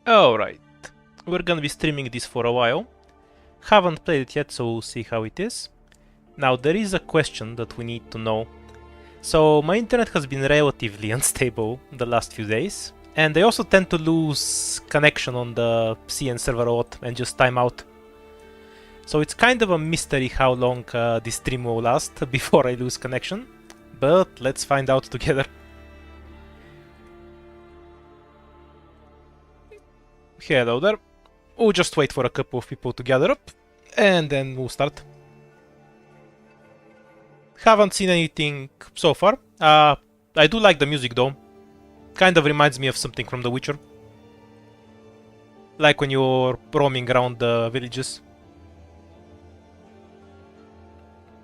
Alright, we're gonna be streaming this for a while. Haven't played it yet, so we'll see how it is. Now, there is a question that we need to know. So, my internet has been relatively unstable the last few days, and I also tend to lose connection on the CN server a lot and just time out. So it's kind of a mystery how long this stream will last before I lose connection, but let's find out together. Hello there. We'll just wait for a couple of people to gather up, and then we'll start. Haven't seen anything so far. I do like the music though. Kind of reminds me of something from The Witcher. Like when you're roaming around the villages.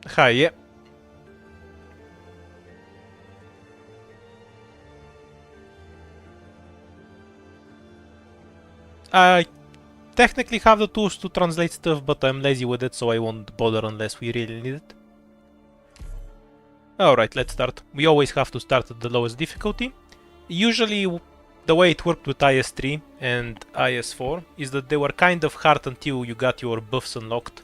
Hi, yeah. I technically have the tools to translate stuff, but I'm lazy with it, so I won't bother unless we really need it. Alright, let's start. We always have to start at the lowest difficulty. Usually, the way it worked with IS-3 and IS-4 is that they were kind of hard until you got your buffs unlocked.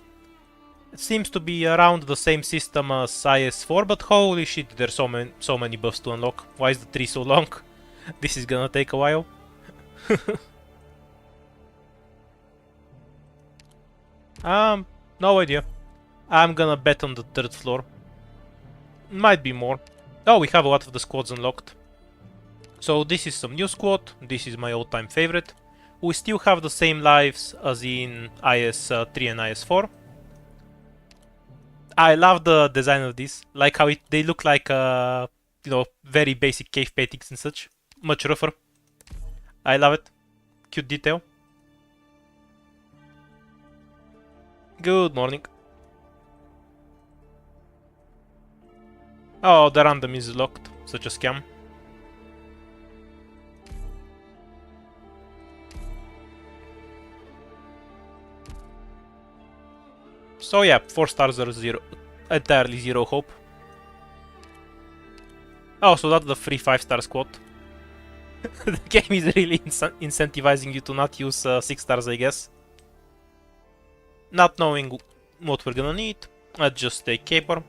It seems to be around the same system as IS-4, but holy shit, there's so many buffs to unlock. Why is the tree so long? This is gonna take a while. No idea. I'm gonna bet on the third floor. Might be more. Oh, we have a lot of the squads unlocked. So this is some new squad. This is my all-time favorite. We still have the same lives as in IS-3 and IS-4. I love the design of this. Like how they look like, you know, very basic cave paintings and such. Much rougher. I love it. Cute detail. Good morning. Oh, the random is locked. Such a scam. So yeah, 4 stars are entirely zero hope. Oh, so that's the free 5-star squad. The game is really incentivizing you to not use 6 stars, I guess. Not knowing what we're gonna need, let's just take Caper.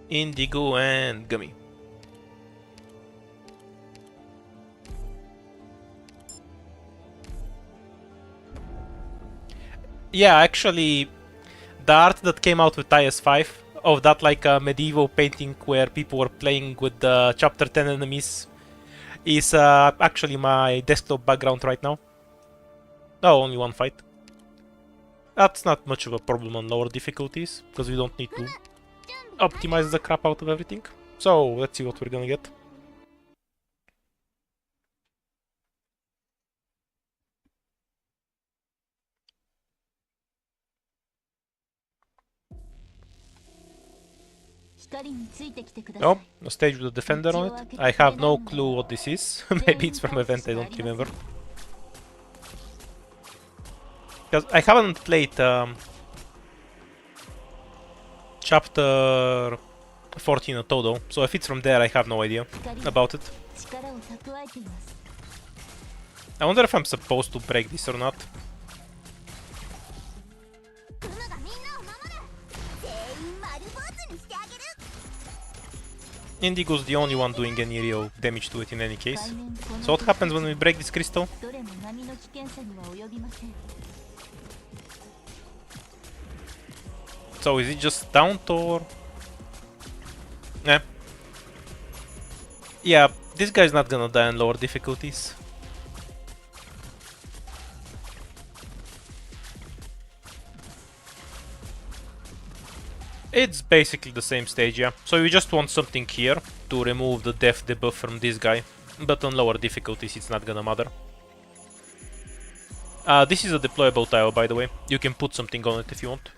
Indigo and Gummy. Yeah, actually, the art that came out with IS-5 of that like medieval painting where people were playing with the chapter 10 enemies is actually my desktop background right now. Oh, only one fight. That's not much of a problem on lower difficulties, because we don't need to optimize the crap out of everything. So, let's see what we're gonna get. Oh, a stage with a defender on it. I have no clue what this is. Maybe it's from an event, I don't remember. Because I haven't played chapter 14 at all though, so if it's from there I have no idea about it. I wonder if I'm supposed to break this or not. Indigo's the only one doing any real damage to it in any case. So what happens when we break this crystal? So is it just taunt or... Eh. Yeah, this guy's not gonna die in lower difficulties. It's basically the same stage, yeah. So you just want something here to remove the death debuff from this guy. But on lower difficulties it's not gonna matter. This is a deployable tile, by the way. You can put something on it if you want.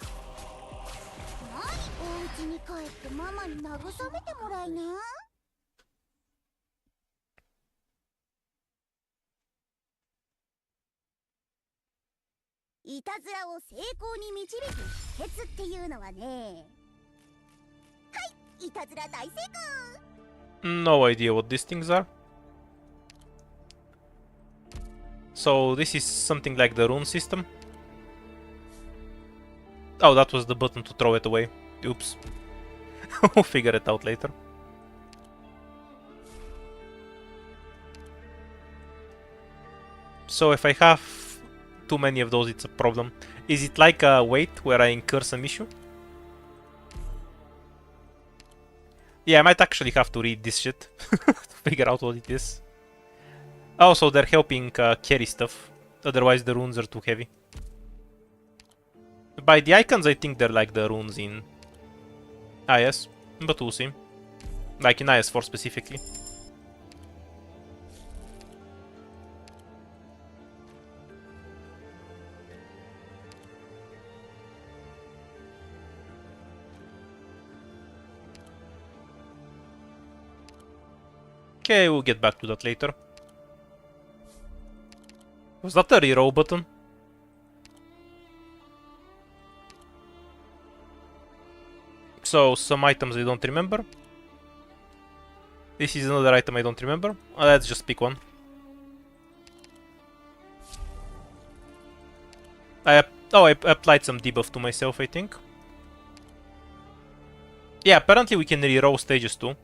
No idea what these things are. So this is something like the rune system. Oh, that was the button to throw it away. Oops. We'll figure it out later. So if I have too many of those, it's a problem. Is it like a weight where I incur some issue? Yeah, I might actually have to read this shit to figure out what it is. Oh, so they're helping carry stuff. Otherwise the runes are too heavy. By the icons, I think they're like the runes in IS, but we'll see. Like in IS-4 specifically. Okay, we'll get back to that later. Was that a reroll button? So, some items I don't remember. This is another item I don't remember. Let's just pick one. I applied some debuff to myself, I think. Yeah, apparently we can reroll stages too.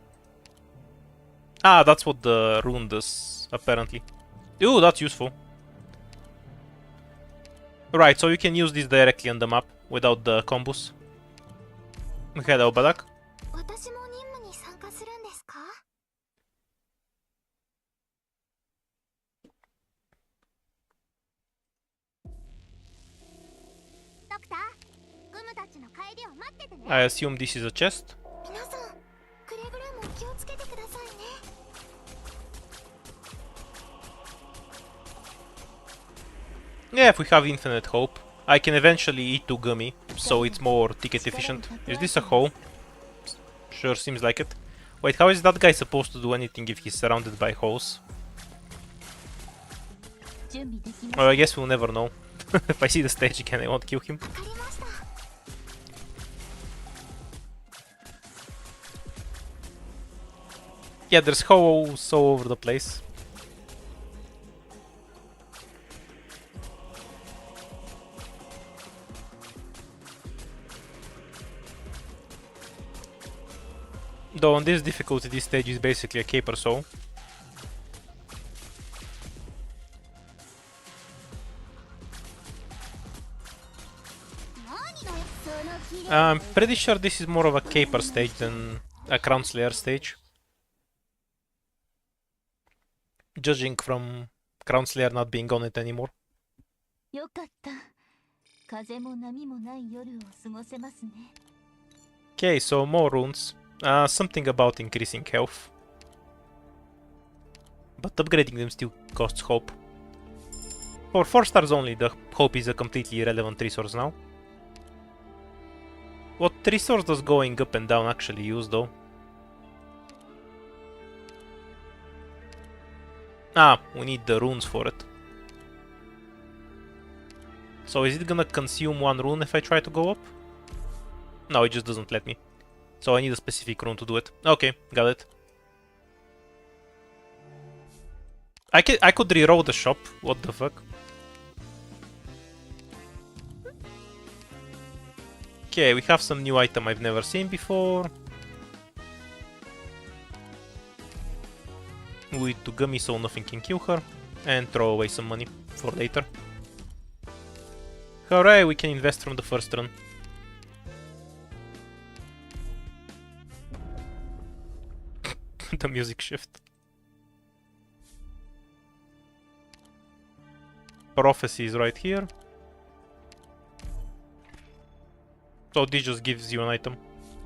Ah, that's what the rune does, apparently. Ooh, that's useful. Right, so you can use this directly on the map without the combos. Hello, Badak. I assume this is a chest. Yeah, if we have infinite hope. I can eventually eat 2 gummy, so it's more ticket efficient. Is this a hole? Sure, seems like it. Wait, how is that guy supposed to do anything if he's surrounded by holes? Well, I guess we'll never know. If I see the stage again, I won't kill him. Yeah, there's holes all over the place. Though on this difficulty, this stage is basically a caper soul. I'm pretty sure this is more of a caper stage than a Crown Slayer stage. Judging from Crown Slayer not being on it anymore. Okay, so more runes. Something about increasing health. But upgrading them still costs hope. For 4 stars only, the hope is a completely irrelevant resource now. What resource does going up and down actually use though? Ah, we need the runes for it. So is it gonna consume 1 rune if I try to go up? No, it just doesn't let me. So I need a specific rune to do it. Okay, got it. I could reroll the shop. What the fuck? Okay, we have some new item I've never seen before. We to gummy so nothing can kill her. And throw away some money for later. Hooray, we can invest from the first run. The music shift. Prophecy is right here. So this just gives you an item.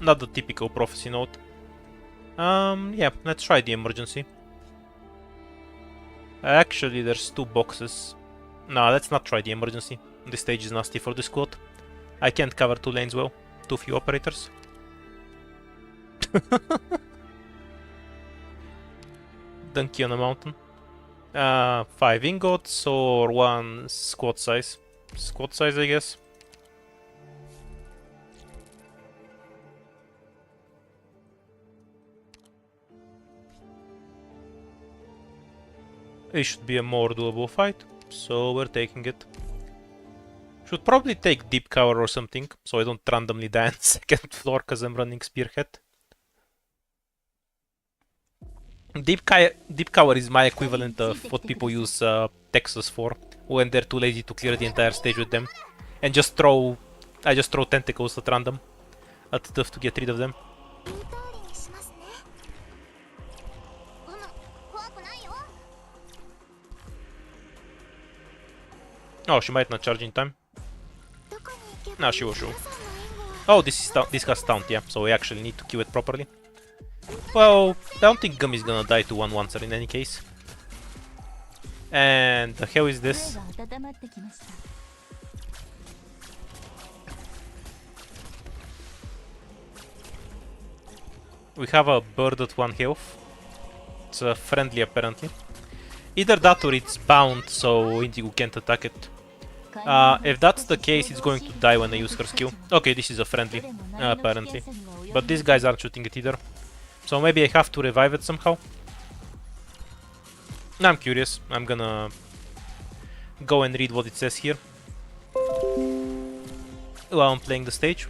Not the typical prophecy note. Yeah, let's try the emergency. Actually, there's 2 boxes. No, let's not try the emergency. This stage is nasty for this squad. I can't cover 2 lanes well. Too few operators. Donkey on a mountain. 5 ingots or 1 squad size. Squad size, I guess. It should be a more doable fight, so we're taking it. Should probably take deep cover or something, so I don't randomly die on the second floor because I'm running spearhead. Deep cover is my equivalent of what people use Texas for when they're too lazy to clear the entire stage with them, and just throw. I just throw tentacles at random at stuff to get rid of them. Oh, she might not charge in time. No, she will show. Oh, this has stunned, yeah, so we actually need to queue it properly. Well, I don't think Gum is gonna die to one oncer in any case. And the hell is this? We have a bird at 1 health. It's friendly apparently. Either that or it's bound, so Indigo can't attack it. If that's the case, it's going to die when I use her skill. Okay, this is a friendly, apparently. But these guys aren't shooting it either. So maybe I have to revive it somehow. I'm curious. I'm gonna go and read what it says here while I'm playing the stage.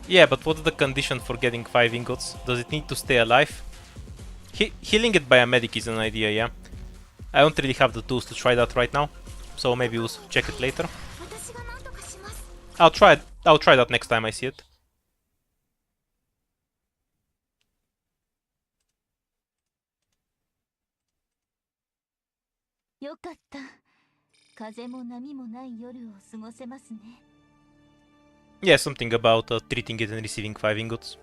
Yeah, but what's the condition for getting 5 ingots? Does it need to stay alive? Healing it by a medic is an idea, yeah. I don't really have the tools to try that right now, so maybe we'll check it later. I'll try that next time I see it. Yeah, something about treating it and receiving 5 ingots.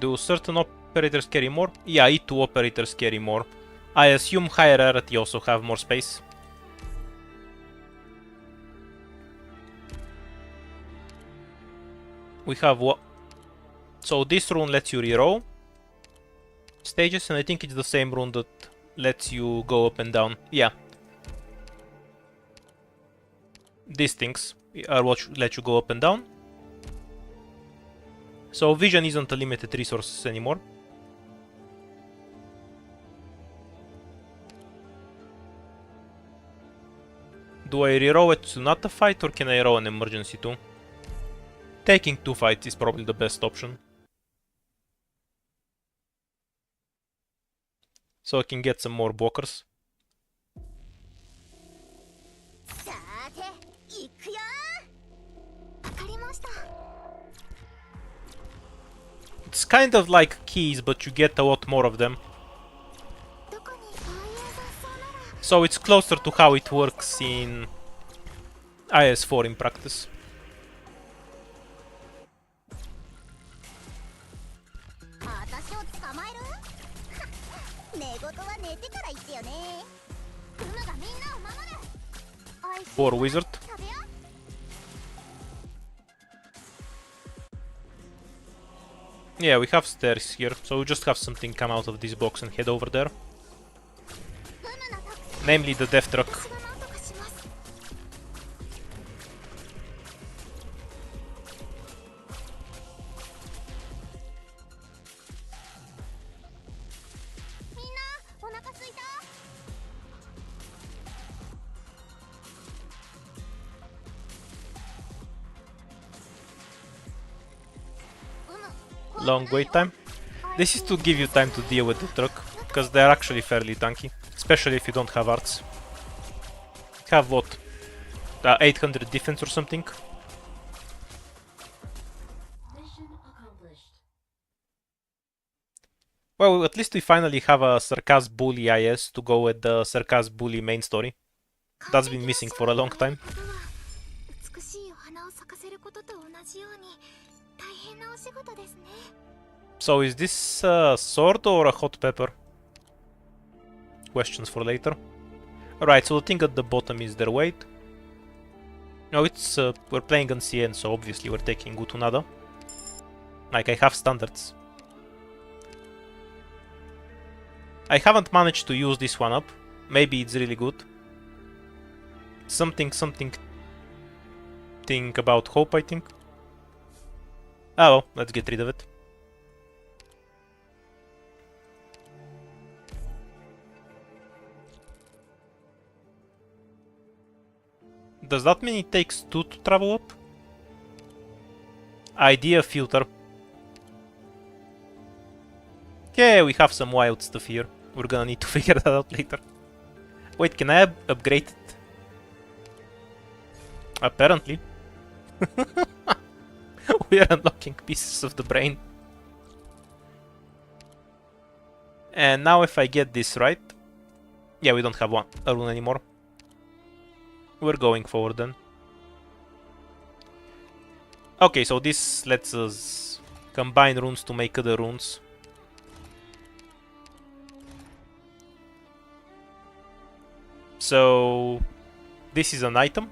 Do certain operators carry more? Yeah, E2 operators carry more. I assume higher rarity also have more space. We have what? So this rune lets you reroll stages, and I think it's the same rune that lets you go up and down. Yeah. These things are what let you go up and down. So vision isn't a limited resource anymore. Do I reroll it to not a fight, or can I roll an emergency too? Taking 2 fights is probably the best option. So I can get some more blockers. It's kind of like keys, but you get a lot more of them. So it's closer to how it works in IS4 in practice. Poor wizard. Yeah, we have stairs here, so we just have something come out of this box and head over there. Namely the death truck. Long wait time. This is to give you time to deal with the truck, because they're actually fairly tanky, especially if you don't have arts. Have what? 800 defense or something? Well, at least we finally have a Sarkaz Bully IS to go with the Sarkaz Bully main story. That's been missing for a long time. So is this a sword or a hot pepper? Questions for later. Alright, so the thing at the bottom is their weight. No, it's we're playing on CN, so obviously we're taking Utunada. Like, I have standards. I haven't managed to use this one up. Maybe it's really good. Something thing about hope, I think. Oh well, let's get rid of it. Does that mean it takes 2 to travel up? Idea filter. Okay, we have some wild stuff here. We're gonna need to figure that out later. Wait, can I upgrade it? Apparently. We are unlocking pieces of the brain. And now if I get this right... Yeah, we don't have a rune anymore. We're going forward then. Okay, so this lets us combine runes to make other runes. So this is an item.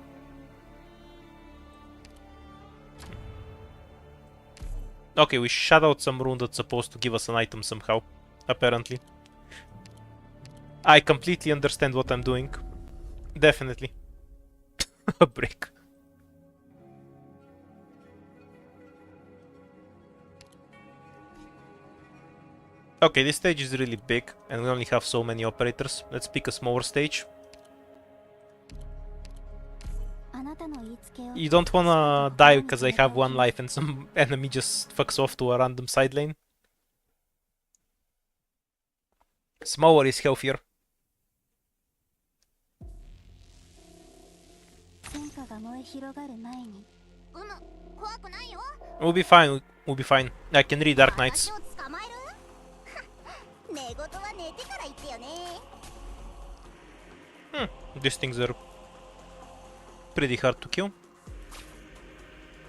Okay, we shut out some rune that's supposed to give us an item somehow, apparently. I completely understand what I'm doing. Definitely. A brick. Okay, this stage is really big, and we only have so many operators. Let's pick a smaller stage. You don't wanna die because I have 1 life and some enemy just fucks off to a random side lane. Smaller is healthier. We'll be fine, we'll be fine. I can read Dark Knights. These things are pretty hard to kill.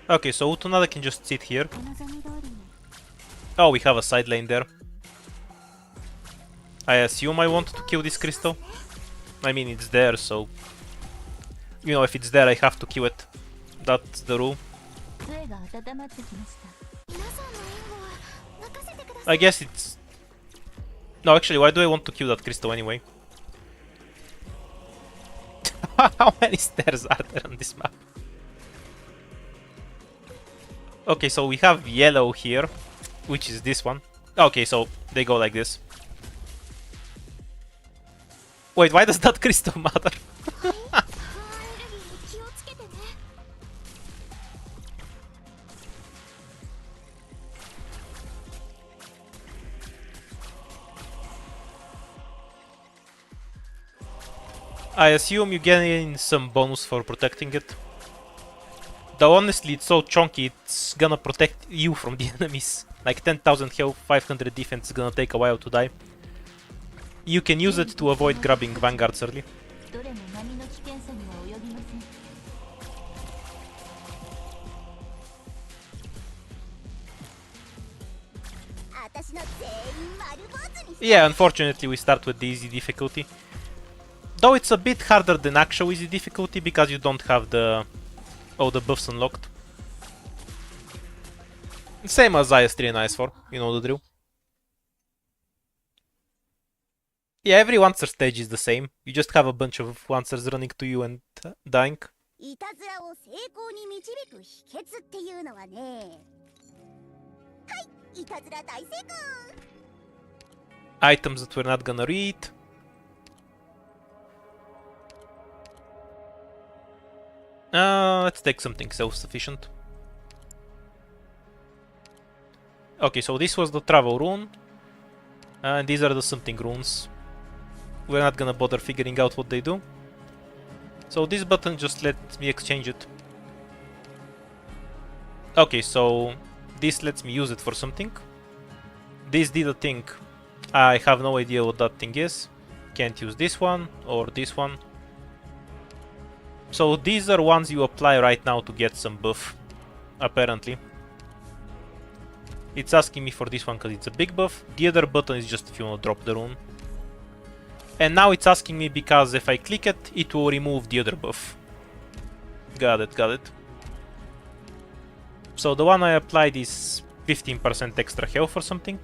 Okay, so Utunada can just sit here. Oh, we have a side lane there. I assume I want to kill this crystal. I mean, it's there, so... You know, if it's there, I have to kill it. That's the rule. I guess it's... No, actually, why do I want to kill that crystal anyway? How many stairs are there on this map? Okay, so we have yellow here, which is this one. Okay, so they go like this. Wait, why does that crystal matter? I assume you gain some bonus for protecting it. Though honestly, it's so chunky, it's gonna protect you from the enemies. Like 10,000 health, 500 defense is gonna take a while to die. You can use it to avoid grabbing vanguards early. Yeah, unfortunately we start with the easy difficulty. Though it's a bit harder than actual easy difficulty because you don't have all the buffs unlocked. Same as IS-3 and IS-4, you know the drill. Yeah, every Lancer stage is the same. You just have a bunch of Lancers running to you and dying. Items that we're not gonna read. Let's take something self-sufficient. Okay, so this was the travel rune. And these are the something runes. We're not gonna bother figuring out what they do. So this button just lets me exchange it. Okay, so this lets me use it for something. This did a thing. I have no idea what that thing is. Can't use this one or this one. So these are ones you apply right now to get some buff, apparently. It's asking me for this one because it's a big buff. The other button is just if you want to drop the rune. And now it's asking me because if I click it, it will remove the other buff. Got it, got it. So the one I applied is 15% extra health or something.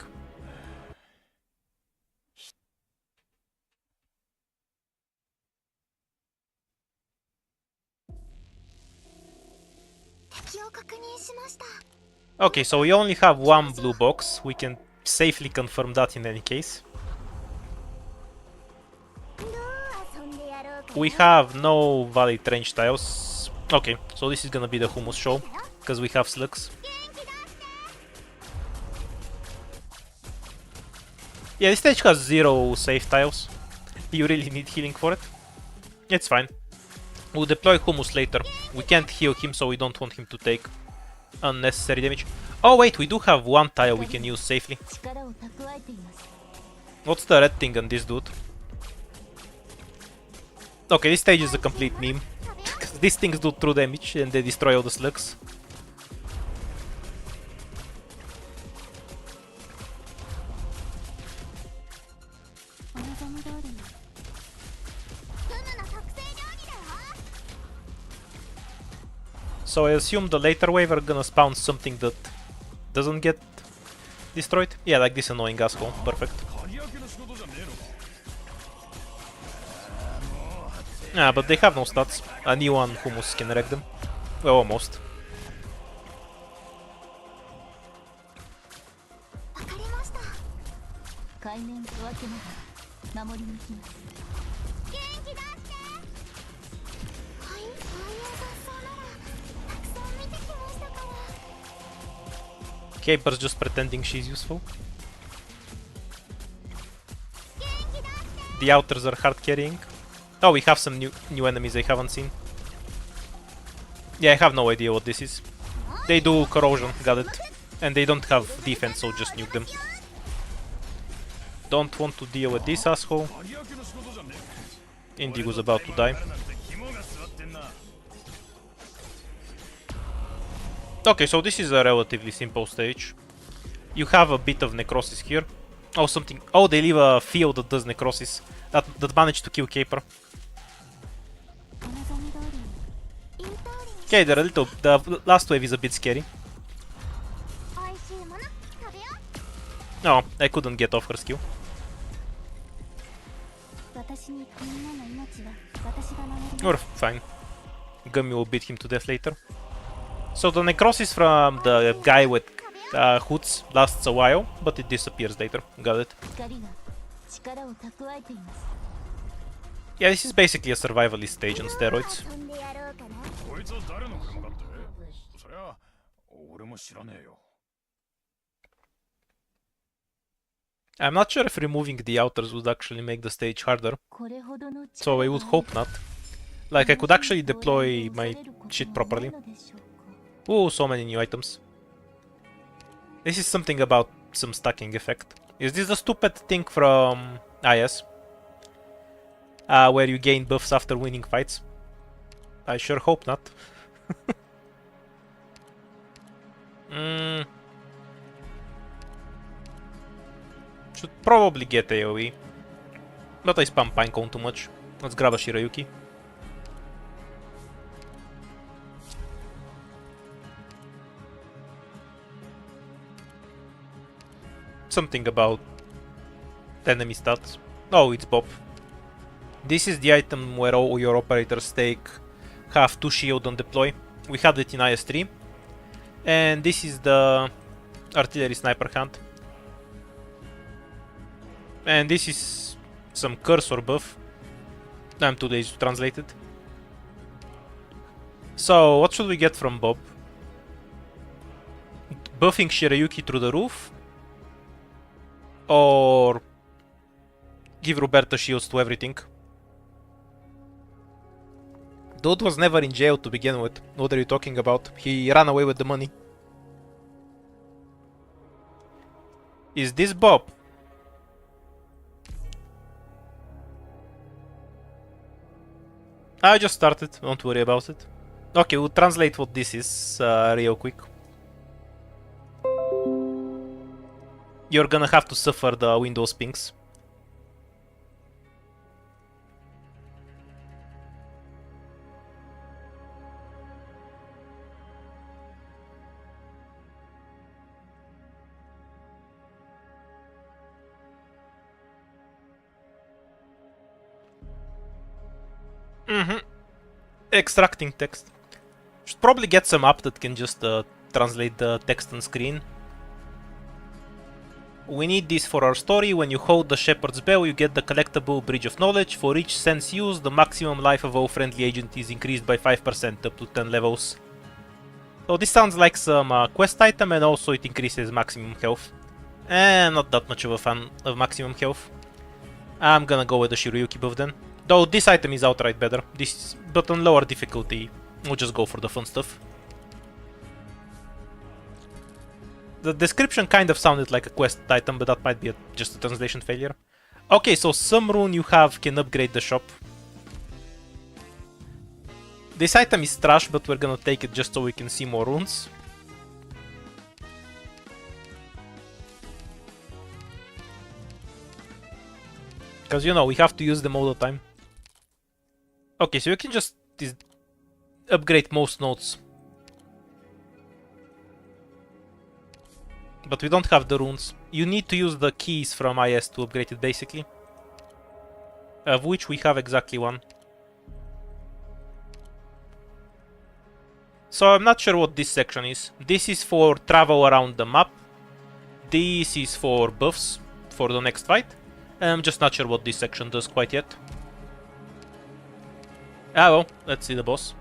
Okay, so we only have one blue box. We can safely confirm that in any case. We have no valid range tiles. Okay, so this is gonna be the hummus show, because we have slugs. Yeah, this stage has 0 safe tiles. You really need healing for it. It's fine. We'll deploy hummus later. We can't heal him, so we don't want him to take unnecessary damage. Oh wait, we do have one tile we can use safely. What's the red thing on this dude? Okay, this stage is a complete meme. These things do true damage and they destroy all the slugs. So I assume the later wave are gonna spawn something that doesn't get destroyed? Yeah, like this annoying asshole. Perfect. Yeah, but they have no stats. A new one hummus can wreck them. Well, almost. Caper's just pretending she's useful. The outers are hard carrying. Oh, we have some new enemies I haven't seen. Yeah, I have no idea what this is. They do corrosion, got it. And they don't have defense, so just nuke them. Don't want to deal with this asshole. Indigo's about to die. Okay, so this is a relatively simple stage. You have a bit of necrosis here. Oh, something. Oh, they leave a field that does necrosis. That managed to kill Caper. Okay, they're a little. The last wave is a bit scary. No, I couldn't get off her skill. We're fine. Gummy will beat him to death later. So the necrosis from the guy with hoods lasts a while, but it disappears later. Got it. Yeah, this is basically a survivalist stage on steroids. I'm not sure if removing the outers would actually make the stage harder, so I would hope not. Like, I could actually deploy my shit properly. Ooh, so many new items. This is something about some stacking effect. Is this the stupid thing from IS? Where you gain buffs after winning fights? I sure hope not. Should probably get AoE. But I spam Pinecone too much. Let's grab a Shirayuki. Something about enemy stats. Oh, it's Bob. This is the item where all your operators have 2 shield on deploy. We had it in IS3. And this is the artillery sniper hand. And this is some cursor buff. I'm too lazy to translate it. So, what should we get from Bob? Buffing Shirayuki through the roof? Or give Roberta shields to everything? Dude was never in jail to begin with. What are you talking about? He ran away with the money. Is this Bob? I just started, don't worry about it. Okay, we'll translate what this is real quick. you're gonna have to suffer the Windows pings. Extracting text. Should probably get some app that can just translate the text on screen. We need this for our story. When you hold the Shepherd's Bell, you get the collectible Bridge of Knowledge. For each sense used, the maximum life of a friendly agent is increased by 5% up to 10 levels. So this sounds like some quest item, and also it increases maximum health. Not that much of a fan of maximum health. I'm gonna go with the Shiryuki buff then. Though this item is outright better. But on lower difficulty, we'll just go for the fun stuff. The description kind of sounded like a quest item, but that might be just a translation failure. Okay, so some rune you have can upgrade the shop. This item is trash, but we're gonna take it just so we can see more runes. Because, you know, we have to use them all the time. Okay, so you can just upgrade most nodes. But we don't have the runes. You need to use the keys from IS to upgrade it, basically. Of which we have exactly one. So I'm not sure what this section is. This is for travel around the map. This is for buffs for the next fight. I'm just not sure what this section does quite yet. Ah well, let's see the boss.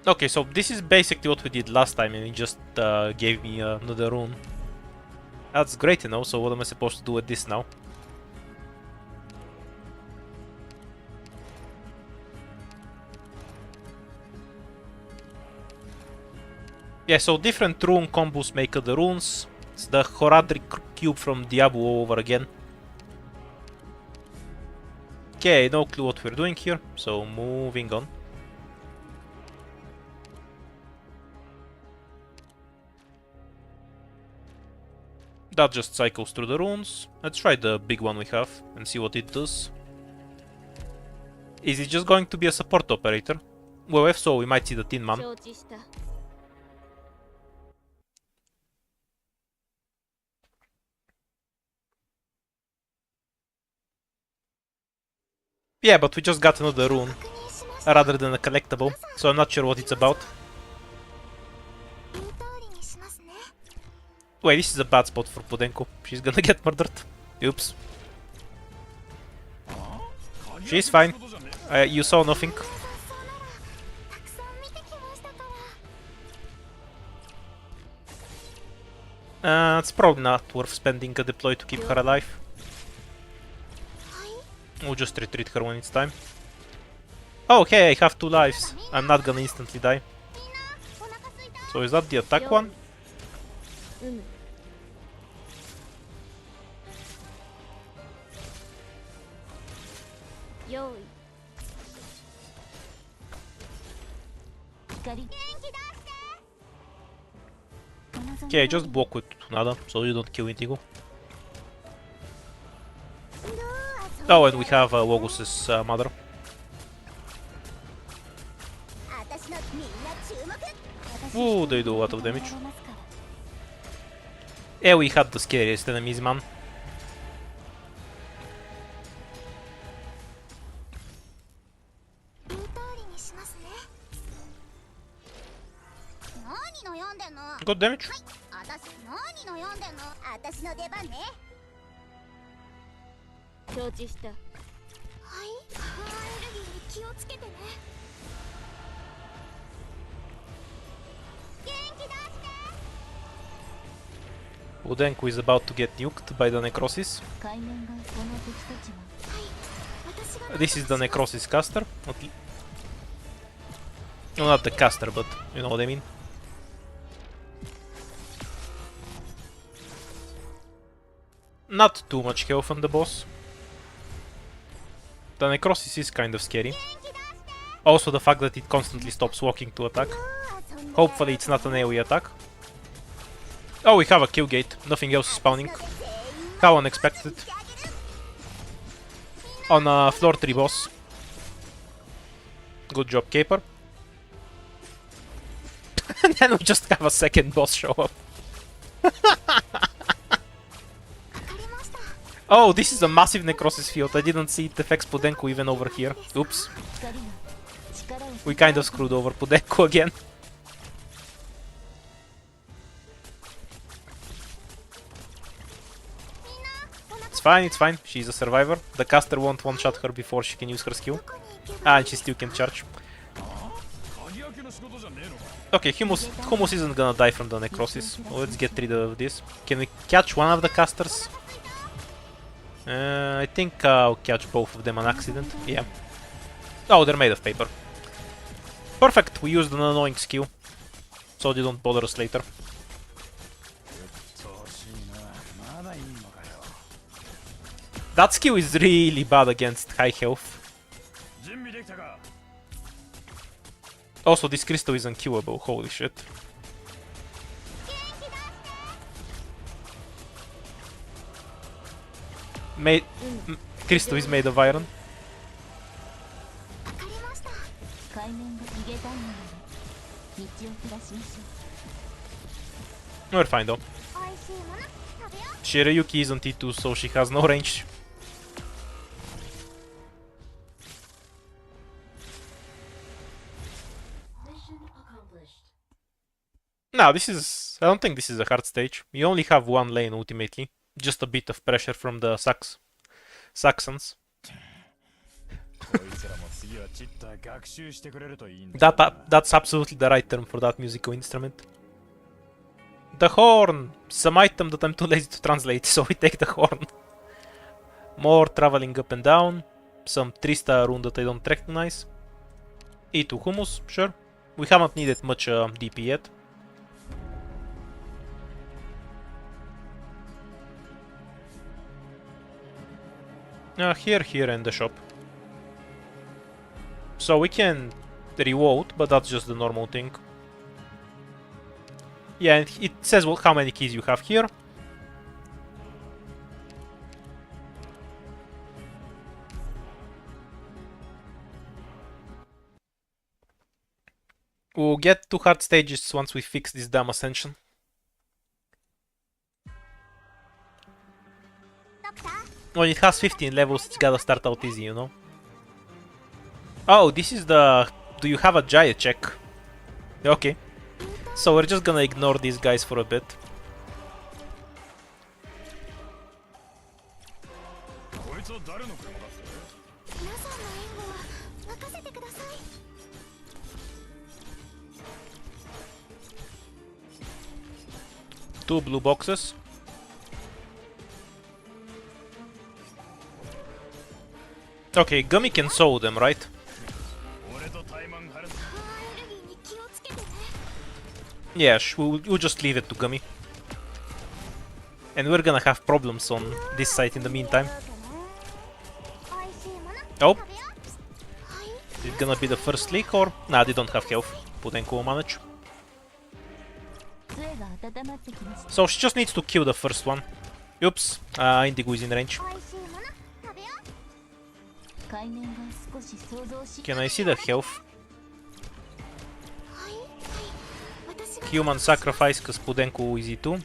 Okay, so this is basically what we did last time, and it just gave me another rune. That's great to know, so what am I supposed to do with this now? Yeah, so different rune combos make other runes. It's the Horadric cube from Diablo over again. Okay, no clue what we're doing here, so moving on. That just cycles through the runes. Let's try the big one we have and see what it does. Is it just going to be a support operator? Well, if so, we might see the Tin Man. Yeah, but we just got another rune rather than a collectible, so I'm not sure what it's about. Wait, this is a bad spot for Podenko. She's gonna get murdered. Oops. She's fine. You saw nothing. It's probably not worth spending a deploy to keep her alive. We'll just retreat her when it's time. Oh, hey, I have 2 lives. I'm not gonna instantly die. So is that the attack one? Okay, just block with Tunada, so you don't kill Indigo. Oh, and we have Logos's mother. Ooh, they do a lot of damage. Yeah, we had the scariest enemies, man. Good damage. Udenku is about to get nuked by the Necrosis. This is the Necrosis caster. No, not the caster, but you know what I mean. Not too much health on the boss. The Necrosis is kind of scary. Also the fact that it constantly stops walking to attack. Hopefully it's not an AoE attack. Oh, we have a kill gate. Nothing else is spawning. How unexpected. On a floor 3 boss. Good job, Caper. And then we just have a second boss show up. Oh, this is a massive necrosis field. I didn't see it affects Pudenko even over here. Oops. We kind of screwed over Pudenko again. It's fine, it's fine. She's a survivor. The caster won't one-shot her before she can use her skill. Ah, and she still can charge. Okay, Humus isn't gonna die from the necrosis. Let's get rid of this. Can we catch one of the casters? I think I'll catch both of them on accident. Yeah. Oh, they're made of paper. Perfect, we used an annoying skill. So they don't bother us later. That skill is really bad against high health. Also, this crystal is unkillable, holy shit. Crystal is made of iron. We're fine though. Shirayuki isn't T2, so she has no range. No, this is... I don't think this is a hard stage. You only have one lane ultimately. Just a bit of pressure from the Saxons. That's absolutely the right term for that musical instrument. The horn! Some item that I'm too lazy to translate, so we take the horn. More traveling up and down. Some 3-star rune that I don't recognize. E2 Humus, sure. We haven't needed much DP yet. Here and the shop. So we can reload, but that's just the normal thing. Yeah, and it says how many keys you have here. We'll get 2 hard stages once we fix this damn ascension. When it has 15 levels, it's gotta start out easy, you know? Oh, this is the... Do you have a Jaya check? Okay. So we're just gonna ignore these guys for a bit. Two blue boxes. Okay, Gummy can sow them, right? Yeah, we'll just leave it to Gummy. And we're gonna have problems on this side in the meantime. Oh! Is it gonna be the first leak or... Nah, they don't have health. Pudenko will manage. So she just needs to kill the first one. Oops, Indigo is in range. Can I see the health? Human sacrifice, cause Pudenko is E2.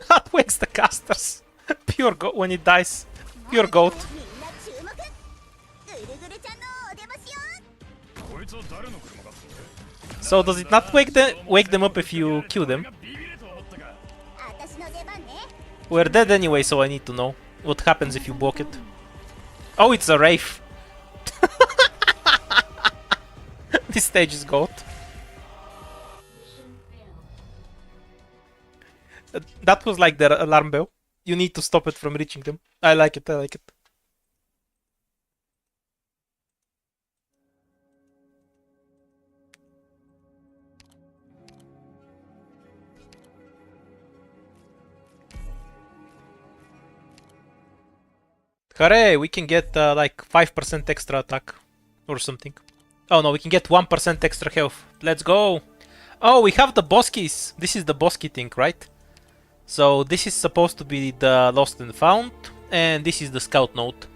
That wakes the casters. Pure goat when it dies. Pure goat. So does it not wake them up if you kill them? We're dead anyway, so I need to know what happens if you block it. Oh, it's a Wraith. This stage is goat. That was like the alarm bell. You need to stop it from reaching them. I like it, I like it. Hooray! We can get like 5% extra attack or something. Oh no, we can get 1% extra health. Let's go! Oh, we have the boss keys. This is the boss key thing, right? So this is supposed to be the lost and found, and this is the scout node.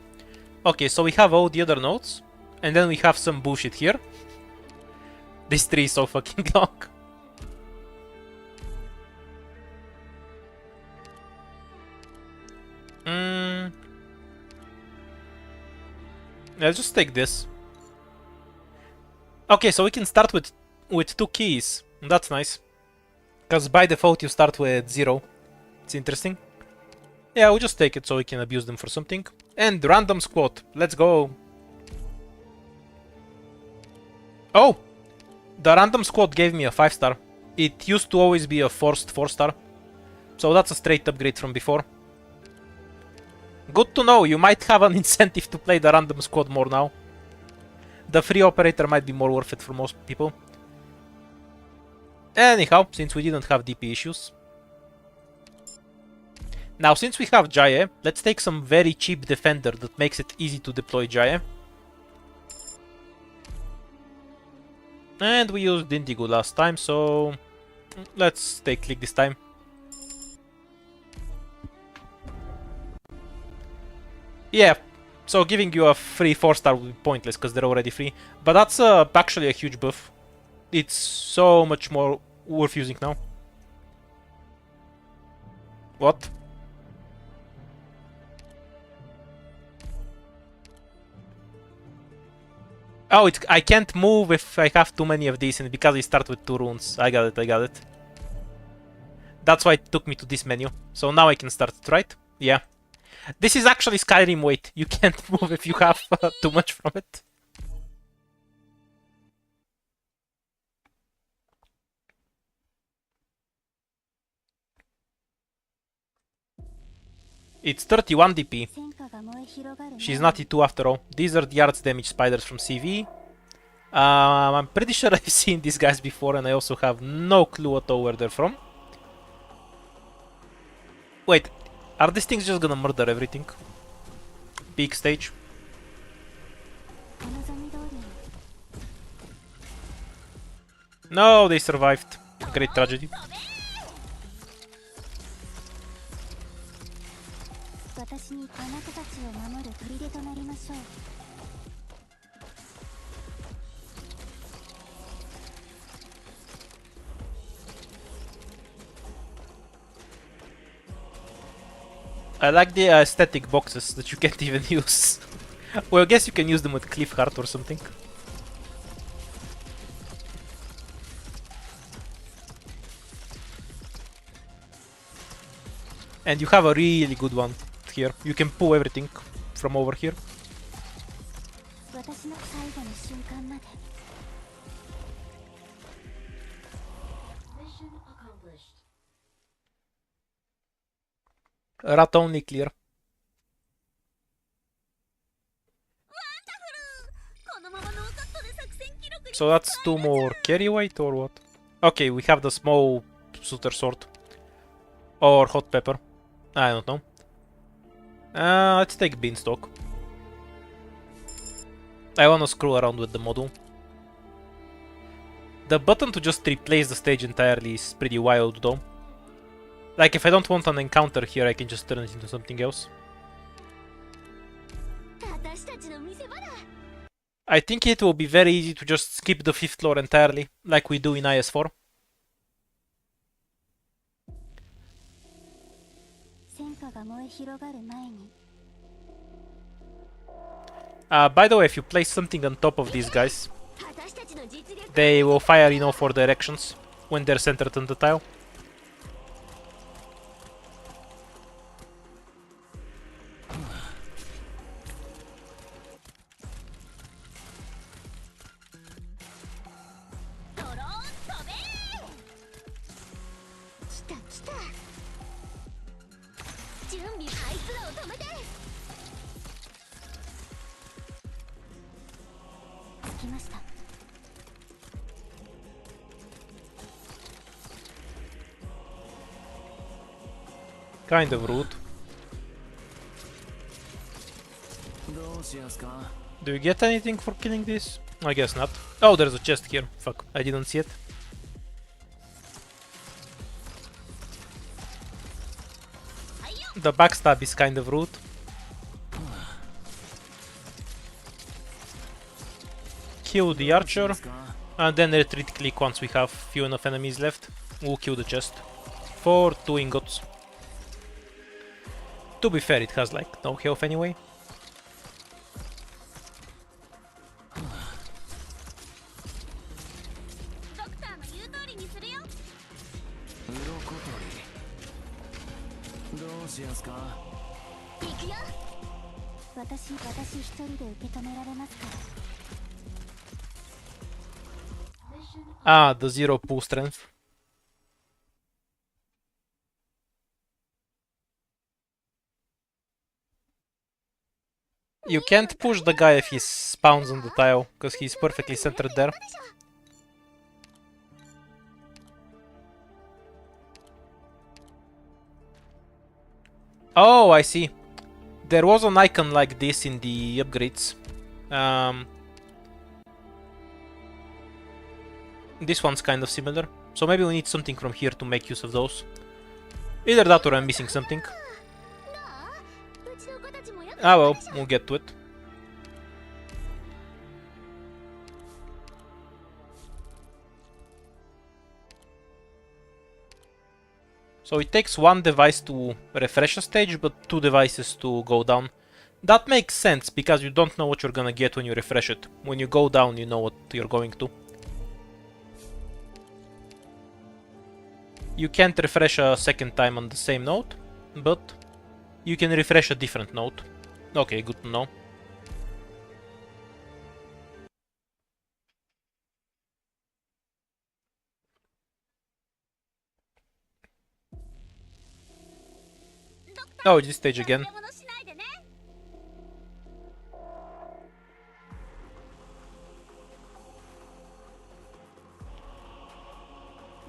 Okay, so we have all the other nodes, and then we have some bullshit here. This tree is so fucking long. Let's just take this. Okay, so we can start with 2 keys. That's nice. Because by default you start with 0. It's interesting. Yeah, we'll just take it so we can abuse them for something. And random squad. Let's go. Oh! The random squad gave me a 5-star. It used to always be a forced 4-star. So that's a straight upgrade from before. Good to know, you might have an incentive to play the random squad more now. The free operator might be more worth it for most people. Anyhow, since we didn't have DP issues. Now, since we have Jaye, let's take some very cheap defender that makes it easy to deploy Jaye. And we used Indigo last time, so let's take click this time. Yeah, so giving you a free 4-star would be pointless because they're already free. But that's actually a huge buff. It's so much more worth using now. What? Oh, I can't move if I have too many of these, and because I start with 2 runes. I got it, I got it. That's why it took me to this menu. So now I can start it, right? Yeah. This is actually Skyrim weight. You can't move if you have too much from it. It's 31 DP. She's not E2 after all. These are the arts damage spiders from CV. I'm pretty sure I've seen these guys before, and I also have no clue at all where they're from. Wait, are these things just gonna murder everything? Peak stage. No, they survived. Great tragedy. I like the aesthetic boxes that you can't even use. Well, I guess you can use them with Cliff Heart or something. And you have a really good one here. You can pull everything from over here. Rat only clear. So that's 2 more carry weight or what? Okay, we have the small Sutter sword. Or hot pepper. I don't know. Let's take beanstalk. I wanna screw around with the model. The button to just replace the stage entirely is pretty wild though. Like if I don't want an encounter here, I can just turn it into something else. I think it will be very easy to just skip the 5th floor entirely, like we do in IS4. By the way, if you place something on top of these guys, they will fire in all 4 directions when they're centered on the tile. Kind of rude. Do you get anything for killing this? I guess not. Oh, there's a chest here. Fuck, I didn't see it. The backstab is kind of rude. Kill the archer, and then retreat click once we have few enough enemies left. We'll kill the chest. For 2 ingots. To be fair, it has like no health anyway. Ah, the 0 pull strength. You can't push the guy if he spawns on the tile, because he's perfectly centered there. Oh, I see. There was an icon like this in the upgrades. This one's kind of similar. So maybe we need something from here to make use of those. Either that or I'm missing something. Ah well, we'll get to it. So it takes 1 device to refresh a stage, but 2 devices to go down. That makes sense, because you don't know what you're gonna get when you refresh it. When you go down, you know what you're going to. You can't refresh a second time on the same node, but you can refresh a different node. Okay, good to know. Oh, this stage again.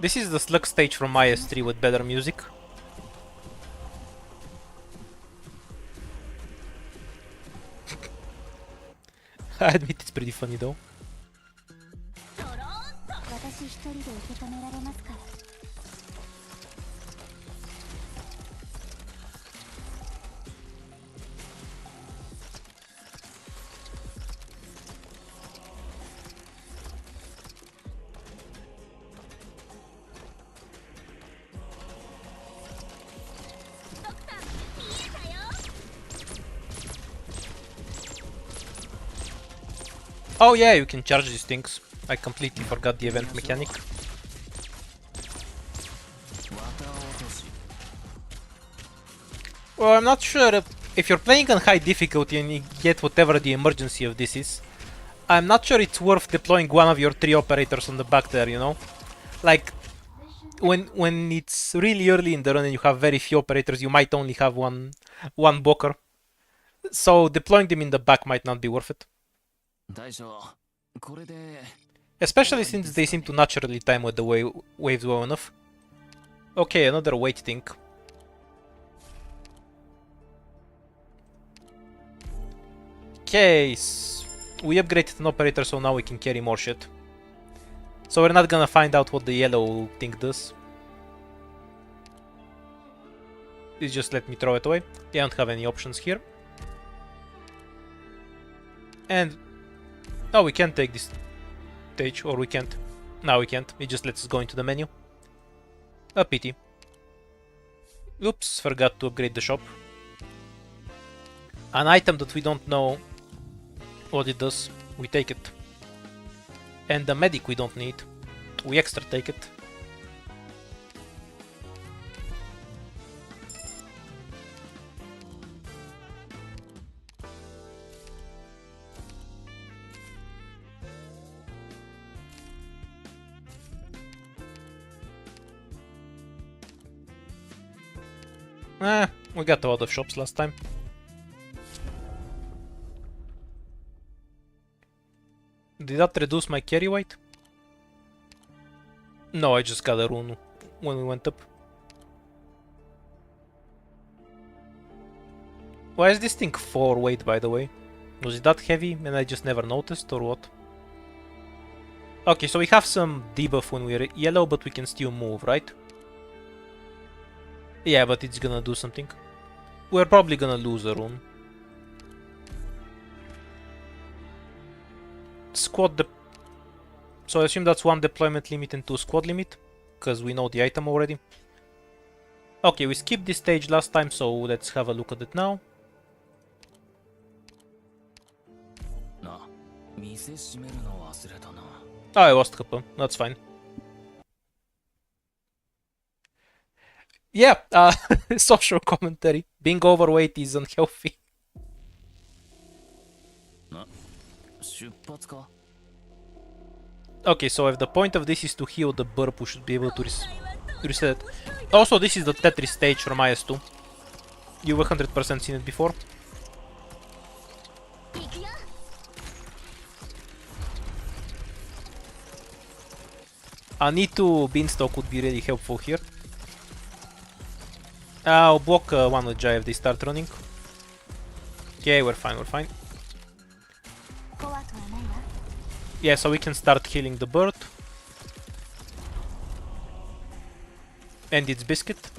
This is the slug stage from IS3 with better music. I admit it's pretty funny though. Oh yeah, you can charge these things. I completely forgot the event mechanic. Well, I'm not sure if you're playing on high difficulty and you get whatever the emergency of this is. I'm not sure it's worth deploying one of your 3 operators on the back there, you know? Like, when it's really early in the run and you have very few operators, you might only have one blocker. So deploying them in the back might not be worth it. Especially since they seem to naturally time with the waves well enough. Okay, another weight thing. Okay, we upgraded an operator, so now we can carry more shit. So we're not gonna find out what the yellow thing does. Please just let me throw it away. I don't have any options here. And... oh, we can take this stage, or we can't. No, we can't. It just lets us go into the menu. A pity. Oops, forgot to upgrade the shop. An item that we don't know what it does, we take it. And the medic we don't need, we extra take it. We got a lot of shops last time. Did that reduce my carry weight? No, I just got a rune when we went up. Why is this thing 4 weight, by the way? Was it that heavy and I just never noticed, or what? Okay, so we have some debuff when we're yellow, but we can still move, right? Yeah, but it's gonna do something. We're probably gonna lose a rune. Squad so I assume that's 1 deployment limit and 2 squad limit, because we know the item already. Okay, we skipped this stage last time, so let's have a look at it now. Oh, I lost couple. That's fine. Yeah, social commentary. Being overweight is unhealthy. Okay, so if the point of this is to heal the burp, we should be able to reset it. Also, this is the Tetris stage from IS2. You've 100% seen it before. A need to beanstalk would be really helpful here. I'll block one with Jai if they start running. Okay, we're fine, we're fine. Yeah, so we can start healing the bird. And its biscuit.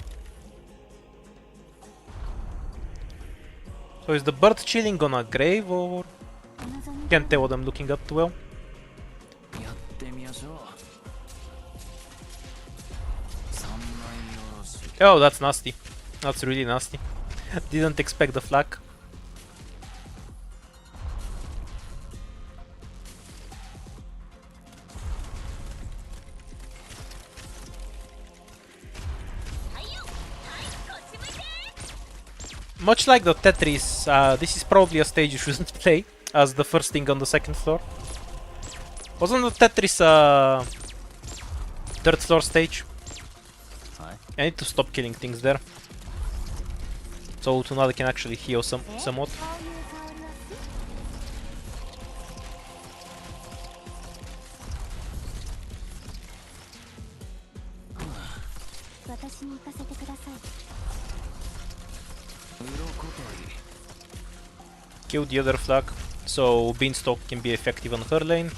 So is the bird chilling on a grave or... Can't tell what I'm looking at too well. Oh, that's nasty. That's really nasty. Didn't expect the flag. Much like the Tetris, this is probably a stage you shouldn't play as the first thing on the second floor. Wasn't the Tetris third floor stage? I need to stop killing things there. So Tsunade can actually heal somewhat. Kill the other flag, so Beanstalk can be effective on her lane.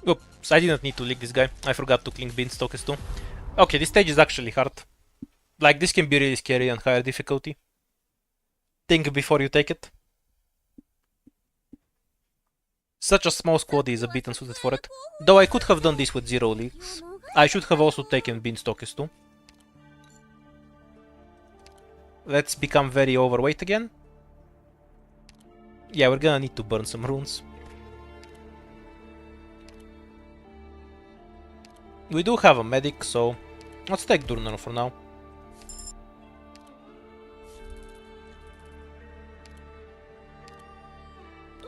Oops, I didn't need to lick this guy. I forgot to clink Beanstalk as too. Okay, this stage is actually hard. Like, this can be really scary on higher difficulty. Think before you take it. Such a small squad is a bit unsuited for it. Though I could have done this with 0 leaks. I should have also taken Beanstalk as too. Let's become very overweight again. Yeah, we're gonna need to burn some runes. We do have a medic, so let's take Durner for now.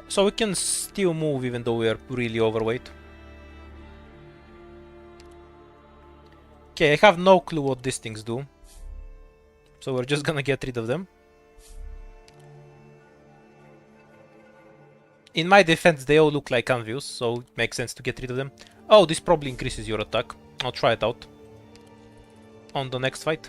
So we can still move even though we are really overweight. Okay, I have no clue what these things do. So we're just gonna get rid of them. In my defense, they all look like anvils, so it makes sense to get rid of them. Oh, this probably increases your attack. I'll try it out on the next fight.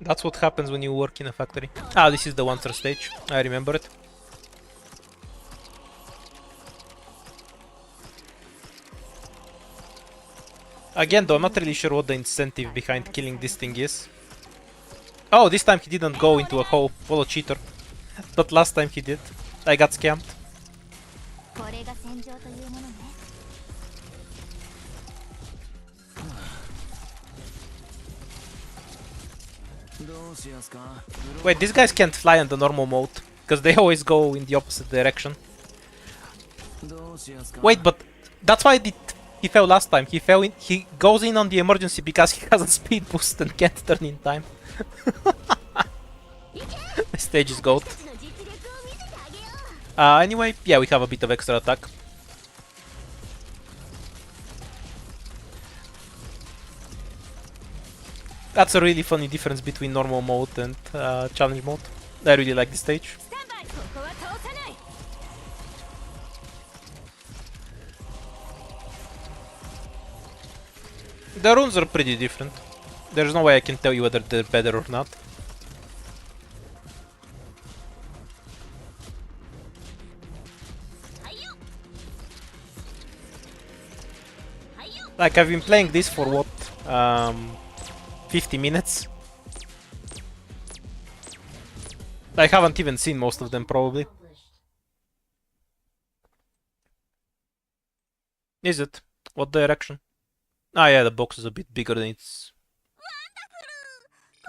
That's what happens when you work in a factory. Ah, this is the Wanzer stage. I remember it. Again, though, I'm not really sure what the incentive behind killing this thing is. Oh, this time he didn't go into a hole. What a cheater. But last time he did. I got scammed. Wait, these guys can't fly in the normal mode, because they always go in the opposite direction. Wait, but that's why he fell last time. He goes in on the emergency because he has a speed boost and can't turn in time. The stage is goat. Anyway, yeah, we have a bit of extra attack. That's a really funny difference between normal mode and challenge mode. I really like this stage. The runes are pretty different. There's no way I can tell you whether they're better or not. Like, I've been playing this for what? 50 minutes? I haven't even seen most of them, probably. Is it? What direction? Ah, yeah, the box is a bit bigger than it's...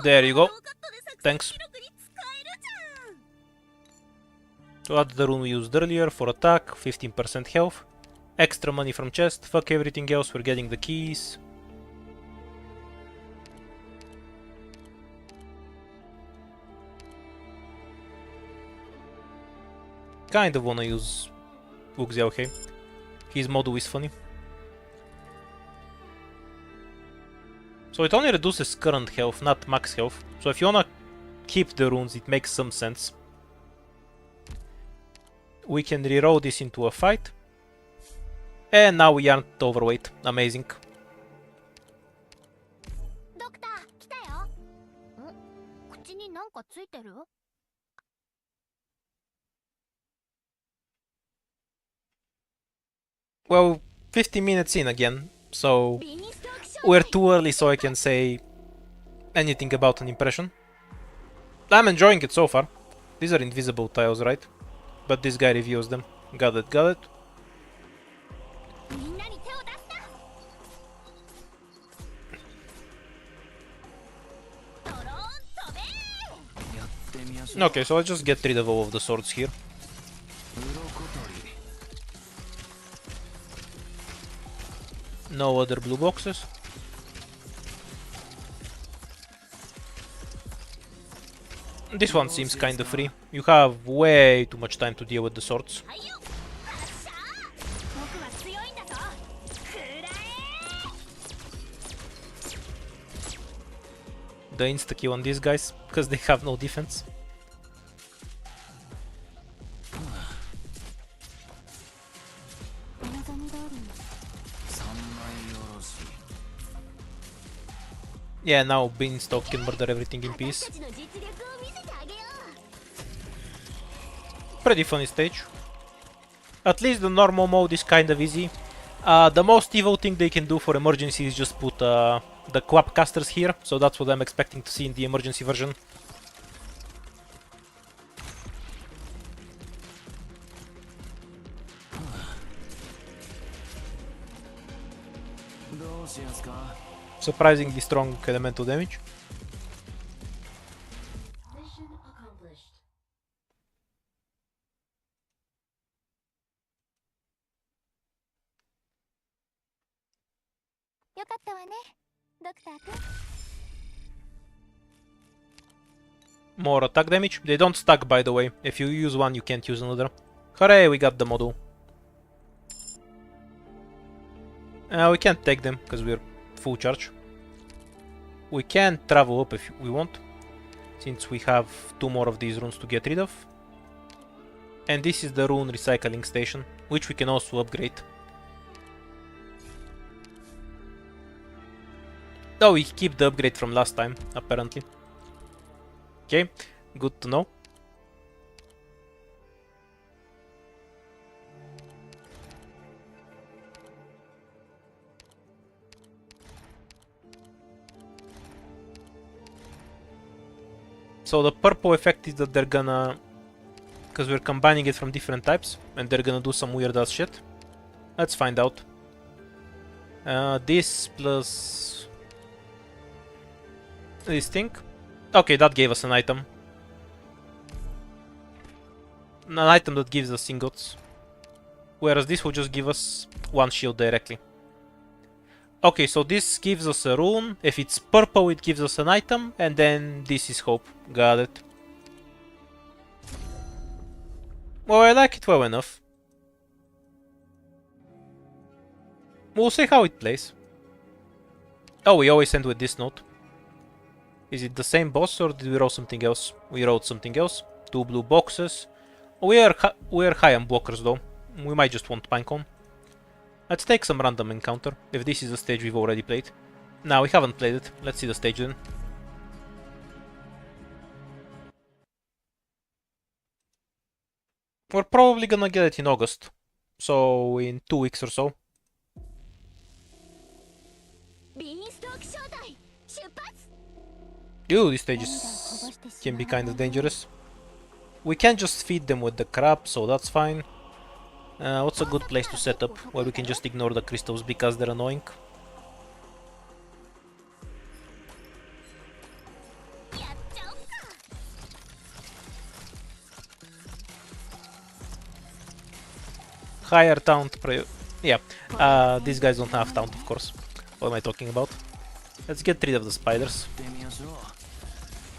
There you go. Thanks. So that's the rune we used earlier for attack, 15% health. Extra money from chest, fuck everything else, we're getting the keys. Kind of wanna use Wuxiaohe. His model is funny. So it only reduces current health, not max health. So if you wanna keep the runes, it makes some sense. We can reroll this into a fight. And now we aren't overweight. Amazing. Well, 50 minutes in again, so we're too early so I can say anything about an impression. I'm enjoying it so far. These are invisible tiles, right? But this guy reviews them. Got it, got it. Okay, so I'll just get rid of all of the swords here. No other blue boxes. This one seems kinda free. You have way too much time to deal with the swords. The insta-kill on these guys, because they have no defense. Yeah, now Beanstalk can murder everything in peace. Pretty funny stage. At least the normal mode is kind of easy. The most evil thing they can do for emergency is just put the clap casters here, so that's what I'm expecting to see in the emergency version. Surprisingly strong elemental damage. More attack damage. They don't stack, by the way. If you use one, you can't use another. Hooray, we got the model. We can't take them, because we're full charge. We can travel up if we want, since we have 2 more of these runes to get rid of. And this is the rune recycling station, which we can also upgrade. Oh, we keep the upgrade from last time, apparently. Okay, good to know. So the purple effect is that they're gonna... because we're combining it from different types, and they're gonna do some weird ass shit. Let's find out. This plus... this thing. Okay, that gave us an item. An item that gives us ingots. Whereas this will just give us one shield directly. Okay, so this gives us a rune. If it's purple, it gives us an item. And then this is hope. Got it. Well, I like it well enough. We'll see how it plays. Oh, we always end with this note. Is it the same boss or did we roll something else? We wrote something else. 2 blue boxes. We are high on blockers though. We might just want Pinecone. Let's take some random encounter, if this is a stage we've already played. No, we haven't played it. Let's see the stage then. We're probably gonna get it in August. So, in 2 weeks or so. Ew, these stages can be kind of dangerous. We can just feed them with the crab, so that's fine. What's a good place to set up where we can just ignore the crystals because they're annoying? Higher taunt yeah, these guys don't have taunt, of course. What am I talking about? Let's get rid of the spiders,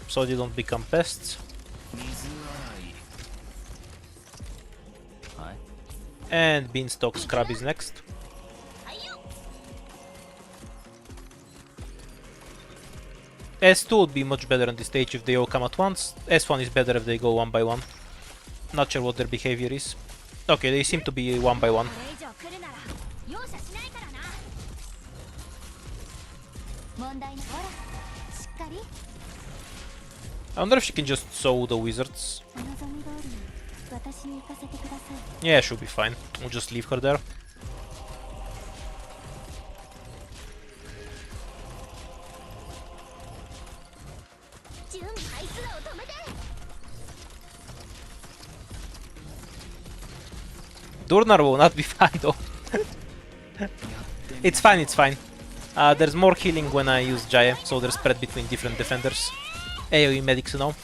so they don't become pests. And Beanstalk's crab is next. S2 would be much better on this stage if they all come at once. S1 is better if they go one by one. Not sure what their behavior is. Okay, they seem to be one by one. I wonder if she can just sew the wizards. Yeah, she'll be fine. We'll just leave her there. Durnar will not be fine though. It's fine, it's fine. There's more healing when I use Jaya, so they're spread between different defenders. AoE medics, you know.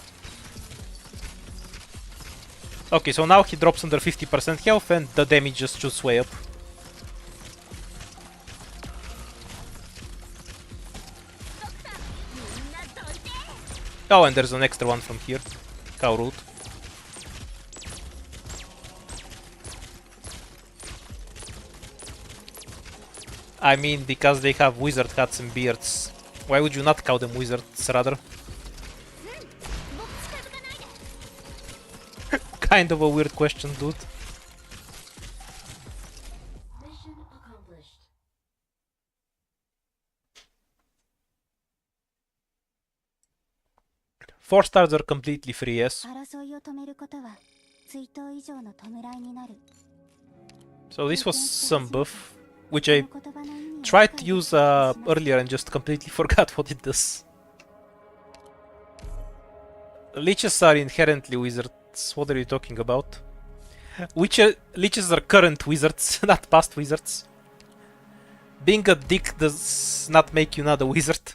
Okay, so now he drops under 50% health and the damage just shoots way up. Oh, and there's an extra one from here. How rude. I mean, because they have wizard hats and beards. Why would you not call them wizards, rather? Kind of a weird question, dude. Four stars are completely free, yes. So this was some buff, which I tried to use earlier and just completely forgot what it does. Leeches are inherently wizards. What are you talking about? Leeches are current wizards, not past wizards. Being a dick does not make you not a wizard.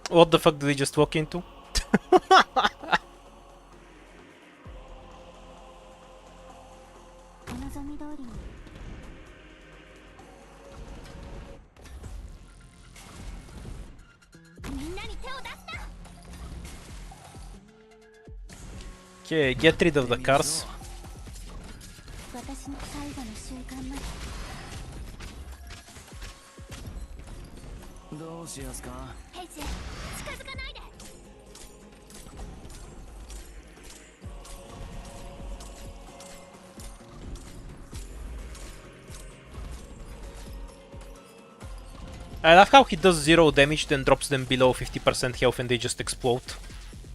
What the fuck did we just walk into? Okay, get rid of the cars. I love how he does 0 damage, then drops them below 50% health and they just explode.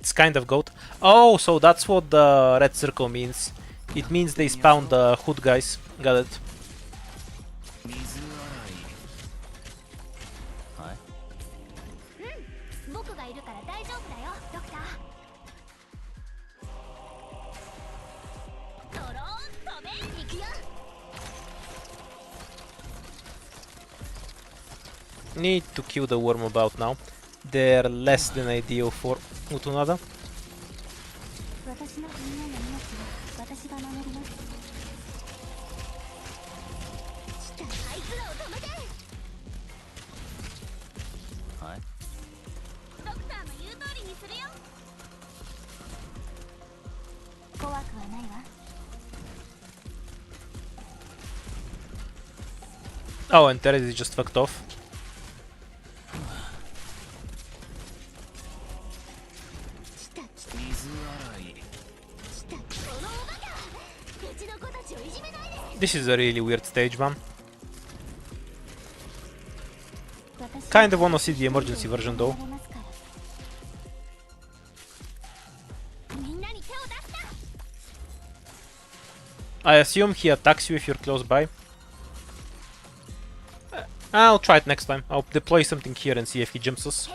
It's kind of goat. Oh, so that's what the red circle means. It means they spawn the hood guys. Got it. Need to kill the worm about now. They're less than ideal for Utunada. Oh, and Teres is just fucked off. This is a really weird stage, man. Kind of wanna see the emergency version though. I assume he attacks you if you're close by. I'll try it next time. I'll deploy something here and see if he jumps us.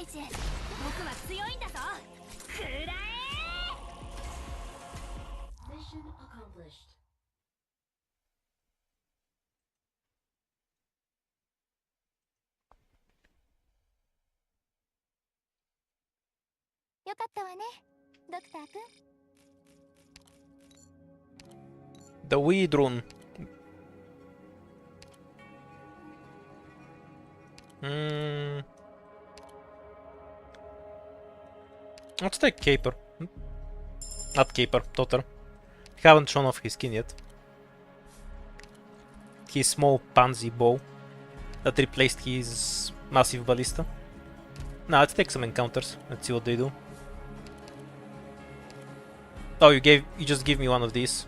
The weed rune. Let's take Caper. Not Caper, Totter. Haven't shown off his skin yet. His small pansy bow that replaced his massive ballista. Now let's take some encounters. Let's see what they do. Oh, you just give me one of these.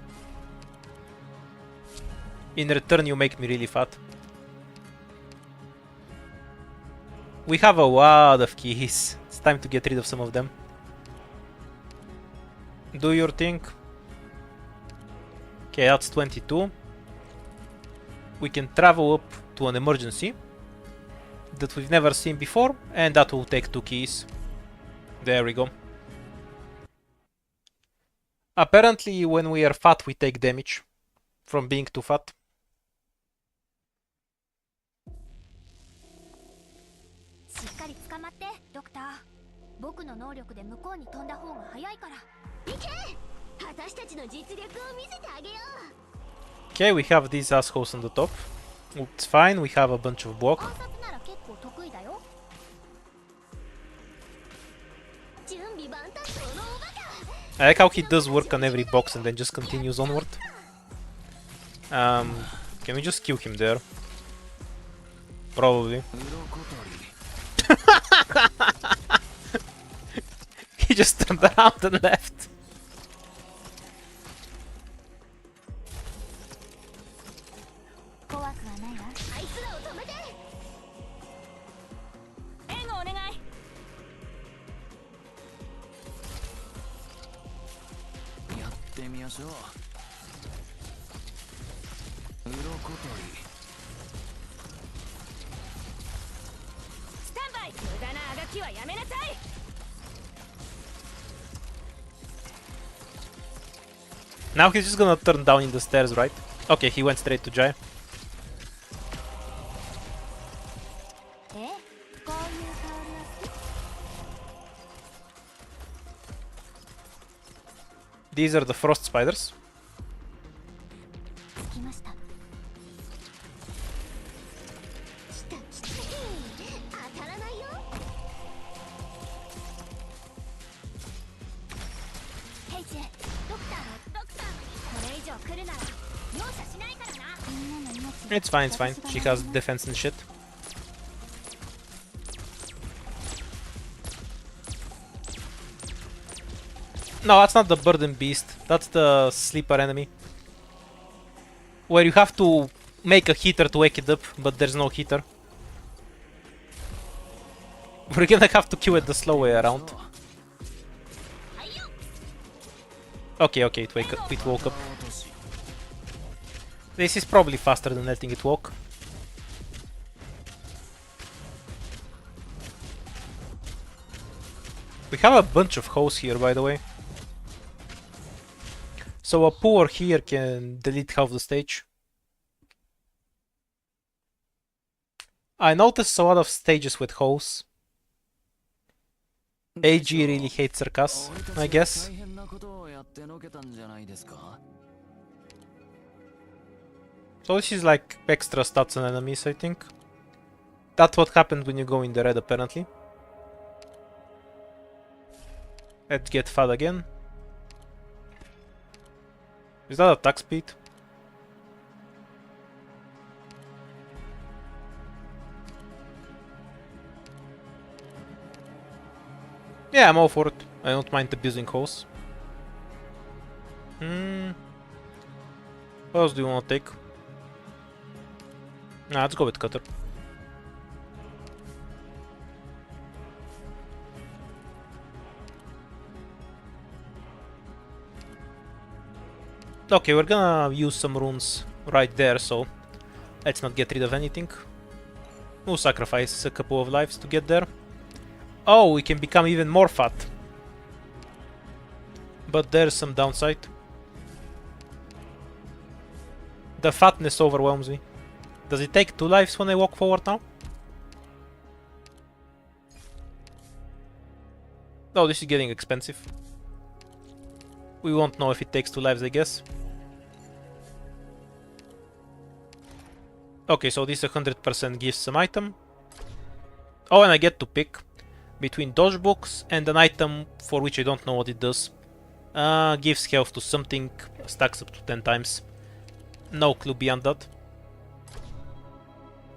In return, you make me really fat. We have a lot of keys. It's time to get rid of some of them. Do your thing. Okay, that's 22. We can travel up to an emergency that we've never seen before, and that will take 2 keys. There we go. Apparently, when we are fat, we take damage from being too fat. Okay, we have these assholes on the top. It's fine, we have a bunch of block. I like how he does work on every box and then just continues onward. Can we just kill him there? Probably. He just turned around and left. Now he's just gonna turn down in the stairs, right? Okay, he went straight to Jai. These are the frost spiders. It's fine, it's fine. She has defense and shit. No, that's not the burden beast. That's the sleeper enemy. Where you have to make a heater to wake it up, but there's no heater. We're gonna have to kill it the slow way around. Okay, okay, it woke up. This is probably faster than letting it walk. We have a bunch of hoes here, by the way. So a poor here can delete half the stage. I noticed a lot of stages with hoes. AG really hates Circus, I guess. So this is like extra stats on enemies, I think. That's what happened when you go in the red, apparently. Let's get fat again. Is that attack speed? Yeah, I'm all for it. I don't mind abusing hoes. What else do you want to take? Nah, let's go with Cutter. Okay, we're gonna use some runes right there, so let's not get rid of anything. We'll sacrifice a couple of lives to get there. Oh, we can become even more fat. But there's some downside. The fatness overwhelms me. Does it take 2 lives when I walk forward now? Oh, this is getting expensive. We won't know if it takes 2 lives, I guess. Okay, so this 100% gives some item. Oh, and I get to pick between dodge books and an item for which I don't know what it does. Gives health to something, stacks up to 10 times. No clue beyond that.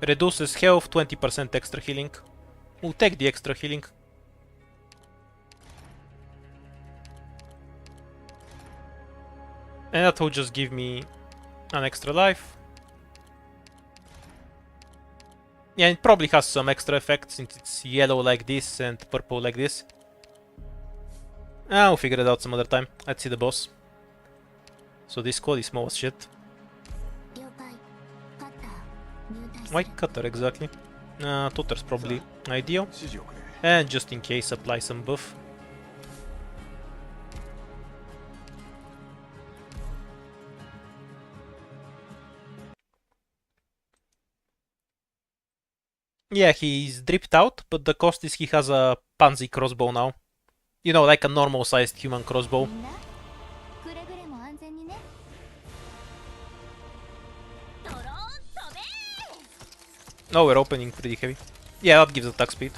Reduces health, 20% extra healing. We'll take the extra healing. And that will just give me an extra life. Yeah, it probably has some extra effects since it's yellow like this and purple like this. I'll figure it out some other time. Let's see the boss. So this squad is small as shit. Why Cutter exactly? Tutter's probably ideal. And just in case, apply some buff. Yeah, he's dripped out, but the cost is he has a pansy crossbow now. You know, like a normal sized human crossbow. Oh, we're opening pretty heavy. Yeah, that gives attack speed.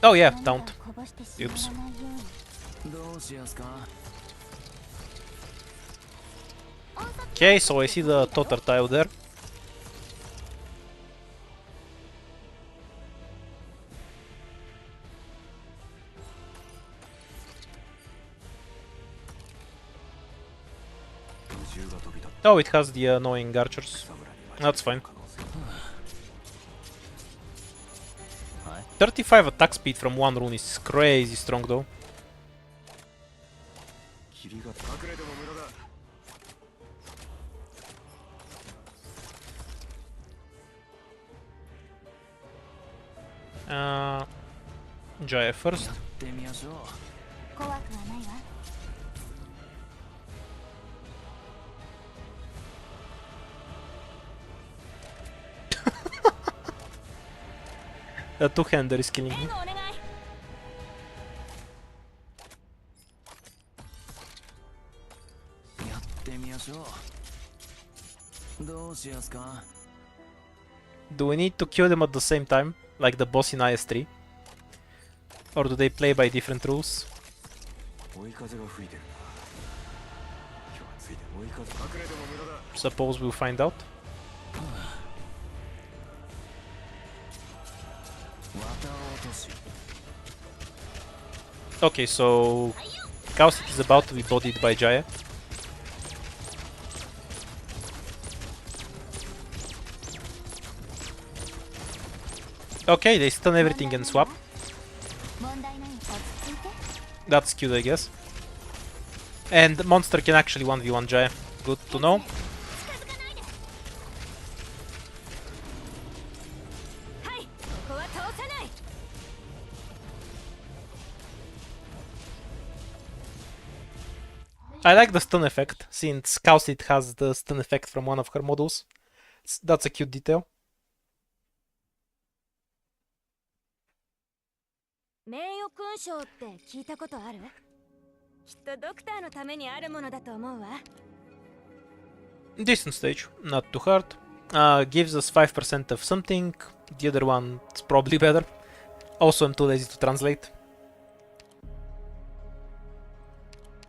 Oh yeah, don't. Oops. Okay, so I see the Totter tile there. Oh, it has the annoying archers. That's fine. 35 attack speed from one rune is crazy strong though. Jaya first. The two-hander is killing me. Do we need to kill them at the same time, like the boss in IS-3? Or do they play by different rules? Suppose we'll find out. Okay, so Kausit is about to be bodied by Jaya. Okay, they stun everything and swap. That's cute, I guess. And Monster can actually 1v1 Jaya. Good to know. I like the stun effect, since Cowseed has the stun effect from one of her models. That's a cute detail. 名誉勲章って聞いたことある？きっとドクターのためにあるものだと思うわ。Decent stage, not too hard. Gives us 5% of something, the other one is probably better. Also, I'm too lazy to translate.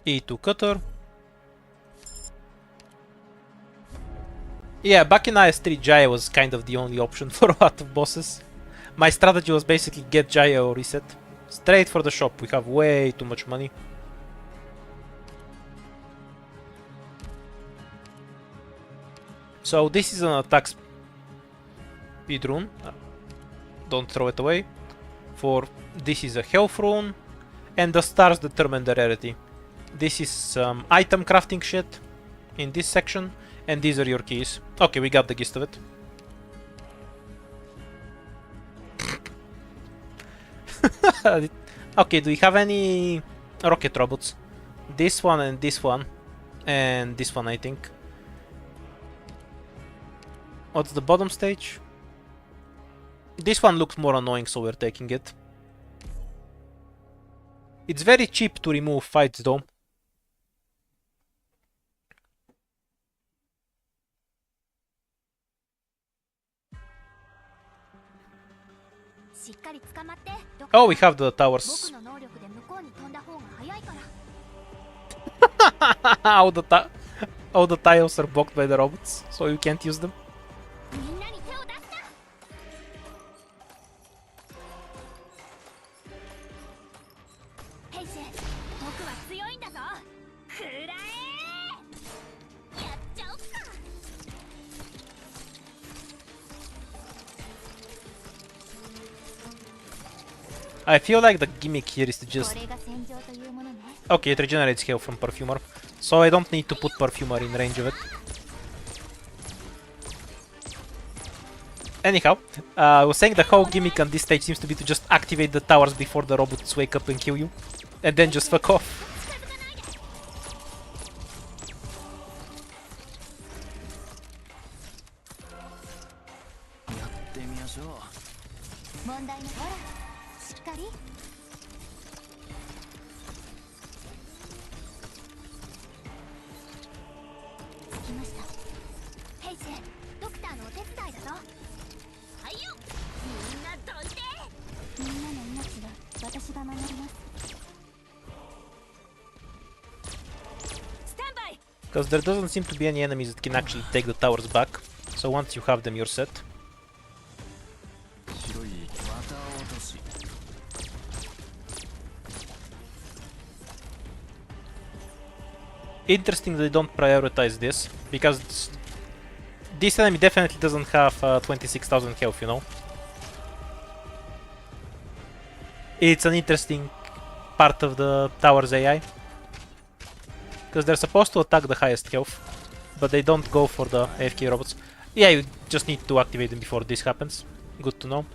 E2 cutter. Yeah, back in IS3, Jaya was kind of the only option for a lot of bosses. My strategy was basically get Jaya or reset. Straight for the shop, we have way too much money. So this is an attack speed rune. Don't throw it away. For this is a health rune. And the stars determine the rarity. This is some item crafting shit in this section. And these are your keys. Okay, we got the gist of it. Okay, do we have any rocket robots? This one and this one. And this one, I think. What's the bottom stage? This one looks more annoying, so we're taking it. It's very cheap to remove fights, though. Oh, we have the towers. all the tiles are blocked by the robots, so you can't use them. I feel like the gimmick here is to just... Okay, it regenerates health from Perfumer, so I don't need to put Perfumer in range of it. Anyhow, I was saying the whole gimmick on this stage seems to be to just activate the towers before the robots wake up and kill you, and then just fuck off. Because there doesn't seem to be any enemies that can actually take the towers back, so once you have them, you're set. Interesting that they don't prioritize this, because this enemy definitely doesn't have 26,000 health, you know? It's an interesting part of the tower's AI. Because they're supposed to attack the highest health, but they don't go for the AFK robots. Yeah, you just need to activate them before this happens. Good to know.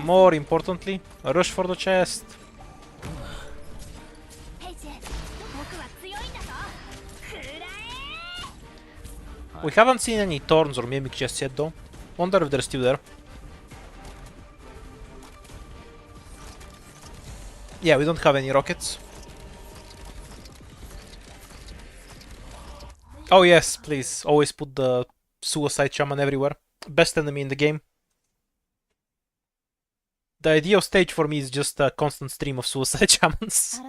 More importantly, rush for the chest. We haven't seen any thorns or mimic chests yet though. Wonder if they're still there. Yeah, we don't have any rockets. Oh yes, please, always put the Suicide Shaman everywhere. Best enemy in the game. The ideal stage for me is just a constant stream of Suicide Shamans.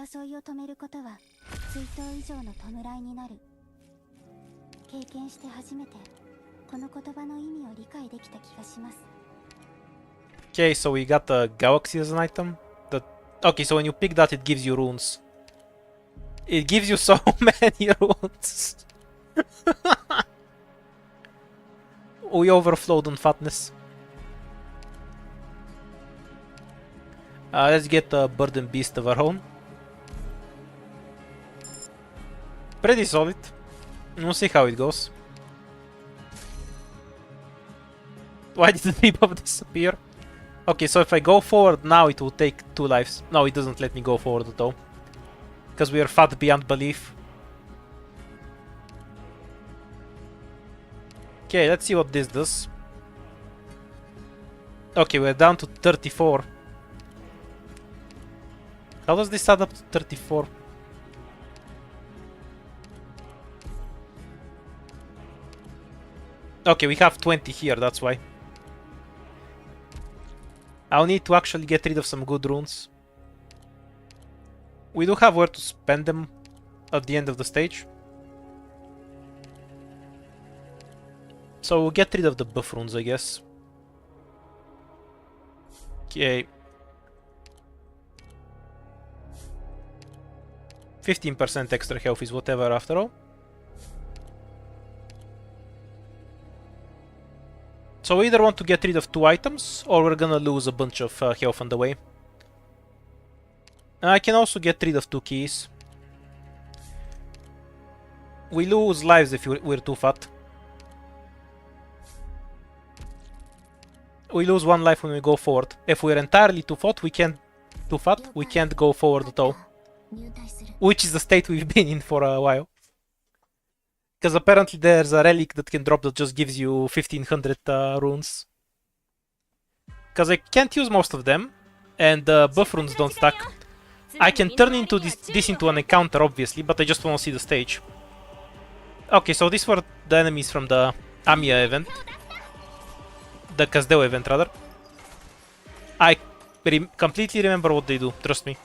Okay, so we got the Galaxy as an item. Okay, so when you pick that, it gives you runes. It gives you so many runes. We overflowed on fatness. Let's get a Burden Beast of our own. Pretty solid. We'll see how it goes. Why did the debuff disappear? Okay, so if I go forward now, it will take 2 lives. No, it doesn't let me go forward at all. Because we are fat beyond belief. Okay, let's see what this does. Okay, we're down to 34. How does this add up to 34? Okay, we have 20 here, that's why. I'll need to actually get rid of some good runes. We do have where to spend them at the end of the stage. So we'll get rid of the buff runes, I guess. Okay. 15% extra health is whatever after all. So we either want to get rid of 2 items, or we're gonna lose a bunch of health on the way. And I can also get rid of 2 keys. We lose lives if we're too fat. We lose 1 life when we go forward. If we're entirely too fat, we can't go forward at all. Which is the state we've been in for a while. Because apparently there's a relic that can drop that just gives you 1500 runes. Because I can't use most of them, and buff runes don't stack. I can turn into this into an encounter, obviously, but I just want to see the stage. Okay, so these were the enemies from the Amiya event. The Kazdeo event, rather. I completely remember what they do, trust me.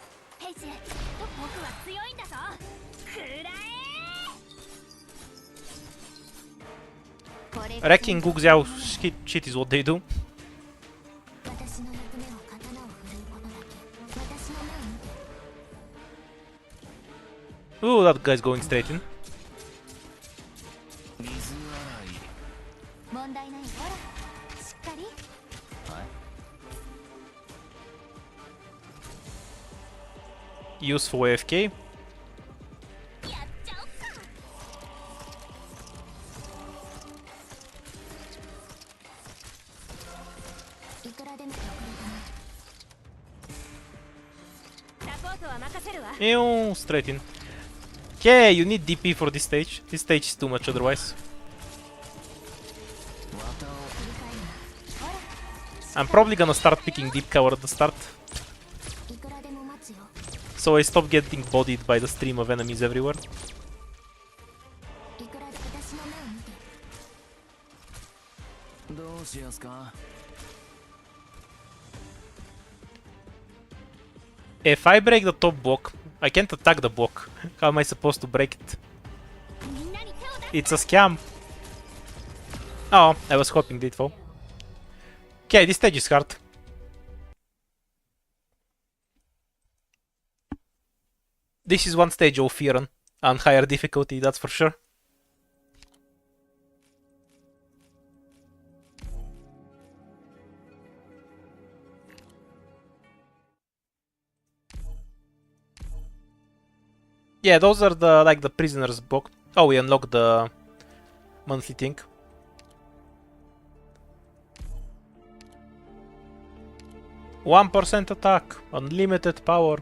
Wrecking Guxiao shit is what they do. Ooh, that guy's going straight in. Useful AFK. Ew, straight in. Okay, you need DP for this stage. This stage is too much otherwise. I'm probably gonna start picking deep cover at the start. So I stop getting bodied by the stream of enemies everywhere. If I break the top block, I can't attack the block. How am I supposed to break it? It's a scam. Oh, I was hoping they'd fall. Okay, this stage is hard. This is one stage of Fearon on higher difficulty, that's for sure. Yeah, those are the like the prisoners book. Oh, we unlocked the monthly thing. %1 attack, unlimited power.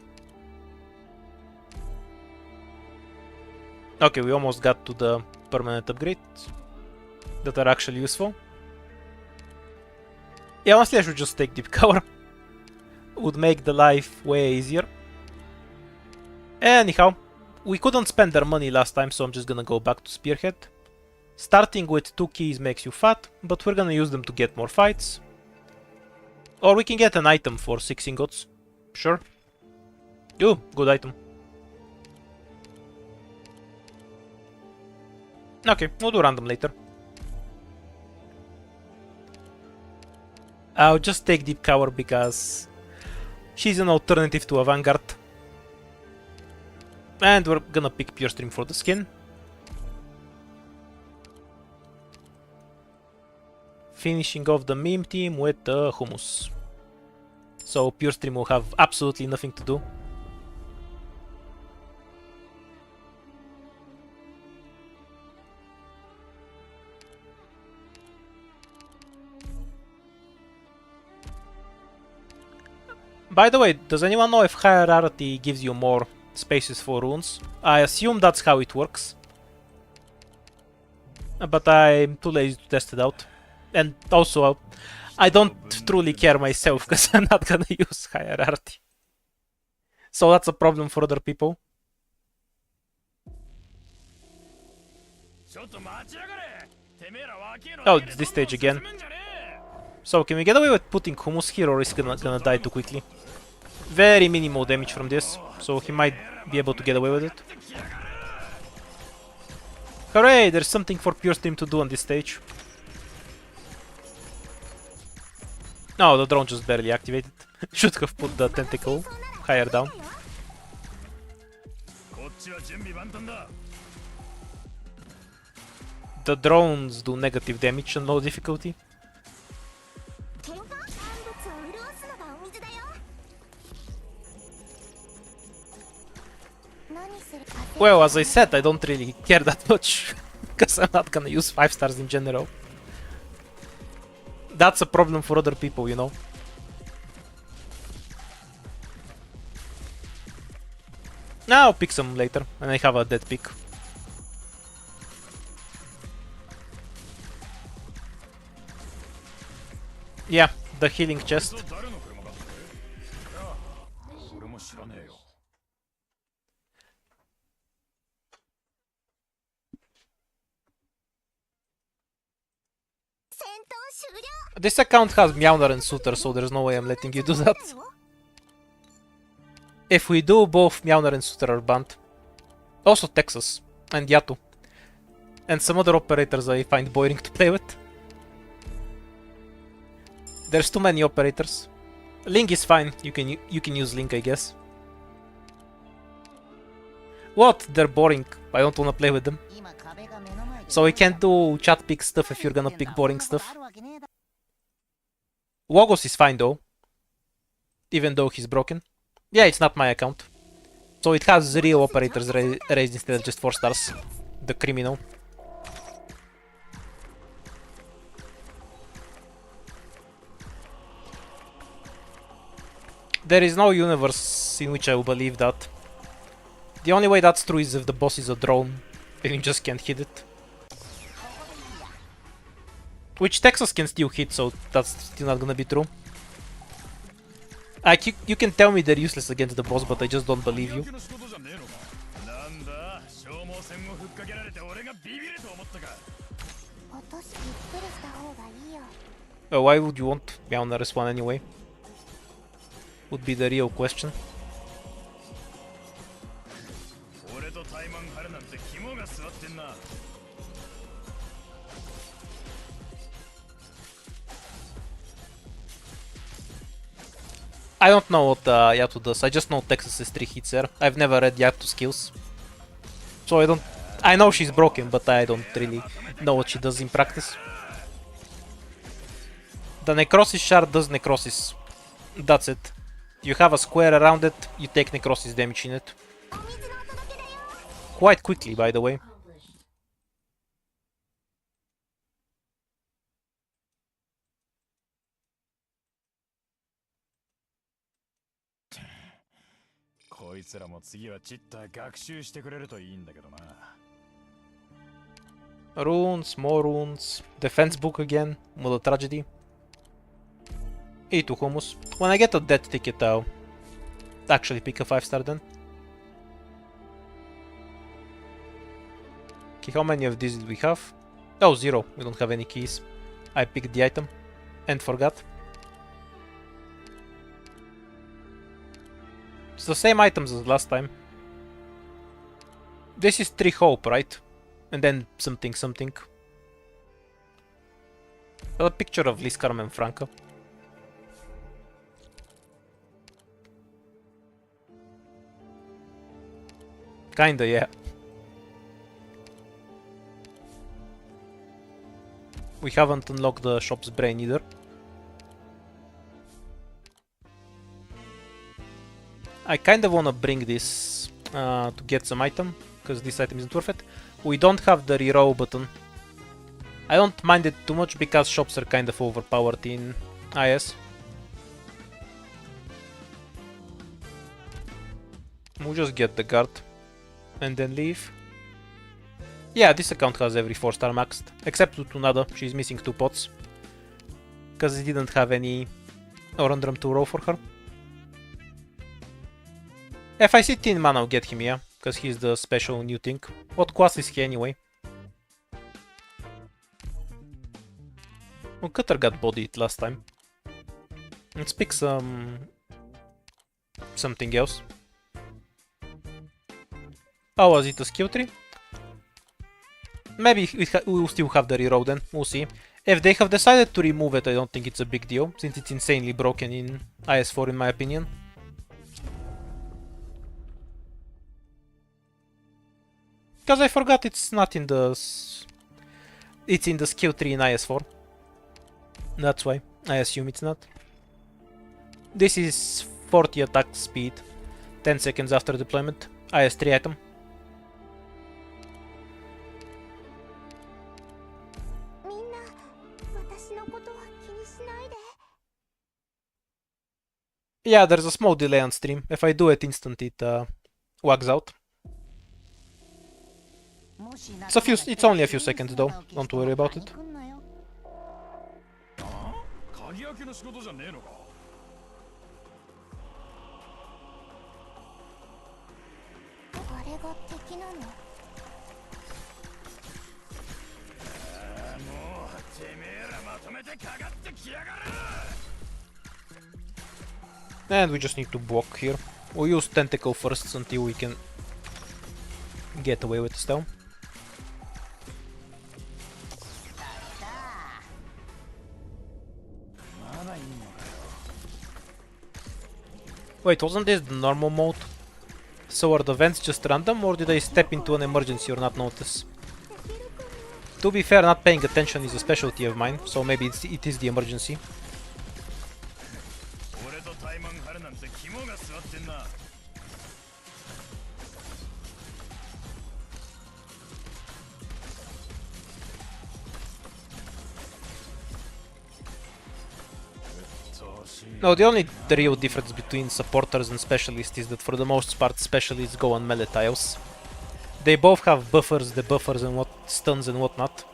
Okay, we almost got to the permanent upgrades that are actually useful. Yeah, honestly, I should just take deep cover. Would make the life way easier. Anyhow, we couldn't spend their money last time, so I'm just gonna go back to Spearhead. Starting with 2 keys makes you fat, but we're gonna use them to get more fights. Or we can get an item for 6 ingots. Sure. Ooh, good item. Okay, we'll do random later. I'll just take Deep Cover because she's an alternative to a Vanguard. And we're gonna pick Pure Stream for the skin. Finishing off the meme team with the Hummus. So Pure Stream will have absolutely nothing to do. By the way, does anyone know if higher rarity gives you more spaces for runes? I assume that's how it works. But I'm too lazy to test it out. And also, I don't truly care myself because I'm not gonna use higher rarity. So that's a problem for other people. Oh, it's this stage again. So can we get away with putting hummus here, or is he gonna die too quickly? Very minimal damage from this, so he might be able to get away with it. Hooray! There's something for Pure Stream to do on this stage. No, the drone just barely activated. Should have put the tentacle higher down. The drones do negative damage on low difficulty. Well, as I said, I don't really care that much, because I'm not gonna use 5 stars in general. That's a problem for other people, you know. Now I'll pick some later, and I have a dead pick. Yeah, the healing chest. This account has Mjolnir and Suter, so there's no way I'm letting you do that. If we do, both Mjolnir and Suter are banned. Also Texas and Yatu. And some other operators I find boring to play with. There's too many operators. Link is fine, you can use Link, I guess. What? They're boring. I don't wanna play with them. So we can't do chat pick stuff if you're gonna pick boring stuff. Logos is fine though. Even though he's broken. Yeah, it's not my account. So it has real operators raised instead of just 4 stars. The criminal. There is no universe in which I will believe that. The only way that's true is if the boss is a drone and you just can't hit it. Which Texas can still hit, so that's still not gonna be true. Like, you can tell me they're useless against the boss, but I just don't believe you. Oh, why would you want Mjolnir as one anyway? Would be the real question. I don't know what Yatu does, I just know Texas is 3 hits there. I've never read Yatu's skills. So I don't... I know she's broken, but I don't really know what she does in practice. The Necrosis shard does Necrosis. That's it. You have a square around it, you take Necrosis damage in it. Quite quickly, by the way. Runes, more runes, defense book again, Mother Tragedy. E2 hummus. When I get a death ticket, I'll actually pick a 5 star then. Okay, how many of these did we have? Oh, 0. We don't have any keys. I picked the item and forgot. It's the same items as last time. This is 3 hope, right? And then something something. A picture of Liz Carmen Franco. Kinda, yeah. We haven't unlocked the shop's brain either. I kinda wanna bring this to get some item, because this item isn't worth it. We don't have the reroll button. I don't mind it too much because shops are kind of overpowered in IS. We'll just get the guard and then leave. Yeah, this account has every 4-star maxed, except Tunada, she's missing 2 pots. Because he didn't have any Orundrum to roll for her. If I see Tin Man, I'll get him, yeah, because he's the special new thing. What class is he anyway? Well, Cutter got bodied last time. Let's pick something else. Oh, was it a skill tree? Maybe we'll still have the reroll then, we'll see. If they have decided to remove it, I don't think it's a big deal, since it's insanely broken in IS4 in my opinion. Because I forgot it's not in the... It's in the skill tree in IS4. That's why. I assume it's not. This is 40 attack speed, 10 seconds after deployment. IS3 item. Yeah, there's a small delay on stream. If I do it instant, it wags out. It's only a few seconds though. Don't worry about it. And we just need to block here. We'll use Tentacle first until we can get away with the stone. Wait, wasn't this the normal mode? So are the vents just random, or did I step into an emergency or not notice? To be fair, not paying attention is a specialty of mine, so maybe it is the emergency. No, the only real difference between supporters and specialists is that for the most part specialists go on melee tiles. They both have buffers, the buffers and what stuns and whatnot.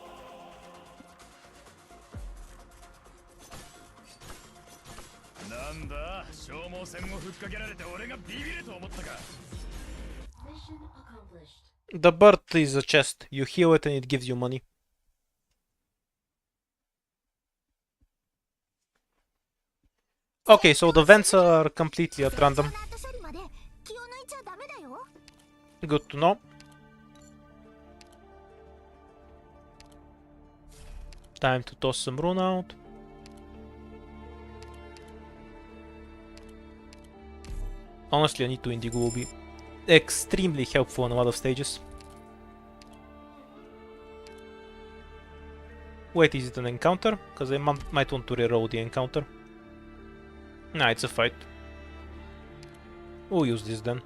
The bird is a chest. You heal it and it gives you money. Okay, so the vents are completely at random. Good to know. Time to toss some Rune out. Honestly, I need to Indigo will be extremely helpful on a lot of stages. Wait, is it an encounter? Because I might want to reroll the encounter. Nah, it's a fight. We'll use this then.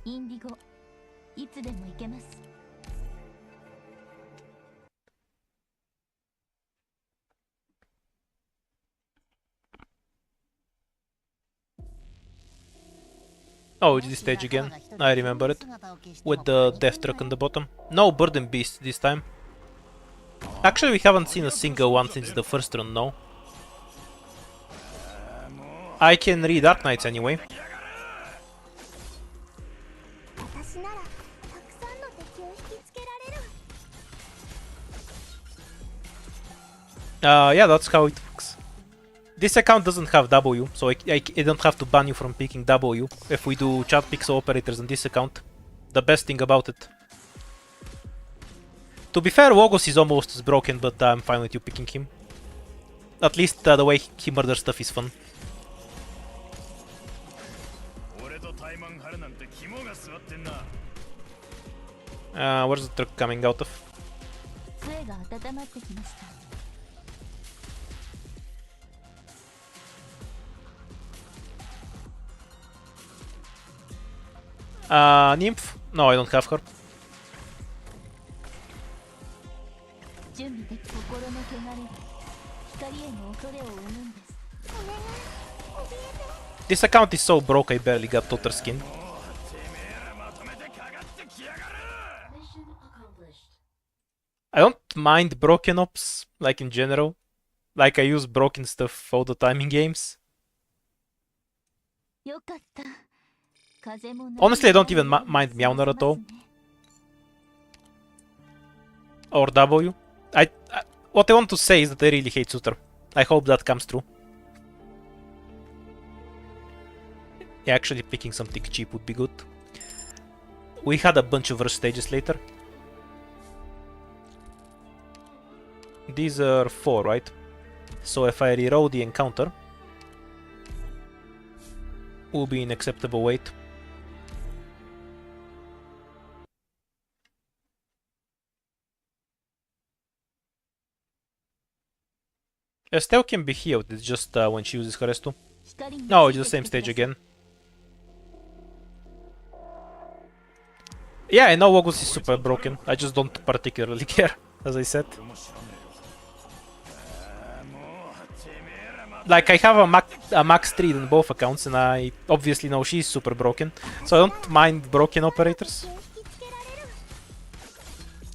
Indigo. Oh, it's this stage again. I remember it. With the death truck on the bottom. No burden beast this time. Actually, we haven't seen a single one since the first run, no. I can read Dark Knights anyway. Yeah, that's how it works. This account doesn't have W, so I don't have to ban you from picking W if we do chat pixel operators on this account. The best thing about it. To be fair, Logos is almost as broken, but I'm fine with you picking him. At least the way he murders stuff is fun. Where's the truck coming out of? Nymph? No, I don't have her. This account is so broke I barely got Totter skin. I don't mind broken ops, like in general. Like I use broken stuff all the time in games. Honestly, I don't even mind Meowner at all. Or W. What I want to say is that I really hate Suter. I hope that comes true. Yeah, actually picking something cheap would be good. We had a bunch of rush stages later. These are 4, right? So if I reroll the encounter, will be in acceptable weight. Estelle can be healed, it's just when she uses her S2. No, it's the same stage again. Yeah, I know August is super broken, I just don't particularly care, as I said. Like, I have a max 3 in both accounts, and I obviously know she's super broken, so I don't mind broken operators.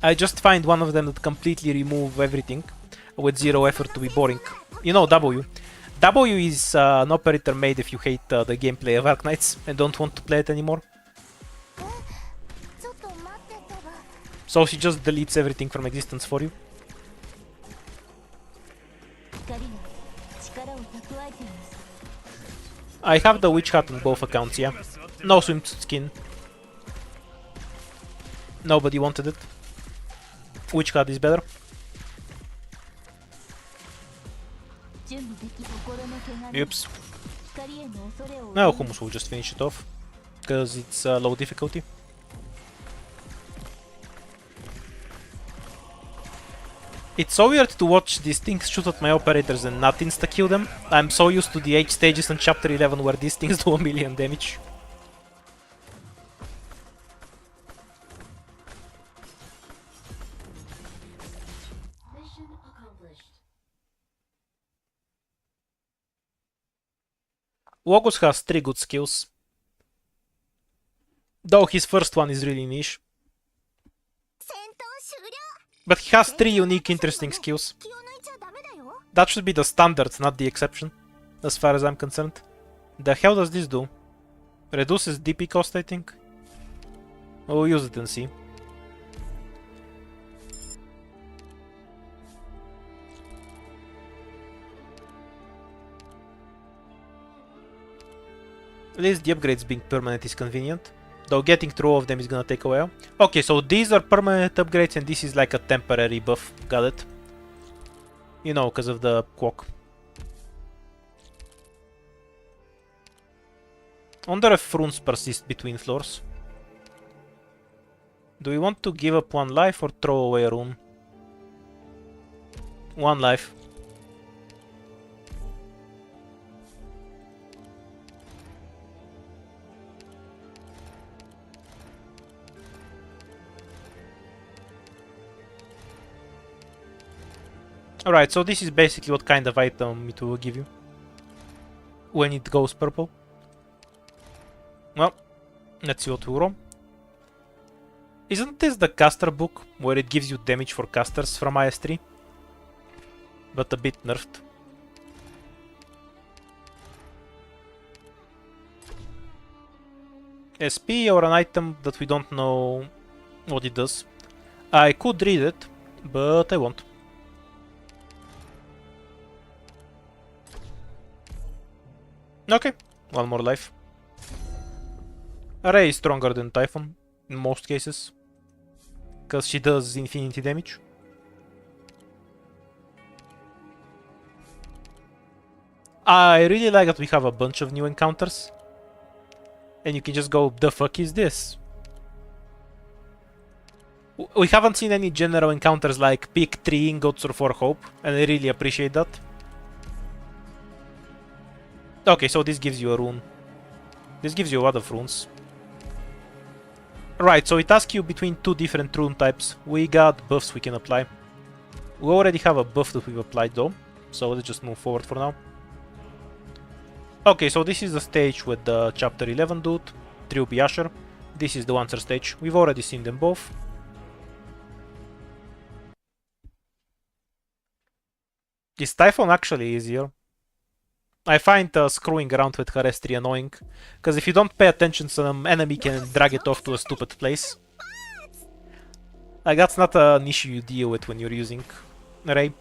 I just find one of them that completely remove everything, with zero effort to be boring. You know, W. W is an operator made if you hate the gameplay of Arknights and don't want to play it anymore. So she just deletes everything from existence for you. I have the Witch Hat on both accounts, yeah. No swimsuit skin. Nobody wanted it. Witch Hat is better. Oops. Now Hummus will just finish it off, because it's low difficulty. It's so weird to watch these things shoot at my operators and not insta-kill them. I'm so used to the H stages in chapter 11 where these things do 1,000,000 damage. Logos has 3 good skills. Though his first one is really niche. But he has 3 unique interesting skills. That should be the standard, not the exception, as far as I'm concerned. The hell does this do? Reduces DP cost, I think. We'll use it and see. At least the upgrades being permanent is convenient. Though getting through all of them is gonna take a while. Okay, so these are permanent upgrades and this is like a temporary buff. Got it. You know, because of the clock. Wonder if runes persist between floors. Do we want to give up 1 life or throw away a rune? 1 life. Alright, so this is basically what kind of item it will give you when it goes purple. Well, let's see what we roll. Isn't this the caster book where it gives you damage for casters from IS3? But a bit nerfed. SP or an item that we don't know what it does. I could read it, but I won't. Okay, 1 more life. Ray is stronger than Typhon in most cases, because she does infinity damage. I really like that we have a bunch of new encounters, and you can just go, the fuck is this? We haven't seen any general encounters like pick 3 ingots or 4 hope, and I really appreciate that. Okay, so this gives you a rune. This gives you a lot of runes. Right, so it asks you between 2 different rune types. We got buffs we can apply. We already have a buff that we've applied though, so let's just move forward for now. Okay, so this is the stage with the chapter 11 dude, Trilby Asher. This is the answer stage. We've already seen them both. Is Typhon actually easier? I find screwing around with her S3 annoying, because if you don't pay attention, some enemy can drag it off to a stupid place. Like, that's not an issue you deal with when you're using Ray.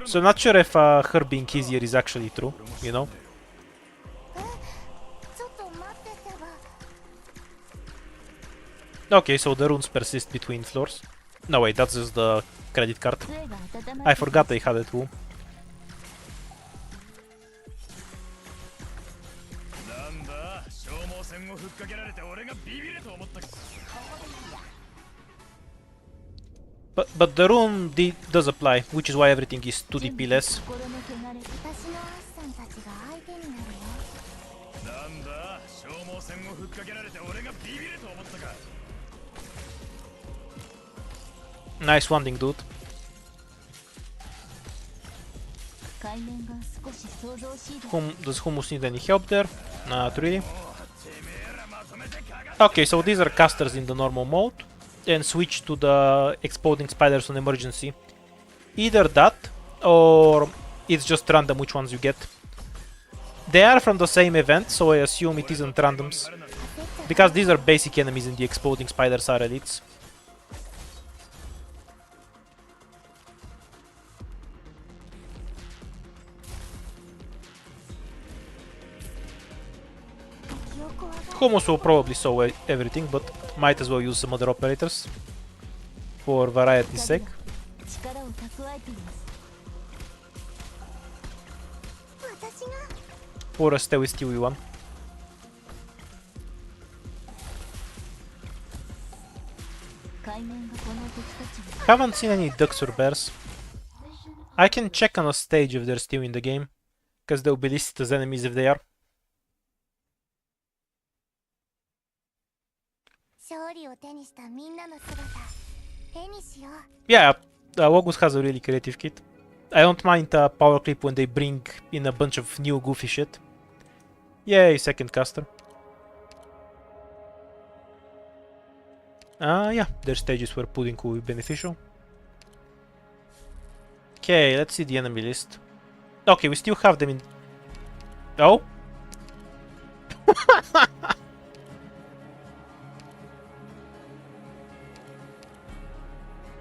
So I'm not sure if her being easier is actually true, you know? Okay, so the runes persist between floors. No wait, that's just the credit card. I forgot they had it too. But the rune does apply, which is why everything is 2 DP less. Nice landing, dude. Does Hummus need any help there? Not really. Okay, so these are casters in the normal mode. And switch to the exploding spiders on emergency. Either that, or it's just random which ones you get. They are from the same event, so I assume it isn't randoms. Because these are basic enemies and the exploding spiders are elites. Hummus will probably solve everything, but might as well use some other operators for variety's sake. Or a stay with QE1. Haven't seen any ducks or bears. I can check on a stage if they're still in the game, because they'll be listed as enemies if they are. Yeah, August has a really creative kit. I don't mind power creep when they bring in a bunch of new goofy shit. Yay, second caster. Yeah, their stages where pudding will be beneficial. Okay, let's see the enemy list. Okay, we still have them in... Oh?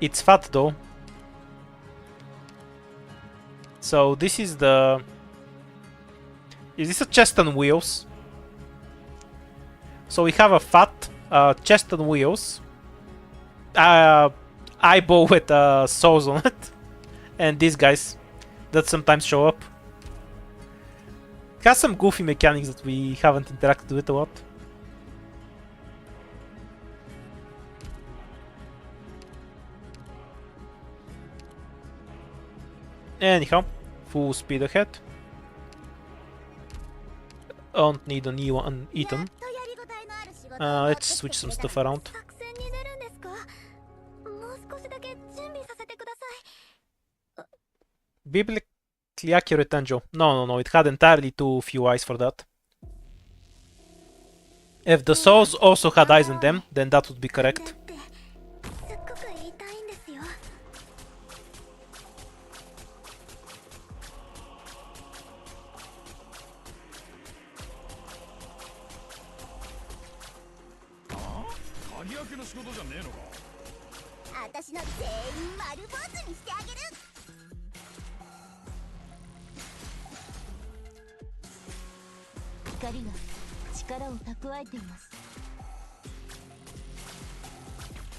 It's fat though. So this is the... Is this a chest on wheels? So we have a fat chest on wheels. Eyeball with saws on it. And these guys that sometimes show up. It has some goofy mechanics that we haven't interacted with a lot. Anyhow, full speed ahead. Don't need a new one eaten. Let's switch some stuff around. Biblically accurate angel. No, it had entirely too few eyes for that. If the souls also had eyes on them, then that would be correct.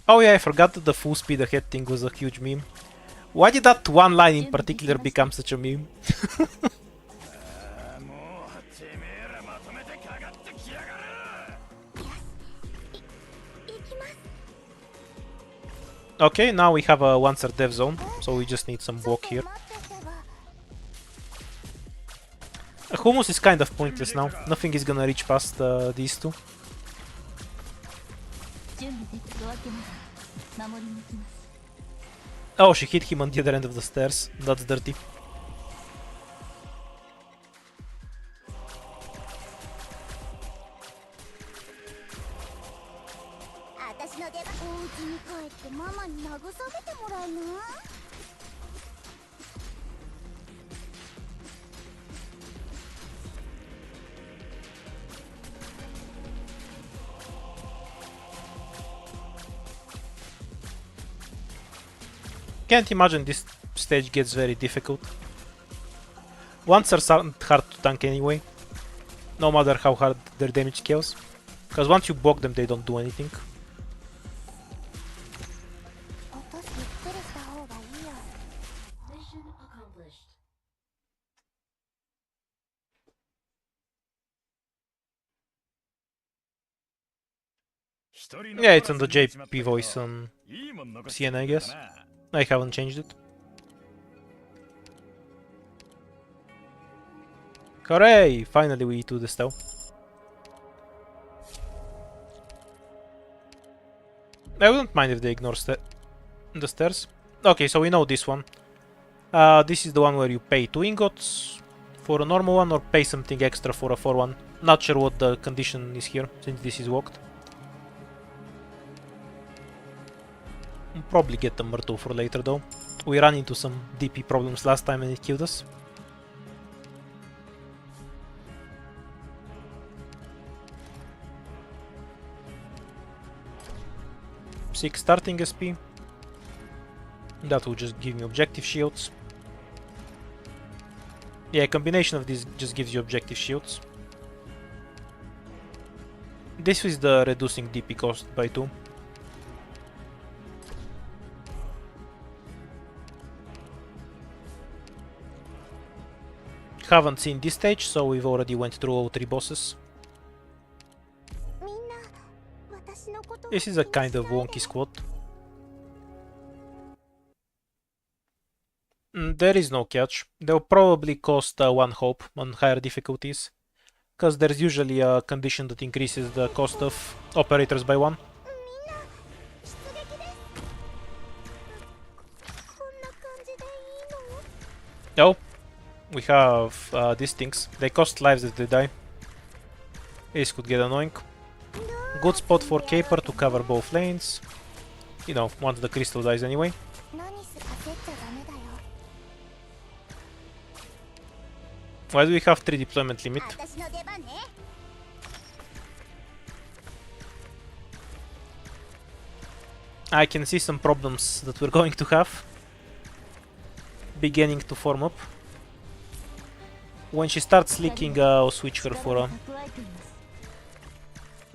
Oh yeah, I forgot that the full speed ahead thing was a huge meme. Why did that one line in particular become such a meme? Okay, now we have a one-third dev zone, so we just need some walk here. Hummus is kind of pointless now. Nothing is gonna reach past these two. Oh, she hit him on the other end of the stairs. That's dirty. Can't imagine this stage gets very difficult. Lancers aren't hard to tank anyway, no matter how hard their damage scales, because once you block them they don't do anything. Yeah, it's on the JP voice on CN, I guess. I haven't changed it. Hooray! Finally we do the style. I wouldn't mind if they ignore the stairs. Okay, so we know this one. This is the one where you pay 2 ingots for a normal one or pay something extra for a 4-1. Not sure what the condition is here, since this is walked. We'll probably get the Myrtle for later though. We ran into some DP problems last time and it killed us. Six starting SP. That will just give me objective shields. Yeah, a combination of these just gives you objective shields. This is the reducing DP cost by 2. Haven't seen this stage, so we've already went through all 3 bosses. This is a kind of wonky squad. There is no catch. They'll probably cost 1 hope on higher difficulties, because there's usually a condition that increases the cost of operators by 1. Oh, we have these things. They cost lives if they die. This could get annoying. Good spot for Caper to cover both lanes. You know, once the crystal dies anyway. Why do we have 3 deployment limit? I can see some problems that we're going to have beginning to form up. When she starts leaking, I'll switch her for a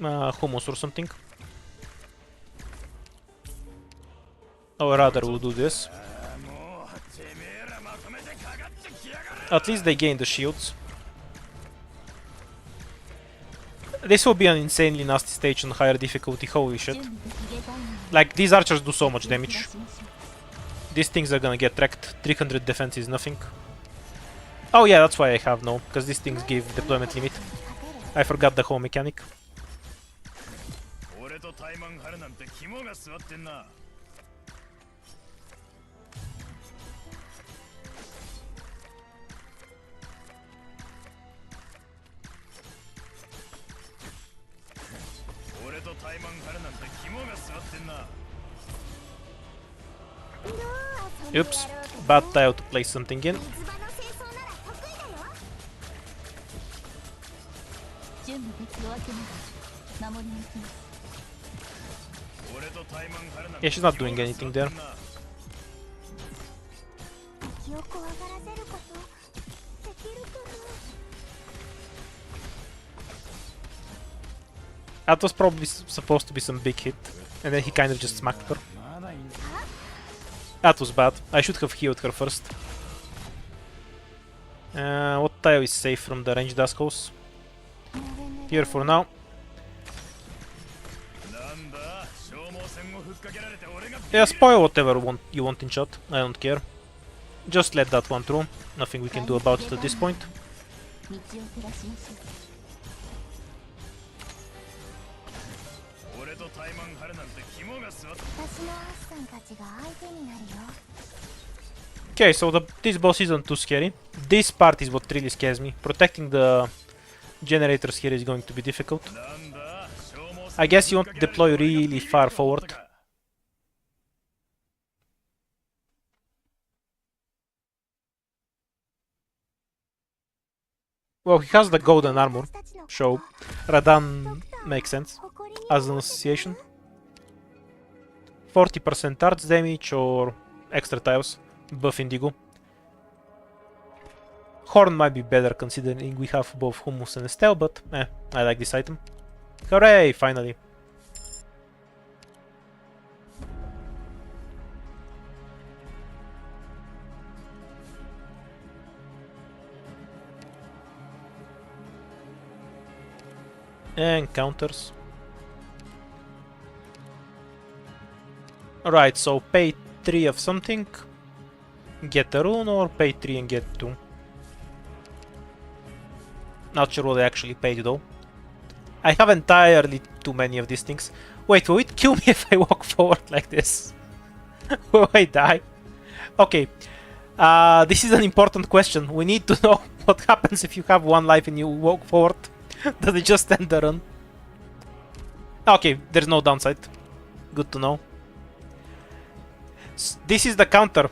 hummus or something. Or rather, we'll do this. At least they gain the shields. This will be an insanely nasty stage on higher difficulty, holy shit. Like, these archers do so much damage. These things are gonna get wrecked. 300 defense is nothing. Oh yeah, that's why I have no, because these things give deployment limit. I forgot the whole mechanic. Oops, bad tile to place something in. Yeah, she's not doing anything there. That was probably supposed to be some big hit, and then he kind of just smacked her. That was bad. I should have healed her first. What tile is safe from the ranged assholes? Here for now. Yeah, spoil whatever you want in chat. I don't care. Just let that one through. Nothing we can do about it at this point. Okay, so this boss isn't too scary. This part is what really scares me. Protecting the generators here is going to be difficult. I guess you want to deploy really far forward. Well, he has the golden armor, so Radan makes sense as an association. 40% arts damage or extra tiles, buff indigo. Horn might be better considering we have both Hummus and Estelle, but I like this item. Hooray, finally. And counters. Alright, so pay 3 of something, get a rune, or pay 3 and get 2. Not sure what I actually paid though. I have entirely too many of these things. Wait, will it kill me if I walk forward like this? Will I die? Okay. This is an important question. We need to know what happens if you have 1 life and you walk forward. Does it just end the run? Okay, there's no downside. Good to know. This is the counter.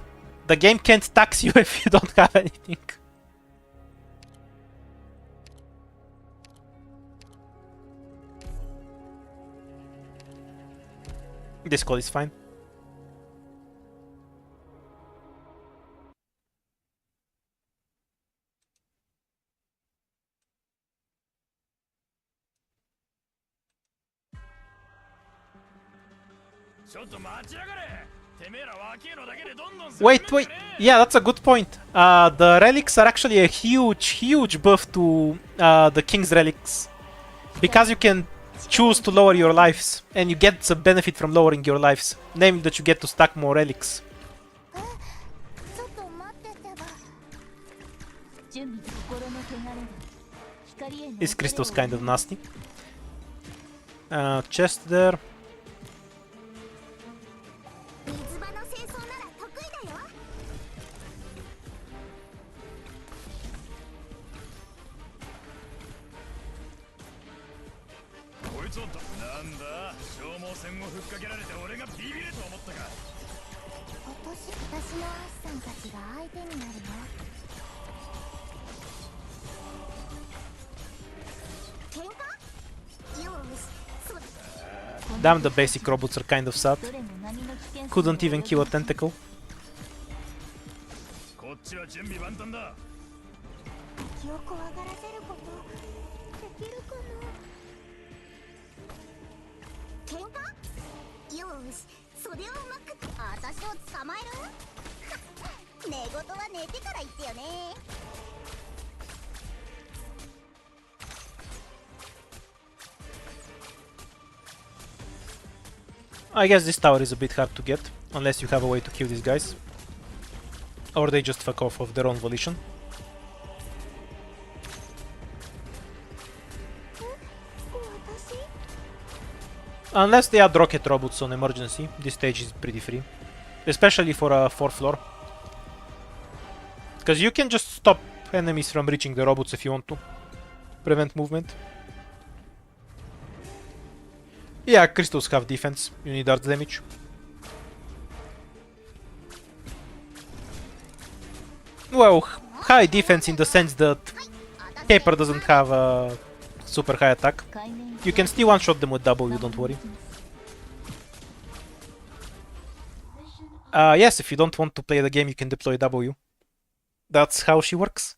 The game can't tax you if you don't have anything. This call is fine. Wait, yeah, that's a good point. The relics are actually a huge buff to the King's relics. Because you can choose to lower your lives, and you get some benefit from lowering your lives. Namely that you get to stack more relics. This crystal's kind of nasty. Chest there. Damn, the basic robots are kind of sad. Couldn't even kill a tentacle. I guess this tower is a bit hard to get, unless you have a way to kill these guys. Or they just fuck off of their own volition. Unless they add rocket robots on emergency, this stage is pretty free. Especially for a 4th floor. Because you can just stop enemies from reaching the robots if you want to. Prevent movement. Yeah, crystals have defense. You need arts damage. Well, high defense in the sense that Caper doesn't have a super high attack. You can still one-shot them with W, don't worry. Yes, if you don't want to play the game, you can deploy W. That's how she works.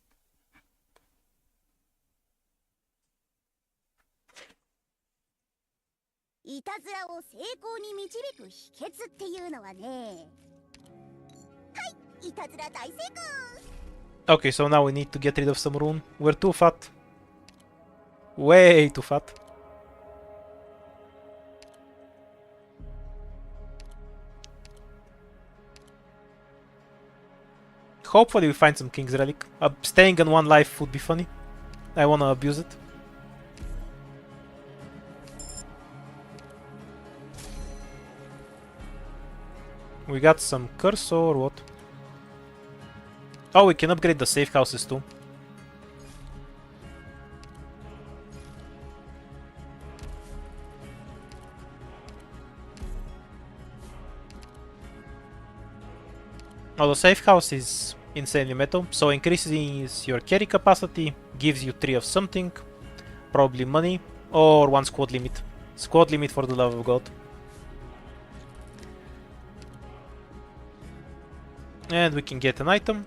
Okay, so now we need to get rid of some rune. We're too fat. Way too fat. Hopefully we find some King's Relic. Staying on 1 life would be funny. I wanna abuse it. We got some curse or what? Oh, we can upgrade the safe houses too. Now the safe house is insanely meta, so increases your carry capacity, gives you 3 of something, probably money, or 1 squad limit. Squad limit for the love of God. And we can get an item.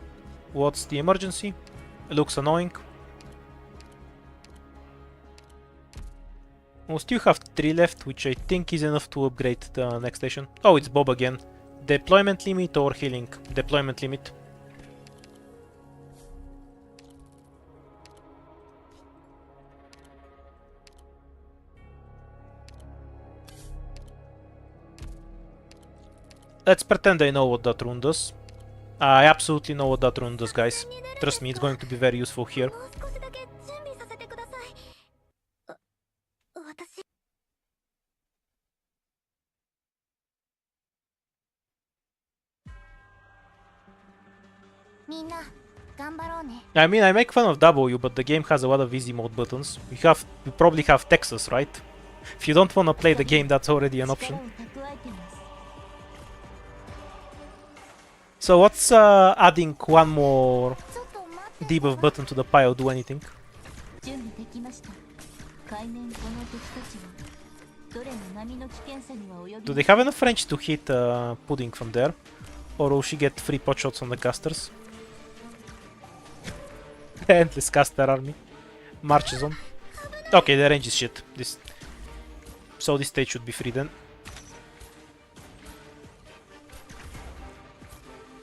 What's the emergency? It looks annoying. We'll still have 3 left, which I think is enough to upgrade the next station. Oh, it's Bob again. Deployment limit or healing? Deployment limit. Let's pretend I know what that rune does. I absolutely know what that rune does, guys. Trust me, it's going to be very useful here. もう少しだけ準備させてください。私。みんな頑張ろうね。I mean, I make fun of W, but the game has a lot of easy mode buttons. You probably have Texas, right? If you don't wanna play the game, that's already an option. So what's adding one more debuff button to the pile do anything? Do they have enough range to hit Pudding from there? Or will she get free pot shots on the casters? Endless caster army marches on. Okay, the range is shit. So this stage should be free then.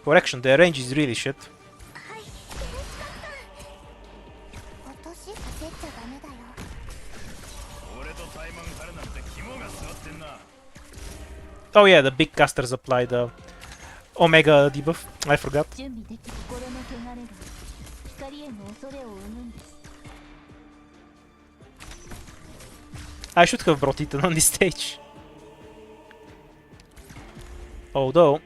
Correction, the range is really shit. Oh yeah, the big casters apply the Omega debuff. I forgot. I should have brought it on this stage. Although...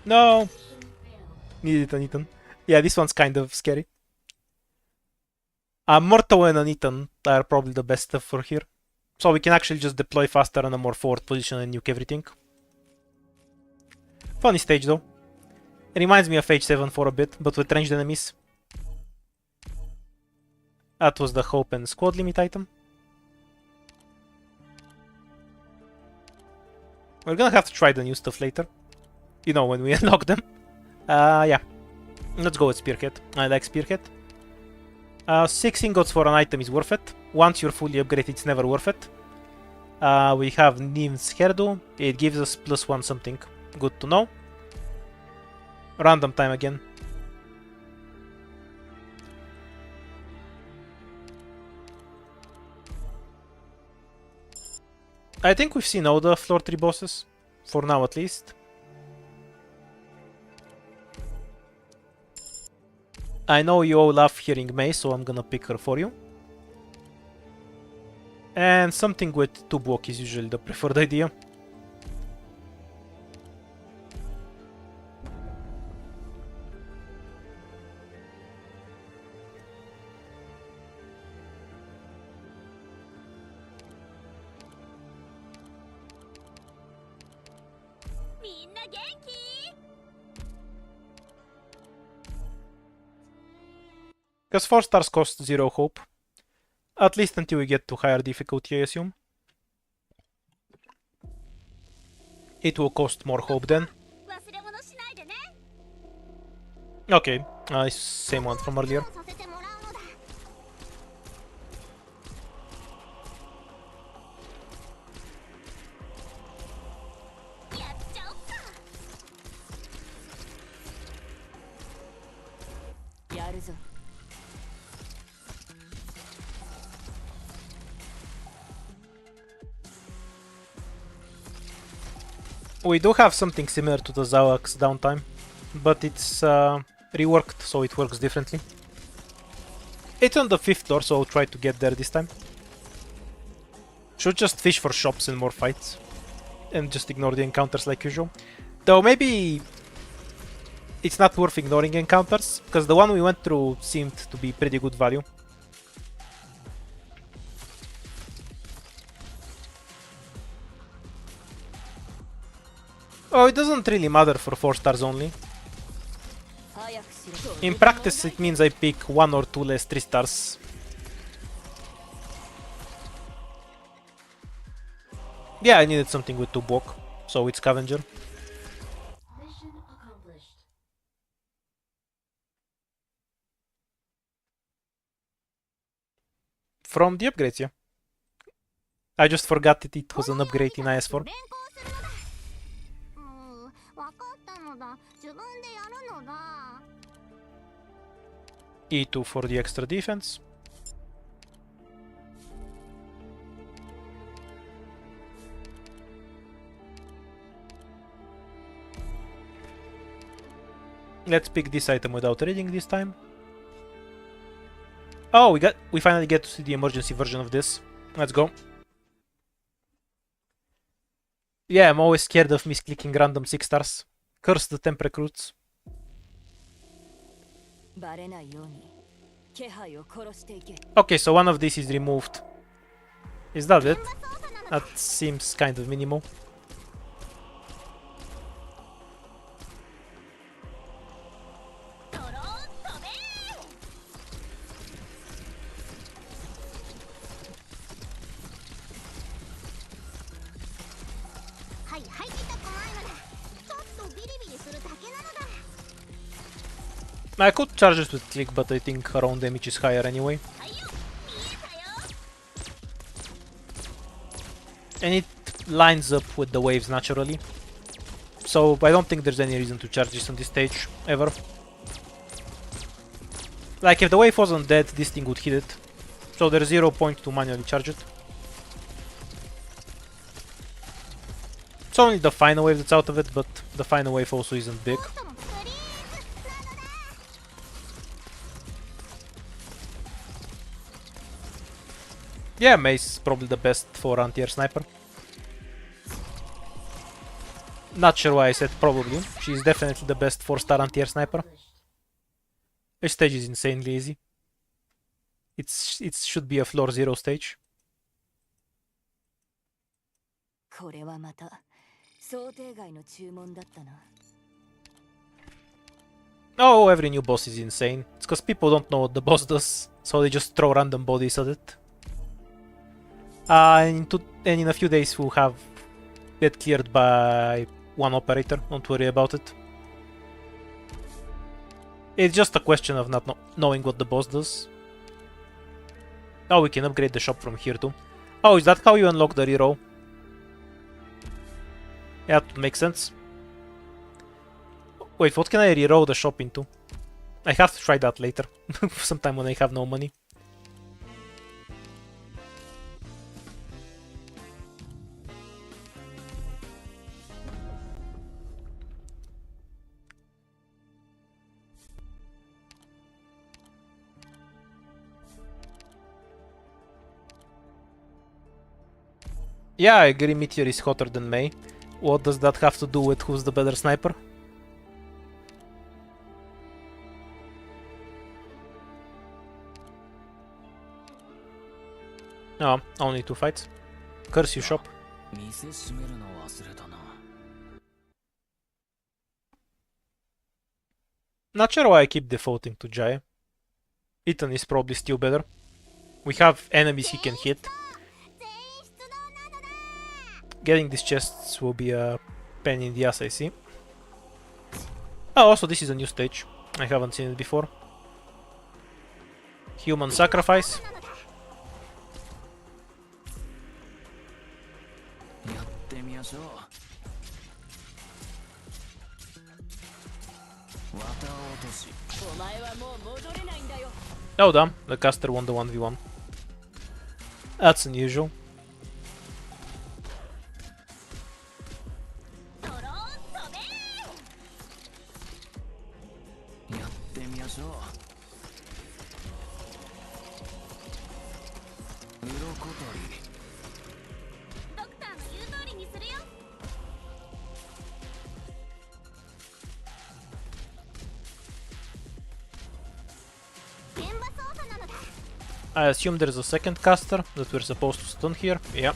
No! Needed an Eton. Yeah, this one's kind of scary. Mortal and an Eton are probably the best stuff for here. So we can actually just deploy faster on a more forward position and nuke everything. Funny stage though. It reminds me of H7 for a bit, but with ranged enemies. That was the Hope and Squad limit item. We're gonna have to try the new stuff later. You know, when we unlock them. Yeah. Let's go with Spearhead. I like Spearhead. 6 ingots for an item is worth it. Once you're fully upgraded, it's never worth it. We have Nim's hairdo. It gives us +1 something. Good to know. Random time again. I think we've seen all the floor 3 bosses. For now at least. I know you all love hearing Mei, so I'm gonna pick her for you. And something with 2 block is usually the preferred idea. Because 4 stars cost 0 hope. At least until we get to higher difficulty, I assume. It will cost more hope then. Okay, same one from earlier. We do have something similar to the Zawak's downtime, but it's reworked so it works differently. It's on the 5th floor, so I'll try to get there this time. Should just fish for shops and more fights. and just ignore the encounters like usual. Though maybe it's not worth ignoring encounters, because the one we went through seemed to be pretty good value. Oh, it doesn't really matter for 4 stars only. In practice, it means I pick 1 or 2 less 3 stars. Yeah, I needed something with 2 block, so it's Scavenger. From the upgrades, yeah. I just forgot that it was an upgrade in IS4. E2 for the extra defense. Let's pick this item without reading this time. Oh, we finally get to see the emergency version of this. Let's go. Yeah, I'm always scared of misclicking random 6 stars. Curse the temp recruits. Okay, so one of these is removed. Is that it? That seems kind of minimal. I could charge it with click, but I think her own damage is higher anyway. And it lines up with the waves naturally. So I don't think there's any reason to charge this on this stage, ever. Like, if the wave wasn't dead, this thing would hit it. So there's 0 point to manually charge it. It's only the final wave that's out of it, but the final wave also isn't big. Yeah, Mace is probably the best for anti-air sniper. Not sure why I said probably. She's definitely the best 4-star anti-air sniper. This stage is insanely easy. It should be a floor 0 stage. Oh, every new boss is insane. It's because people don't know what the boss does, so they just throw random bodies at it. And in a few days we'll have it cleared by 1 operator, don't worry about it. It's just a question of not knowing what the boss does. Oh, we can upgrade the shop from here too. Oh, is that how you unlock the reroll? Yeah, that makes sense. Wait, what can I reroll the shop into? I have to try that later, sometime when I have no money. Yeah, I agree, Meteor is hotter than May. What does that have to do with who's the better sniper? Oh, only 2 fights. Curse you, shop. Not sure why I keep defaulting to Jaya. Ethan is probably still better. We have enemies he can hit. Getting these chests will be a pain in the ass, I see. Oh, also this is a new stage. I haven't seen it before. Human sacrifice. Oh damn, the caster won the 1v1. That's unusual. I assume there's a second caster that we're supposed to stun here. Yeah.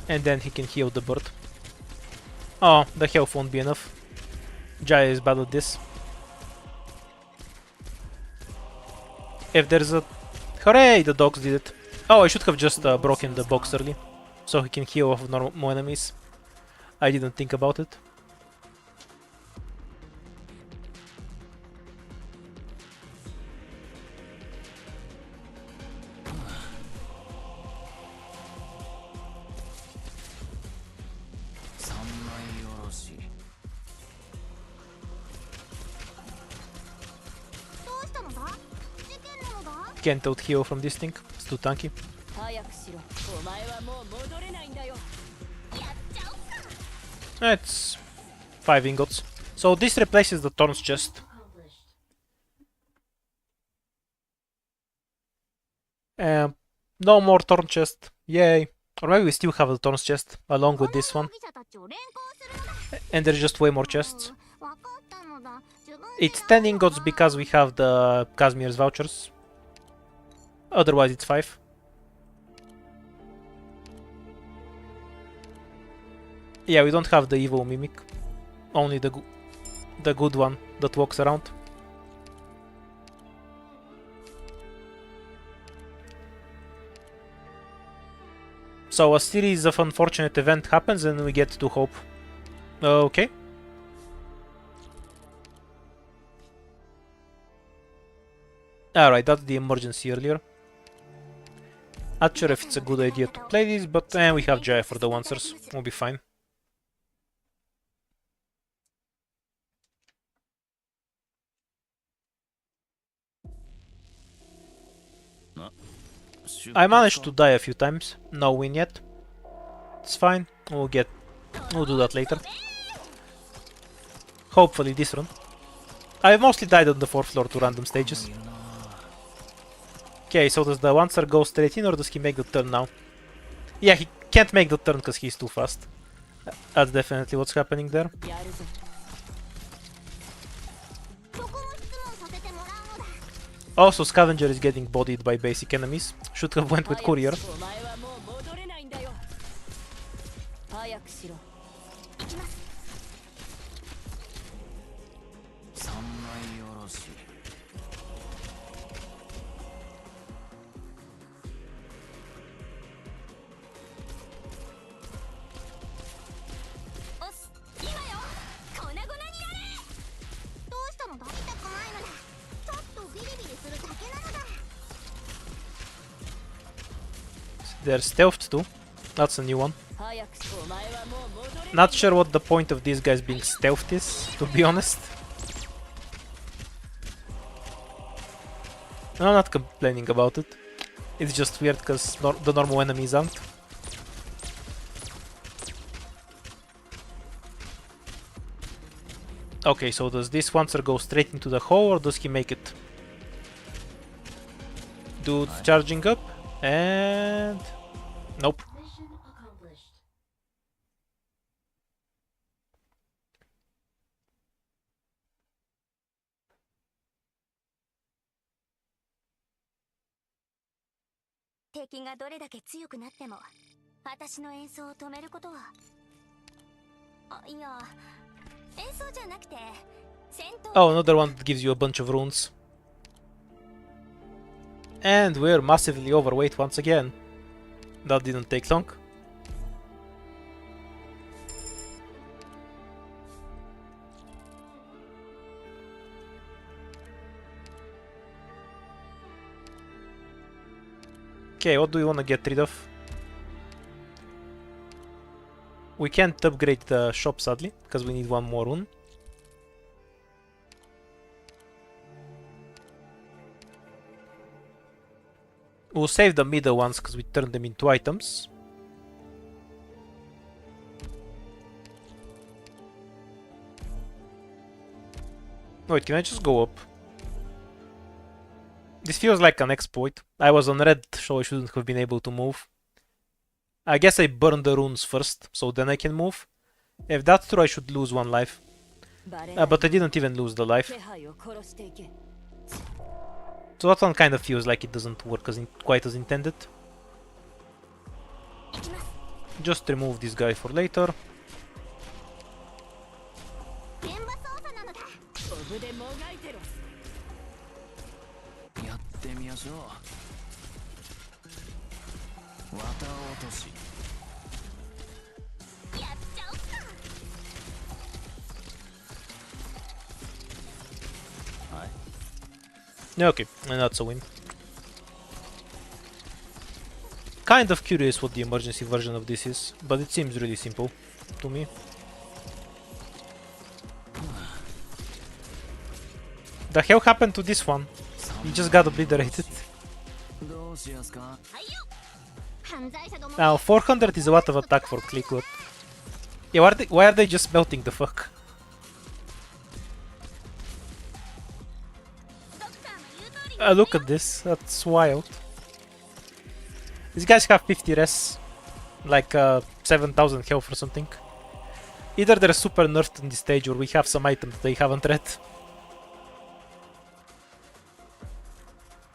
And then he can heal the bird. Oh, the health won't be enough. Jaya is bad at this. If there's a... Hooray! The dogs did it. Oh, I should have just broken the box early, so he can heal off normal enemies. I didn't think about it. Can't out heal from this thing, it's too tanky. That's 5 ingots. So this replaces the Thorn's chest. No more Thorn chest, yay. Or maybe we still have the Thorn's chest along with this one. And there's just way more chests. It's 10 ingots because we have the Casimir's vouchers. Otherwise it's 5. Yeah, we don't have the evil mimic. Only the good one that walks around. So a series of unfortunate events happens and we get to hope. Okay. Alright, that's the emergency earlier. Not sure if it's a good idea to play this, but we have Jaya for the answers. We'll be fine. I managed to die a few times. No win yet. It's fine. We'll do that later. Hopefully this run. I mostly died on the 4th floor to random stages. Okay, so does the Wancer go straight in or does he make the turn now? Yeah, he can't make the turn because he's too fast. That's definitely what's happening there. Also, Scavenger is getting bodied by basic enemies. Should have went with Courier. They're stealthed too. That's a new one. Not sure what the point of these guys being stealthed is, to be honest. I'm not complaining about it. It's just weird because the normal enemies aren't. Okay, so does this Wancer go straight into the hole or does he make it? Dude's charging up. And... nope. Oh, another one that gives you a bunch of runes. And we're massively overweight once again. That didn't take long. Okay, what do we want to get rid of? We can't upgrade the shop sadly, because we need one more rune. We'll save the middle ones because we turned them into items. Wait, can I just go up? This feels like an exploit. I was on red, so I shouldn't have been able to move. I guess I burned the runes first, so then I can move. If that's true, I should lose 1 life. But I didn't even lose the life. So that one kind of feels like it doesn't work quite as intended. Just remove this guy for later. Okay, and that's a win. Kind of curious what the emergency version of this is, but it seems really simple to me. The hell happened to this one? He just got obliterated. Now 400 is a lot of attack for Clickwood. Yeah, why are they just melting the fuck? Look at this, that's wild. These guys have 50 res, like 7000 health or something. Either they're super nerfed in this stage or we have some items they haven't read.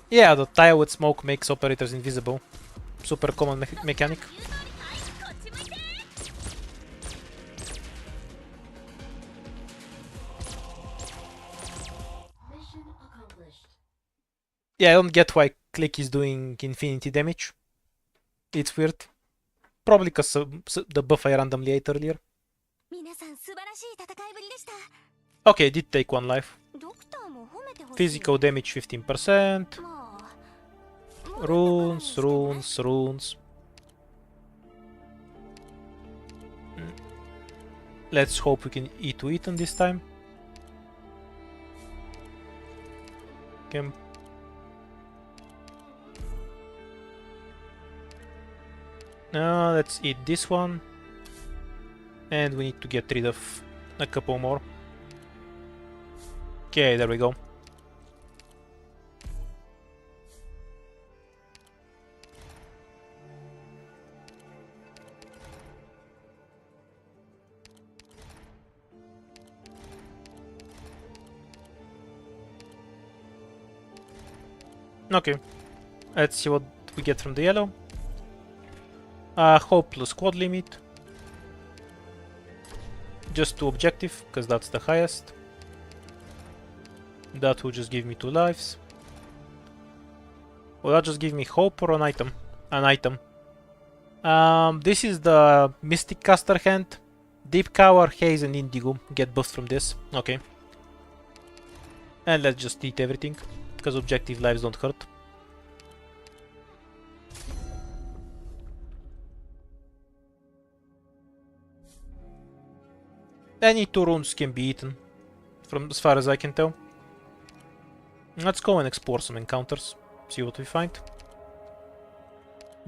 Yeah, the tile with smoke makes operators invisible. Super common mechanic. Yeah, I don't get why Click is doing infinity damage. It's weird. Probably because the buff I randomly ate earlier. Okay, did take one life. Physical damage 15%. Runes. Let's hope we can eat to Ethan this time. Okay. Now let's eat this one. And we need to get rid of a couple more. Okay, there we go. Okay, let's see what we get from the yellow. Hope plus squad limit. Just 2 objective, because that's the highest. That will just give me 2 lives. Will that just give me hope or an item? An item. This is the Mystic Caster hand. Deep Cower, Haze and Indigo get buffed from this. Okay. And let's just eat everything, because objective lives don't hurt. Any 2 runes can be eaten, from as far as I can tell. Let's go and explore some encounters, see what we find.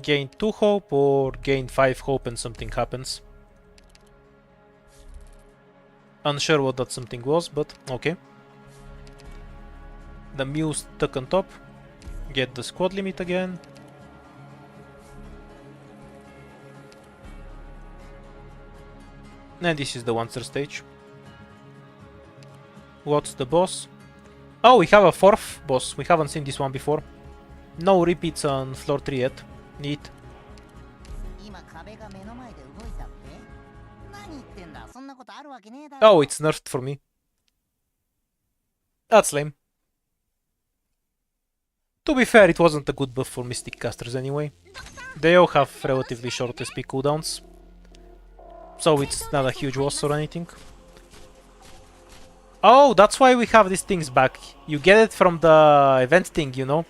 Gain 2 hope or gain 5 hope and something happens. Unsure what that something was, but okay. The mule stuck on top. Get the squad limit again. And this is the Wanzer stage. What's the boss? Oh, we have a 4th boss. We haven't seen this one before. No repeats on floor 3 yet. Neat. Oh, it's nerfed for me. That's lame. To be fair, it wasn't a good buff for Mystic Casters anyway. They all have relatively short SP cooldowns. So it's not a huge loss or anything. Oh, that's why we have these things back. You get it from the event thing, you know.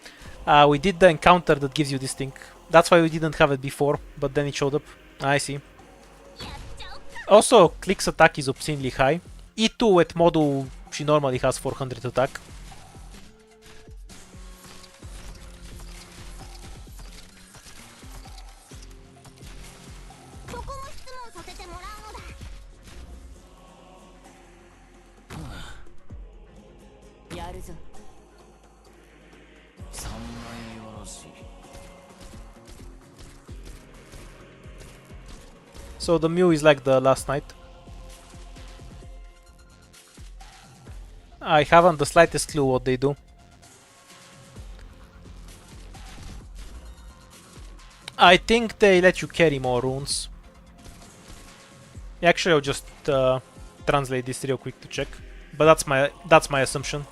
We did the encounter that gives you this thing. That's why we didn't have it before, but then it showed up. I see. Also, Click's attack is obscenely high. E2 at model, she normally has 400 attack. So the Mew is like the last night. I haven't the slightest clue what they do. I think they let you carry more runes. Actually, I'll just translate this real quick to check. But that's my assumption.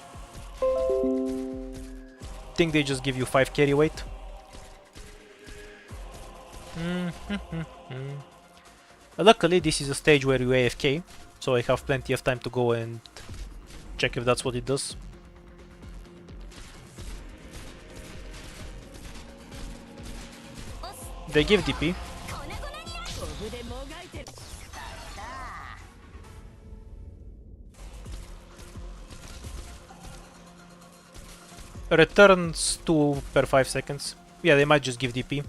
Think they just give you 5 carry weight. Luckily, this is a stage where you AFK, so I have plenty of time to go and check if that's what it does. They give DP. Returns 2 per 5 seconds. Yeah, they might just give DP.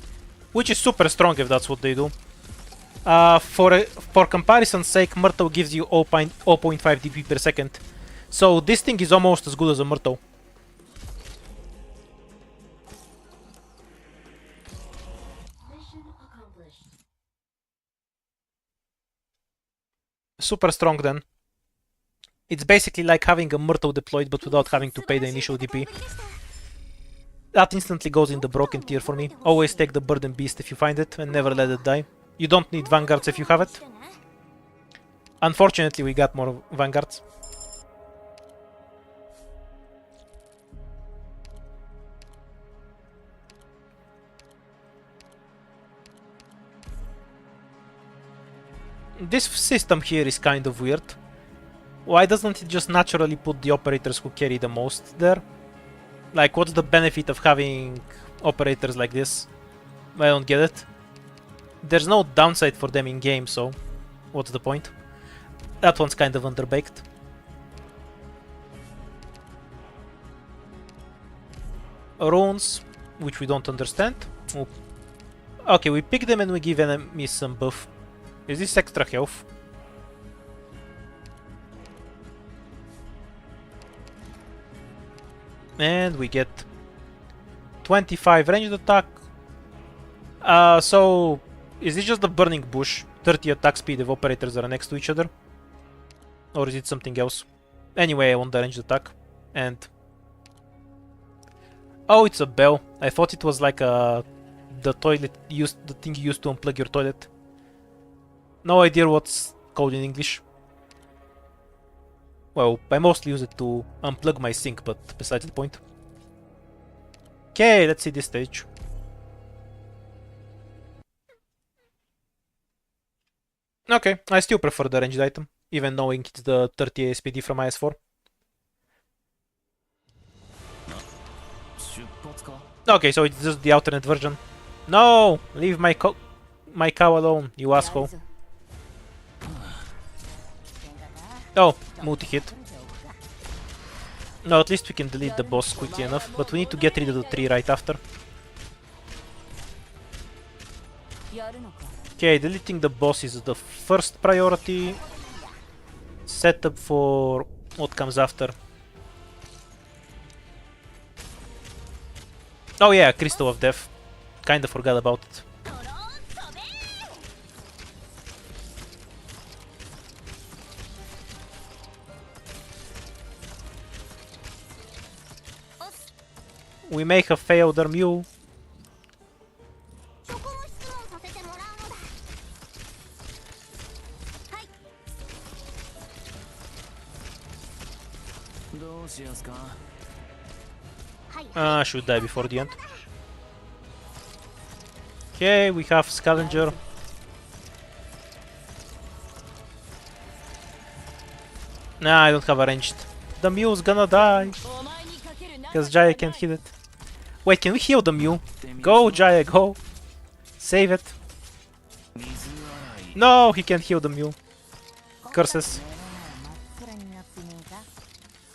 Which is super strong if that's what they do. For comparison's sake, Myrtle gives you 0.5 DP per second. So this thing is almost as good as a Myrtle. Super strong then. It's basically like having a Myrtle deployed but without having to pay the initial DP. That instantly goes in the broken tier for me. Always take the Burden Beast if you find it and never let it die. You don't need Vanguards if you have it. Unfortunately, we got more Vanguards. This system here is kind of weird. Why doesn't it just naturally put the operators who carry the most there? Like, what's the benefit of having operators like this? I don't get it. There's no downside for them in game, so what's the point? That one's kind of underbaked. Runes, which we don't understand. Oh. Okay, we pick them and we give enemies some buff. Is this extra health? And we get 25 ranged attack. So is it just the burning bush? 30 attack speed if operators are next to each other? Or is it something else? Anyway, I want the ranged attack. And oh, it's a bell. I thought it was like the toilet used, the thing you used to unplug your toilet. No idea what's called in English. Well, I mostly use it to unplug my sink, but besides the point. Okay, let's see this stage. Okay, I still prefer the ranged item, even knowing it's the 30 ASPD from IS4. Okay, so it's just the alternate version. No! Leave my cow alone, you asshole. Oh, multi-hit. No, at least we can delete the boss quickly enough, but we need to get rid of the tree right after. Okay, deleting the boss is the first priority. Setup for what comes after. Oh yeah, Crystal of Death. Kinda forgot about it. We make a fail their mule. Should die before the end. Okay, we have Scavenger. Nah, I don't have a ranged. The mule's gonna die. Because Jaya can't hit it. Wait, can we heal the mule? Go, Jaya, go. Save it. No, he can't heal the mule. Curses.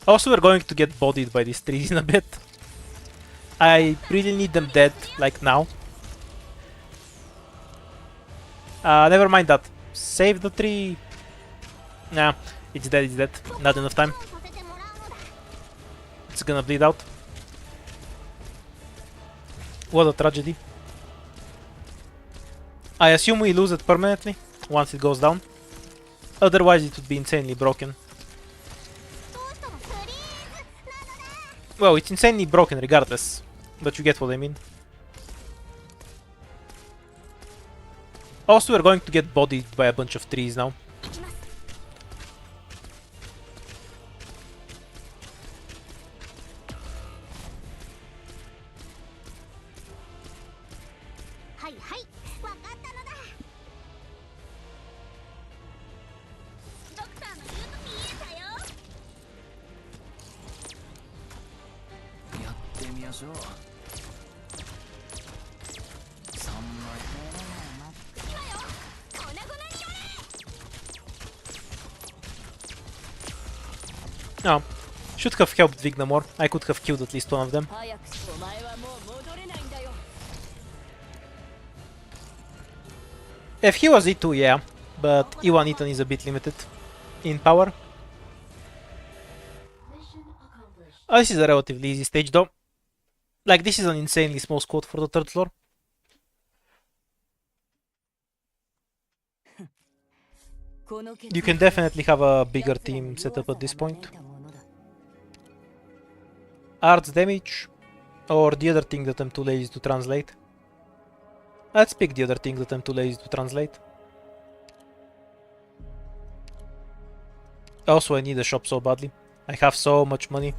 Also, we're going to get bodied by these trees in a bit. I really need them dead, like now. Never mind that. Save the tree. Nah, it's dead, it's dead. Not enough time. It's gonna bleed out. What a tragedy. I assume we lose it permanently once it goes down. Otherwise it would be insanely broken. Well, it's insanely broken regardless, but you get what I mean. Also, we're going to get bodied by a bunch of trees now. Oh, should have helped Vigna more. I could have killed at least one of them. If he was E2, yeah, but E1 Ethan is a bit limited in power. Oh, this is a relatively easy stage though. Like, this is an insanely small squad for the third floor. You can definitely have a bigger team set up at this point. Arts damage, or the other thing that I'm too lazy to translate. Let's pick the other thing that I'm too lazy to translate. Also, I need a shop so badly. I have so much money.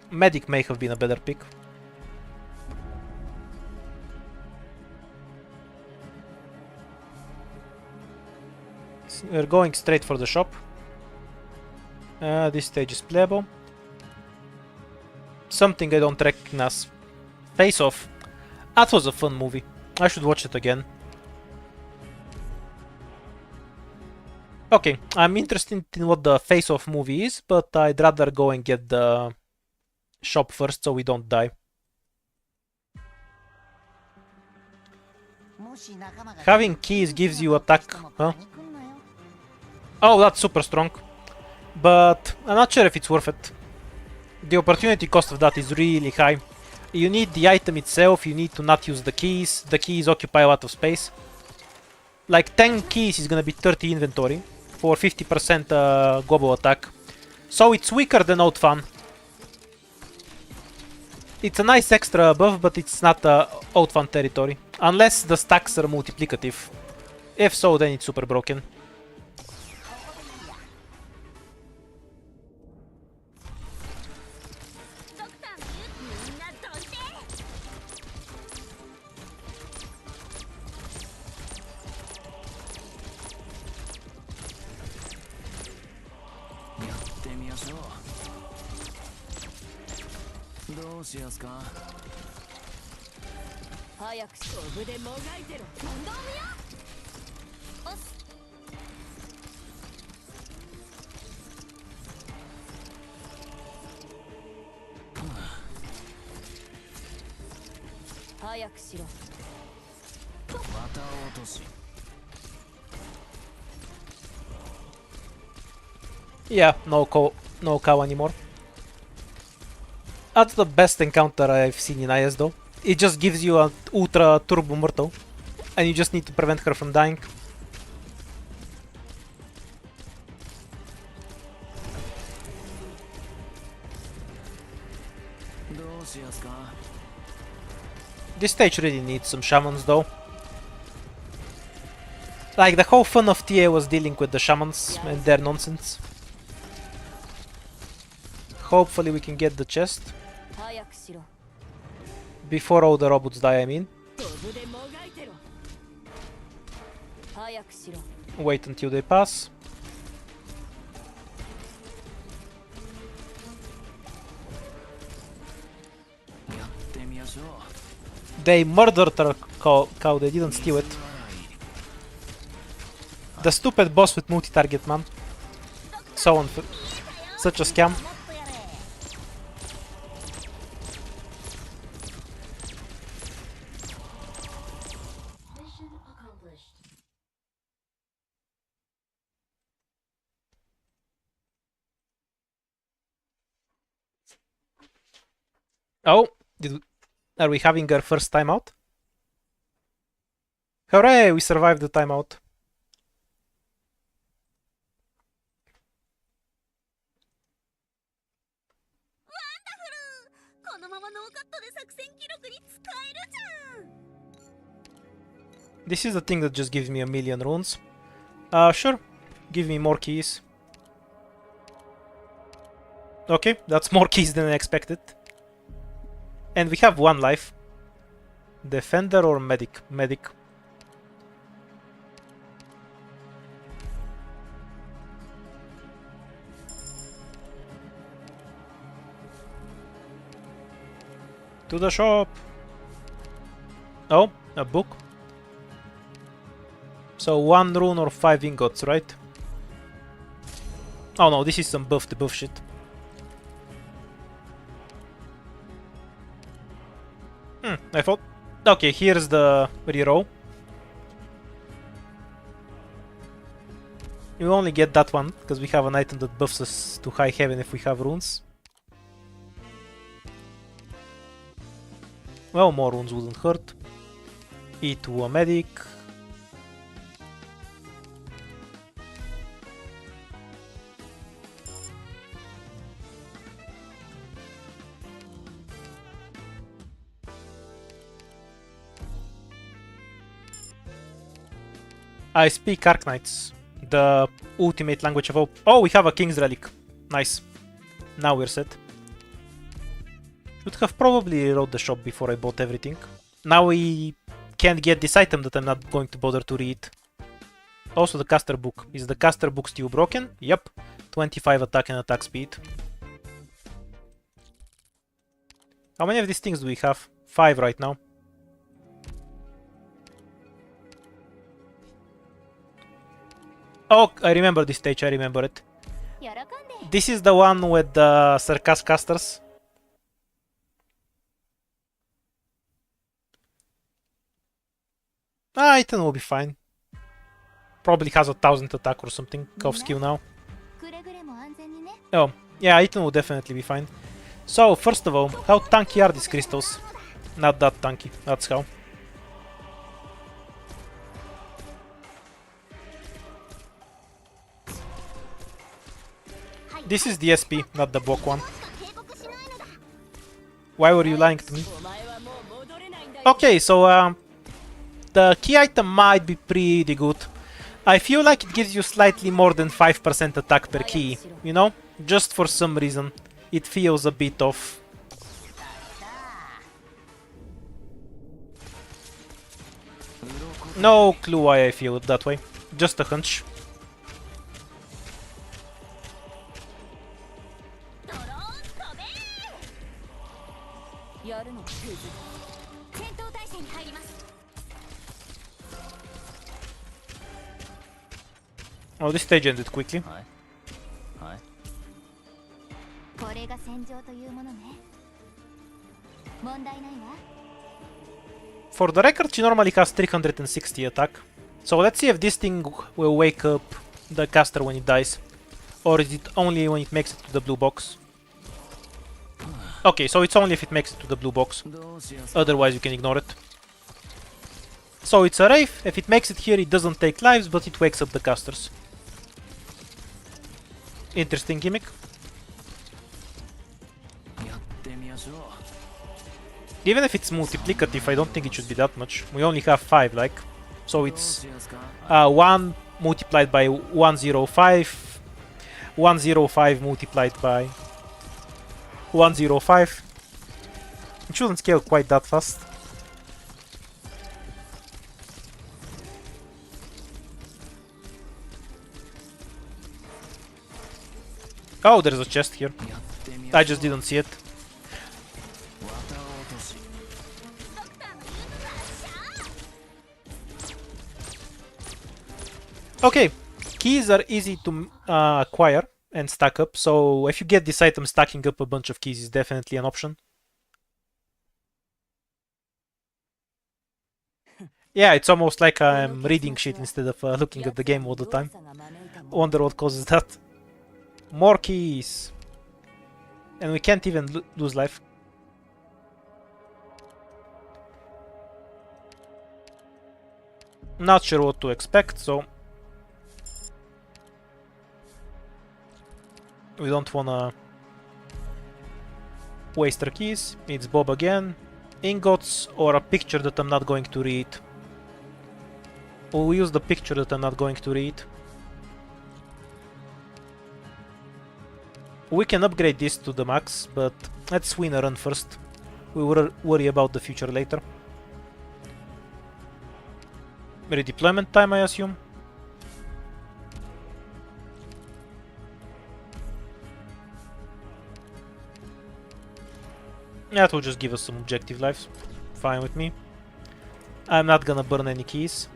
Medic may have been a better pick. So we're going straight for the shop. This stage is playable. Something I don't recognize. Face Off. That was a fun movie. I should watch it again. Okay, I'm interested in what the Face Off movie is, but I'd rather go and get the shop first so we don't die. Having keys gives you attack, huh? Oh, that's super strong. But I'm not sure if it's worth it. The opportunity cost of that is really high. You need the item itself, you need to not use the keys. The keys occupy a lot of space. Like 10 keys is gonna be 30 inventory for 50% global attack. So it's weaker than Old Fan. It's a nice extra buff, but it's not Old Fan territory. Unless the stacks are multiplicative. If so, then it's super broken. Yeah, no cow anymore. That's the best encounter I've seen in IS though. It just gives you an ultra turbo mortal, and you just need to prevent her from dying. This stage really needs some shamans though. Like, the whole fun of TA was dealing with the shamans and their nonsense. Hopefully we can get the chest. Before all the robots die, I mean. Wait until they pass. They murdered our cow, they didn't steal it. The stupid boss with multi-target, man. So unfair. Such a scam. Oh, are we having our first timeout? Hooray, we survived the timeout. This is the thing that just gives me a million runes. Sure. Give me more keys. Okay, that's more keys than I expected. And we have one life. Defender or medic? Medic. To the shop! Oh, a book. So 1 rune or 5 ingots, right? Oh no, this is some buff to buff shit. I thought... Okay, here's the reroll. You only get that one, because we have an item that buffs us to high heaven if we have runes. Well, more runes wouldn't hurt. E to a medic. I speak Arknights, the ultimate language of hope. Oh, we have a King's Relic. Nice. Now we're set. Should have probably rewrote the shop before I bought everything. Now we can't get this item that I'm not going to bother to read. Also the caster book. Is the caster book still broken? Yep. 25 attack and attack speed. How many of these things do we have? 5 right now. Oh, I remember this stage, I remember it. This is the one with the Circus casters. Ah, Ethan will be fine. Probably has 1000 attack or something of skill now. Oh, yeah, Ethan will definitely be fine. So, first of all, how tanky are these crystals? Not that tanky, that's how. This is the SP, not the block one. Why were you lying to me? Okay, so the key item might be pretty good. I feel like it gives you slightly more than 5% attack per key, you know? Just for some reason. It feels a bit off. No clue why I feel it that way. Just a hunch. Oh, this stage ended quickly. For the record, she normally has 360 attack. So let's see if this thing will wake up the caster when it dies. Or is it only when it makes it to the blue box? Okay, so it's only if it makes it to the blue box. Otherwise you can ignore it. So it's a Wraith. If it makes it here, it doesn't take lives, but it wakes up the casters. Interesting gimmick. Even if it's multiplicative, I don't think it should be that much. We only have 5, like. So it's 1 multiplied by 105, 105 multiplied by 105. It shouldn't scale quite that fast. Oh, there's a chest here. I just didn't see it. Okay, keys are easy to acquire and stack up, so if you get this item, stacking up a bunch of keys is definitely an option. Yeah, it's almost like I'm reading shit instead of looking at the game all the time. Wonder what causes that. More keys! And we can't even lose life. Not sure what to expect, so... we don't wanna waste our keys. It's Bob again. Ingots or a picture that I'm not going to read. We'll use the picture that I'm not going to read. We can upgrade this to the max, but let's win a run first. We will worry about the future later. Redeployment time, I assume. That will just give us some objective lives. Fine with me. I'm not gonna burn any keys.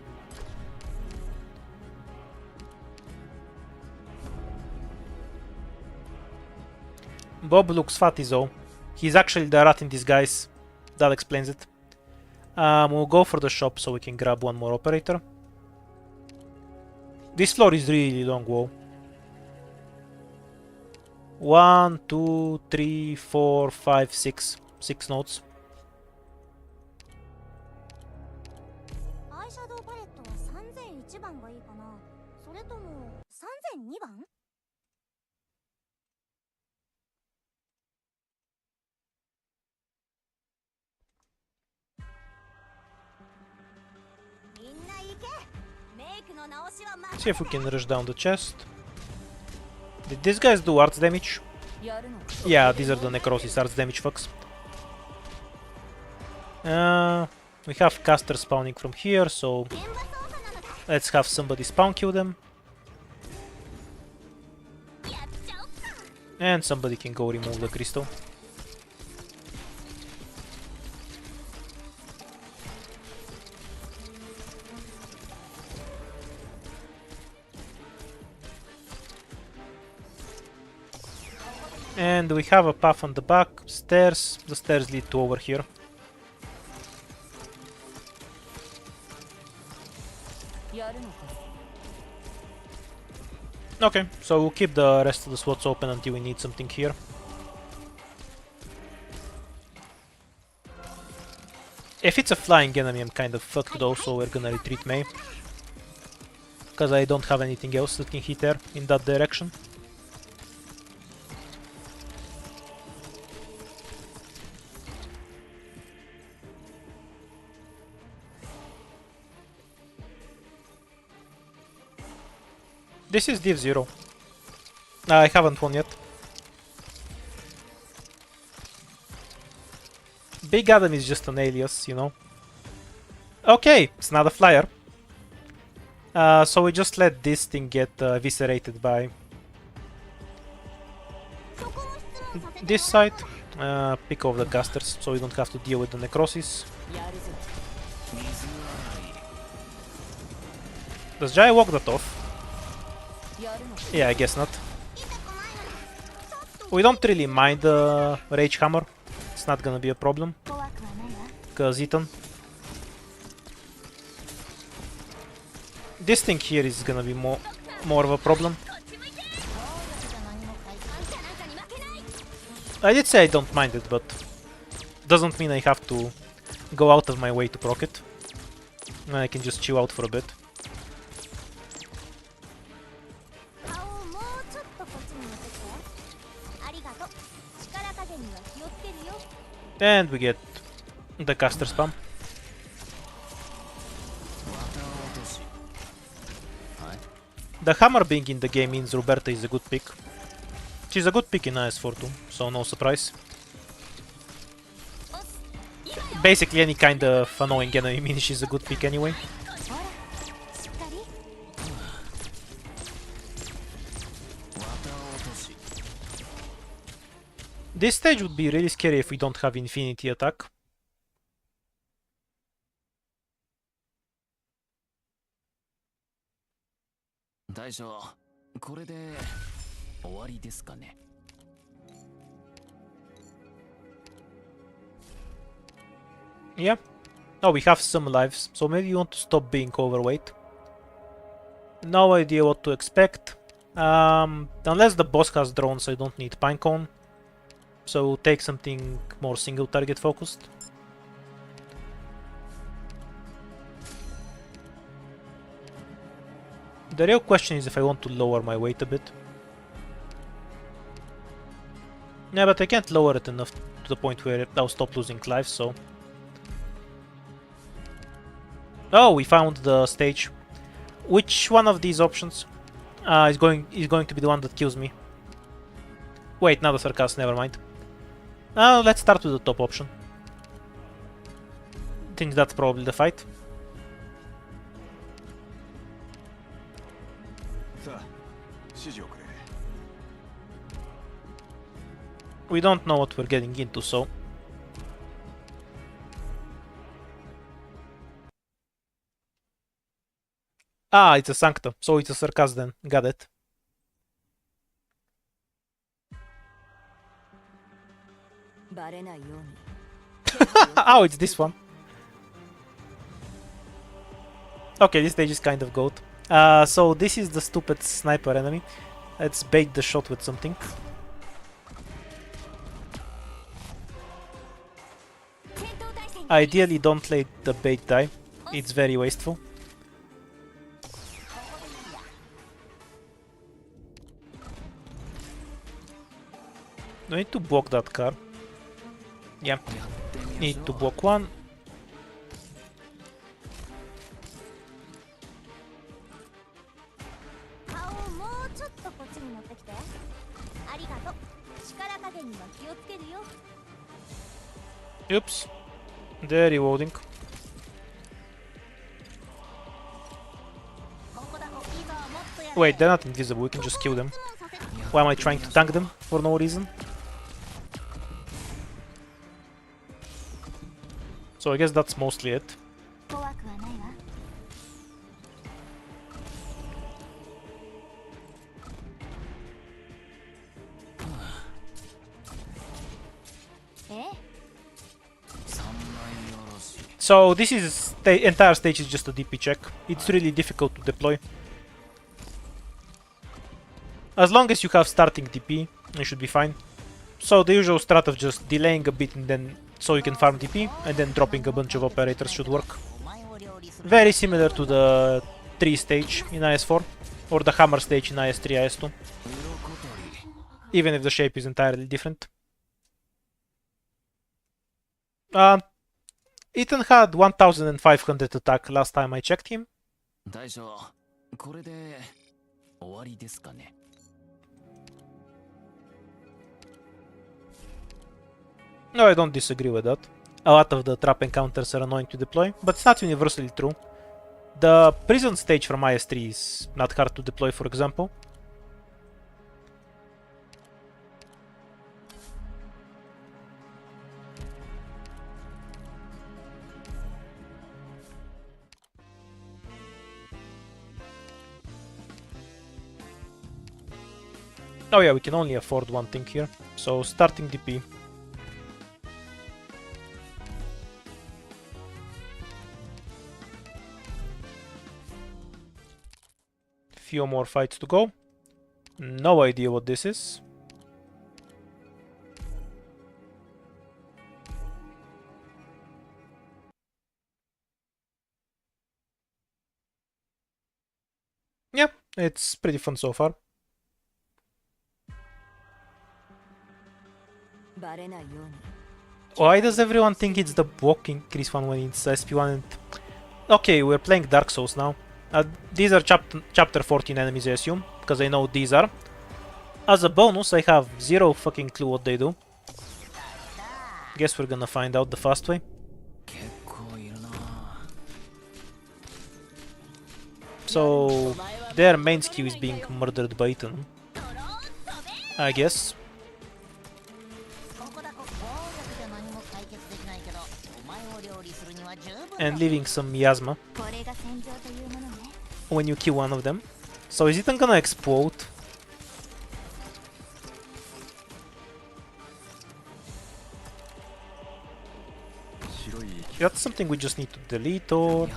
Bob looks fatty though. He's actually the rat in disguise. That explains it. We'll go for the shop so we can grab one more operator. This floor is really long, whoa. 1, 2, 3, 4, 5, 6. 6 nodes. See if we can rush down the chest. Did these guys do arts damage? Yeah, these are the necrosis arts damage fucks. We have casters spawning from here, so let's have somebody spawn kill them. And somebody can go remove the crystal. And we have a path on the back, stairs. The stairs lead to over here. Okay, so we'll keep the rest of the slots open until we need something here. If it's a flying enemy, I'm kind of fucked though, so we're gonna retreat May. Because I don't have anything else that can hit her in that direction. This is Div 0. I haven't won yet. Big Adam is just an alias, you know. Okay, it's not a flyer. So we just let this thing get eviscerated by this side. Pick off the casters so we don't have to deal with the necrosis. Does Jai walk that off? Yeah, I guess not. We don't really mind the Rage Hammer. It's not gonna be a problem. Cause Ethan. This thing here is gonna be more of a problem. I did say I don't mind it, but doesn't mean I have to go out of my way to proc it. I can just chill out for a bit. And we get the caster spam. The hammer being in the game means Roberta is a good pick. She's a good pick in IS4 too, so no surprise. Basically any kind of annoying enemy means she's a good pick anyway. This stage would be really scary if we don't have infinity attack. Yeah. Oh, we have some lives, so maybe you want to stop being overweight. No idea what to expect. Unless the boss has drones, I don't need Pinecone. So take something more single target focused. The real question is if I want to lower my weight a bit. Yeah, but I can't lower it enough to the point where I'll stop losing lives, so... Oh, we found the stage. Which one of these options is going to be the one that kills me? Wait, not the sarcasm, never mind. Let's start with the top option. I think that's probably the fight. We don't know what we're getting into, so... Ah, it's a Sancta, so it's a Sarkaz then. Got it. Oh, it's this one. Okay, this stage is kind of goat. So this is the stupid sniper enemy. Let's bait the shot with something. Ideally, don't let the bait die. It's very wasteful. Do I need to block that car? Yeah. Need to block one. Oops. They're reloading. Wait, they're not invisible, we can just kill them. Why am I trying to tank them for no reason? So I guess that's mostly it. So this is the entire stage is just a DP check. It's really difficult to deploy. As long as you have starting DP, you should be fine. So the usual strat of just delaying a bit and then so you can farm DP and then dropping a bunch of operators should work. Very similar to the 3 stage in IS4 or the hammer stage in IS3, IS2. Even if the shape is entirely different. Ethan had 1500 attack last time I checked him. No, I don't disagree with that. A lot of the trap encounters are annoying to deploy, but it's not universally true. The prison stage from IS3 is not hard to deploy, for example. Oh yeah, we can only afford one thing here. So starting DP. Few more fights to go. No idea what this is. Yeah, it's pretty fun so far. Why does everyone think it's the block increase one when it's SP1 and... Okay, we're playing Dark Souls now. These are chapter 14 enemies, I assume, because I know these are. As a bonus, I have zero fucking clue what they do. Guess we're gonna find out the fast way. So, their main skill is being murdered by Ethan, I guess. And leaving some miasma when you kill one of them. So is Ethan gonna explode? That's something we just need to delete, or...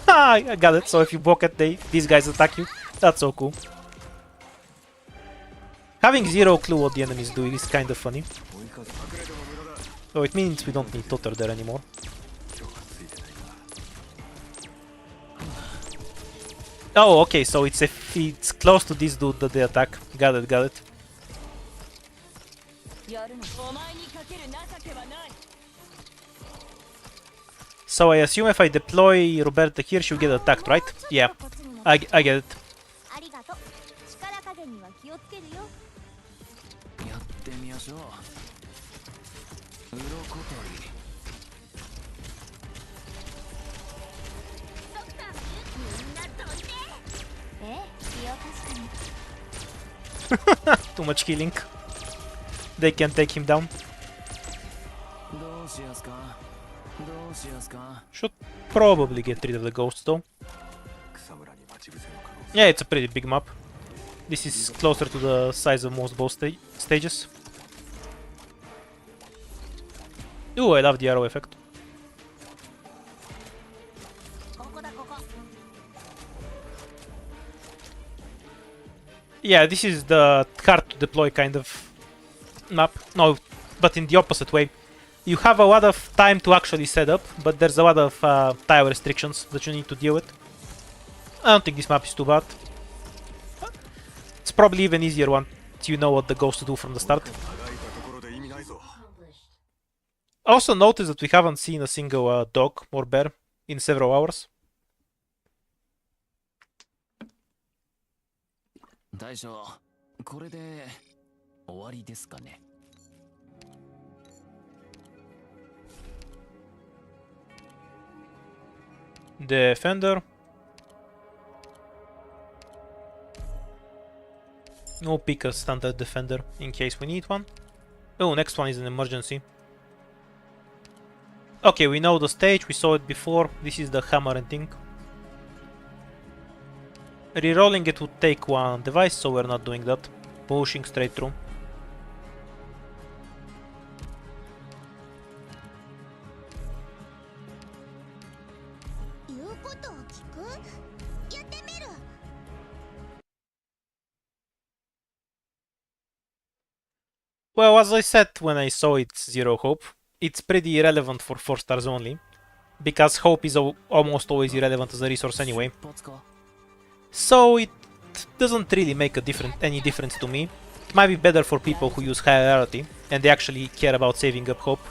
I got it, so if you block it, these guys attack you. That's so cool. Having zero clue what the enemies do is kind of funny. So it means we don't need Totter there anymore. Oh, okay, so it's if it's close to this dude that they attack. Got it, got it. So I assume if I deploy Roberta here, she'll get attacked, right? Yeah, I get it. ありがとう。力加減には気をつけるよ。やってみましょう。鱗取り。ドクターの言うみんな飛んで。ええ、気を確かに。Too much killing. They can take him down. どうしやすか。どうしやすか。 Should probably get rid of the ghosts though. Yeah, it's a pretty big map. This is closer to the size of most boss stages. Ooh, I love the arrow effect. ここだここ。 Yeah, this is the hard to deploy kind of map. No, but in the opposite way. You have a lot of time to actually set up, but there's a lot of tile restrictions that you need to deal with. I don't think this map is too bad. It's probably even easier once you know what the ghosts do from the start. I also noticed that we haven't seen a single dog or bear in several hours. 大将、これで終わりですかね。Defender. We'll pick a standard defender in case we need one. Oh, next one is an emergency. Okay, we know the stage, we saw it before. This is the hammer and thing. Rerolling it would take one device, so we're not doing that. Pushing straight through. Well, as I said when I saw it's Zero Hope, it's pretty irrelevant for 4 stars only, because Hope is almost always irrelevant as a resource anyway. So it doesn't really make any difference to me. It might be better for people who use high rarity, and they actually care about saving up Hope.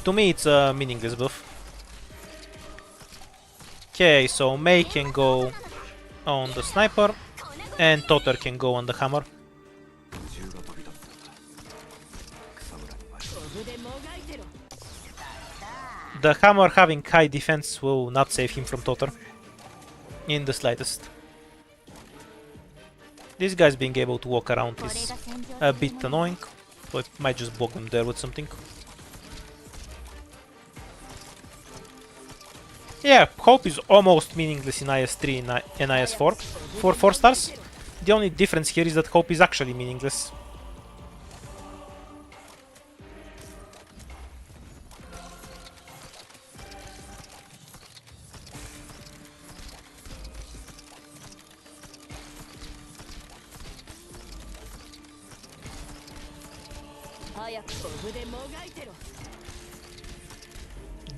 To me it's a meaningless buff. Okay, so Mei can go on the sniper, and Totter can go on the hammer. The hammer having high defense will not save him from Totter in the slightest. This guy's being able to walk around is a bit annoying, so I might just block him there with something. Yeah, Hope is almost meaningless in IS3 and IS4 for 4 stars. The only difference here is that Hope is actually meaningless.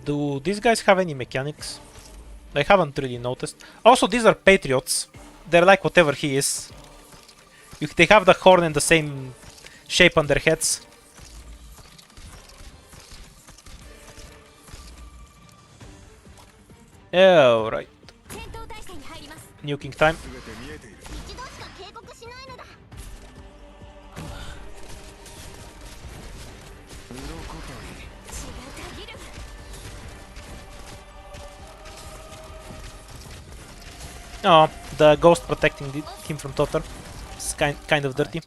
Do these guys have any mechanics? I haven't really noticed. Also, these are patriots. They're like whatever he is. They have the horn and the same shape on their heads. Alright. Nuking time. Oh, the ghost protecting him from Totter. It's kind of dirty.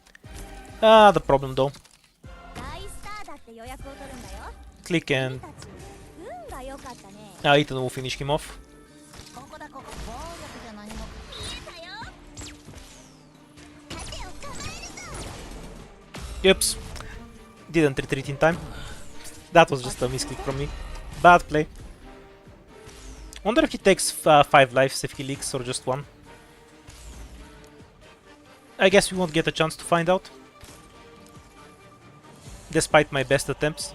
Ah, the problem though. Click and... Ethan will finish him off. Oops. Didn't retreat in time. That was just a misclick from me. Bad play. Wonder if he takes 5 lives if he leaks or just 1. I guess we won't get a chance to find out. Despite my best attempts.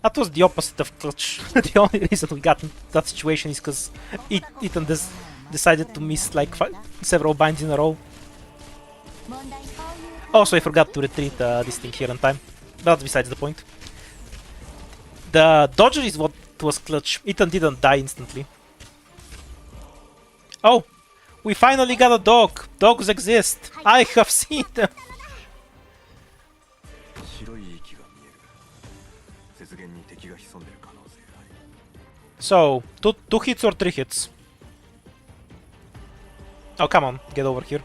That was the opposite of clutch. The only reason we got in that situation is because Ethan decided to miss like several binds in a row. Also, I forgot to retreat this thing here in time. But besides the point. The dodger is what was clutch. Ethan didn't die instantly. Oh! We finally got a dog! Dogs exist! I have seen them! So, two hits or 3 hits? Oh, come on, get over here.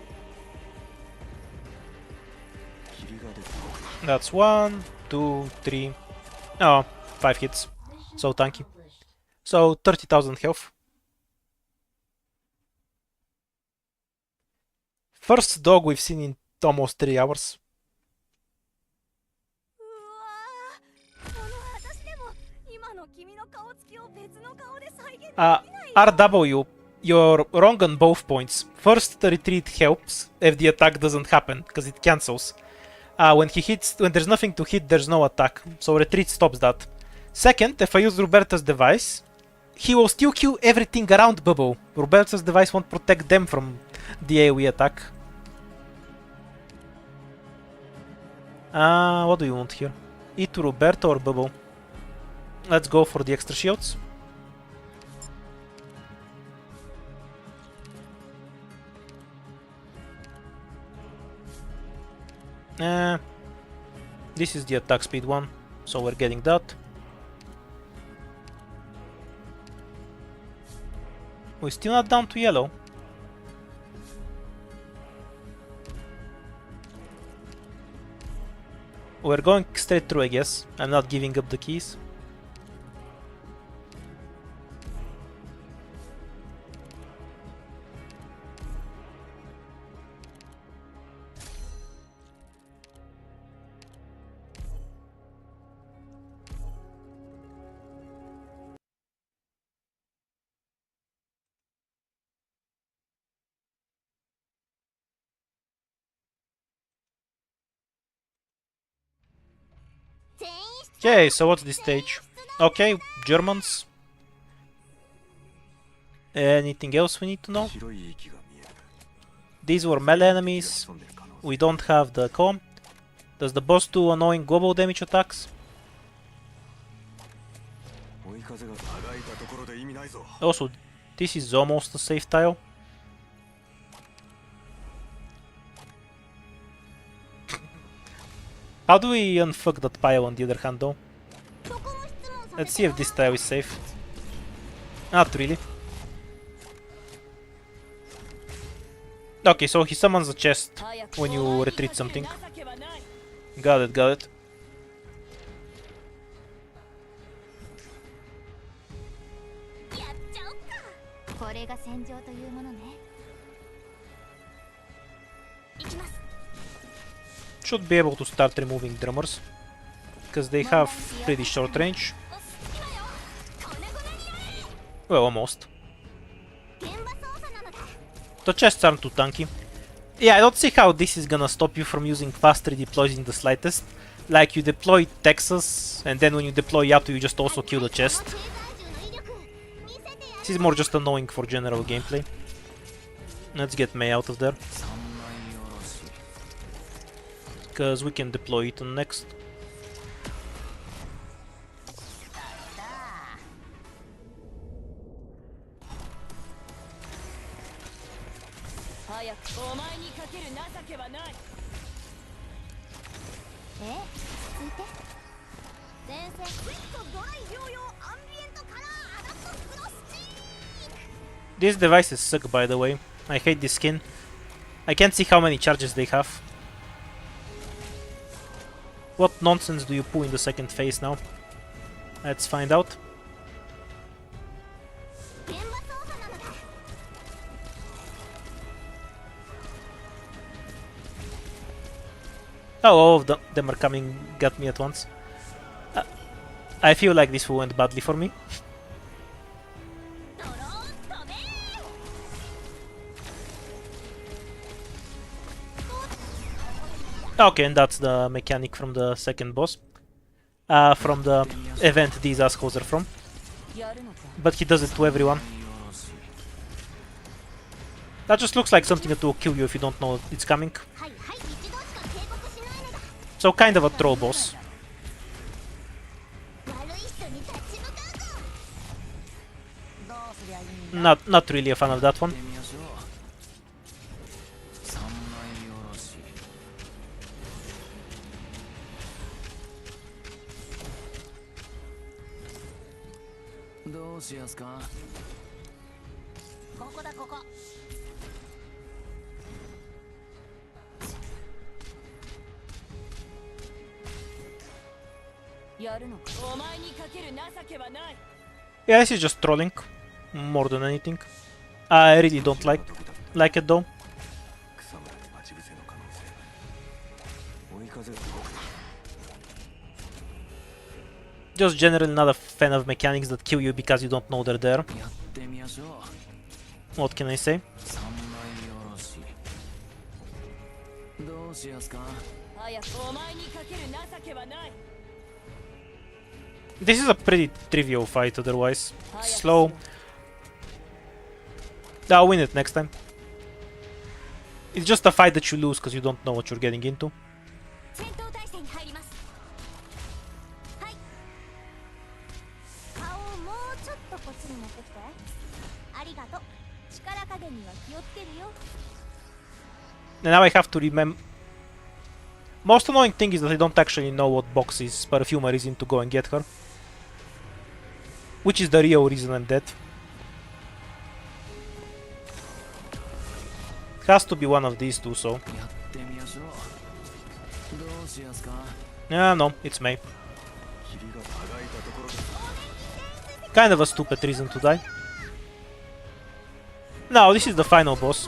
That's 1, 2, 3. Oh, 5 hits. So tanky. So, 30,000 health. First dog we've seen in almost 3 hours. RW, you're wrong on both points. First, the retreat helps if the attack doesn't happen, because it cancels. When there's nothing to hit, there's no attack, so retreat stops that. Second, if I use Roberta's device, he will still kill everything around Bubble. Roberta's device won't protect them from the AoE attack. What do you want here? Eat Roberta or Bubble? Let's go for the extra shields. This is the attack speed one, so we're getting that. We're still not down to yellow. We're going straight through, I guess. I'm not giving up the keys. Okay, so what's this stage? Okay, Germans. Anything else we need to know? These were melee enemies. We don't have the com. Does the boss do annoying global damage attacks? Also, this is almost a safe tile. How do we unfuck that pile on the other hand though? Let's see if this tile is safe. Not really. Okay, so he summons a chest when you retreat something. Got it, got it. Should be able to start removing drummers, because they have pretty short range. Well, almost. The chests aren't too tanky. Yeah, I don't see how this is gonna stop you from using fast redeploys in the slightest. Like, you deploy Texas, and then when you deploy Yato, you just also kill the chest. This is more just annoying for general gameplay. Let's get Mei out of there, because we can deploy it on next. These devices suck, by the way. I hate this skin. I can't see how many charges they have. What nonsense do you pull in the second phase now? Let's find out. Oh, all of them are coming, got me at once. I feel like this went badly for me. Okay, and that's the mechanic from the second boss. From the event these assholes are from. But he does it to everyone. That just looks like something that will kill you if you don't know it's coming. So kind of a troll boss. Not really a fan of that one. Yeah, this is just trolling more than anything. I really don't like it though. Just generally not a fan of mechanics that kill you because you don't know they're there. What can I say? This is a pretty trivial fight otherwise. Slow. I'll win it next time. It's just a fight that you lose because you don't know what you're getting into. And now I have to remember. Most annoying thing is that I don't actually know what box's perfumer is in to go and get her. Which is the real reason I'm dead. It has to be one of these two, so. Yeah, no, it's May. Kind of a stupid reason to die. No, this is the final boss.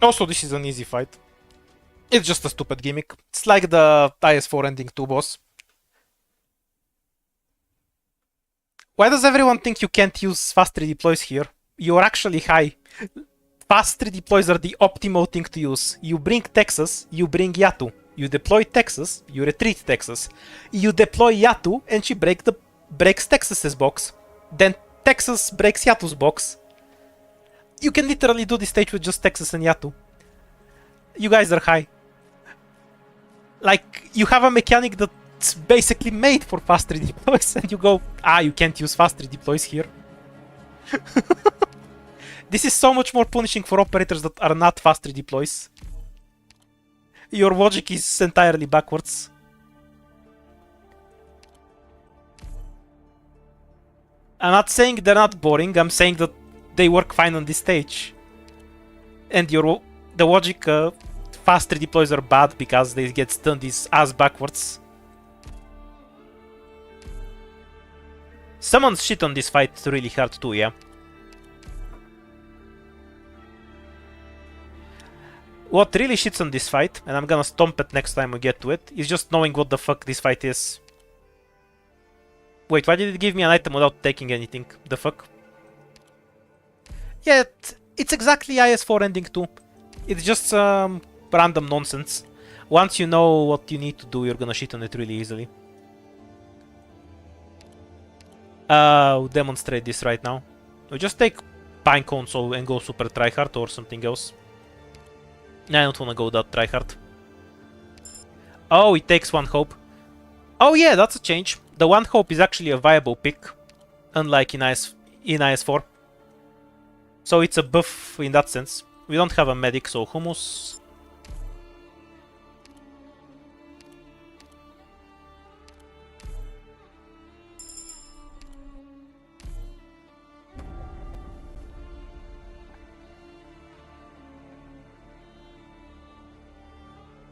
Also, this is an easy fight. It's just a stupid gimmick. It's like the IS4 ending 2 boss. Why does everyone think you can't use fast redeploys here? You're actually high. Fast redeploys are the optimal thing to use. You bring Texas, you bring Yatu. You deploy Texas, you retreat Texas. You deploy Yatu and she breaks Texas's box. Then Texas breaks Yatu's box. You can literally do this stage with just Texas and Yatu. You guys are high. Like, you have a mechanic that's basically made for fast redeploys and you go, you can't use fast redeploys here. This is so much more punishing for operators that are not fast redeploys. Your logic is entirely backwards. I'm not saying they're not boring, I'm saying that they work fine on this stage. And the logic fast redeploys are bad because they get stunned is ass backwards. Someone's shit on this fight really hard too, yeah. What really shits on this fight, and I'm gonna stomp it next time we get to it, is just knowing what the fuck this fight is. Wait, why did it give me an item without taking anything? The fuck? Yeah, it's exactly IS4 ending 2. It's just random nonsense. Once you know what you need to do, you're gonna shit on it really easily. I'll demonstrate this right now. We'll just take Pine Console and go super tryhard or something else. I don't wanna go that tryhard. Oh, it takes one hope. Oh yeah, that's a change. The one hope is actually a viable pick, unlike in IS4. So it's a buff in that sense. We don't have a medic, so hummus.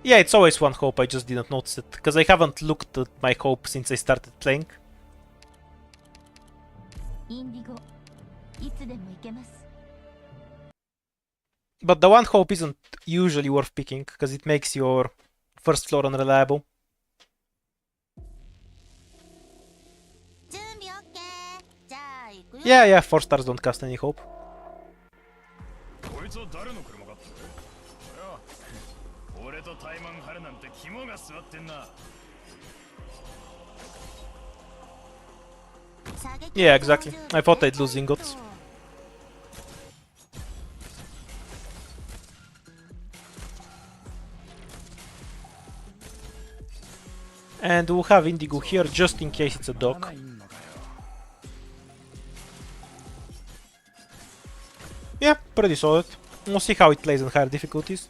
Yeah, it's always one hope, I just didn't notice it, because I haven't looked at my hope since I started playing. But the one hope isn't usually worth picking, because it makes your first floor unreliable. Yeah, 4 stars don't cast any hope. Yeah, exactly. I thought I'd lose ingots. And we'll have Indigo here just in case it's a dog. Yeah, pretty solid. We'll see how it plays on higher difficulties.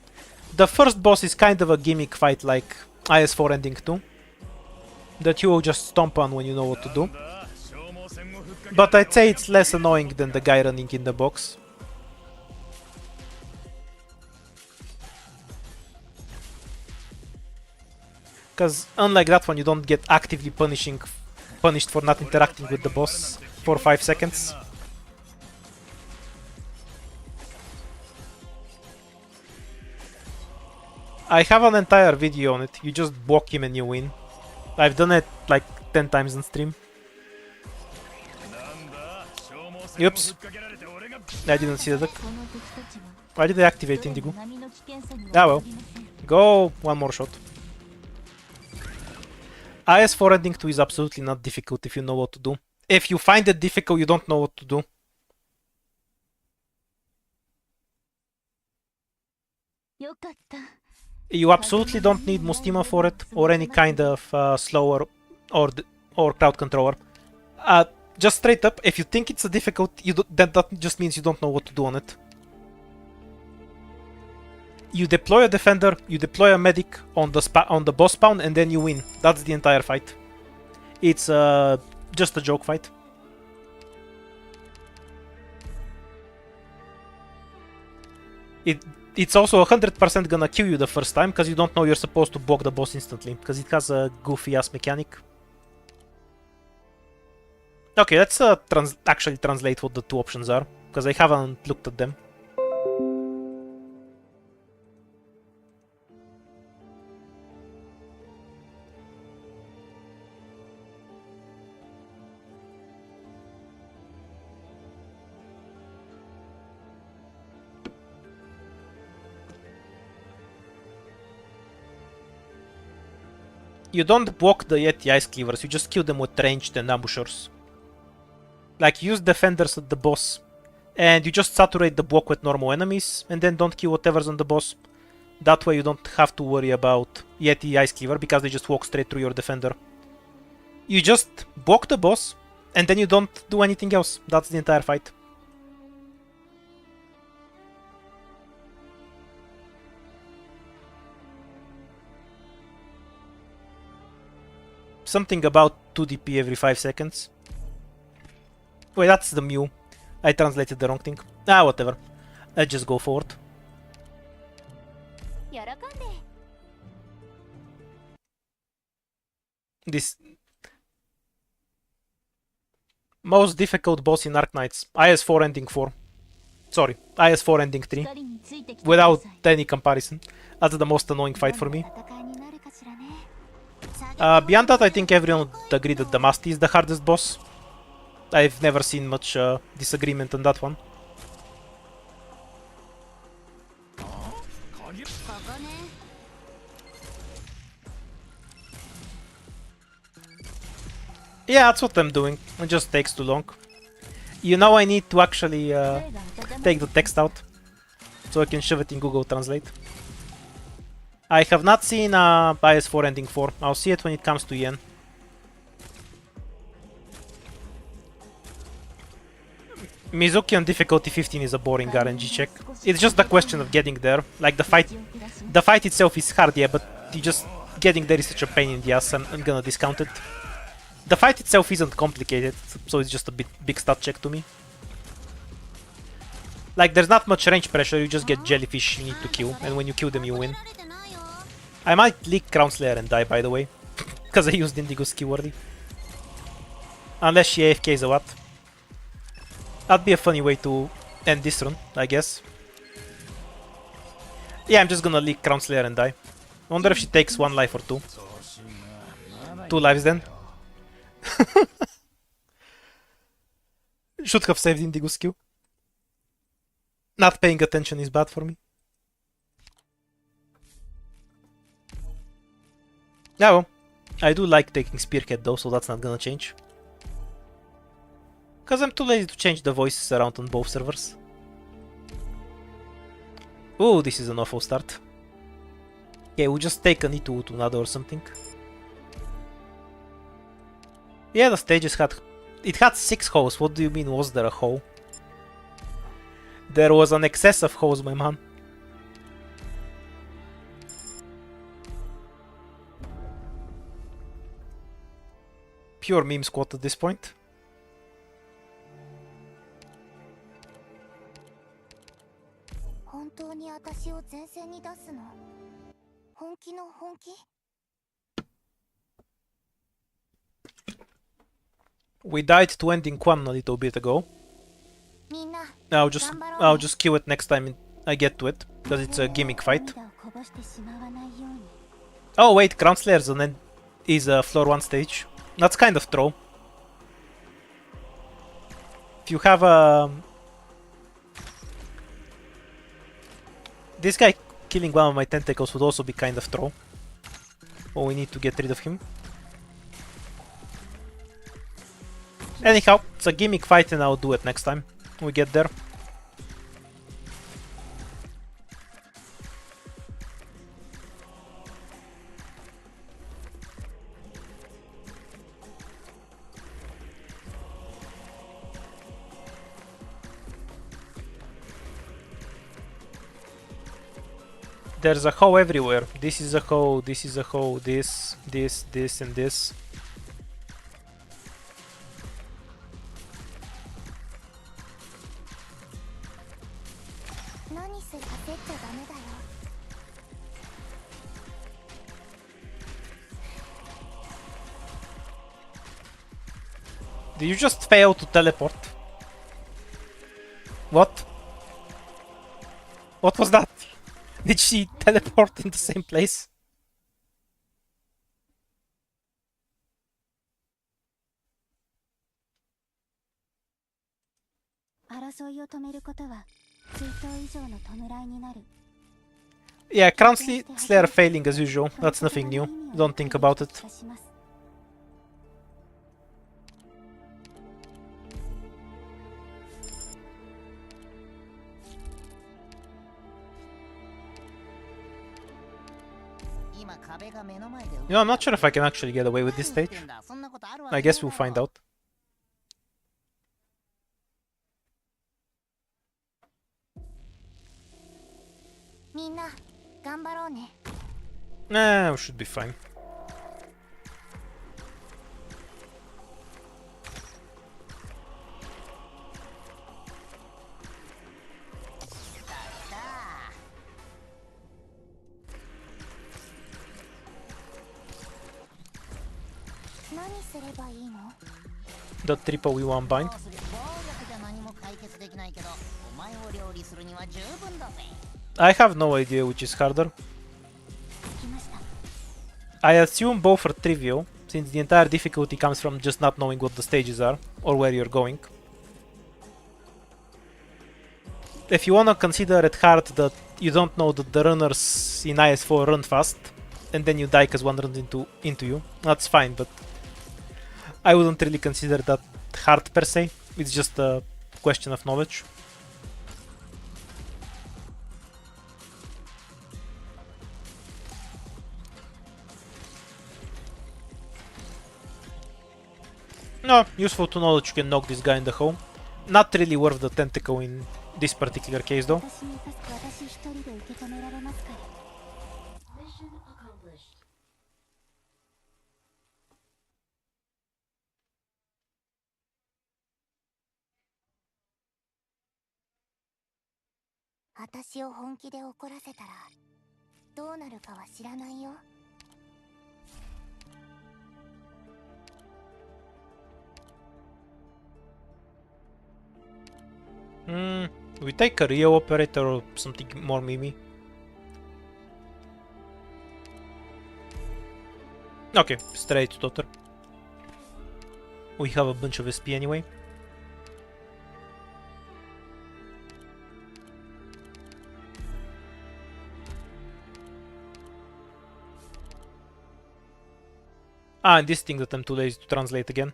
The first boss is kind of a gimmick fight like IS4 Ending 2. That you will just stomp on when you know what to do. But I'd say it's less annoying than the guy running in the box. Because unlike that one, you don't get actively punished for not interacting with the boss for 5 seconds. I have an entire video on it. You just block him and you win. I've done it like 10 times on stream. Oops. I didn't see the duck. Why did I activate Indigo? Ah well. Go one more shot. IS4 Ending 2 is absolutely not difficult if you know what to do. If you find it difficult, you don't know what to do. You absolutely don't need Mustima for it, or any kind of slower or crowd controller. Just straight up, if you think it's a difficult, that just means you don't know what to do on it. You deploy a defender, you deploy a medic on the boss spawn, and then you win. That's the entire fight. It's just a joke fight. It's also 100% gonna kill you the first time, because you don't know you're supposed to block the boss instantly, because it has a goofy-ass mechanic. Okay, let's actually translate what the two options are, because I haven't looked at them. You don't block the Yeti Ice Cleavers, you just kill them with ranged and ambushers. Like, use defenders at the boss, and you just saturate the block with normal enemies, and then don't kill whatever's on the boss. That way you don't have to worry about Yeti Ice Cleaver, because they just walk straight through your defender. You just block the boss, and then you don't do anything else. That's the entire fight. Something about 2 DP every 5 seconds. Wait, that's the Mew. I translated the wrong thing. Ah, whatever. Let's just go forward. This most difficult boss in Arknights. IS4 Ending 4. Sorry, IS4 Ending 3. Without any comparison. That's the most annoying fight for me. Beyond that, I think everyone would agree that the Masti is the hardest boss. I've never seen much disagreement on that one. Yeah, that's what I'm doing. It just takes too long. You know, I need to actually take the text out, so I can shove it in Google Translate. I have not seen IS4 Ending 4. I'll see it when it comes to Yen. Mizuki on difficulty 15 is a boring RNG check. It's just the question of getting there. Like, the fight itself is hard, yeah, but just getting there is such a pain in the ass. I'm gonna discount it. The fight itself isn't complicated, so it's just a big stat check to me. Like, there's not much range pressure, you just get jellyfish you need to kill, and when you kill them you win. I might leak Crown Slayer and die, by the way, because I used Indigo's skill early. Unless she AFKs or what. That'd be a funny way to end this run, I guess. Yeah, I'm just gonna leak Crown Slayer and die. Wonder if she takes 1 life or 2. 2 lives then. Should have saved Indigo's skill. Not paying attention is bad for me. Yeah, well, I do like taking Spearhead though, so that's not gonna change. Because I'm too lazy to change the voices around on both servers. Oh, this is an awful start. Okay, we'll just take an E2 to another or something. Yeah, the stages had... It had 6 holes. What do you mean, was there a hole? There was an excess of holes, my man. Pure meme squad at this point. We died to ending one a little bit ago. I'll just kill it next time I get to it, because it's a gimmick fight. Oh wait, Crown Slayer's is a floor 1 stage. That's kind of troll. If you have a... This guy killing one of my tentacles would also be kind of troll. Oh, we need to get rid of him. Anyhow, it's a gimmick fight and I'll do it next time we get there. There's a hole everywhere. This is a hole, this is a hole, this, and this. Did you just fail to teleport? What? What was that? Did she teleport in the same place? Yeah, Crown Slayer failing as usual. That's nothing new. Don't think about it. You know, I'm not sure if I can actually get away with this stage. I guess we'll find out. Nah, we should be fine. The triple we1 bind. I have no idea which is harder. I assume both are trivial, since the entire difficulty comes from just not knowing what the stages are, or where you're going. If you wanna consider it hard that you don't know that the runners in IS4 run fast, and then you die because one runs into you, that's fine, but I wouldn't really consider that hard per se. It's just a question of knowledge. No, useful to know that you can knock this guy in the hole. Not really worth the tentacle in this particular case though. We take a Rio operator or something more mimi. Okay, straight daughter. We have a bunch of SP anyway. And this thing that I'm too lazy to translate again.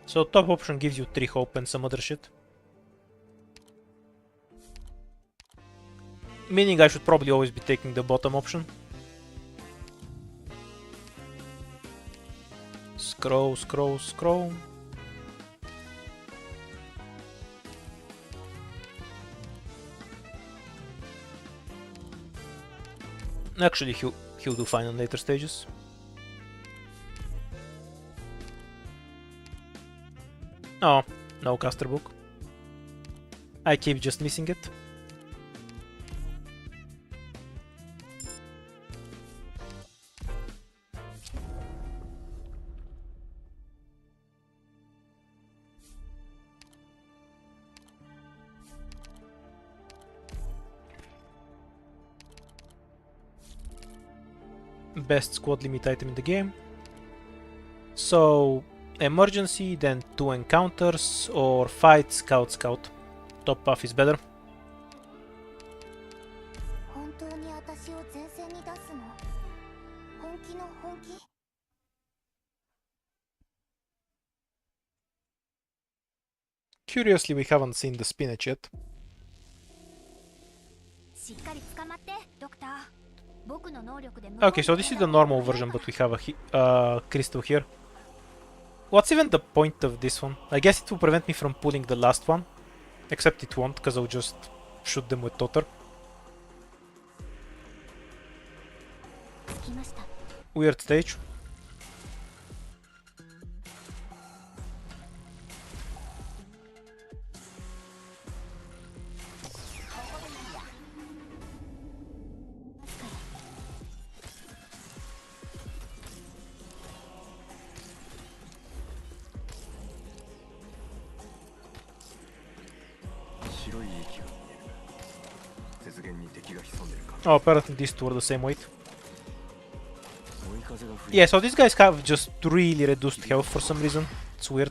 So top option gives you 3 hope and some other shit. Meaning I should probably always be taking the bottom option. Scroll, scroll, scroll. Actually, he'll do fine on later stages. Oh, no caster book. I keep just missing it. Best squad limit item in the game. So, emergency, then 2 encounters, or fight, scout, scout. Top buff is better. 本当に私を前線に出すの？本気の本気？ Curiously, we haven't seen the spinach yet. しっかり捕まって、ドクター。僕の能力で Okay, so this is the normal version, but we have a crystal here. What's even the point of this one? I guess it will prevent me from pulling the last one. Except it won't, because I'll just shoot them with Totter. Weird stage. Oh, apparently these two are the same weight. Yeah, so these guys have just really reduced health for some reason. It's weird.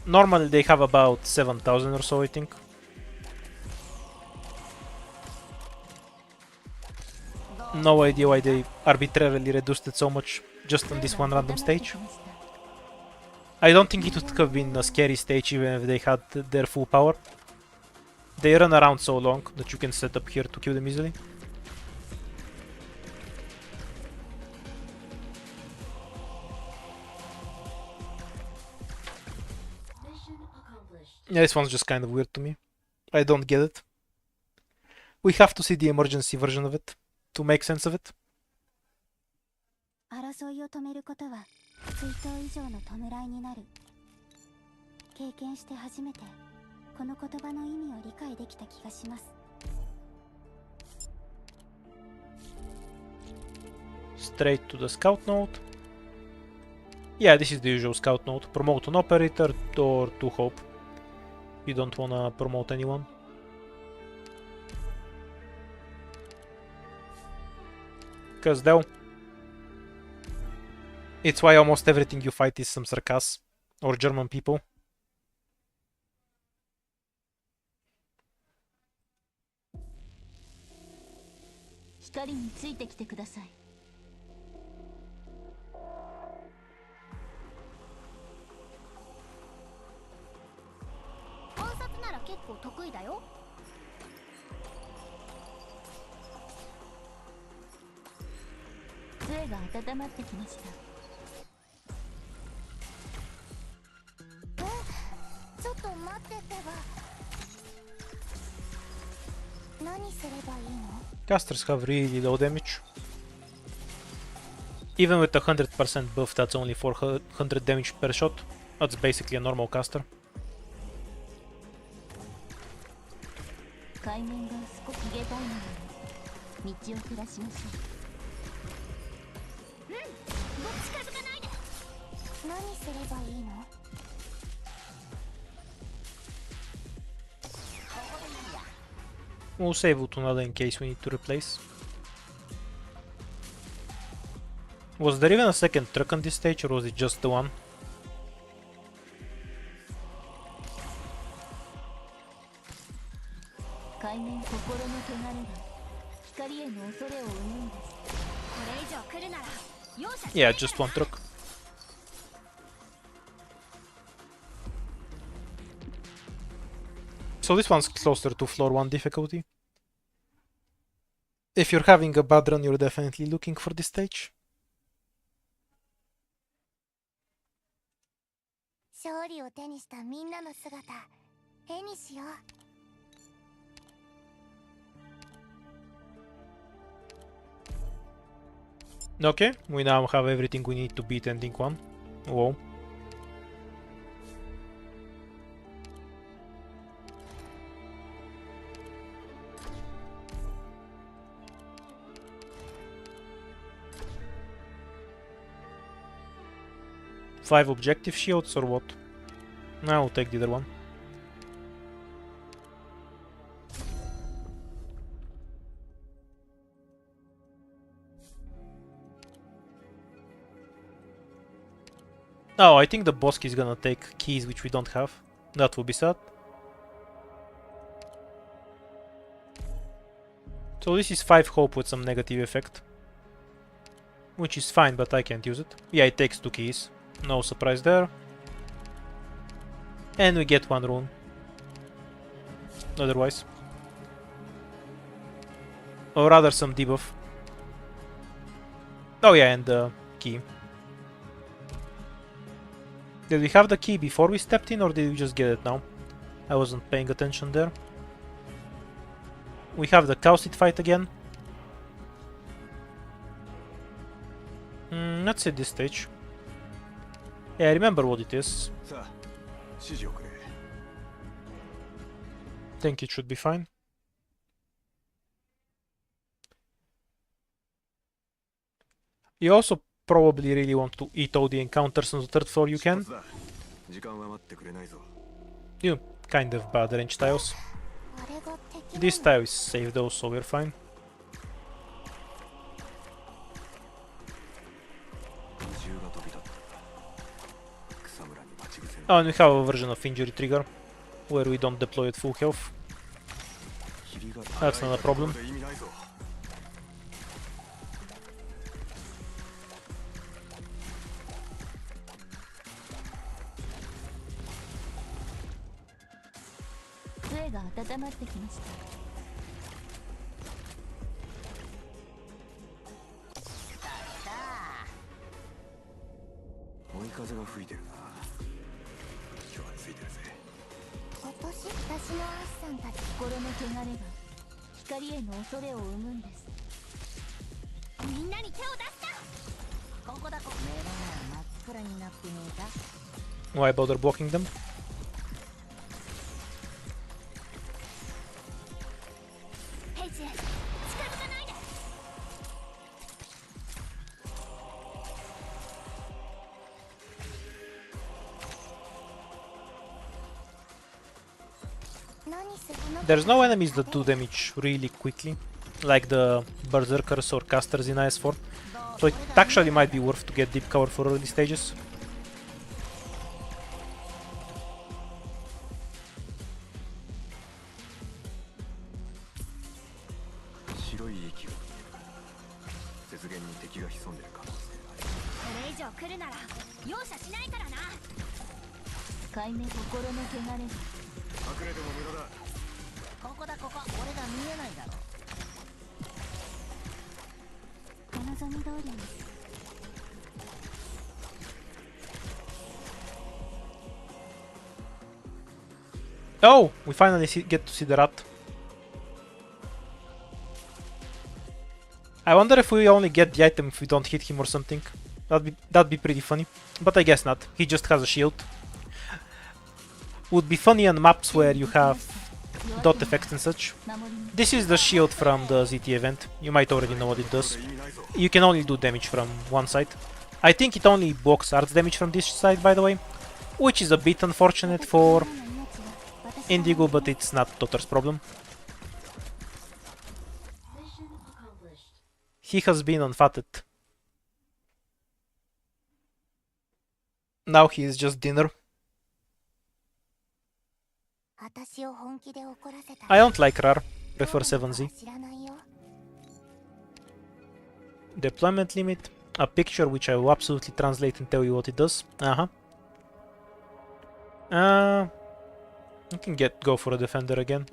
Normally they have about 7,000 or so, I think. No idea why they arbitrarily reduced it so much just on this one random stage. I don't think it would have been a scary stage even if they had their full power. They run around so long that you can set up here to kill them easily. Yeah, this one's just kind of weird to me. I don't get it. We have to see the emergency version of it to make sense of it. 争いを止めることは追悼以上の弔いになる。経験して初めてこの言葉の意味を理解できた気がします。Straight to the scout node. Yeah, this is the usual scout node. Promote an operator or to hope. You don't wanna promote anyone. Cause though it's why almost everything you fight is some Sarkas or German people. Casters have really low damage. Even with 100% buff, that's only 400 damage per shot. That's basically a normal caster. We'll save Utunada in case we need to replace. Was there even a second truck on this stage, or was it just the one? Yeah, just one truck. So this one's closer to floor 1 difficulty. If you're having a bad run, you're definitely looking for this stage. 勝利を手にしたみんなの姿、絵にしよう。Okay, we now have everything we need to beat ending 1. Whoa. Five objective shields or what? I'll take the other one. Oh, I think the boss is gonna take keys which we don't have. That will be sad. So this is 5 hope with some negative effect. Which is fine, but I can't use it. Yeah, it takes 2 keys. No surprise there. And we get 1 rune. Otherwise. Or rather some debuff. Oh yeah, and the key. Did we have the key before we stepped in, or did we just get it now? I wasn't paying attention there. We have the Cowseed fight again. Let's hit this stage. Yeah, I remember what it is. Think it should be fine. You also probably really want to eat all the encounters on the 3rd floor you can. You kind of bad range tiles. This tile is safe though, so we're fine. Oh, and we have a version of injury trigger, where we don't deploy at full health. That's not a problem. Why bother blocking them? There's no enemies that do damage really quickly, like the berserkers or casters in IS4, so it actually might be worth to get deep cover for early stages. Oh, we finally get to see the rat. I wonder if we only get the item if we don't hit him or something. That'd be pretty funny, but I guess not. He just has a shield. Would be funny on maps where you have dot effects and such. This is the shield from the ZT event. You might already know what it does. You can only do damage from one side. I think it only blocks arts damage from this side, by the way, which is a bit unfortunate for Indigo, but it's not Dotter's problem. He has been unfatted. Now he is just dinner. I don't like RAR, prefer 7Z. Deployment limit, a picture which I will absolutely translate and tell you what it does. I can go for a defender again.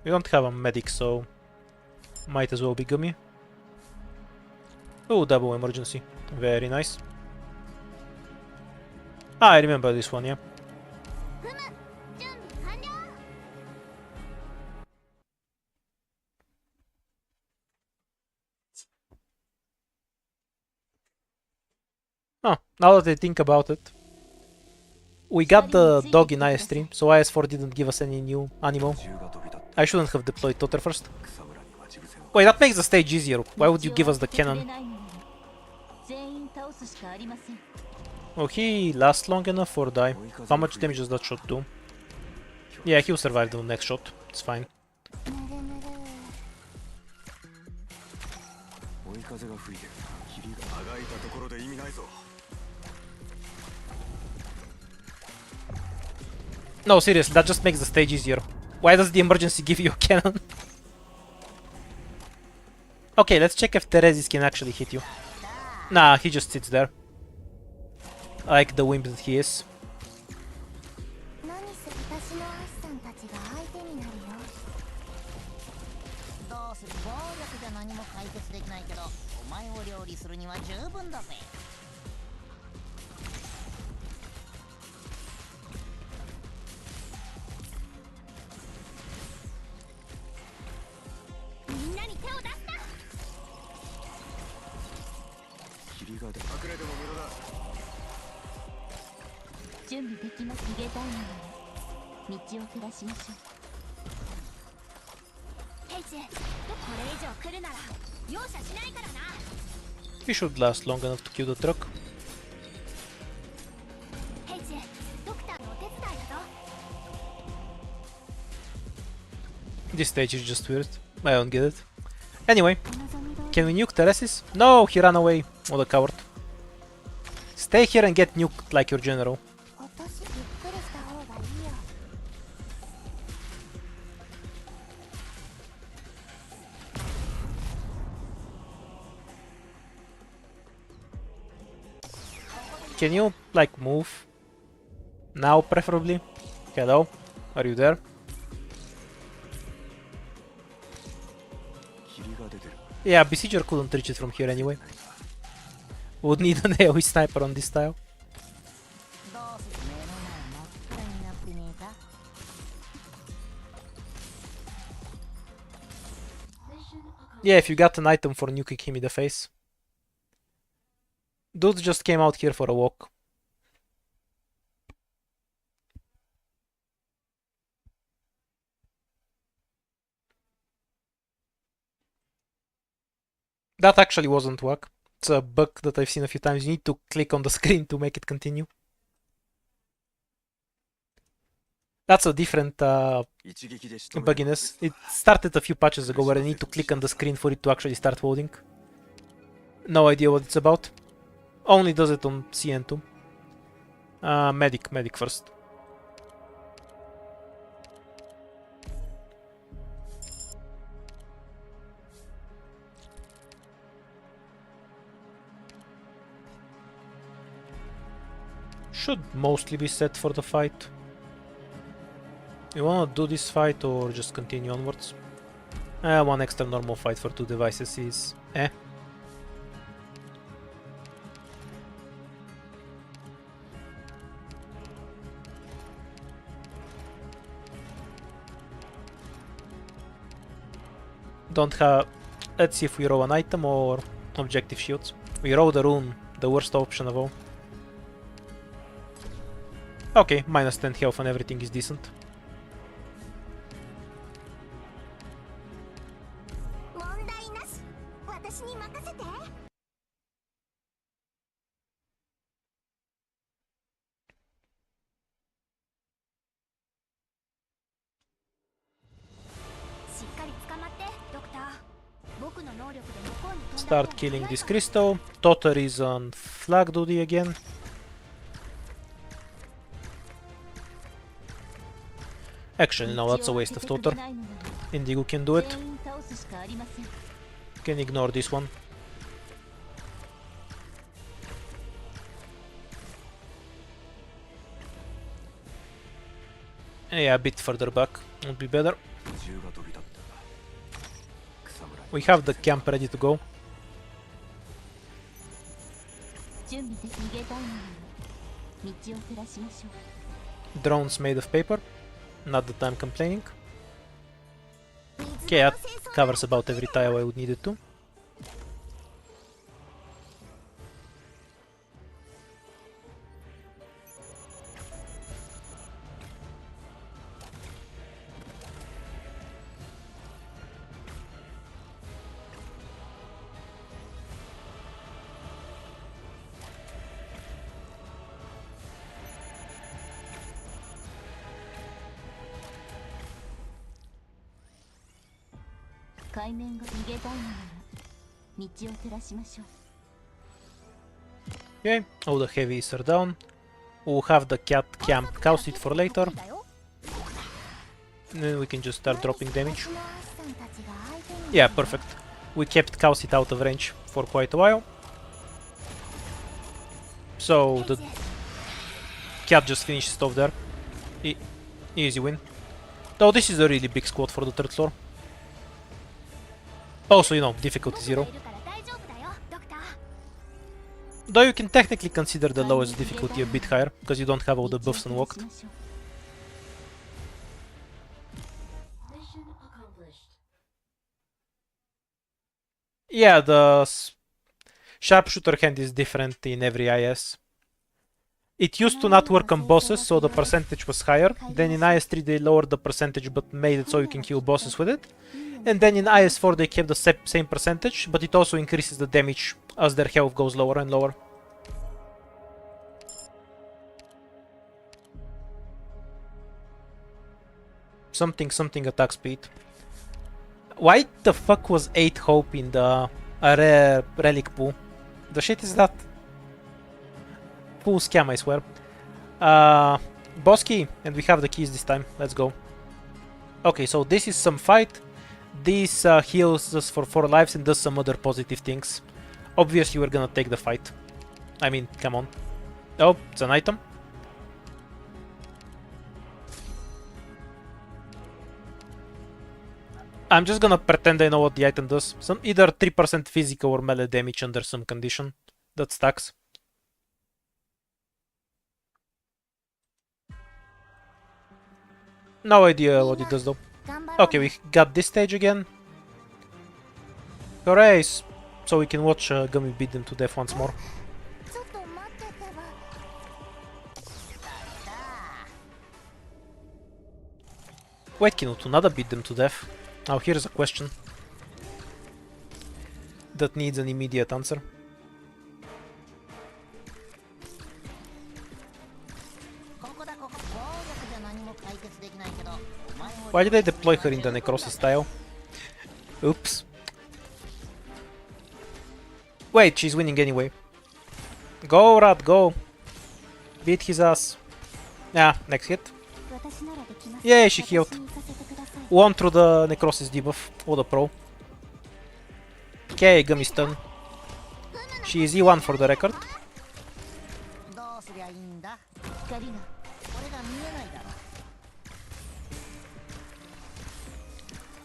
We don't have a medic, so might as well be Gummy. Oh, double emergency. Very nice. Ah, I remember this one, yeah. Oh, now that I think about it, we got the dog in IS3, so IS4 didn't give us any new animal. I shouldn't have deployed Totter first. Wait, that makes the stage easier. Why would you give us the cannon? Will he last long enough or die? How much damage does that shot do? Yeah, he'll survive the next shot. It's fine. No, seriously, that just makes the stage easier. Why does the emergency give you a cannon? Okay, let's check if Teresis can actually hit you. Nah, he just sits there. Like the wimp that he is. He should last long enough to kill the truck. This stage is just weird. I don't get it. Anyway, can we nuke Teresis? No, he ran away. What a coward. Stay here and get nuked like your general. Can you, like, move? Now, preferably? Hello? Are you there? Yeah, Besieger couldn't reach it from here anyway. Would need an AoE sniper on this tile. Yeah, if you got an item for nuking him in the face. Dude just came out here for a walk. That actually wasn't whack. It's a bug that I've seen a few times. You need to click on the screen to make it continue. That's a different bugginess. It started a few patches ago where I need to click on the screen for it to actually start loading. No idea what it's about. Only does it on CN2. Medic first. Should mostly be set for the fight. You wanna do this fight or just continue onwards? One extra normal fight for 2 devices is eh. Don't have... Let's see if we roll an item or objective shields. We roll the rune, the worst option of all. Okay, minus 10 health and everything is decent. Start killing this crystal. Totter is on flag duty again. Actually, no, that's a waste of Totter. Indigo can do it. Can ignore this one. Yeah, a bit further back would be better. We have the camp ready to go. Drones made of paper. Not that I'm complaining. Okay, that covers about every tile I would need it to. Okay, all the heavies are down. We'll have the cat camp cow seed for later. And then we can just start dropping damage. Yeah, perfect. We kept cow seed out of range for quite a while. So the cat just finishes off there. Easy win. Though this is a really big squad for the third floor. Also, you know, difficulty 0. Though you can technically consider the lowest difficulty a bit higher, because you don't have all the buffs unlocked. Yeah, the sharpshooter hand is different in every IS. It used to not work on bosses, so the percentage was higher. Then in IS3 they lowered the percentage but made it so you can kill bosses with it. And then in IS4 they kept the same percentage, but it also increases the damage as their health goes lower and lower. Something attack speed. Why the fuck was 8 hope in the rare relic pool? The shit is that? Full scam, I swear. Boss key, and we have the keys this time. Let's go. Okay, so this is some fight. This heals us for 4 lives and does some other positive things. Obviously we're gonna take the fight. I mean, come on. Oh, it's an item. I'm just gonna pretend I know what the item does. Some either 3% physical or melee damage under some condition. That stacks. No idea what it does though. Okay, we got this stage again. Hooray! So we can watch Gummy beat them to death once more. Wait, can Tsunada beat them to death? Now here's a question that needs an immediate answer. Why did I deploy her in the necrosis tile? Oops. Wait, she's winning anyway. Go, Rat, go! Beat his ass. Yeah, next hit. Yay, she healed. One through the necrosis debuff. What a pro. Okay, Gummy's turn. She is E1 for the record.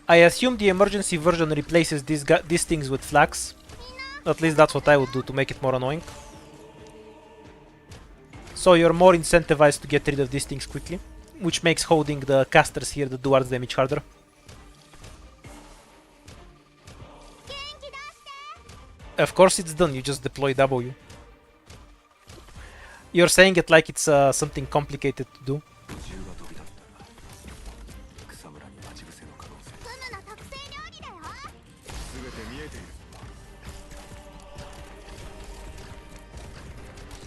I assume the emergency version replaces these things with flags. At least that's what I would do to make it more annoying. So you're more incentivized to get rid of these things quickly, which makes holding the casters here that do arts damage harder. Of course it's done, you just deploy W. You're saying it like it's something complicated to do. Okay,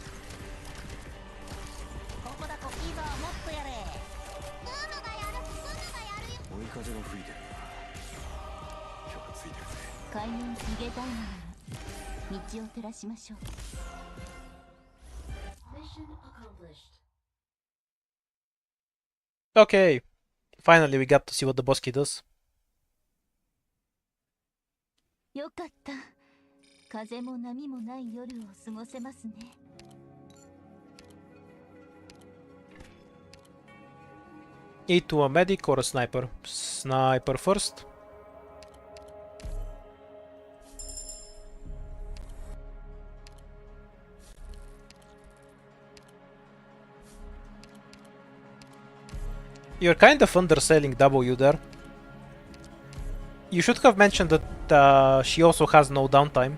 finally we got to see what the boss key does. よかった。風も波もない夜を過ごせますね。 Finalizing. オッケー。 Finally we got to see what the boss key does. Okay, finally we got to see what the boss key does. よかった。風も波もない夜を過ごせますね。 Finally we got to see what the boss key does. よかった。風も波もない夜を過ごせますね。 Okay, E to a medic or a sniper? Sniper first. You're kind of underselling W there. You should have mentioned that she also has no downtime.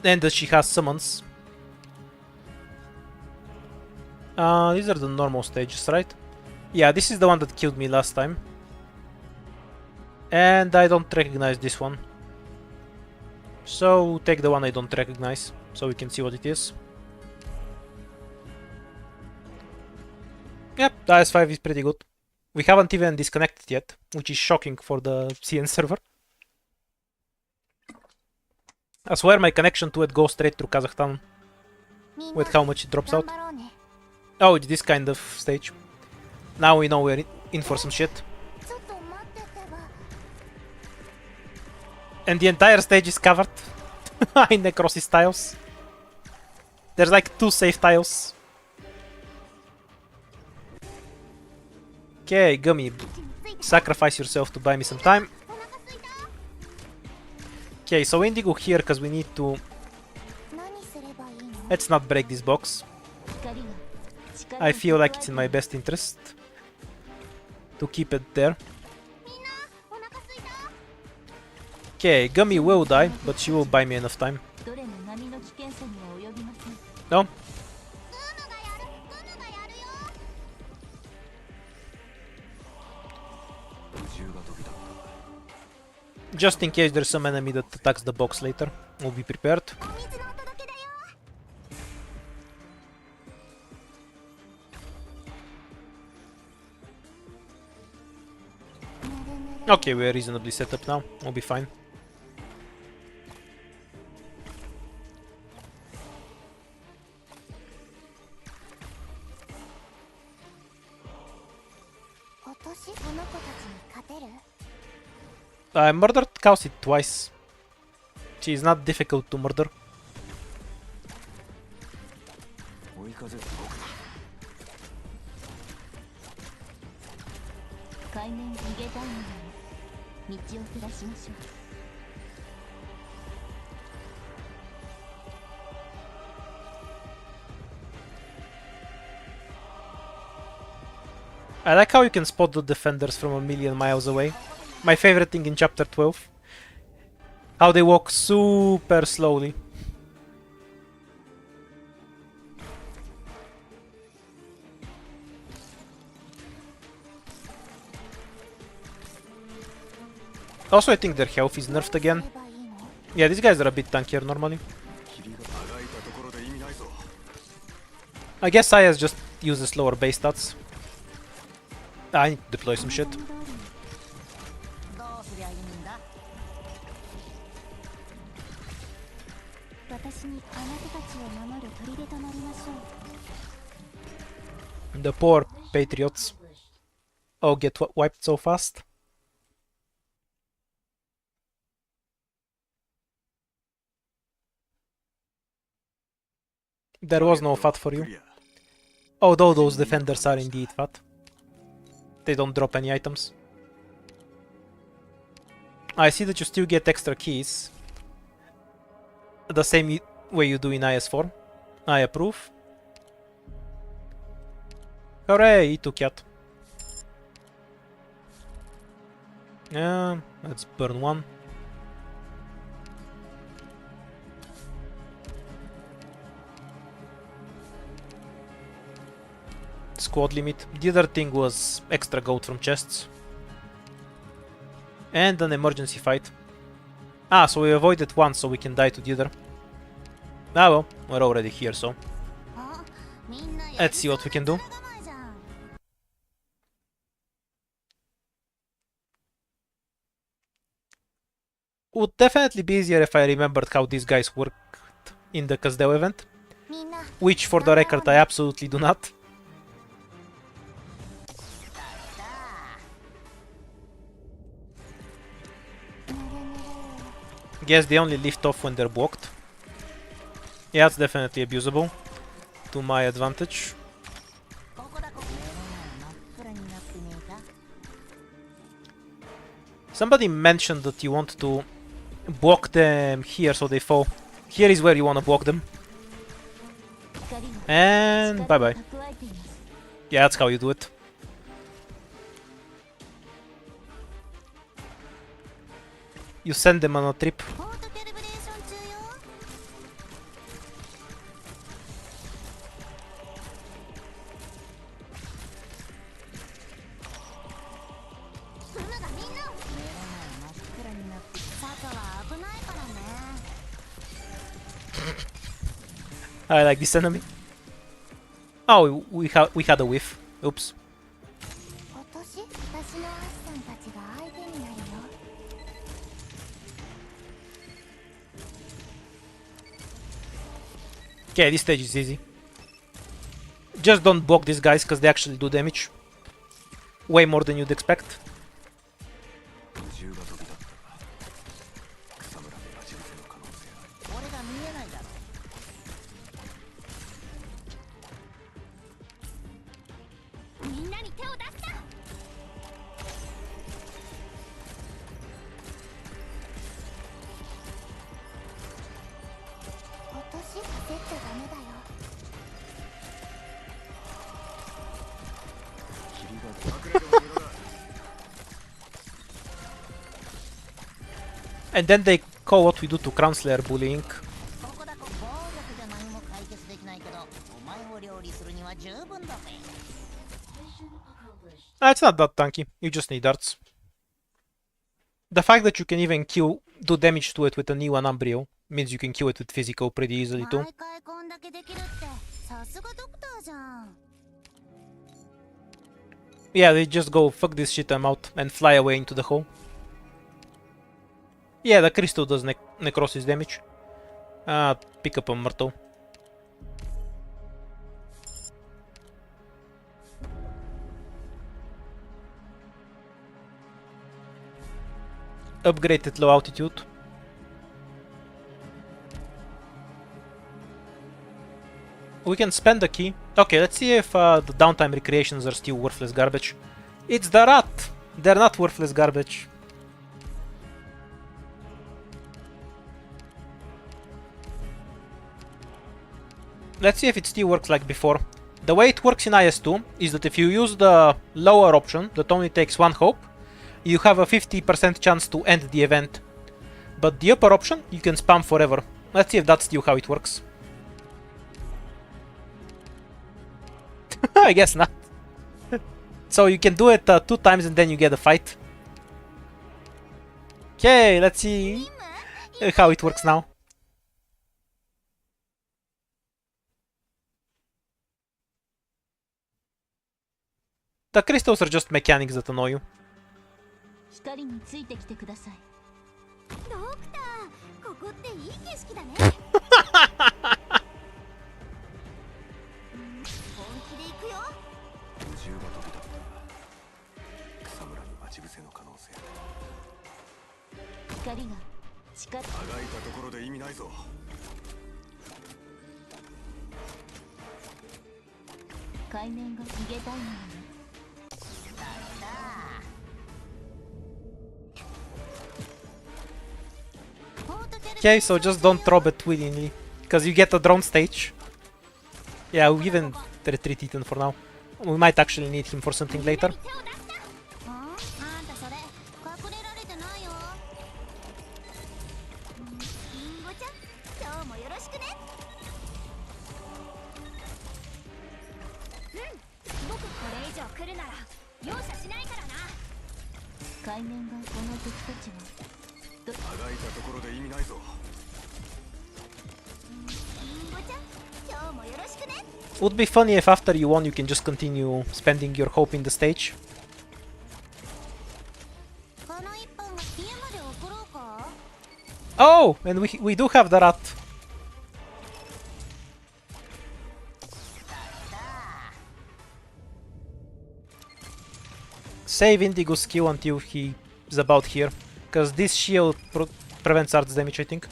And that she has summons. These are the normal stages, right? Yeah, this is the one that killed me last time. And I don't recognize this one. So take the one I don't recognize, so we can see what it is. Yep, the IS-5 is pretty good. We haven't even disconnected yet, which is shocking for the CN server. I swear my connection to it goes straight through Kazakhstan with how much it drops out. Oh, it's this kind of stage. Now we know we're in for some shit. And the entire stage is covered in necrosis tiles. There's like 2 safe tiles. Okay, Gummy, sacrifice yourself to buy me some time. Okay, so Indigo here because we need to... Let's not break this box. I feel like it's in my best interest to keep it there. Okay, Gummy will die, but she will buy me enough time. No? Just in case there's some enemy that attacks the box later, we'll be prepared. Okay, we're reasonably set up now, we'll be fine. I murdered Kausi twice. She is not difficult to murder. I like how you can spot the defenders from a million miles away. My favorite thing in chapter 12. How they walk super slowly. Also, I think their health is nerfed again. Yeah, these guys are a bit tankier normally. I guess Sayas just uses lower base stats. I need to deploy some shit. The poor patriots all get wiped so fast. There was no FAT for you. Although those defenders are indeed FAT. They don't drop any items. I see that you still get extra keys. The same way you do in IS4. I approve. Hooray, E2 cat. Yeah, let's burn one. Squad limit. The other thing was extra gold from chests. And an emergency fight. Ah, so we avoided one so we can die to the other. Ah well, we're already here, so... Let's see what we can do. Would definitely be easier if I remembered how these guys worked in the Kazdeo event. Which, for the record, I absolutely do not. Guess they only lift off when they're blocked. Yeah, it's definitely abusable. To my advantage. Somebody mentioned that you want to block them here so they fall. Here is where you want to block them. And bye bye. Yeah, that's how you do it. You send them on a trip. I like this enemy. Oh, we had a whiff. Oops. Okay, this stage is easy. Just don't block these guys because they actually do damage. Way more than you'd expect. And then they call what we do to Crown Slayer bullying. It's not that tanky, you just need darts. The fact that you can even do damage to it with a new one Umbrio means you can kill it with physical pretty easily too. Yeah, they just go fuck this shit, I'm out, and fly away into the hole. Yeah, the crystal does necrosis damage. Pick up a myrtle. Upgrade at low altitude. We can spend the key. Okay, let's see if the downtime recreations are still worthless garbage. It's the rat! They're not worthless garbage. Let's see if it still works like before. The way it works in IS2 is that if you use the lower option that only takes 1 hope, you have a 50% chance to end the event. But the upper option, you can spam forever. Let's see if that's still how it works. I guess not. So you can do it 2 times and then you get a fight. Okay, let's see how it works now. The crystals are just mechanics that annoy you. Okay, so just don't throw it willingly, because you get a drone stage. Yeah, we even retreat Ethan for now. We might actually need him for something later. Would be funny if after you won you can just continue spending your hope in the stage. Oh, and we do have the rat. Save Indigo's skill until he is about here, because this shield prevents arts damage, I think.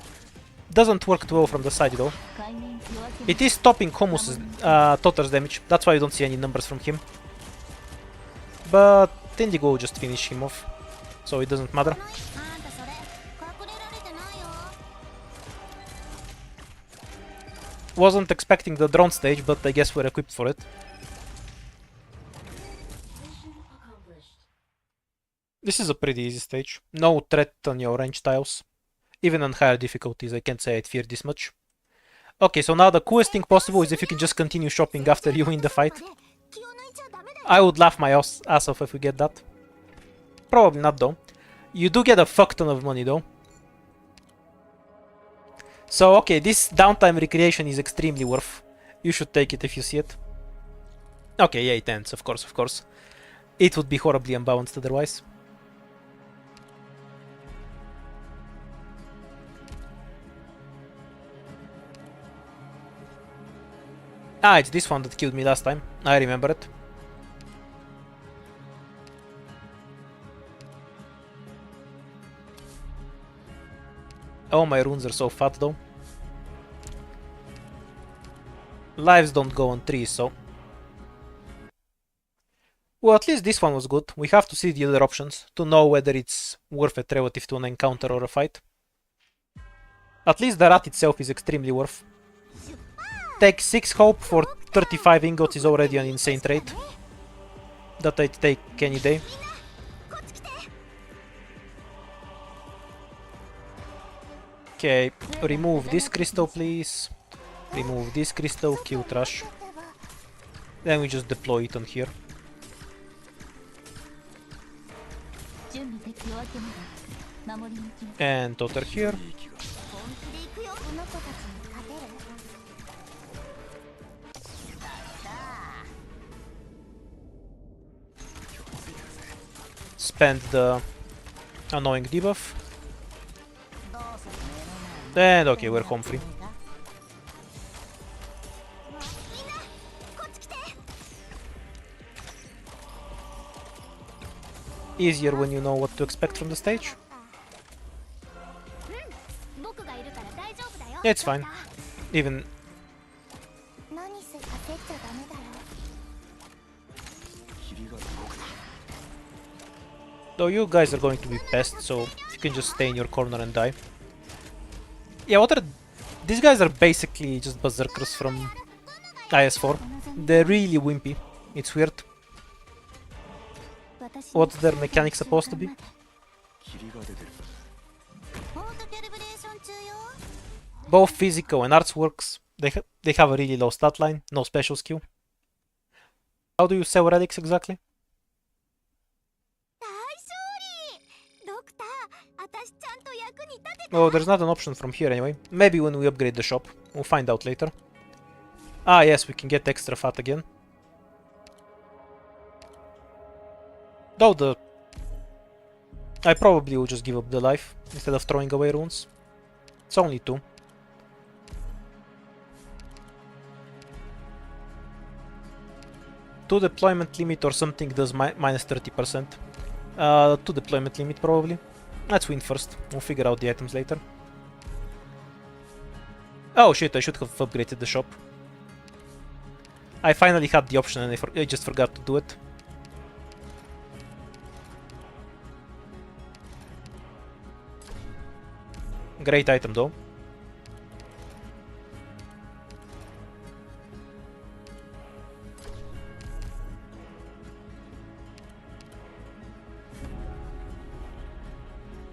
Doesn't work too well from the side though. It is stopping Homus's Totter's damage, that's why you don't see any numbers from him. But Indigo will just finish him off, so it doesn't matter. Wasn't expecting the drone stage, but I guess we're equipped for it. This is a pretty easy stage. No threat on your range tiles. Even on higher difficulties, I can't say I'd fear this much. Okay, so now the coolest thing possible is if you can just continue shopping after you win the fight. I would laugh my ass off if we get that. Probably not though. You do get a fuck ton of money though. So okay, this downtime recreation is extremely worth. You should take it if you see it. Okay, yeah, it ends, of course, of course. It would be horribly unbalanced otherwise. Ah, it's this one that killed me last time. I remember it. Oh, my runes are so fat though. Lives don't go on trees, so... Well, at least this one was good. We have to see the other options to know whether it's worth it relative to an encounter or a fight. At least the rat itself is extremely worth. Take 6 hope for 35 ingots is already an insane trade. That I'd take any day. Okay, remove this crystal please. Remove this crystal, kill trash. Then we just deploy it on here. And Totter here. Spend the annoying debuff. And okay, we're home free. Easier when you know what to expect from the stage. It's fine. Even... Though you guys are going to be pests, so you can just stay in your corner and die. Yeah, what are... These guys are basically just berserkers from IS4. They're really wimpy. It's weird. What's their mechanic supposed to be? Both physical and arts works. They have a really low stat line, no special skill. How do you sell relics exactly? Oh, there's not an option from here anyway. Maybe when we upgrade the shop. We'll find out later. Ah yes, we can get extra fat again. Though the... I probably will just give up the life instead of throwing away runes. It's only 2. Two deployment limit or something does minus 30%. 2 deployment limit probably. Let's win first. We'll figure out the items later. Oh shit, I should have upgraded the shop. I finally had the option and I just forgot to do it. Great item though.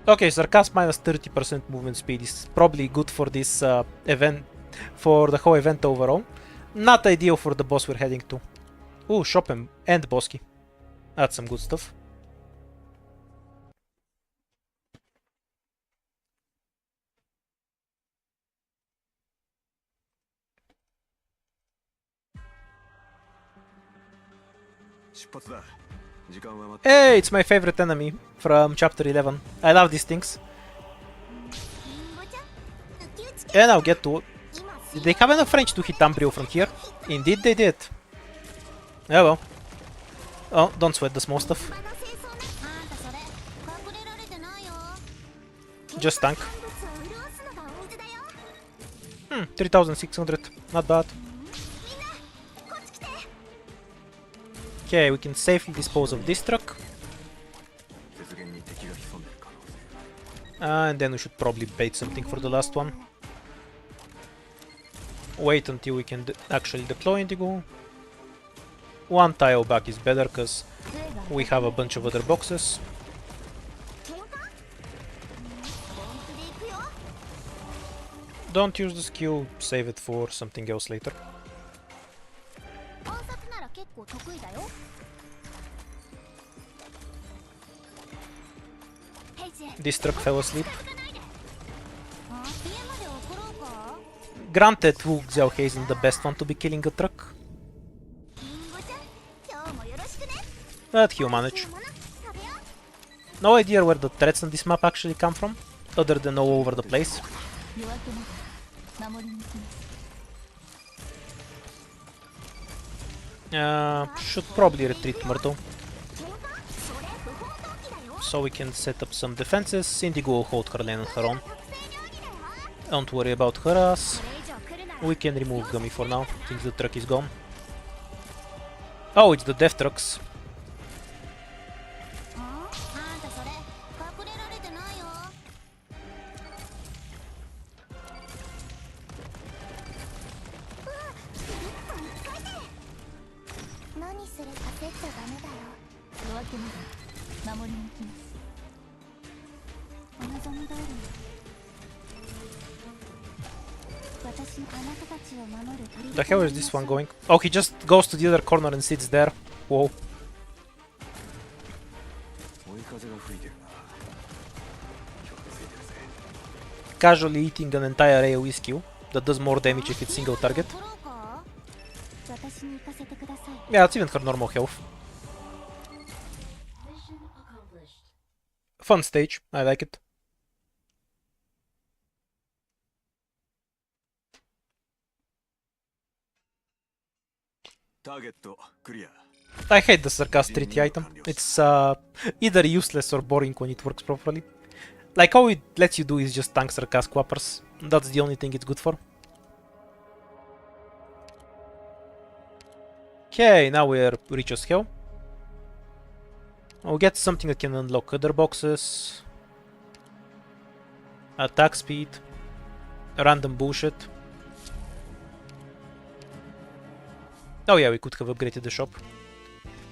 Okay, Sarcas minus 30% movement speed is probably good for this event, for the whole event overall. Not ideal for the boss we're heading to. Ooh, shop and boss key. That's some good stuff. Hey, it's my favorite enemy from chapter 11. I love these things. And I'll get to... Did they have enough range to hit Umbrio from here? Indeed they did. Oh well. Oh, don't sweat the small stuff. Just tank. 3600. Not bad. Okay, we can safely dispose of this truck. And then we should probably bait something for the last one. Wait until we can actually deploy Indigo. One tile back is better because we have a bunch of other boxes. Don't use the skill, save it for something else later. This truck fell asleep. Granted, Wu Xiaohe isn't the best one to be killing a truck, but he'll manage. No idea where the threats on this map actually come from, other than all over the place. Should probably retreat Myrtle, so we can set up some defenses. Indigo will hold her lane on her own. Don't worry about her ass. We can remove Gummy for now, since the truck is gone. Oh, it's the death trucks. The hell is this one going? Oh, he just goes to the other corner and sits there. Whoa. Casually eating an entire AoE skill that does more damage if it's single target. Yeah, it's even her normal health. Fun stage, I like it. I hate the sarcasticity item. It's either useless or boring when it works properly. Like, all it lets you do is just tank sarcas quappers. That's the only thing it's good for. Okay, now we're rich as hell. I'll get something that can unlock other boxes. Attack speed. Random bullshit. Oh yeah, we could have upgraded the shop.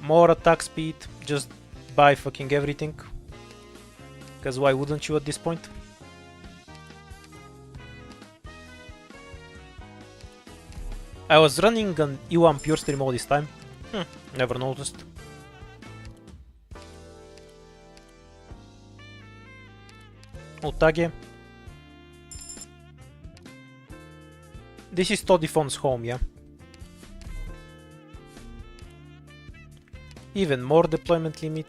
More attack speed, just buy fucking everything. Because why wouldn't you at this point? I was running an E1 pure stream all this time. Never noticed. Otage. This is Todifon's home, yeah? Even more deployment limit.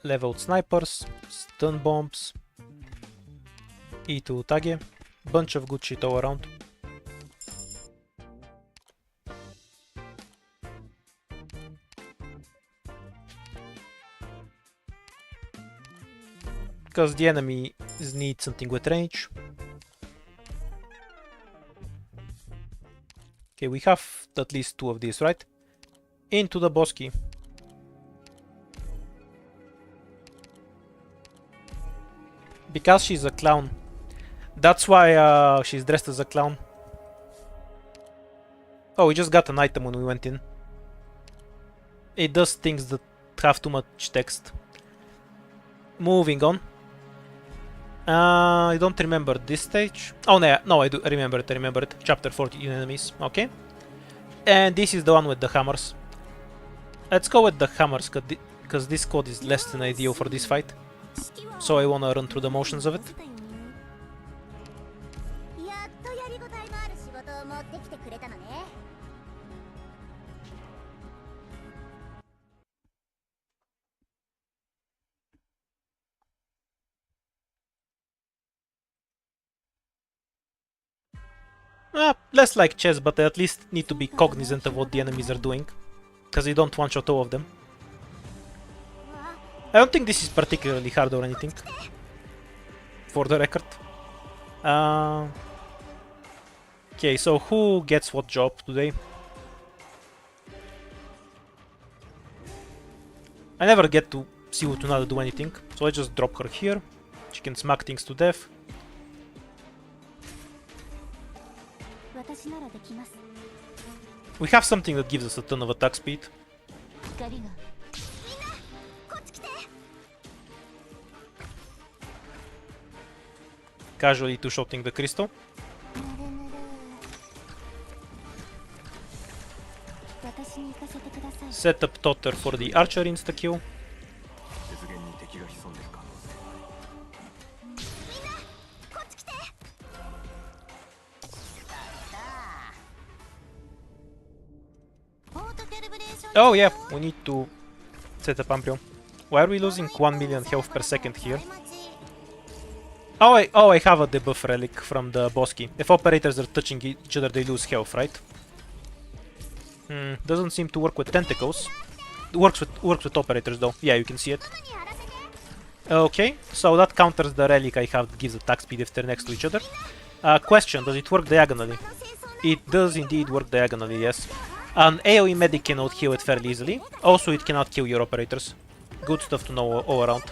Leveled snipers, stun bombs, E2 Tage, bunch of good shit all around. Because the enemy need something with range. Okay, we have at least 2 of these, right? Into the Bosky. Because she's a clown. That's why she's dressed as a clown. Oh, we just got an item when we went in. It does things that have too much text. Moving on. I don't remember this stage. Oh no, I do remember it. I remember it. Chapter 40 enemies. Okay. And this is the one with the hammers. Let's go with the hammers, because this code is less than ideal for this fight. So I wanna run through the motions of it. Less like chess, but I at least need to be cognizant of what the enemies are doing, because you don't one-shot all of them. I don't think this is particularly hard or anything, for the record. Okay, so who gets what job today? I never get to see Utunada do anything, so I just drop her here. She can smack things to death. 私ならできます。 We have something that gives us a ton of attack speed. 光が。みんな、こっち来て。 Casually two-shotting the crystal. ぬるぬる。私に行かせてください。 Set up Totter for the archer insta-kill. 雪原に敵が潜んでる可能性がある。みんな、こっち来て。 Oh yeah, we need to set up Amprion. Why are we losing 1 million health per second here? Oh, I have a debuff relic from the boss key. If operators are touching each other, they lose health, right? Doesn't seem to work with tentacles. Works with operators though. Yeah, you can see it. Okay, so that counters the relic I have that gives attack speed if they're next to each other. Question, does it work diagonally? It does indeed work diagonally, yes. An AoE medic cannot heal it fairly easily. Also, it cannot kill your operators. Good stuff to know all around.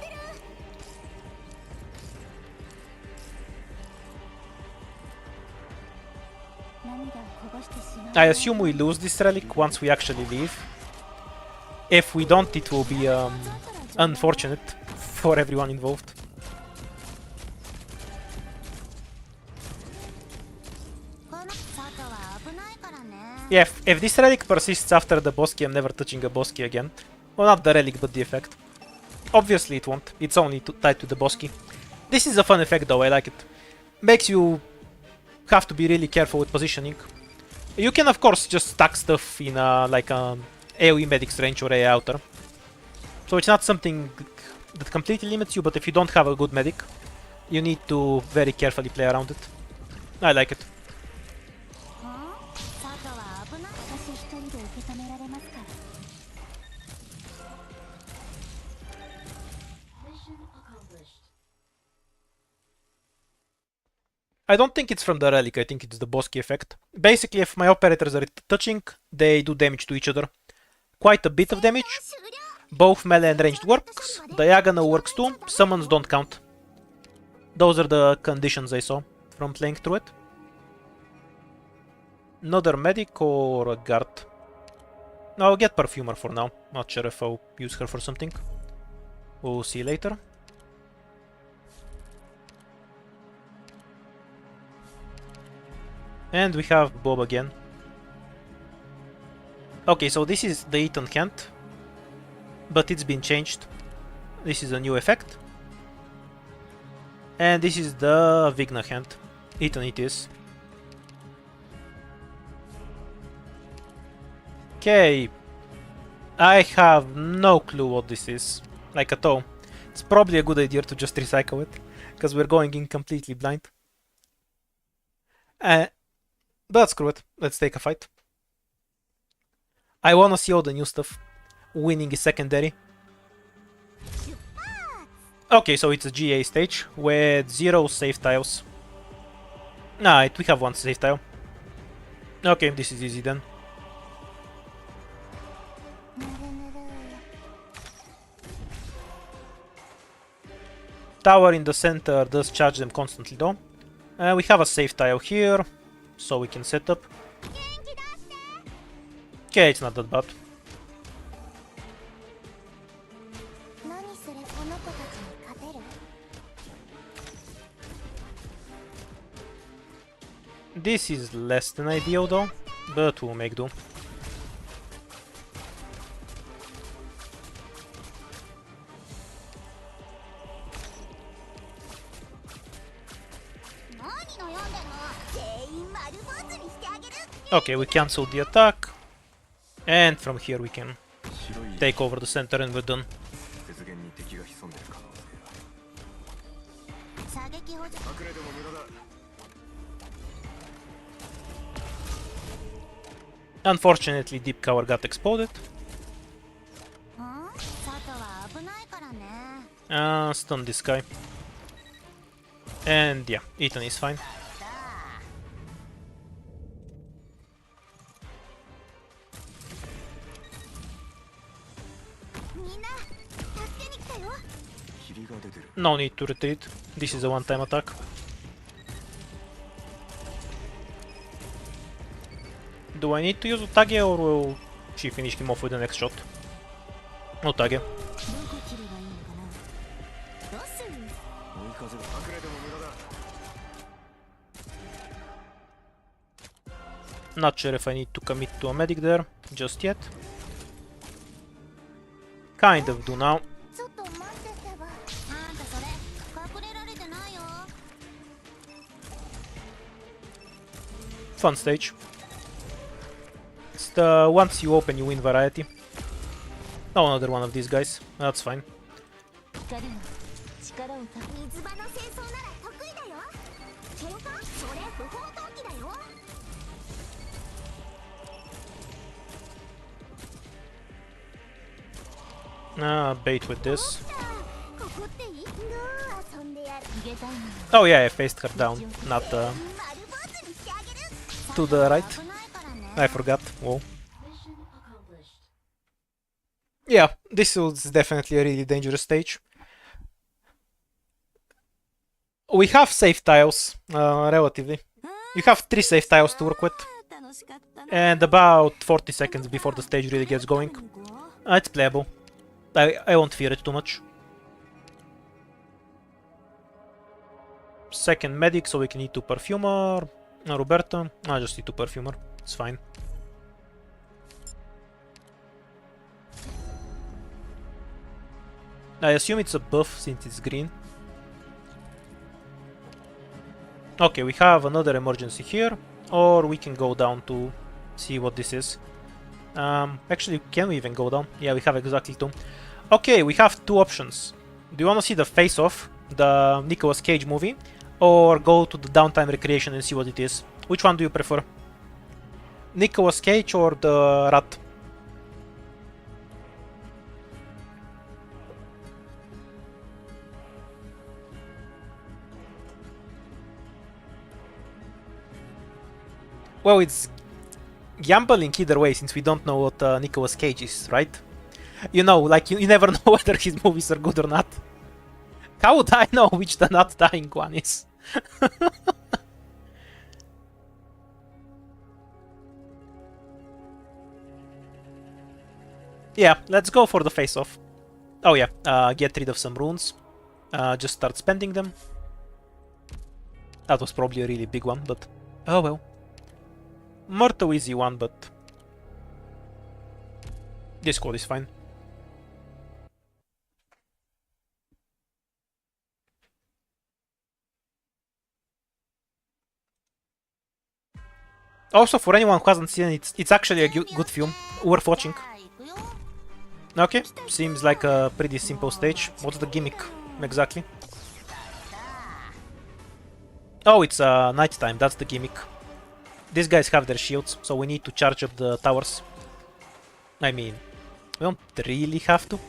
I assume we lose this relic once we actually leave. If we don't, it will be unfortunate for everyone involved. Yeah, if this relic persists after the boss key, I'm never touching a boss key again. Well, not the relic, but the effect. Obviously it won't. It's only tied to the boss key. This is a fun effect though, I like it. Makes you have to be really careful with positioning. You can of course just stack stuff in like an AoE medic's range or AoE outer. So it's not something that completely limits you, but if you don't have a good medic, you need to very carefully play around it. I like it. I don't think it's from the relic, I think it's the boss key effect. Basically, if my operators are touching, they do damage to each other. Quite a bit of damage. Both melee and ranged works. Diagonal works too. Summons don't count. Those are the conditions I saw from playing through it. Another medic or a guard? No, I'll get Perfumer for now. Not sure if I'll use her for something. We'll see later. And we have Bob again. Okay, so this is the Eaton hand, but it's been changed. This is a new effect. And this is the Vigna hand. Eaton it is. Okay. I have no clue what this is, like at all. It's probably a good idea to just recycle it, because we're going in completely blind. But screw it, let's take a fight. I wanna see all the new stuff. Winning is secondary. Okay, so it's a GA stage with 0 save tiles. Nah, we have 1 save tile. Okay, this is easy then. Tower in the center does charge them constantly though. We have a save tile here, so we can set up. Okay, it's not that bad. This is less than ideal though, but we'll make do. Okay, we cancelled the attack, and from here we can take over the center and we're done. Unfortunately, Deep Cover got exploded. Stun this guy. And yeah, Ethan is fine. No need to retreat. This is a one-time attack. Do I need to use Otage or will she finish him off with the next shot? Otage. Not sure if I need to commit to a medic there just yet. Kind of do now. Fun stage. It's the once you open you win variety. Oh, another one of these guys. That's fine. Bait with this. Oh yeah, I faced her down, not to the right. I forgot. Whoa. Yeah, this was definitely a really dangerous stage. We have safe tiles, relatively. You have 3 safe tiles to work with. And about 40 seconds before the stage really gets going. It's playable. I won't fear it too much. Second medic, so we can need to perfumer. Roberta. I just need to perfumer. It's fine. I assume it's a buff since it's green. Okay, we have another emergency here, or we can go down to see what this is. Actually, can we even go down? Yeah, we have exactly 2. Okay, we have 2 options. Do you want to see the Face Off, the Nicolas Cage movie, or go to the Downtime Recreation and see what it is? Which one do you prefer? Nicolas Cage or the Rat? Well, it's gambling either way, since we don't know what Nicolas Cage is, right? You know, like, you never know whether his movies are good or not. How would I know which the not dying one is? Yeah, let's go for the face-off. Oh yeah, get rid of some runes. Just start spending them. That was probably a really big one, but oh well. Murto easy one, but this squad is fine. Also, for anyone who hasn't seen it, it's actually a good film, worth watching. Okay, seems like a pretty simple stage. What's the gimmick, exactly? Oh, it's nighttime, that's the gimmick. These guys have their shields, so we need to charge up the towers. I mean, we don't really have to.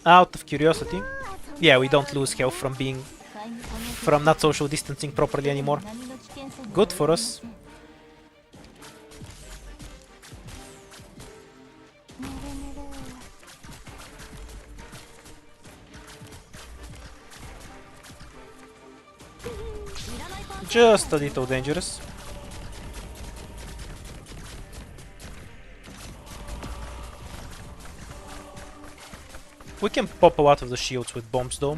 Out of curiosity. Yeah, we don't lose health from not social distancing properly anymore. Good for us. Just a little dangerous. We can pop a lot of the shields with bombs though.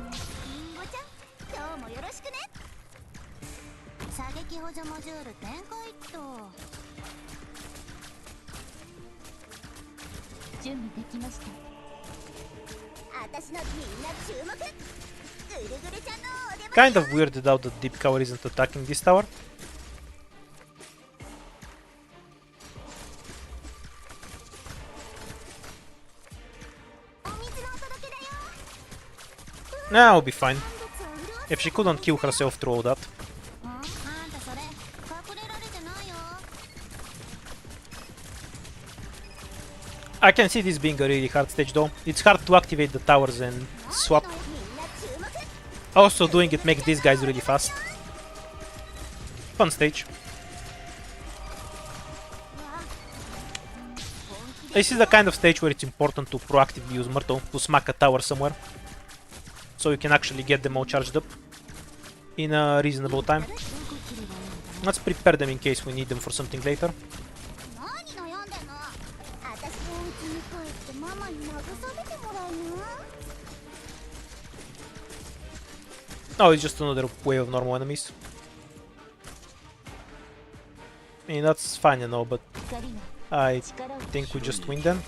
Kind of weirded out that Deep Cover isn't attacking this tower. Nah, I'll be fine. If she couldn't kill herself through all that. I can see this being a really hard stage though. It's hard to activate the towers and swap. Also doing it makes these guys really fast. Fun stage. This is the kind of stage where it's important to proactively use Myrtle to smack a tower somewhere, so you can actually get them all charged up in a reasonable time. Let's prepare them in case we need them for something later. Oh, it's just another wave of normal enemies. I mean, that's fine, you know, but I think we just win them.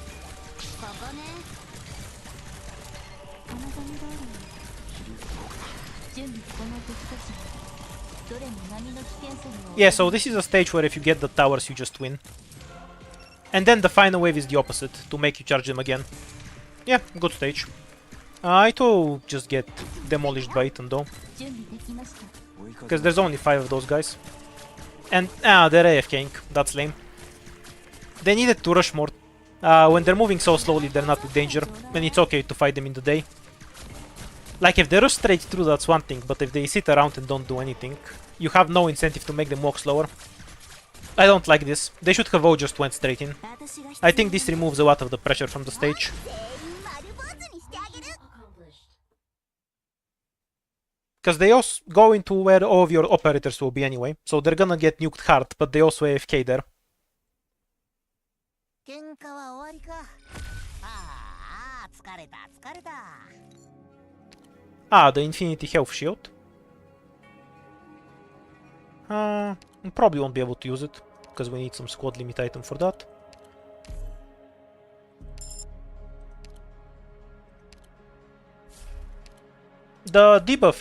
Yeah, so this is a stage where if you get the towers, you just win. And then the final wave is the opposite, to make you charge them again. Yeah, good stage. I too just get demolished by Ethan though. Because there's only 5 of those guys. And, they're AFKing, that's lame. They needed to rush more. When they're moving so slowly, they're not in danger, and it's okay to fight them in the day. Like, if they rush straight through, that's one thing, but if they sit around and don't do anything, you have no incentive to make them walk slower. I don't like this. They should have all just went straight in. I think this removes a lot of the pressure from the stage. Because they also go into where all of your operators will be anyway, so they're gonna get nuked hard, but they also AFK there. The Infinity Health Shield. Probably won't be able to use it, because we need some squad limit item for that. The debuff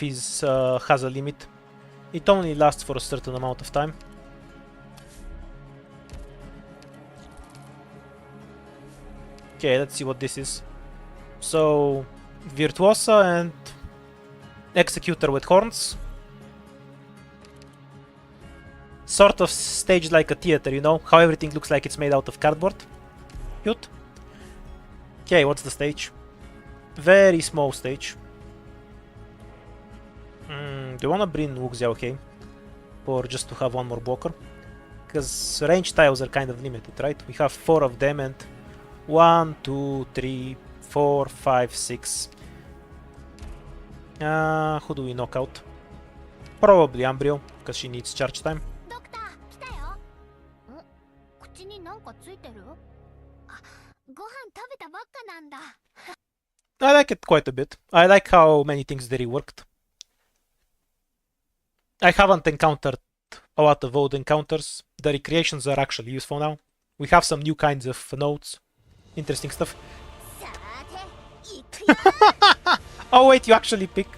has a limit. It only lasts for a certain amount of time. Okay, let's see what this is. So, Virtuosa and Executor with horns. Sort of staged like a theater, you know? How everything looks like it's made out of cardboard. Cute. Okay, what's the stage? Very small stage. Do you wanna bring Wuxia, okay? Or just to have one more blocker? Because range tiles are kind of limited, right? We have 4 of them and 1, 2, 3, 4, 5, 6. Who do we knock out? Probably Umbreon, because she needs charge time. I like it quite a bit. I like how many things they reworked. I haven't encountered a lot of old encounters. The recreations are actually useful now. We have some new kinds of nodes. Interesting stuff. Oh wait, you actually pick.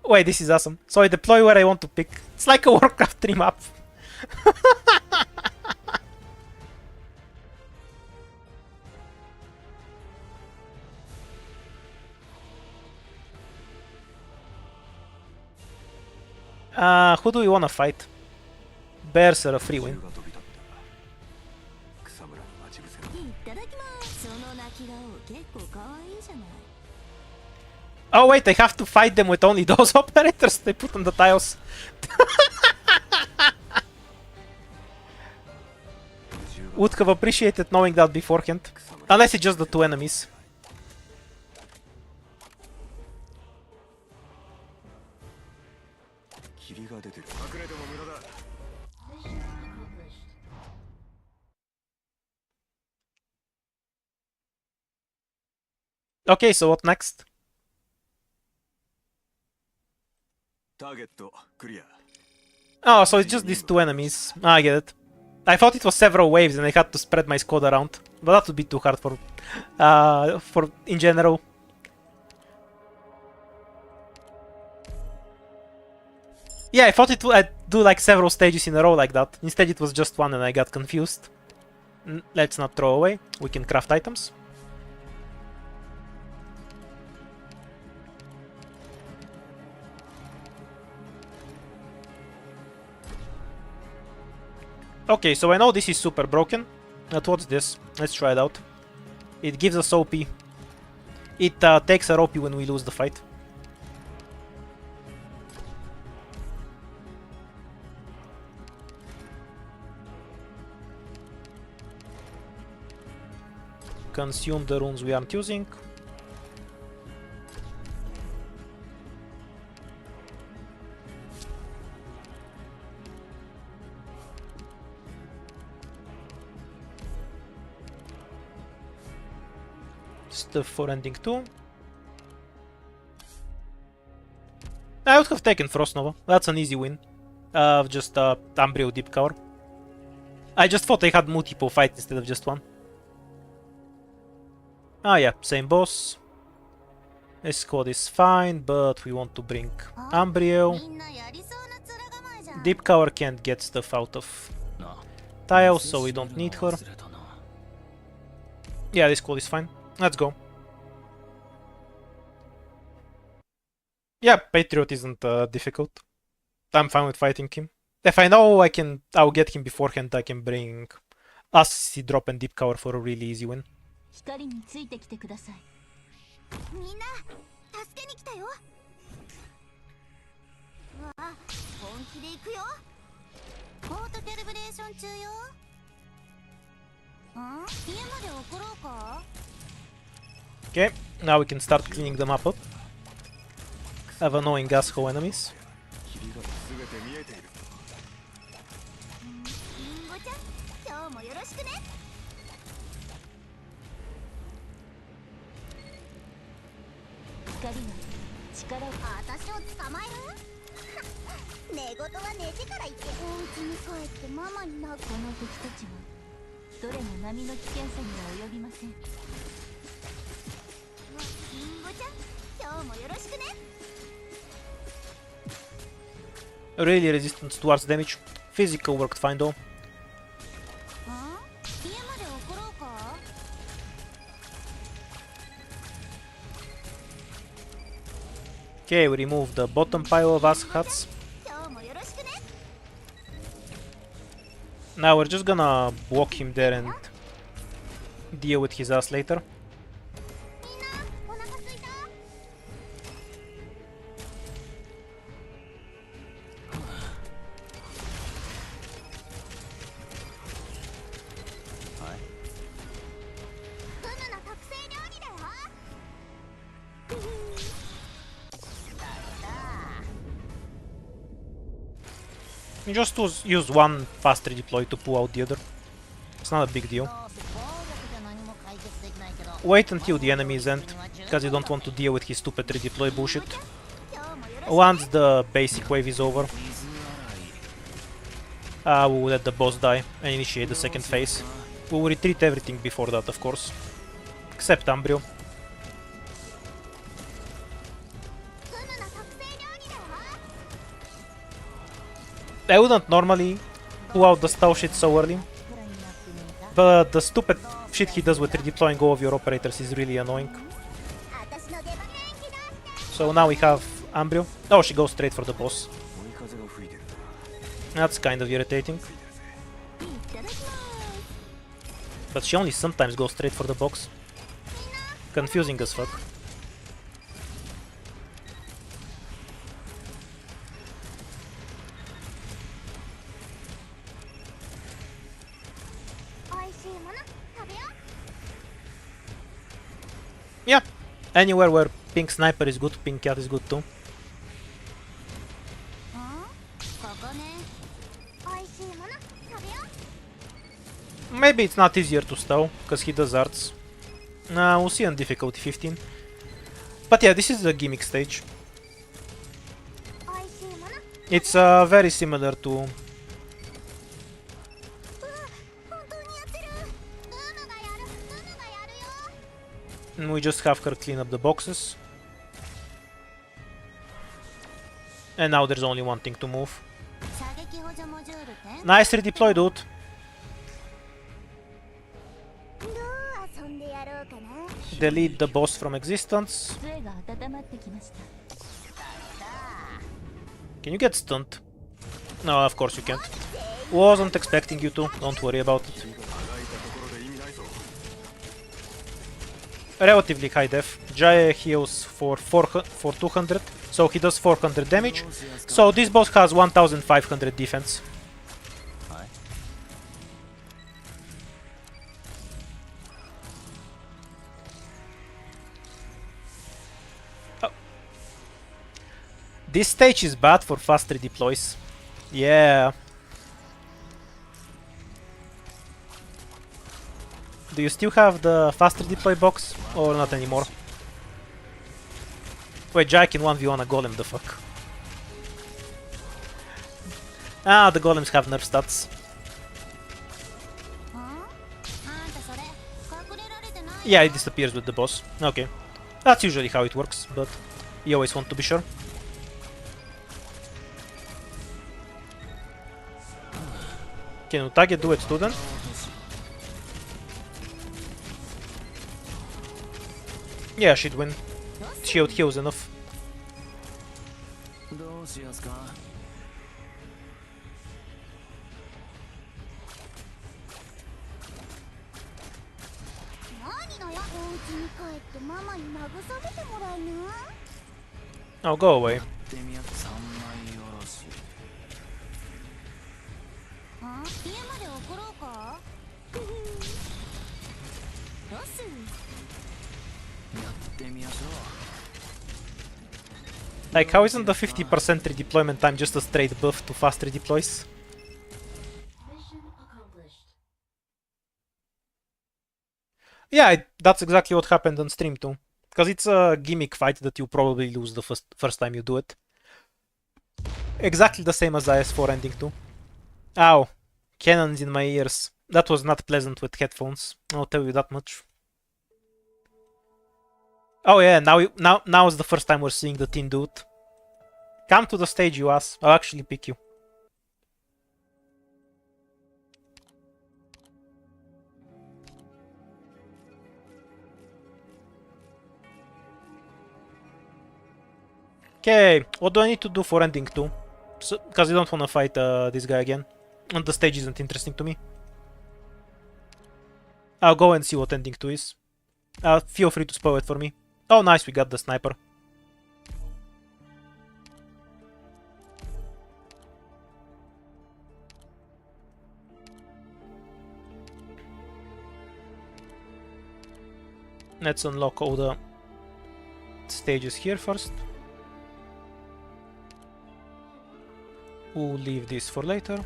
Wait, this is awesome. So I deploy where I want to pick. It's like a Warcraft 3 map. Who do we want to fight? Bears are a free win. Oh wait, I have to fight them with only those operators they put on the tiles. Would have appreciated knowing that beforehand. Unless it's just the 2 enemies. Okay, so what next? Oh, so it's just these 2 enemies. I get it. I thought it was several waves and I had to spread my squad around. But that would be too hard for in general. Yeah, I thought I'd do like several stages in a row like that. Instead it was just one and I got confused. Let's not throw away. We can craft items. Okay, so I know this is super broken. But what's this? Let's try it out. It gives us OP. It takes our OP when we lose the fight. Consume the runes we aren't using. Stuff for ending 2. I would have taken Frost Nova. That's an easy win. Just Umbrio Deep Cover. I just thought I had multiple fights instead of just one. Ah yeah, same boss. This squad is fine, but we want to bring Umbrio. Deep Cover can't get stuff out of tiles, so we don't need her. Yeah, this squad is fine. Let's go. Yeah, Patriot isn't difficult. I'm fine with fighting him. If I know I'll get him beforehand, I can bring Assassin Drop and Deep Cover for a really easy win. 光についてきてください。みんな助けに来たよ。わあ、本気で行くよ。コートキャリブレーション中よ。家まで送ろうか。Okay, now we can start cleaning the map up. Have annoying asshole enemies. リンゴちゃん、今日もよろしくね。光が力を私を捕まえる寝言は寝てから言ってお家に帰ってママになこの敵たちはどれも波の危険さには及びません。リンゴちゃん、今日もよろしくね。 Really resistance towards damage. Physical worked fine though. Okay, we remove the bottom pile of ass huts. Now we're just gonna block him there and deal with his ass later. You just use one fast redeploy to pull out the other. It's not a big deal. Wait until the enemies end, because you don't want to deal with his stupid redeploy bullshit. Once the basic wave is over, we'll let the boss die and initiate the second phase. We'll retreat everything before that, of course. Except Umbrio. I wouldn't normally pull out the style shit so early, but the stupid shit he does with redeploying all of your operators is really annoying. So now we have Umbrio. Oh, she goes straight for the boss. That's kind of irritating. But she only sometimes goes straight for the box. Confusing as fuck. Yeah, anywhere where pink sniper is good, pink cat is good too. Maybe it's not easier to stow, because he does arts. We'll see on difficulty 15. But yeah, this is the gimmick stage. It's very similar to... We just have her clean up the boxes. And now there's only one thing to move. Nice redeploy, dude. Delete the boss from existence. Can you get stunned? No, of course you can't. Wasn't expecting you to, don't worry about it. relatively high def. Jaya heals for 200, so he does 400 damage. So this boss has 1500 defense. Oh. This stage is bad for fast redeploys. Yeah. Do you still have the fast redeploy box or not anymore? Wait, Jaya can 1v1 a golem, the fuck? Ah, the golems have nerf stats. Yeah, it disappears with the boss. Okay. That's usually how it works, but you always want to be sure. Can Utage do it too then? Yeah, she'd win. Shield heals enough. Oh, go away. Like, how isn't the 50% redeployment time just a straight buff to fast redeploys? Yeah, that's exactly what happened on stream too. Because it's a gimmick fight that you probably lose the first time you do it. Exactly the same as IS4 ending too. Ow. Cannons in my ears. That was not pleasant with headphones. I'll tell you that much. Oh yeah, now is the first time we're seeing the Tin Dude. Come to the stage, you ass. I'll actually pick you. Okay, what do I need to do for ending 2? Because I don't want to fight this guy again. And the stage isn't interesting to me. I'll go and see what ending 2 is. Feel free to spoil it for me. Oh nice, we got the sniper. Let's unlock all the stages here first. We'll leave this for later.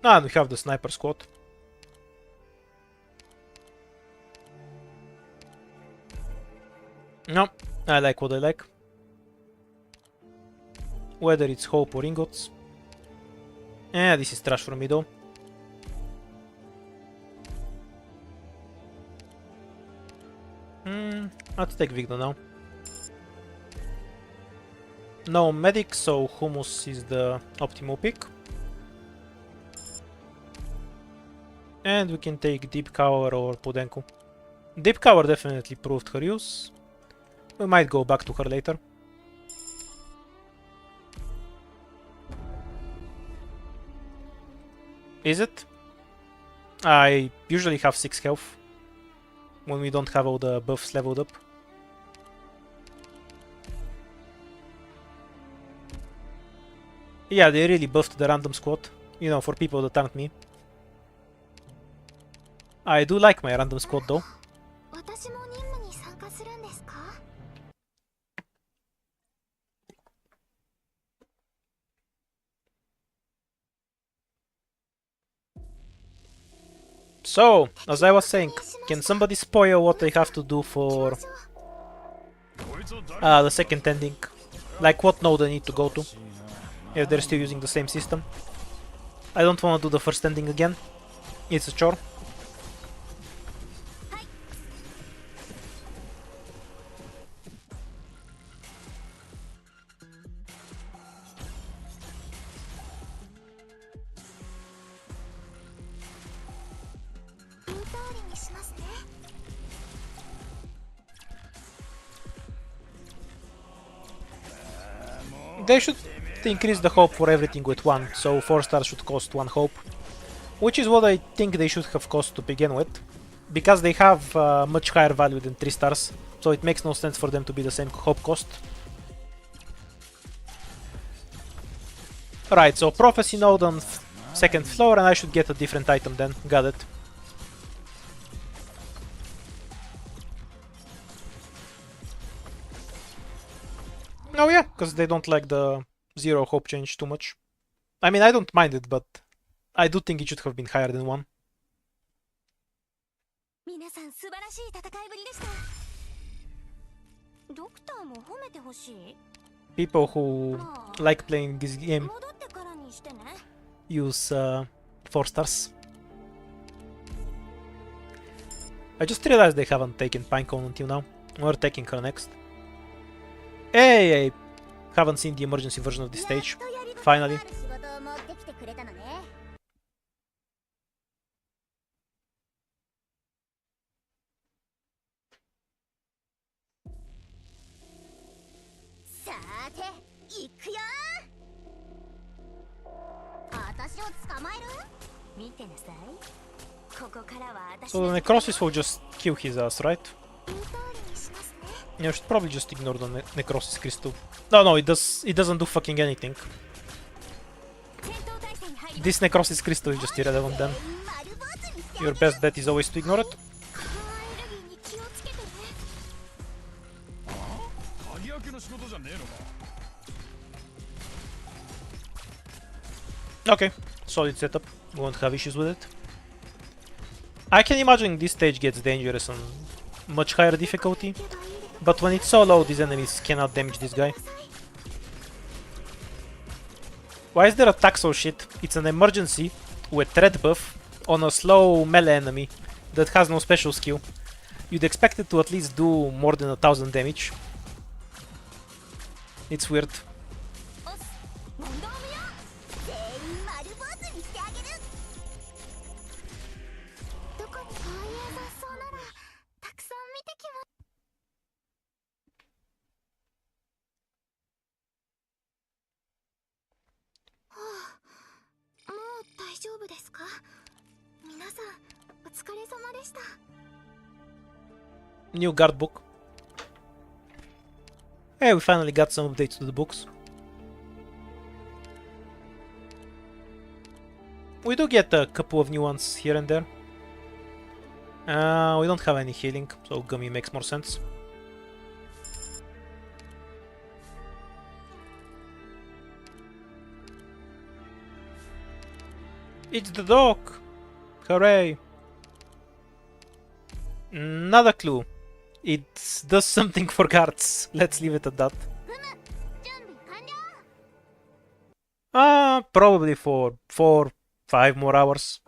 And we have the sniper squad. No, I like what I like. Whether it's hope or ingots. This is trash for me though. Let's take Vigno now. No medic, so Hummus is the optimal pick. And we can take Deep Cover or Podenko. Deep Cover definitely proved her use. We might go back to her later. Is it? I usually have 6 health when we don't have all the buffs leveled up. Yeah, they really buffed the random squad, you know, for people that aren't me. I do like my random squad though. So, as I was saying, can somebody spoil what I have to do for the second ending? Like what node I need to go to, if they're still using the same system. I don't want to do the first ending again, it's a chore. They should just increase the hope for everything with 1, so 4 stars should cost 1 hope. Which is what I think they should have cost to begin with. Because they have much higher value than 3 stars, so it makes no sense for them to be the same hope cost. Right, so Prophecy Node on second floor, and I should get a different item then. Got it. Oh yeah, because they don't like the 0 hope change too much. I mean, I don't mind it, but I do think it should have been higher than 1. 皆さん素晴らしい戦いぶりでした。ドクターも褒めてほしい。People who like playing this game 戻ってからにしてね。use 4 stars. I just realized they haven't taken Pinecone until now. We're taking her next. Hey, I haven't seen the emergency version of this stage. Finally. 仕事を持ってきてくれたのね。さて、行くよ。私を捕まえる？見てなさい。ここからは私 So の the Necrosis will just kill his ass, right? 言う通りにしますね。Yeah, I should probably just ignore the Necrosis Crystal. No, it doesn't do fucking anything. 戦闘態勢に入ります。 This Necrosis Crystal is just irrelevant then. 丸坊主にしてあげ Your る。 best bet is always to ignore it. カーエルギーに気をつけてね。鍵開けの仕事じゃねえのか。 Okay, solid setup. We won't have issues with it. I can imagine this stage gets dangerous on much higher difficulty, but when it's so low, these enemies cannot damage this guy. Why is there attack so shit? It's an emergency with threat buff on a slow melee enemy that has no special skill. You'd expect it to at least do more than 1000 damage. It's weird. 問答無用。全員丸坊主にしてあげる。どこにこういう雑草ならたくさん見てきます。はあ、もう大丈夫ですか？皆さんお疲れ様でした。 New guard book. Hey, we finally got some updates to the books. We do get a couple of new ones here and there. We don't have any healing, so Gummy makes more sense. It's the dog! Hooray! Not a clue. It does something for guards. Let's leave it at that. 準備完了。 Probably for 4-5 more hours.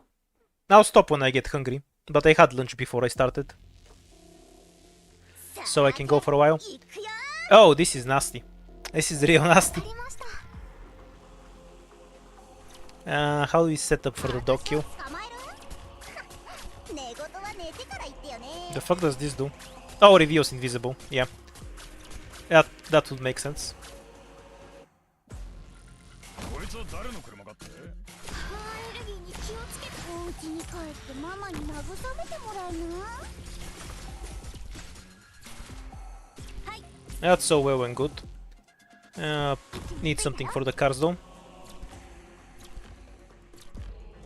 I'll stop when I get hungry, but I had lunch before I started, so I can go for a while. 行くよ。 Oh, this is nasty. This is real nasty. ありました。 How do we set up for the dog kill? 捕まえる？寝言は寝てから言ってよね。 The fuck does this do? Oh, reveals invisible. Yeah. That would make sense. こいつは誰の車かって。カーエルギーに気をつけて。お家に帰ってママに慰めてもらうな。はい。 That's so well and good. Need something for the cars though.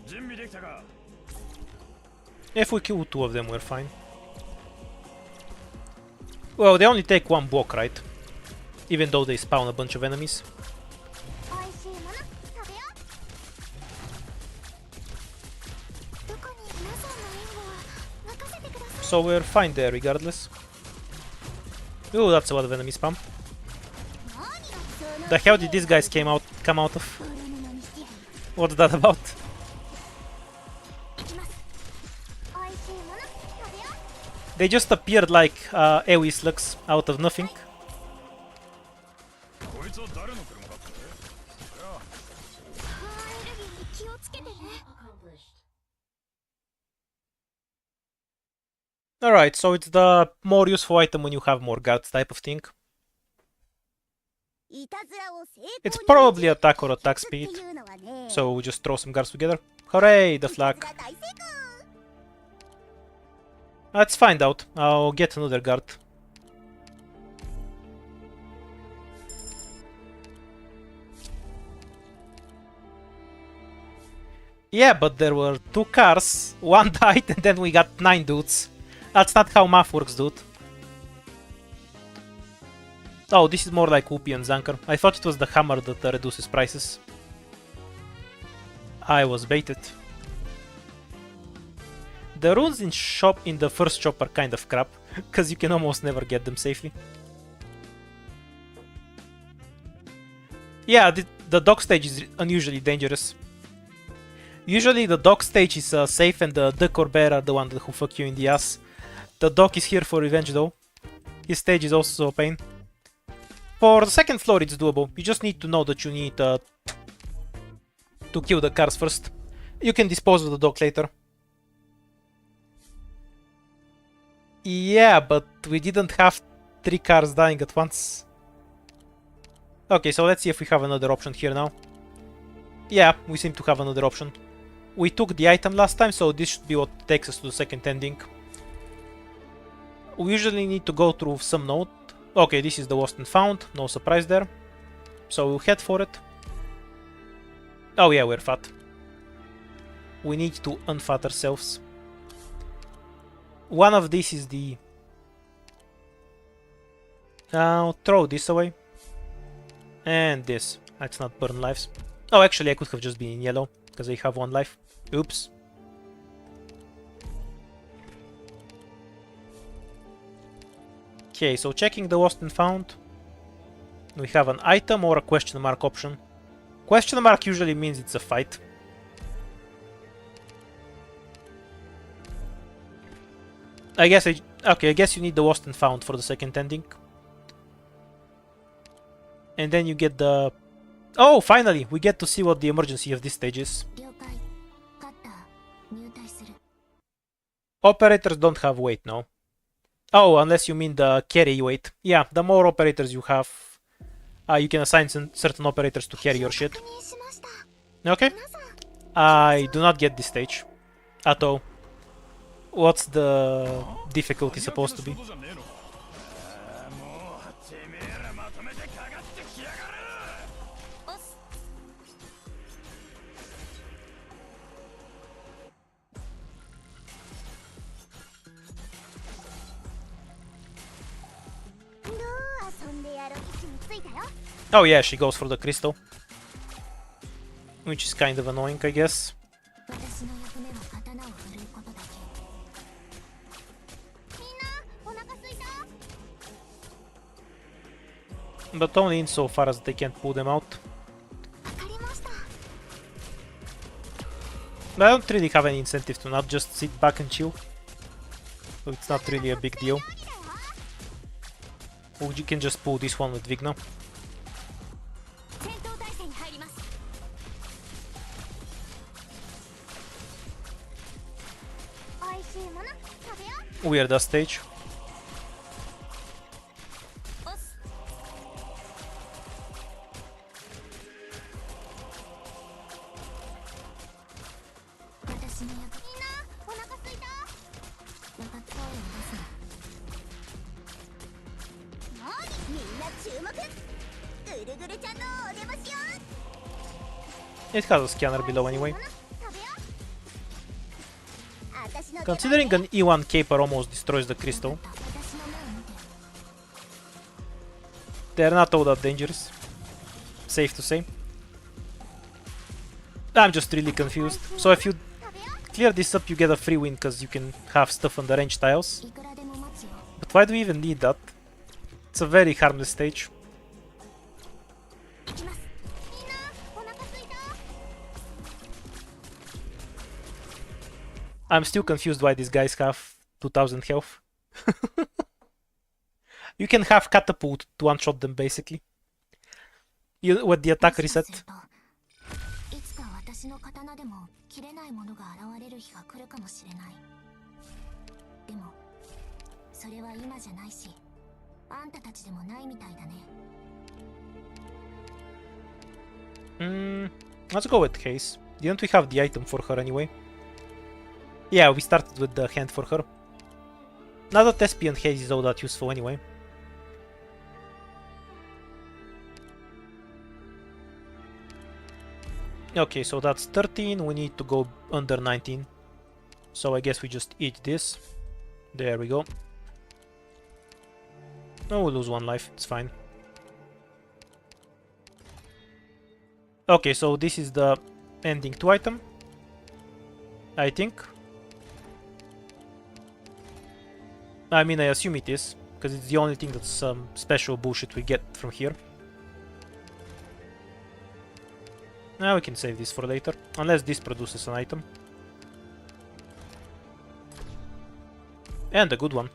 準備できたか。 If we kill 2 of them, we're fine. Well, they only take 1 block, right? Even though they spawn a bunch of enemies. おいしいもの食べよう。どこに皆さんの援護は任せてください。 So we're fine there regardless. Oh, that's a lot of enemy spam. 何がその The hell did these guys come out of? ボロ布にしてやる。 What's that about? 行きます。おいしいもの食べよう。 They just appeared like AoE slugs out of nothing. こいつは誰の車かって。いや、カーエルギーに気をつけてね。 Alright, so it's the more useful item when you have more guards type of thing. It's probably attack or attack speed. So we just throw some guards together. Hooray, the flag. Let's find out. I'll get another guard. Yeah, but there were 2 cars, 1 died, and then we got 9 dudes. That's not how math works, dude. Oh, this is more like Whoopi and Zanker. I thought it was the hammer that reduces prices. I was baited. The runes in the first shop are kind of crap, because you can almost never get them safely. Yeah, the dock stage is unusually dangerous. Usually the dock stage is safe and the Duck or Bear are the one who fuck you in the ass. The dock is here for revenge though. His stage is also a pain. For the second floor it's doable. You just need to know that you need to kill the cars first. You can dispose of the dock later. Yeah, but we didn't have 3 cars dying at once. Okay, so let's see if we have another option here now. Yeah, we seem to have another option. We took the item last time, so this should be what takes us to the second ending. We usually need to go through some node. Okay, this is the lost and found, no surprise there. So we'll head for it. Oh yeah, we're fat. We need to unfat ourselves. One of these is the... I'll throw this away. And this. Let's not burn lives. Oh, actually I could have just been in yellow, because I have 1 life. Oops. Okay, so checking the lost and found. We have an item or a question mark option. Question mark usually means it's a fight. I guess I guess you need the lost and found for the second ending. And then you get the... Oh, finally! We get to see what the emergency of this stage is. Operators don't have weight, no. Oh, unless you mean the carry weight. Yeah, the more operators you have, you can assign certain operators to carry your shit. Okay. I do not get this stage at all. What's the difficulty supposed to be? Oh yeah, she goes for the crystal. Which is kind of annoying, I guess. But only insofar as they can't pull them out. But I don't really have any incentive to not just sit back and chill. So it's not really a big deal. Or you can just pull this one with Vigna. Weird stage. It has a scanner below anyway. Considering an E1 caper almost destroys the crystal, they're not all that dangerous. Safe to say. I'm just really confused. So if you clear this up, you get a free win because you can have stuff on the range tiles. But why do we even need that? It's a very harmless stage. I'm still confused why these guys have 2000 health. You can have catapult to one-shot them basically. With the attack reset. Let's go with Haze. Didn't we have the item for her anyway? Yeah, we started with the hand for her. Not that SP and Haze is all that useful anyway. Okay, so that's 13, we need to go under 19. So I guess we just eat this. There we go. No, we'll lose 1 life, it's fine. Okay, so this is the ending 2 item, I think. I mean, I assume it is, because it's the only thing that's some special bullshit we get from here. Now we can save this for later, unless this produces an item. And a good one.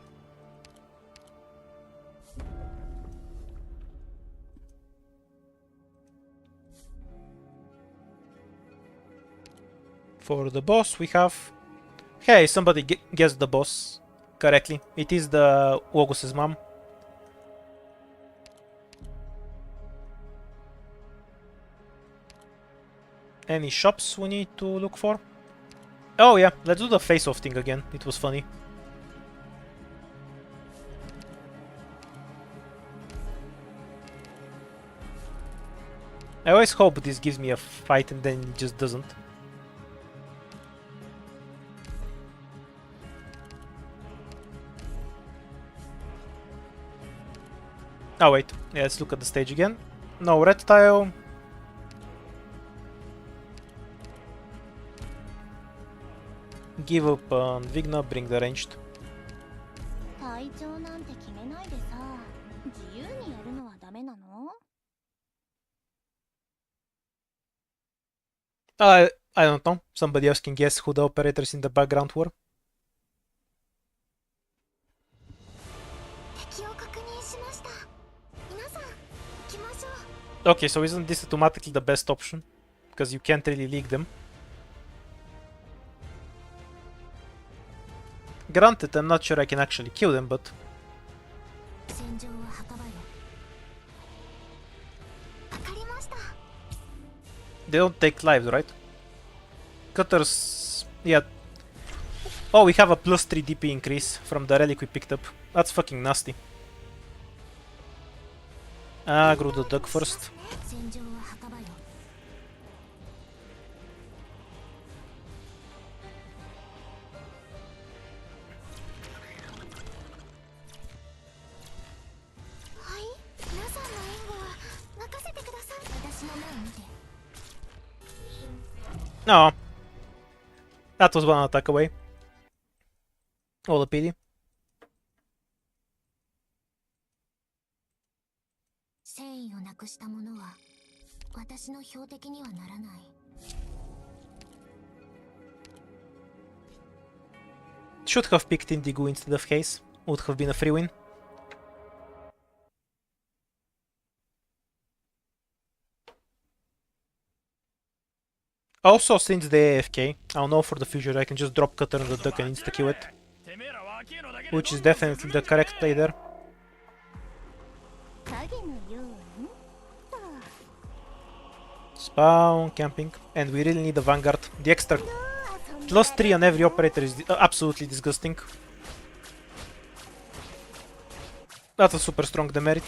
For the boss we have... Hey, somebody guessed the boss correctly. It is the Augus's mom. Any shops we need to look for? Oh yeah, let's do the face-off thing again. It was funny. I always hope this gives me a fight and then it just doesn't. Oh wait, yeah, let's look at the stage again. No red tile. Give up on Vigna, bring the ranged. I don't know. Somebody else can guess who the operators in the background were. Okay, so isn't this automatically the best option? Because you can't really leak them. Granted, I'm not sure I can actually kill them, but... They don't take lives, right? Cutters... yeah. Oh, we have a plus 3 DP increase from the relic we picked up. That's fucking nasty. Aggro the duck first. No. That was one attack away. All a pity. Should have picked Indigo instead of Haze. Would have been a free win. Also, since they AFK, I'll know for the future I can just drop Cutter on the duck and insta-kill it. Which is definitely the correct play there. Spawn, camping, and we really need a Vanguard. The extra plus 3 on every operator is absolutely disgusting. That's a super strong demerit.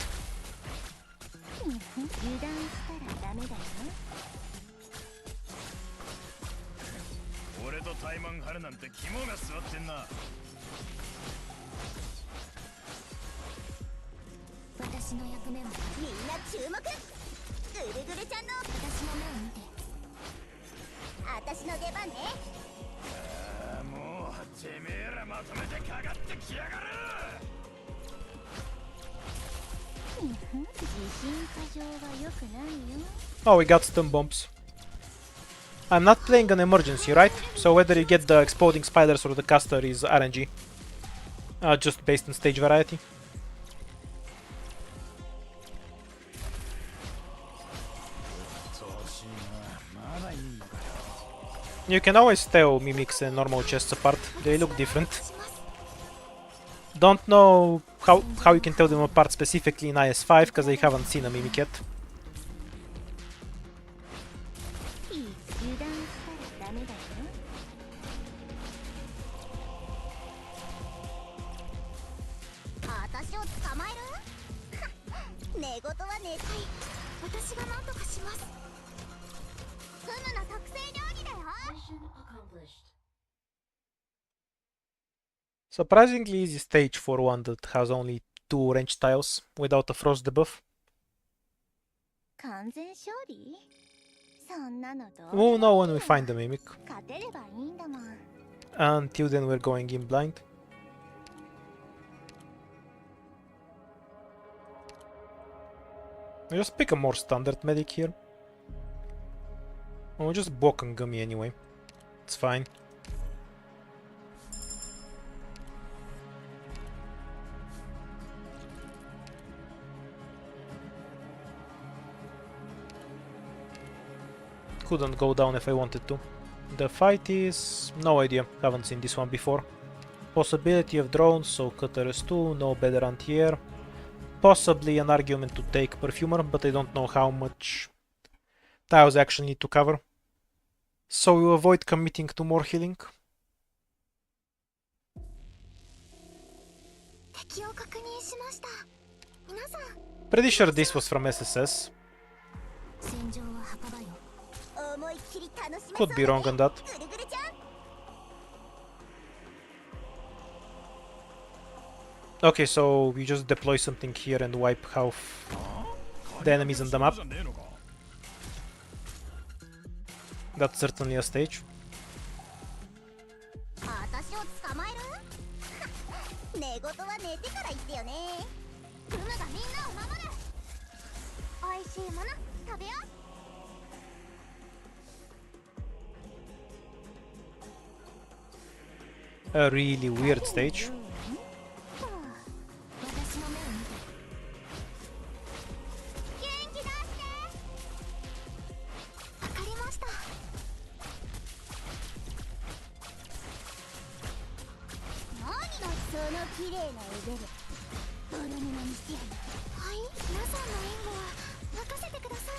Oh, we got stun bombs. I'm not playing an emergency, right? So whether you get the exploding spiders or the caster is RNG. Just based on stage variety. You can always tell mimics and normal chests apart. They look different. Don't know how you can tell them apart specifically in IS5 because I haven't seen a mimic yet. はね、はい、私が何とかします。フムの特製料理だよ。 Surprisingly easy stage for one that has only 2 range tiles without a frost debuff. 完全勝利？そんなのどうで We'll も know い when い we よ。 find the mimic. 勝てればいいんだもん。 Until then we're going in blind. I just pick a more standard medic here. Or just Bok and Gummy anyway. It's fine. Couldn't go down if I wanted to. The fight is... no idea, haven't seen this one before. Possibility of drones, so Cutter is 2, no better anti-air. Possibly an argument to take Perfumer, but I don't know how much tiles I actually need to cover. So we avoid committing to more healing. 敵を確認しました。皆さん、 Pretty sure this was from SSS. 戦場は墓場よ。思いっきり楽しめそうだ Could ね。 be wrong on that. ぐるぐるちゃん。 Okay, so we just deploy something here and wipe half the enemies on the map. That's certainly a stage. 私を捕まえる？寝言は寝てから言ってよね。フムがみんなを守る。美味しいもの食べよう。 A really weird stage. 私の目を見て。元気出して。わかりました。何がその綺麗な腕でボロ布にしてやる。はい、皆さんの援護は任せてください。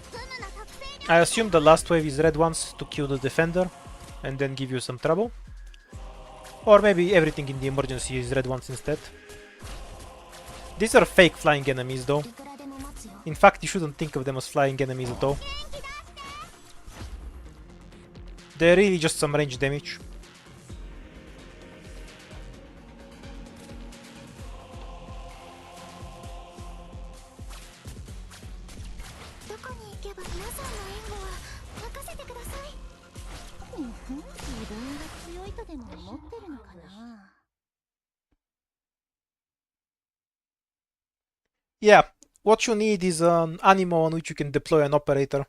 フムの特製料理。 I assume the last wave is red ones to kill the defender and then give you some trouble. Or maybe everything in the emergency is red ones instead. These are fake flying enemies though. いくらでも待つよ。 In fact, you shouldn't think of them as flying enemies at all. They're really just some range damage. どこに行けば皆さんの援護は任せてください。自分が強いとでも思ってるのかな。 Yeah, what you need is an animal on which you can deploy an operator.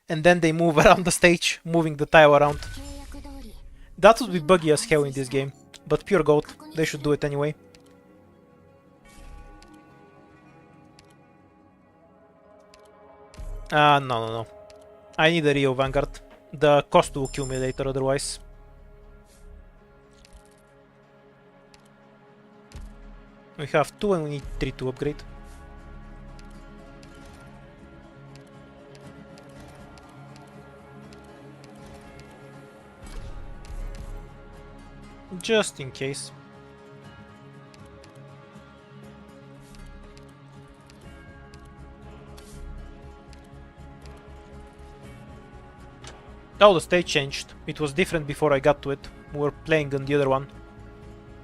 And then they move around the stage, moving the tile around. 契約通り。 That would be buggy as hell in this game. But pure gold, they should do it anyway. No. I need a Rio Vanguard. The cost will kill me later otherwise. We have 2 and we need 3 to upgrade. Just in case. Oh, the stage changed. It was different before I got to it. We were playing on the other one.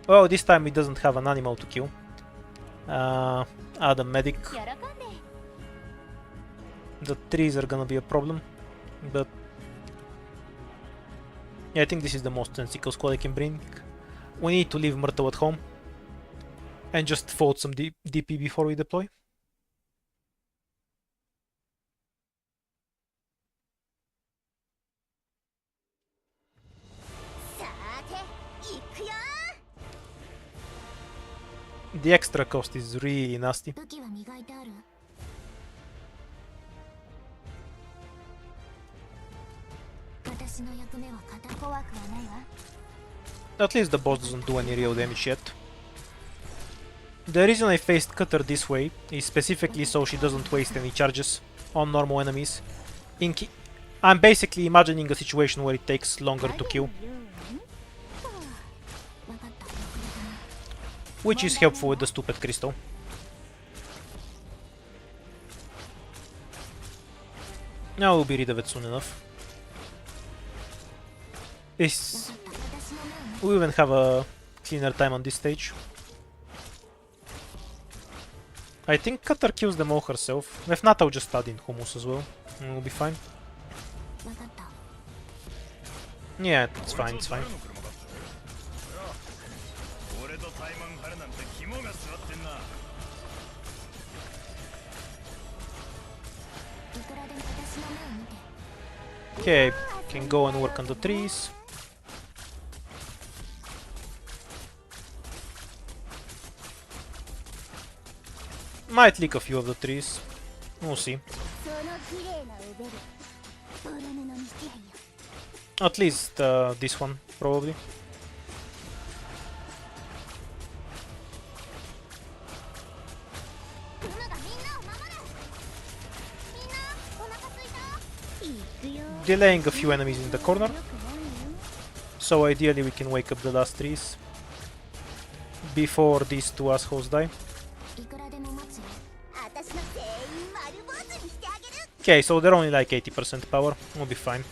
Oh, this time it doesn't have an animal to kill. Add a medic. 喜んで。 The trees are gonna be a problem. But yeah, I think this is the most sensible squad I can bring. We need to leave Myrtle at home. And just fold some DP before we deploy. さて、行くよ。 The extra cost is really nasty. 武器は磨いてある。私の役目は片怖くはないわ。 At least the boss doesn't do any real damage yet. The reason I faced Cutter this way is specifically so she doesn't waste any charges on normal enemies. I'm basically imagining a situation where it takes longer to kill, わかった。 which is helpful with the stupid crystal. Now we'll be rid of it soon enough. This... We even have a cleaner time on this stage. I think Cutter kills them all herself. If not, I'll just add in Hummus as well. And we'll be fine. Yeah, it's fine, it's fine. Okay, can go and work on the trees. Might leak a few of the trees. We'll see. At least this one, probably. Delaying a few enemies in the corner. So ideally we can wake up the last trees before these two assholes die. Okay, so they're only like 80% power. We'll be fine.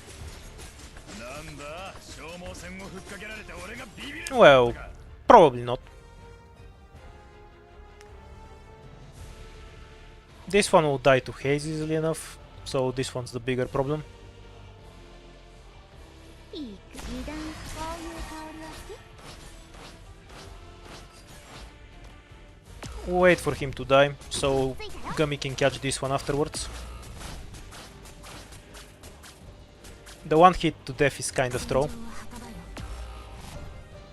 Well, probably not. This one will die to haze easily enough, so this one's the bigger problem. Wait for him to die, so Gummy can catch this one afterwards. The one hit to death is kind of throw.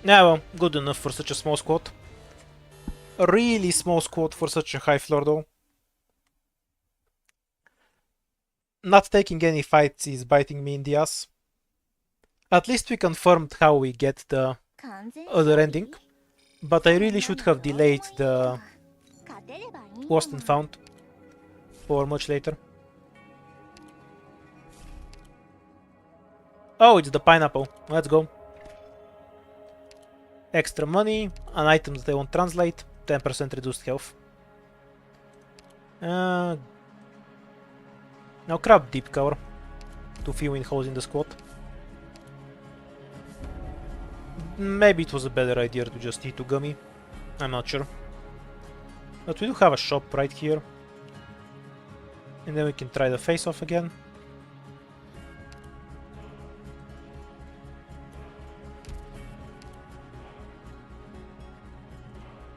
Yeah, well, good enough for such a small squad. A really small squad for such a high floor though. Not taking any fights is biting me in the ass. At least we confirmed how we get the other ending. But I really should have delayed the Lost and Found for much later. Oh, it's the pineapple. Let's go. Extra money, an item that they won't translate, 10% reduced health. Now grab deep cover to fill in holes in the squad. Maybe it was a better idea to just hit to Gummy. I'm not sure. But we do have a shop right here. And then we can try the face-off again.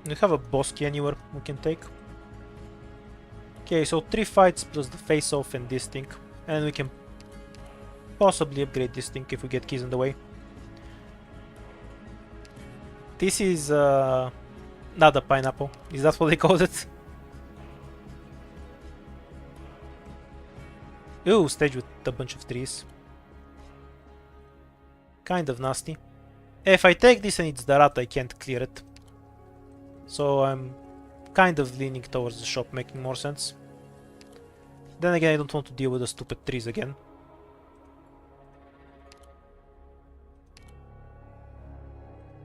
We have a boss key anywhere we can take. Okay, so 3 fights plus the face-off and this thing. And we can possibly upgrade this thing if we get keys in the way. This is not a pineapple. Is that what they called it? Ooh, stage with a bunch of trees. Kind of nasty. If I take this and it's the rat, I can't clear it. So I'm kind of leaning towards the shop, making more sense. Then again, I don't want to deal with the stupid trees again.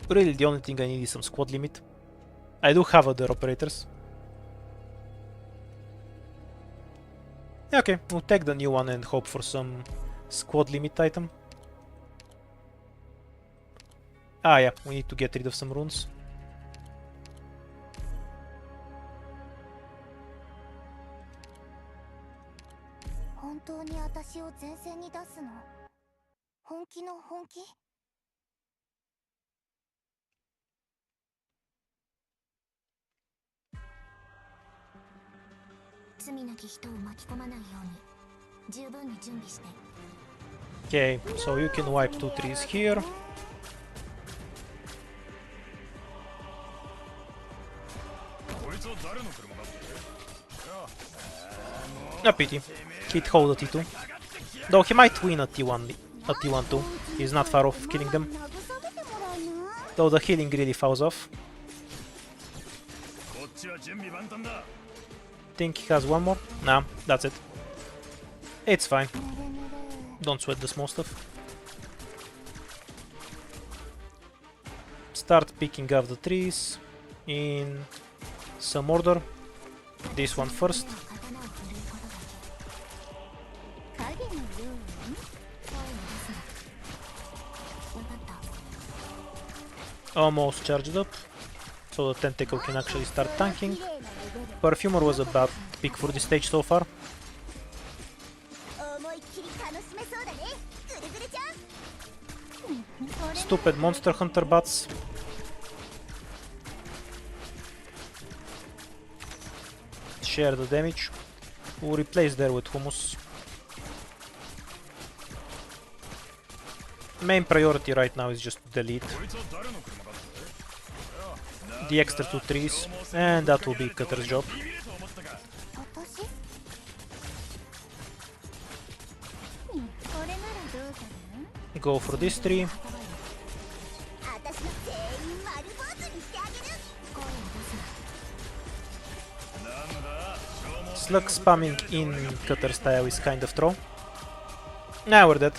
Really, the only thing I need is some squad limit. I do have other operators. Okay, we'll take the new one and hope for some squad limit item. Ah yeah, we need to get rid of some runes. Okay, so you can wipe 2 trees here. A pity. He'd hold a T2. Though he might win a T1 too. He's not far off killing them. Though the healing really falls off. Think he has one more? Nah, that's it. It's fine. Don't sweat the small stuff. Start picking up the trees in some order. This one first. Almost charged up, so the tentacle can actually start tanking. Perfumer was a bad pick for this stage so far. Stupid monster hunter bots. Share the damage. We'll replace there with hummus. Main priority right now is just to delete the extra 2 trees, and that will be Cutter's job. Go for this tree. Slug spamming in Cutter style is kind of troll. Now we're dead.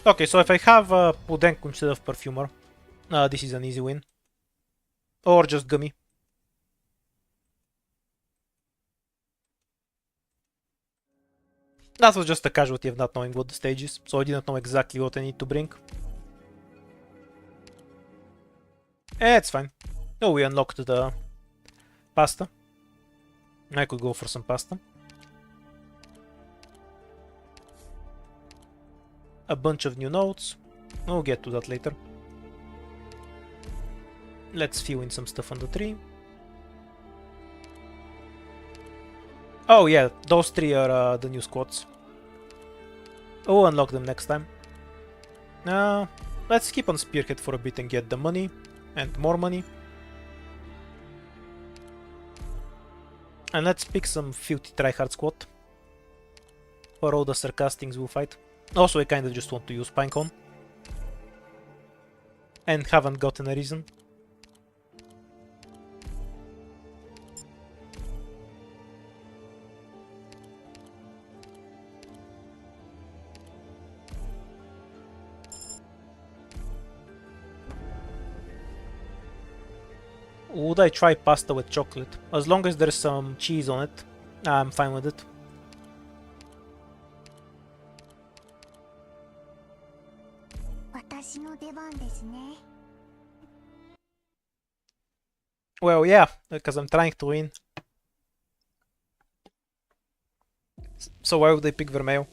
Okay, so if I have Pudenku instead of Perfumer, this is an easy win. Or just Gummy. That was just a casualty of not knowing what the stage is, so I didn't know exactly what I need to bring. It's fine. Oh, we unlocked the pasta. I could go for some pasta. A bunch of new notes. We'll get to that later. Let's fill in some stuff on the tree. Oh yeah, those 3 are the new squads. We'll unlock them next time. Let's keep on Spearhead for a bit and get the money. And more money. And let's pick some filthy tryhard squad. For all the sarcastings we'll fight. Also, I kinda just want to use Pinecone. And haven't gotten a reason. Would I try pasta with chocolate? As long as there's some cheese on it, I'm fine with it. Well, yeah, because I'm trying to win. So why would they pick Vermeil?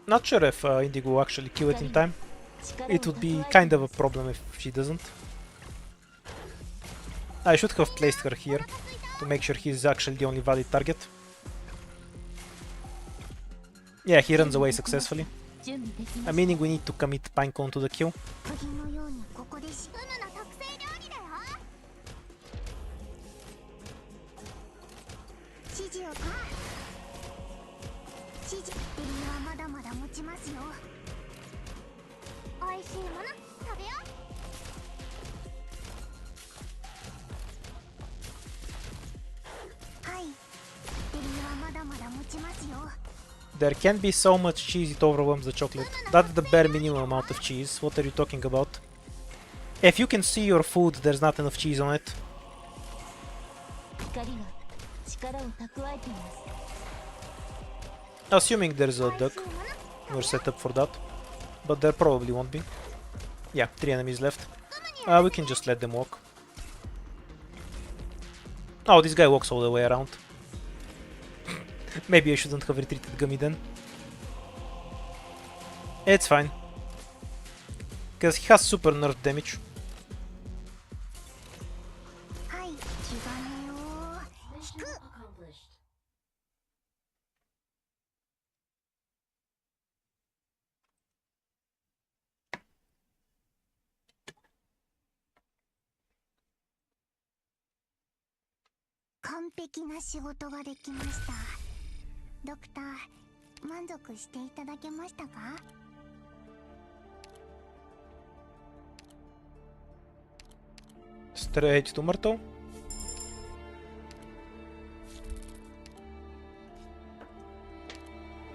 Not sure if Indigo will actually kill it in time. It would be kind of a problem if she doesn't. I should have placed her here to make sure he's actually the only valid target. Yeah, he runs away successfully. Meaning we need to commit Pinecone to the kill. There can be so much cheese it overwhelms the chocolate. That's the bare minimum amount of cheese. What are you talking about? If you can see your food, there's not enough cheese on it. Assuming there's a duck, we're set up for that. But there probably won't be. Yeah, 3 enemies left. We can just let them walk. Oh, this guy walks all the way around. Maybe I shouldn't have retreated Gummy then. It's fine. Because he has super nerf damage. Straight to Myrtle.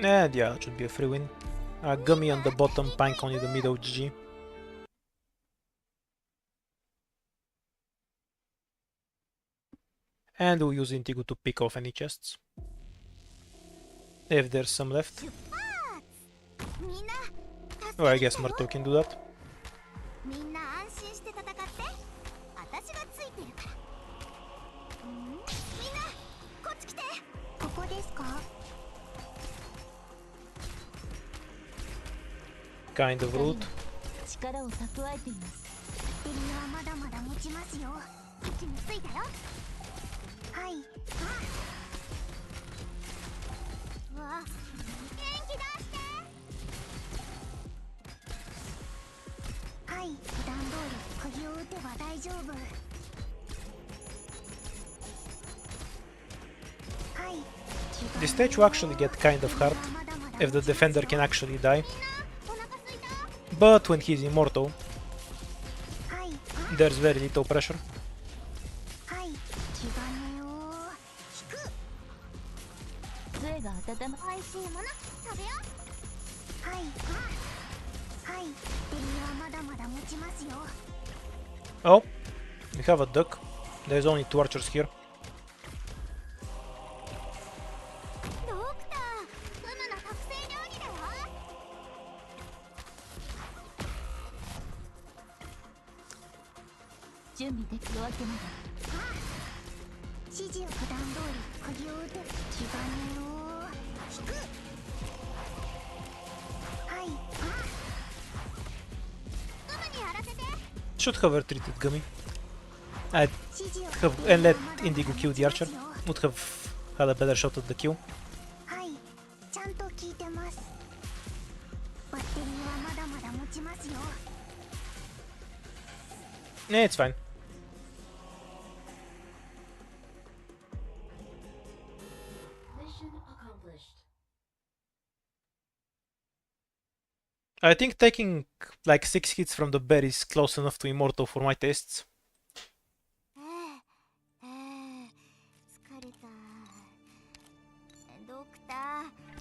And yeah, it should be a free win. Gummy on the bottom, Pinecone in the middle, GG. And we'll use Indigo to pick off any chests. If there's some left. Or I guess Myrtle can do that. Kind of rude. This stage will actually get kind of hard if the defender can actually die. But when he's immortal, there's very little pressure. Oh, we have a duck. There's only 2 archers here. Should have retreated Gummy. I'd have and let Indigo kill the archer. Would have had a better shot at the kill. Yeah, it's fine. I think taking like 6 hits from the bear is close enough to immortal for my tastes.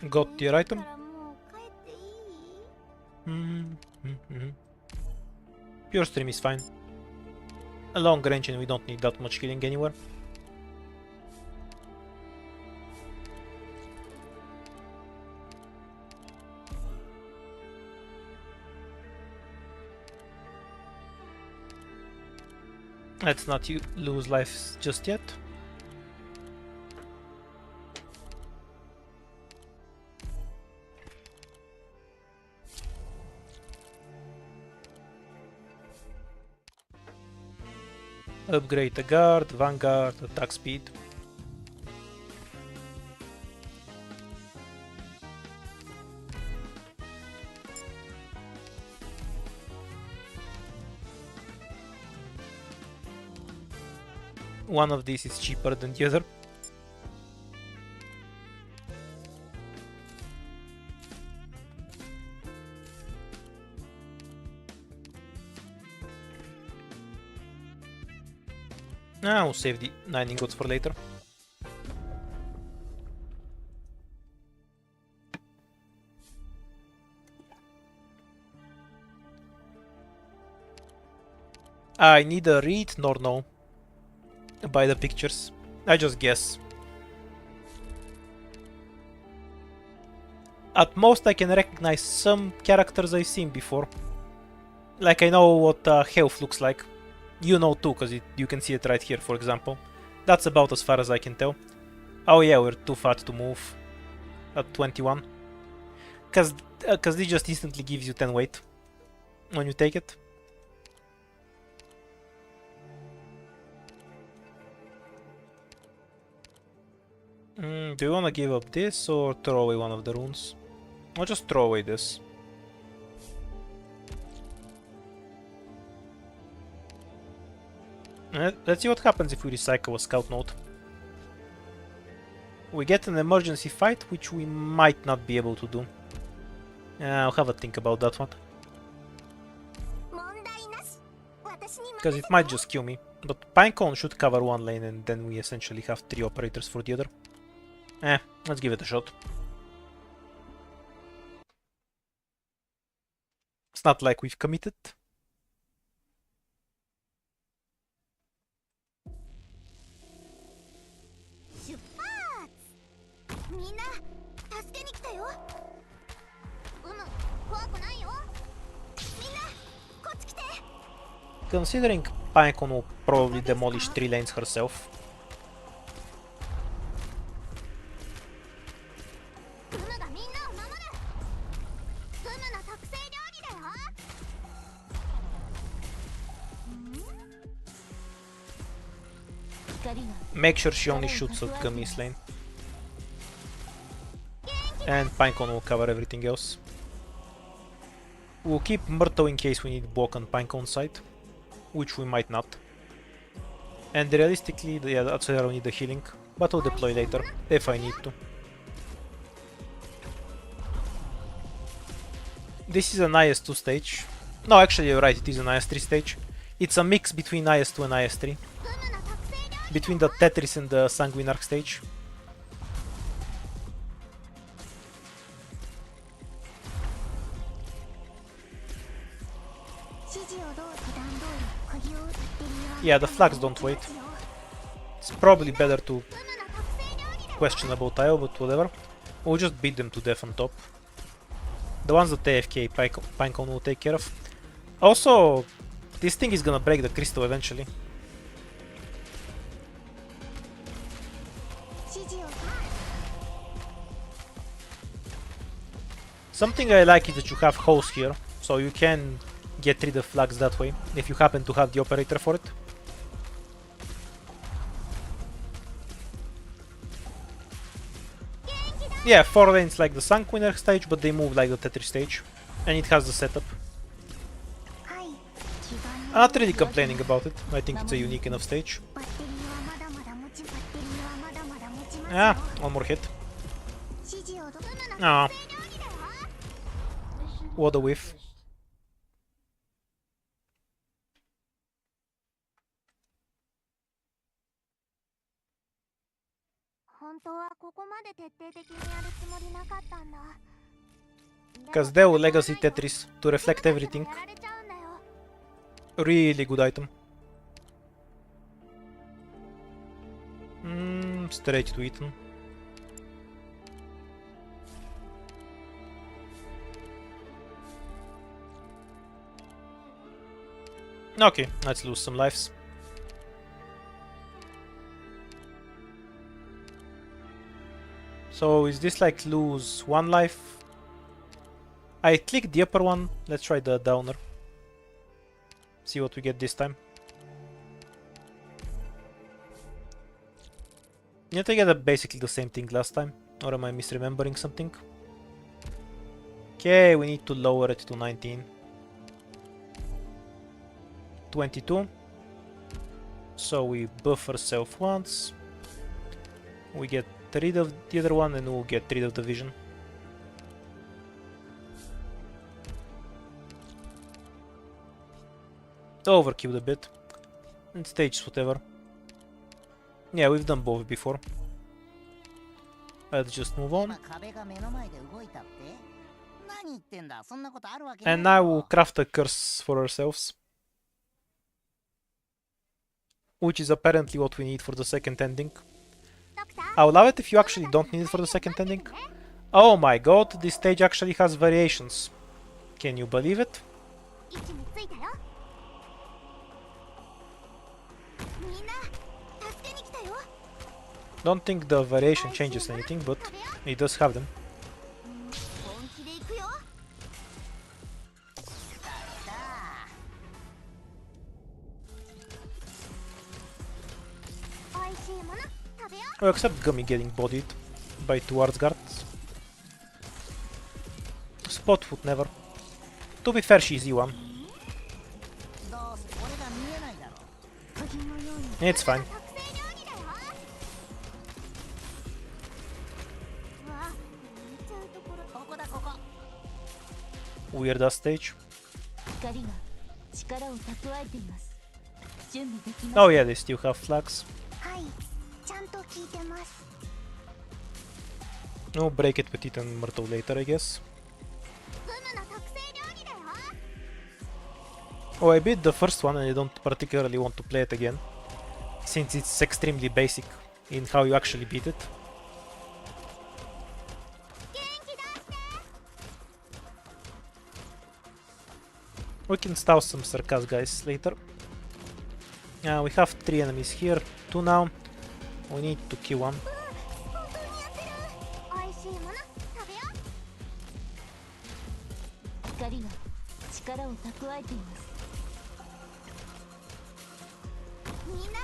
Got your item. Pure stream is fine. A long range and we don't need that much healing anywhere. Let's not lose lives just yet. Upgrade the guard, vanguard, attack speed. One of these is cheaper than the other. I'll save the 9 ingots for later. I neither read nor know by the pictures. I just guess. At most I can recognize some characters I've seen before. Like I know what health looks like. You know too, because you can see it right here, for example. That's about as far as I can tell. Oh yeah, we're too fat to move at 21. Because it just instantly gives you 10 weight when you take it. Do you want to give up this or throw away one of the runes? I'll just throw away this. Let's see what happens if we recycle a scout note. We get an emergency fight, which we might not be able to do. I'll have a think about that one. Because it might just kill me. But Pinecone should cover one lane and then we essentially have 3 operators for the other. Let's give it a shot. It's not like we've committed. Considering Pinecone will probably demolish 3 lanes herself. Make sure she only shoots at Gummy's lane. And Pinecone will cover everything else. We'll keep Myrtle in case we need block on Pinecone's side, which we might not. And realistically, yeah, that's why I don't need the healing, but I'll deploy later, if I need to. This is an IS-2 stage. No, actually you're right, it is an IS-3 stage. It's a mix between IS-2 and IS-3. Between the Tetris and the Sanguine Arc stage. Yeah, the flags don't wait. It's probably better to question about IO, but whatever. We'll just beat them to death on top. The ones that AFK, Pinecone will take care of. Also, this thing is gonna break the crystal eventually. Something I like is that you have holes here, so you can get rid of flags that way, if you happen to have the operator for it. Yeah, 4 lanes like the Sanguine stage, but they move like the Tetris stage, and it has the setup. I'm not really complaining about it, I think it's a unique enough stage. Ah, one more hit. Ah. What a whiff. Because they will legacy Tetris to reflect everything. Really good item. Straight to Ethan. Okay, let's lose some lives. So is this like lose 1 life? I clicked the upper one, let's try the downer. See what we get this time. Didn't I get basically the same thing last time? Or am I misremembering something? Okay, we need to lower it to 19. 22. So we buff ourselves once. We get rid of the other one and we'll get rid of the vision. Overkilled a bit. And stages whatever. Yeah, we've done both before. Let's just move on. And now we'll craft a curse for ourselves. Which is apparently what we need for the second ending. I would love it if you actually don't need it for the second ending. Oh my god, this stage actually has variations. Can you believe it? Don't think the variation changes anything, but it does have them. Oh, except Gummy getting bodied by 2 arts guards. Spotfoot never. To be fair, she's E1. It's fine. Weird ass stage. Oh yeah, they still have flags. No, break it with it and Myrtle later, I guess. Oh, I beat the first one and I don't particularly want to play it again, since it's extremely basic in how you actually beat it. We can style some Sarkaz guys later. We have 3 enemies here, 2 now. We need to kill one. 美味しいもの食べよう。光が力を蓄えています。みんな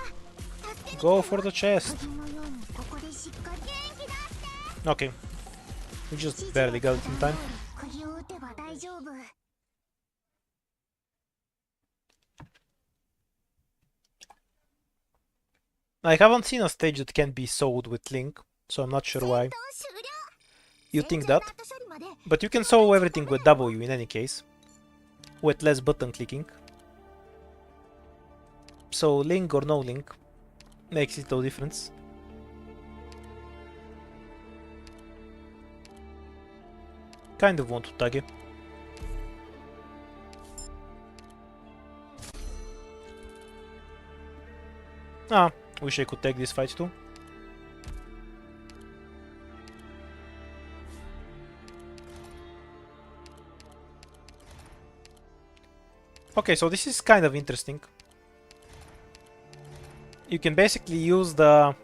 助けに Go for the chest. のようにここでしっかり元気だって。 Okay, we just barely got it in time. 釘を打てば大丈夫。 I haven't seen a stage that can be sewed with Link, so I'm not sure why you think that. But you can sew everything with W in any case, with less button clicking. So Link or no Link makes little difference. Kind of want to tag it. Ah, wish I could take this fight too. Okay, so this is kind of interesting. You can basically use the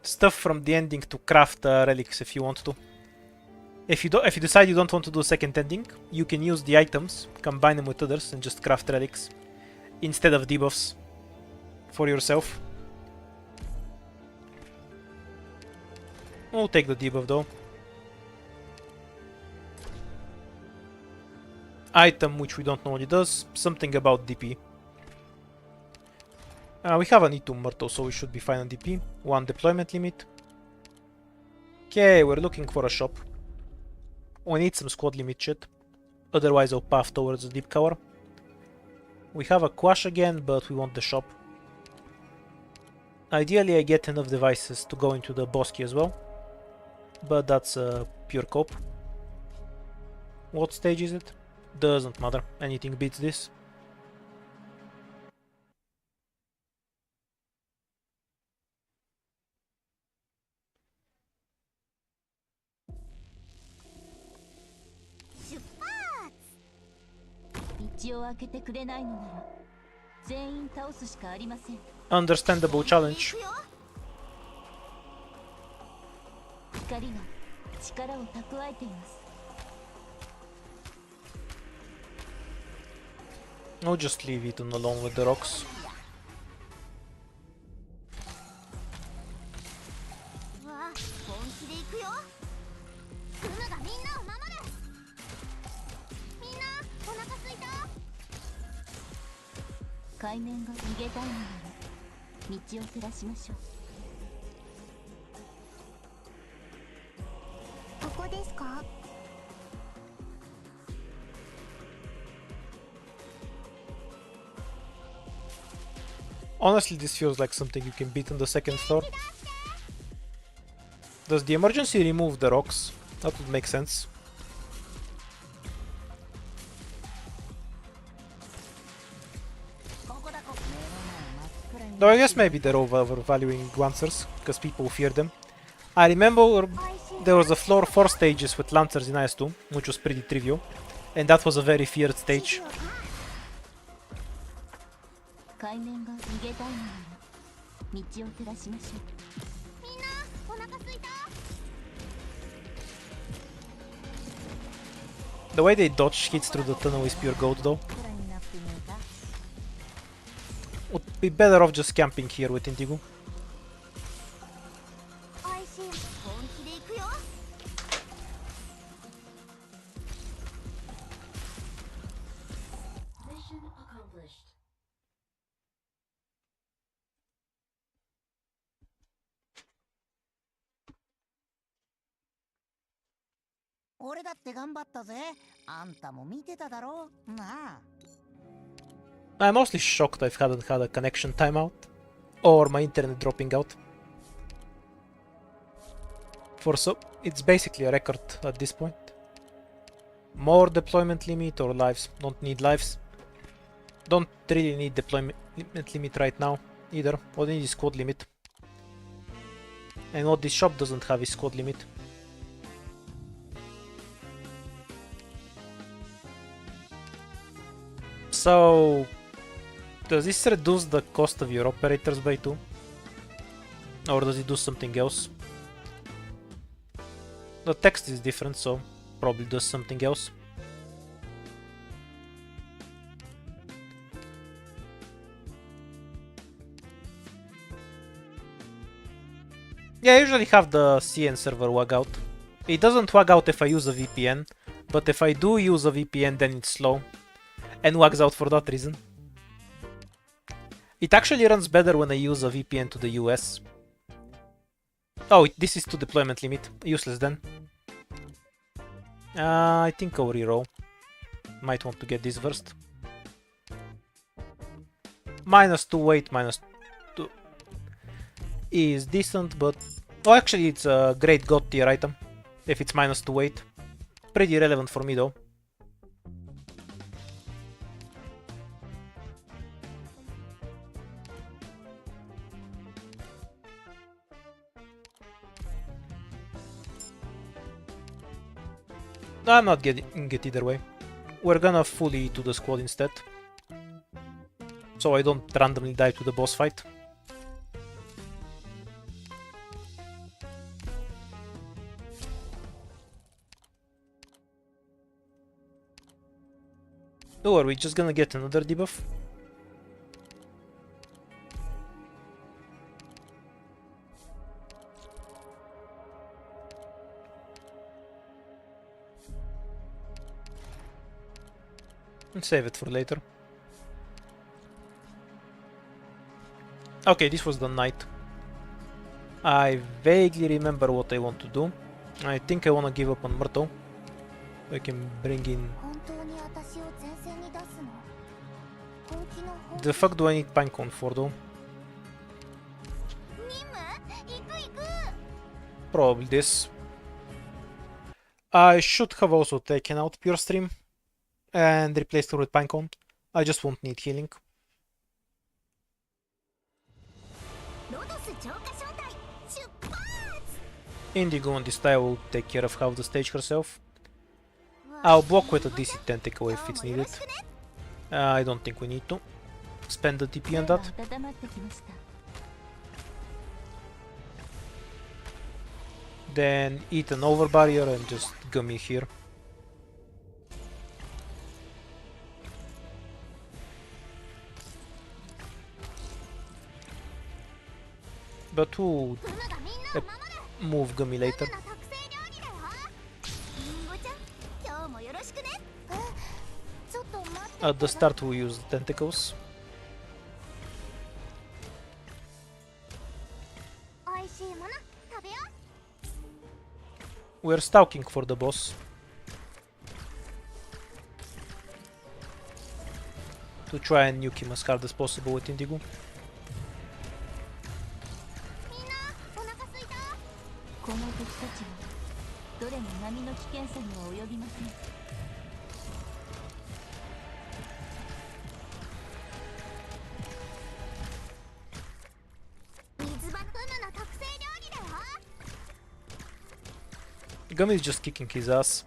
stuff from the ending to craft relics if you want to. If you decide you don't want to do a second ending, you can use the items, combine them with others, and just craft relics instead of debuffs for yourself. We'll take the debuff though. Item which we don't know what it does, something about DP. We have an E2 Myrtle, so we should be fine on DP. 1 deployment limit. Okay, we're looking for a shop. We need some squad limit shit, otherwise I'll path towards the deep cover. We have a quash again, but we want the shop. Ideally I get enough devices to go into the Bosky as well, but that's a pure cope. What stage is it? Doesn't matter, anything beats this. Understandable challenge. I'll just leave Ethan alone with the rocks. Honestly, this feels like something you can beat on the second floor. Does the emergency remove the rocks? That would make sense. Though I guess maybe they're overvaluing Lancers, because people fear them. I remember there was a floor 4 stages with Lancers in IS2, which was pretty trivial, and that was a very feared stage. The way they dodge hits through the tunnel is pure gold though. Would be better off just camping here with Indigo. I'm mostly shocked I haven't had a connection timeout, or my internet dropping out. It's basically a record at this point. More deployment limit or lives, don't need lives. Don't really need deployment limit right now either. What I need is squad limit. And what this shop doesn't have is squad limit. So, does this reduce the cost of your operators by 2? Or does it do something else? The text is different, so probably does something else. Yeah, I usually have the CN server wag out. It doesn't wag out if I use a VPN, but if I do use a VPN then it's slow. And wags out for that reason. It actually runs better when I use a VPN to the US. Oh, this is to deployment limit. Useless then. I think I'll reroll. Might want to get this first. -2 weight, -2 is decent, but... Oh, actually it's a great god tier item. If it's -2 weight. Pretty relevant for me though. I'm not getting it either way. We're gonna fully to the squad instead. So I don't randomly die to the boss fight. Oh, are we just gonna get another debuff? Save it for later. Okay, this was the night. I vaguely remember what I want to do. I think I want to give up on Myrtle. I can bring in... The fuck do I need Pinecone for though? Probably this. I should have also taken out Pure Stream and replaced it with Pinecone. I just won't need healing. Indigo on this tile will take care of half the stage herself. I'll block with a DC tentacle if it's needed. I don't think we need to spend the TP on that. Then eat an over barrier and just gummy here. But we'll move gummy later. At the start we'll use the tentacles. We're stalking for the boss. To try and nuke him as hard as possible with Indigo. Gummy is just kicking his ass.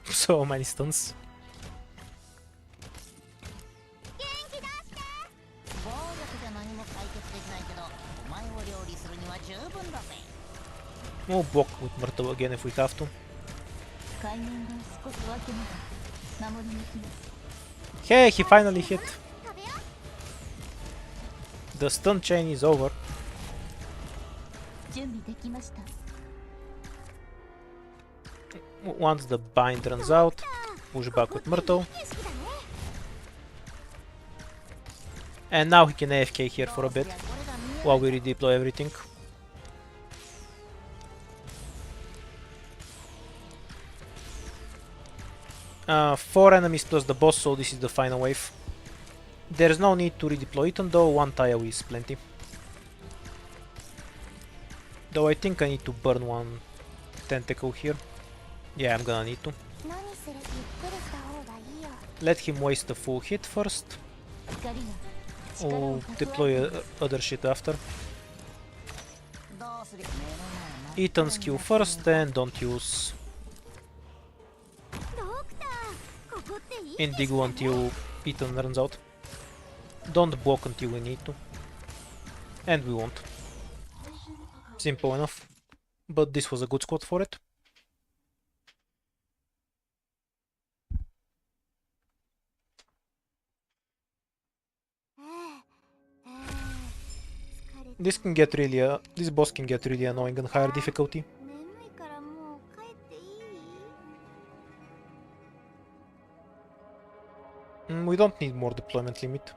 So many stuns. We'll block with Myrtle again if we have to. Hey, he finally hit. The stun chain is over. Once the bind runs out, push back with Myrtle. And now he can AFK here for a bit, while we redeploy everything. Four enemies plus the boss, so this is the final wave. There's no need to redeploy it, though one tile is plenty. Though I think I need to burn one tentacle here. Yeah, I'm gonna need to. Let him waste a full hit first. Or deploy other shit after. Ethan's Q first and don't use Indigo until Ethan runs out. Don't block until we need to. And we won't. Simple enough. But this was a good squad for it. This boss can get really annoying on higher difficulty. We don't need more deployment limit.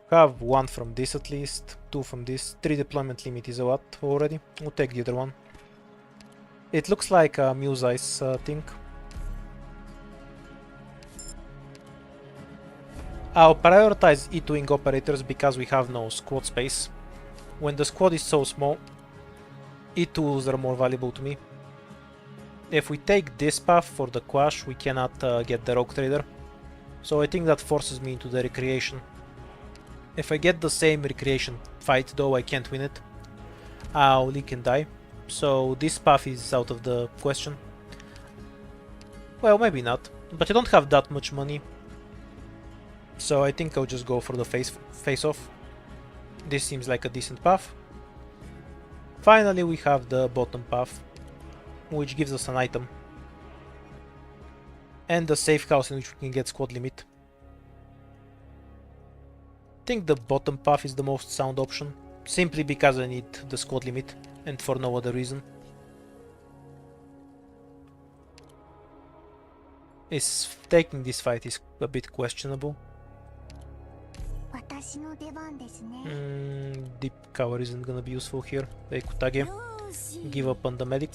Have one from this at least, two from this. 3 deployment limit is a lot already. We'll take the other one. It looks like a Muse Ice thing. I'll prioritize E2ing operators because we have no squad space. When the squad is so small, E2s are more valuable to me. If we take this path for the Quash, we cannot get the Rogue Trader. So I think that forces me into the Recreation. If I get the same Recreation fight, though I can't win it, I'll leak and die. So this path is out of the question. Well, maybe not, but I don't have that much money. So I think I'll just go for the face-off. This seems like a decent path. Finally we have the bottom path, which gives us an item. And a safe house in which we can get squad limit. I think the bottom path is the most sound option, simply because I need the squad limit, and for no other reason. Taking this fight is a bit questionable. Deep cover isn't gonna be useful here. Kutage, give up on the medic.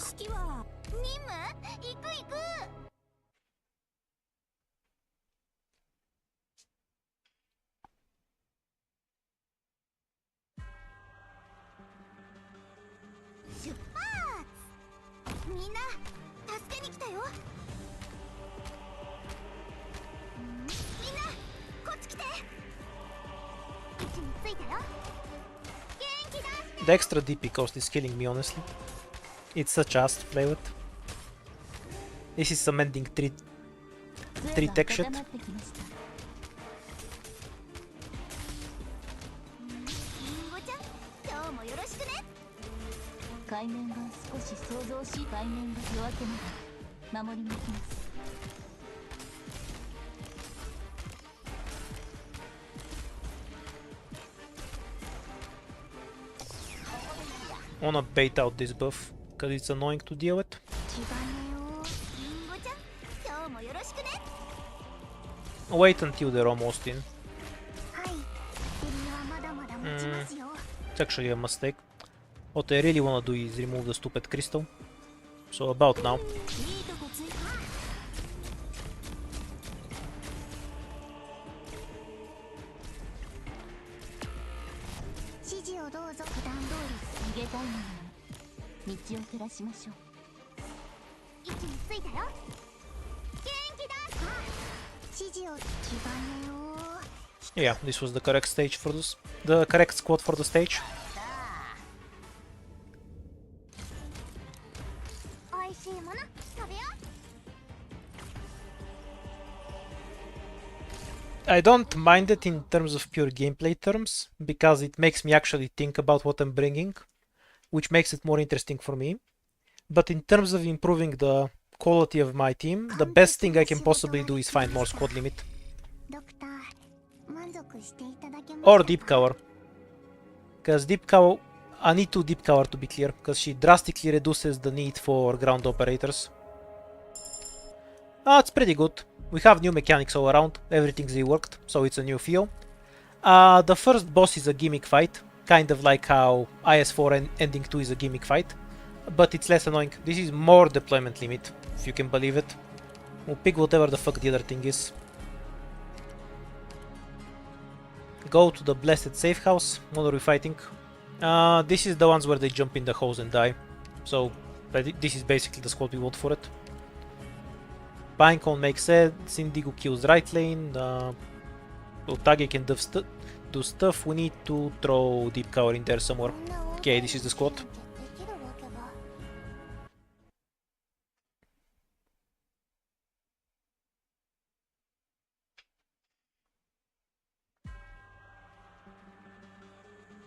The extra DP cost is killing me, honestly. It's such ass to play with. This is some ending 3 tech shit. I wanna bait out this buff, cause it's annoying to deal with. Wait until they're almost in. It's actually a mistake. What I really wanna do is remove the stupid crystal. So about now. Yeah, this was the correct stage for this. The correct squad for the stage. I don't mind it in terms of pure gameplay terms, because it makes me actually think about what I'm bringing, which makes it more interesting for me. But in terms of improving the quality of my team, the best thing I can possibly do is find more squad limit. Or deep cover. Because deep cover, I need to deep cover to be clear, because she drastically reduces the need for ground operators. It's pretty good. We have new mechanics all around, everything's reworked, so it's a new feel. The first boss is a gimmick fight, kind of like how IS-4 and Ending 2 is a gimmick fight, but it's less annoying. This is more deployment limit, if you can believe it. We'll pick whatever the fuck the other thing is. Go to the blessed safe house. What are we fighting? This is the ones where they jump in the hose and die. So this is basically the squad we want for it. Pinecone makes sense, Indigo kills right lane, Otage can do stuff, we need to throw Deep Cover in there somewhere. Okay, this is the squad.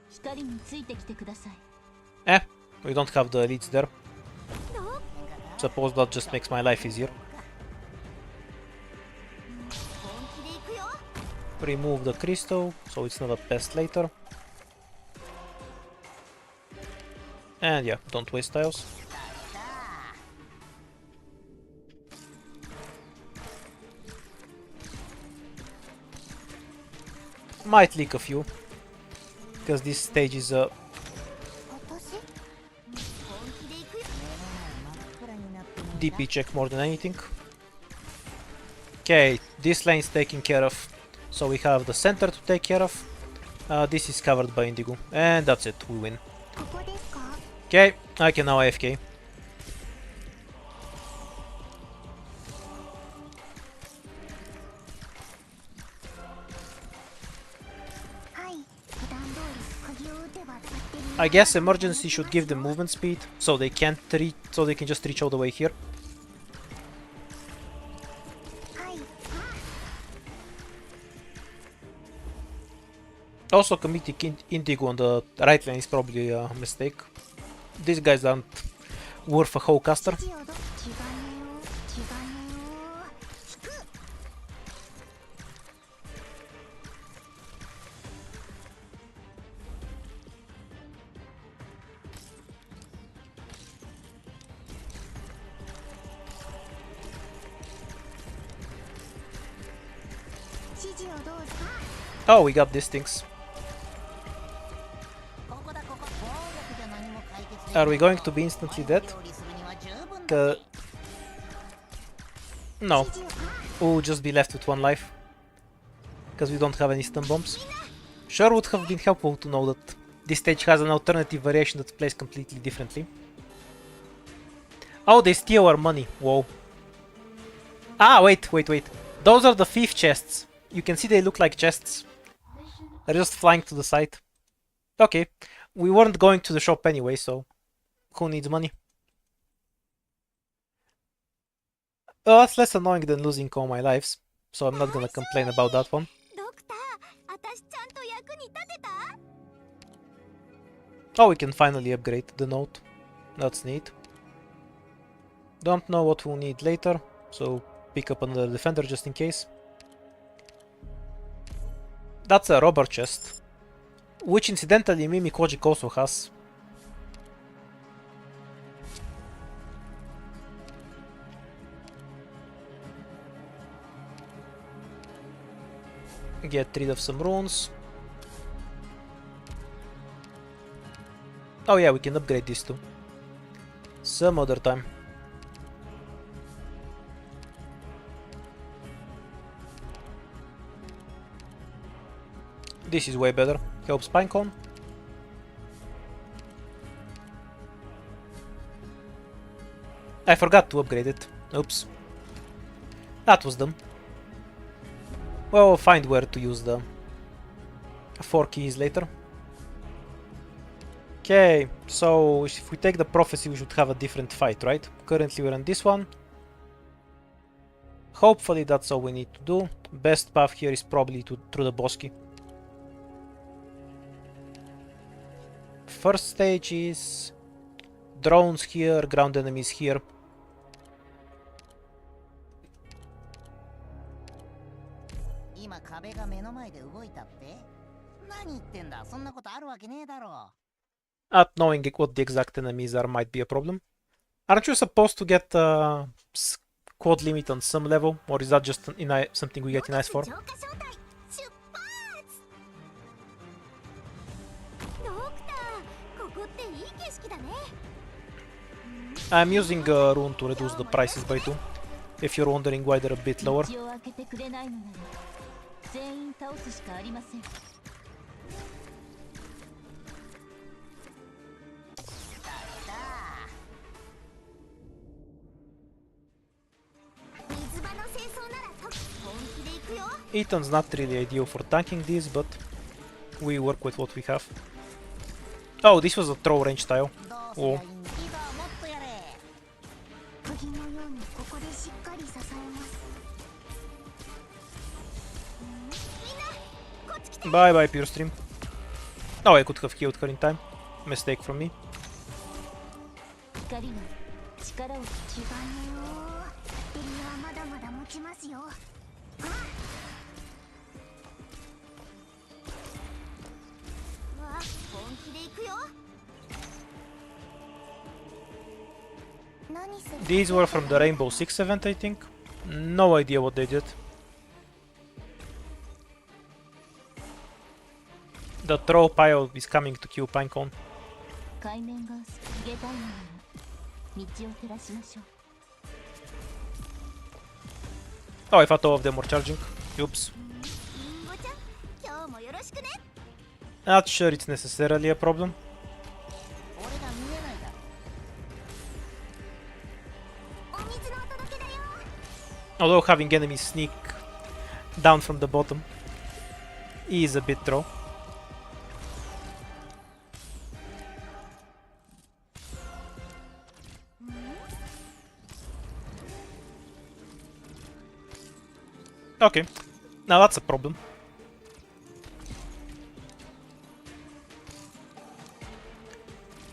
光についてきてください。 Eh, we don't have the elites there. Suppose that just makes my life easier. Remove the crystal, so it's not a pest later. And yeah, don't waste tiles. Might leak a few, because this stage is a DP check more than anything. Okay, this lane is taken care of, so we have the center to take care of. This is covered by Indigo, and that's it, we win. Okay, I can now AFK. I guess emergency should give them movement speed, so they can't reach, so they can just reach all the way here. Also, committing Indigo on the right lane is probably a mistake. These guys aren't worth a whole caster. Oh, we got these things. Are we going to be instantly dead? No. We'll just be left with one life. Because we don't have any stun bombs. Sure would have been helpful to know that this stage has an alternative variation that plays completely differently. Oh, they steal our money. Whoa. Ah, wait. Those are the thief chests. You can see they look like chests. They're just flying to the side. Okay. We weren't going to the shop anyway, so who needs money? Oh, that's less annoying than losing all my lives, so I'm not gonna complain about that one. Oh, we can finally upgrade the note. That's neat. Don't know what we'll need later, so pick up another defender just in case. That's a robber chest, which incidentally Mimic Logic also has. Get rid of some runes. Oh yeah, we can upgrade this too. Some other time. This is way better. Helps Pinecone. I forgot to upgrade it. Oops. That was dumb. Well, we'll find where to use the 4 keys later. Okay, so if we take the prophecy, we should have a different fight, right? Currently we're on this one. Hopefully that's all we need to do. Best path here is probably through the bosky. First stage is drones here, ground enemies here. Not knowing what the exact enemies are might be a problem. Aren't you supposed to get squad limit on some level, or is that just something we get in Ice 4? I'm using Rune to reduce the prices by 2, if you're wondering why they're a bit lower. Ethan's not really ideal for tanking this, but we work with what we have. Oh, this was a throw range tile. Oh. 釘のようにここでしっかり支えます。みんなこっち来て。 Bye bye, Pure Stream. Oh, I could have killed her in time. Mistake from me. 光が力を違うよ。エリアはまだまだ持ちますよ。あわ、本気で行くよ。 These were from the Rainbow Six event, I think. No idea what they did. The throw pile is coming to kill Pinecone. Oh, I thought all of them were charging. Oops. Not sure it's necessarily a problem. Although having enemies sneak down from the bottom is a bit throw. Okay, now that's a problem.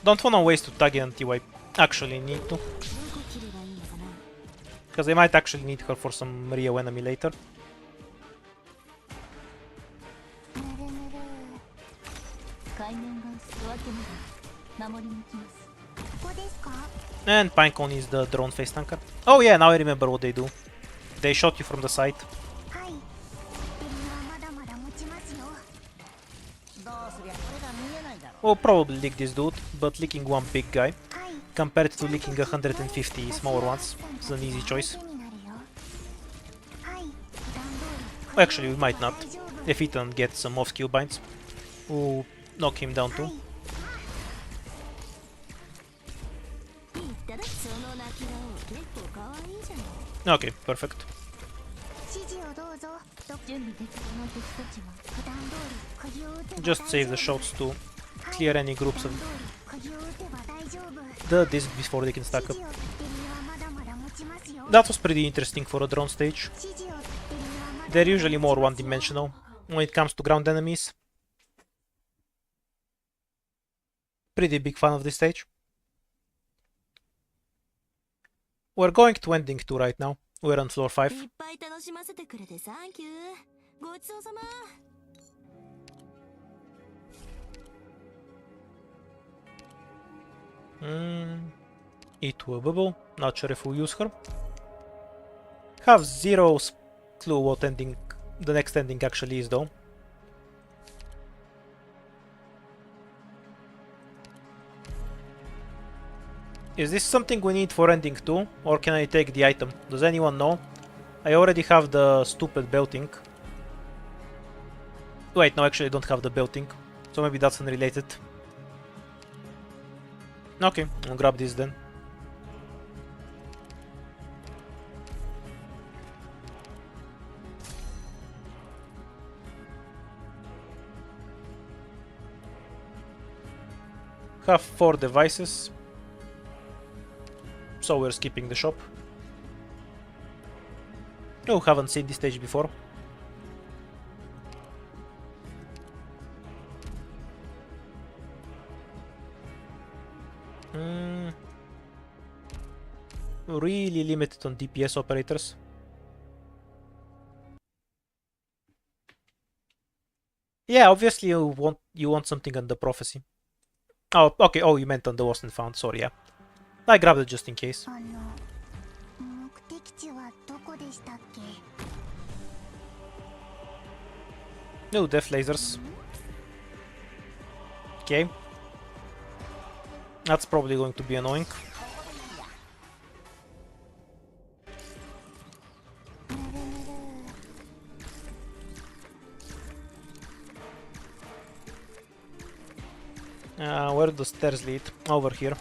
Don't wanna waste to tag until I actually need to. Because I might actually need her for some Rio enemy later. And Pinecone is the drone face tanker. Oh yeah, now I remember what they do. They shot you from the side. We'll probably lick this dude, but licking one big guy compared to licking 150 smaller ones is an easy choice. Actually, we might not. If Ethan gets some off-skill binds, we'll knock him down too. Okay, perfect. Just save the shots to clear any groups of the disc before they can stack up. That was pretty interesting for a drone stage. They're usually more one-dimensional when it comes to ground enemies. Pretty big fan of this stage. We're going to ending 2 right now. We're on floor 5. E2 a bubble. Not sure if we'll use her. Have zero clue what ending the next ending actually is though. Is this something we need for ending 2, or can I take the item? Does anyone know? I already have the stupid belting. Wait, no, actually I don't have the belting, so maybe that's unrelated. Okay, I'll grab this then. Have 4 devices, so we're skipping the shop. Oh, haven't seen this stage before. Really limited on DPS operators. Yeah, obviously you want something on the prophecy. Oh, okay. Oh, you meant on the lost and found. Sorry, yeah. I grabbed it just in case. No death lasers. Okay. That's probably going to be annoying. Where do the stairs lead? Over here.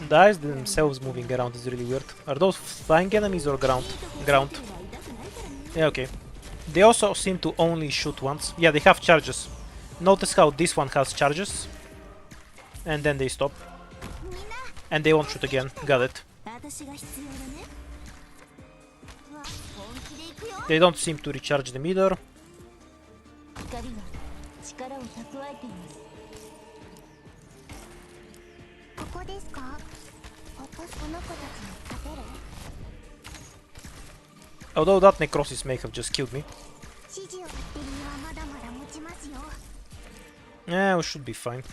The eyes themselves moving around is really weird. Are those flying enemies or ground? Ground. Yeah, okay. They also seem to only shoot once. Yeah, they have charges. Notice how this one has charges. And then they stop. And they won't shoot again. Got it. They don't seem to recharge them either. Although that necrosis may have just killed me. Yeah, we should be fine.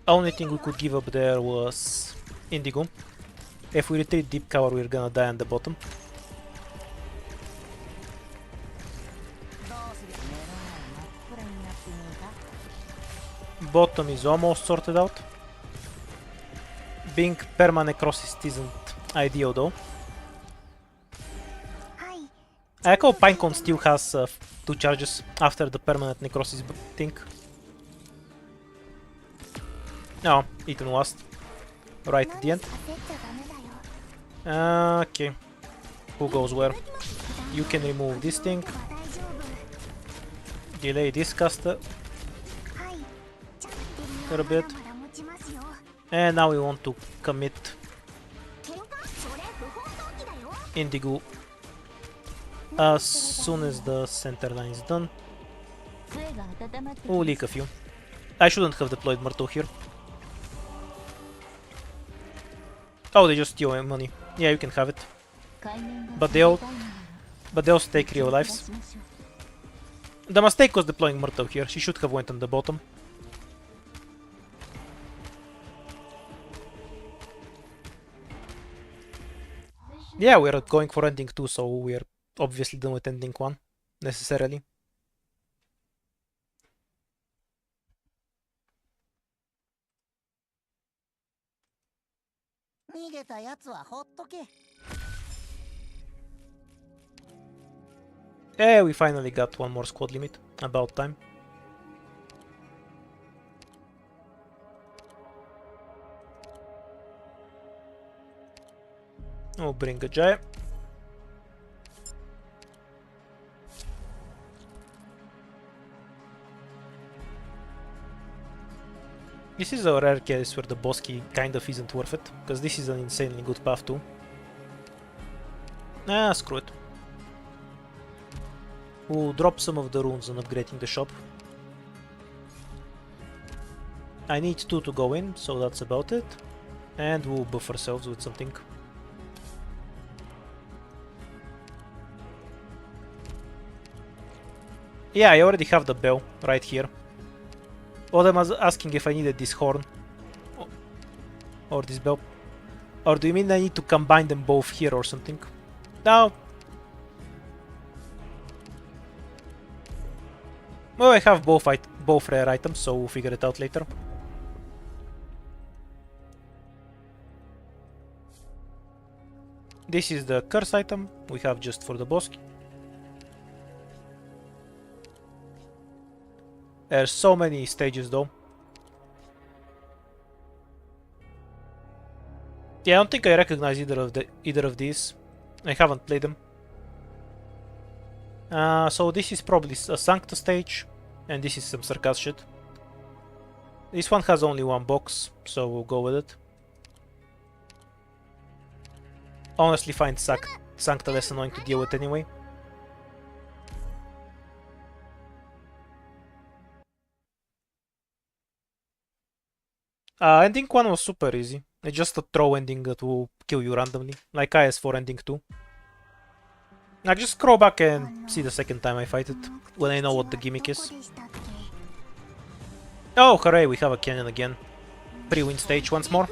Only thing we could give up there was Indigo. If we retreat deep cover, we're gonna die on the bottom. Bottom is almost sorted out. Being perma-necrosis isn't ideal though. I like how Pinecone still has 2 charges after the permanent necrosis thing. No, Ethan lost. Right at the end. Okay. Who goes where? You can remove this thing. Delay this caster for a bit. And now we want to commit Indigo as soon as the center line is done. We'll leak a few. I shouldn't have deployed Myrtle here. Oh, they just steal my money. Yeah, you can have it. But they also take real lives. The mistake was deploying Myrtle here. She should have went on the bottom. Yeah, we're going for ending 2, so we're obviously done with ending 1, necessarily. Yeah, we finally got one more squad limit. About time. I'll bring a Jaya. This is a rare case where the boss key kind of isn't worth it, because this is an insanely good path too. Ah, screw it. We'll drop some of the runes on upgrading the shop. I need 2 to go in, so that's about it. And we'll buff ourselves with something. Yeah, I already have the bell right here. Odem was asking if I needed this horn or this bell. Or do you mean I need to combine them both here or something? No. Well, I have both rare items, so we'll figure it out later. This is the curse item we have just for the boss. There's so many stages though. Yeah, I don't think I recognize either of these. I haven't played them. So this is probably a Sancta stage, and this is some Sarkaz shit. This one has only 1 box, so we'll go with it. Honestly, find Sancta less annoying to deal with anyway. Ending 1 was super easy. It's just a throw ending that will kill you randomly, like IS4 ending 2. I just scroll back and see the second time I fight it, when I know what the gimmick is. Oh, hooray, we have a cannon again. Pre-win stage once more.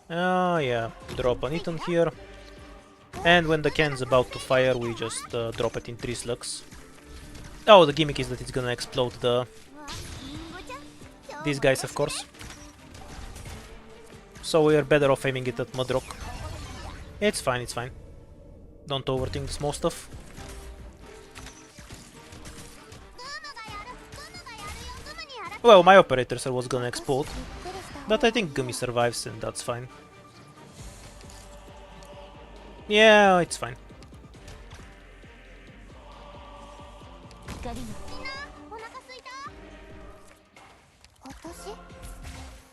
Oh yeah, drop an Eton here. And when the cannon's about to fire, we just drop it in 3 slugs. Oh, the gimmick is that it's gonna explode these guys, of course. So we're better off aiming it at Mudrock. It's fine, it's fine. Don't overthink the small stuff. Well, my operator cell was gonna explode, but I think Gumi survives and that's fine. Yeah, it's fine.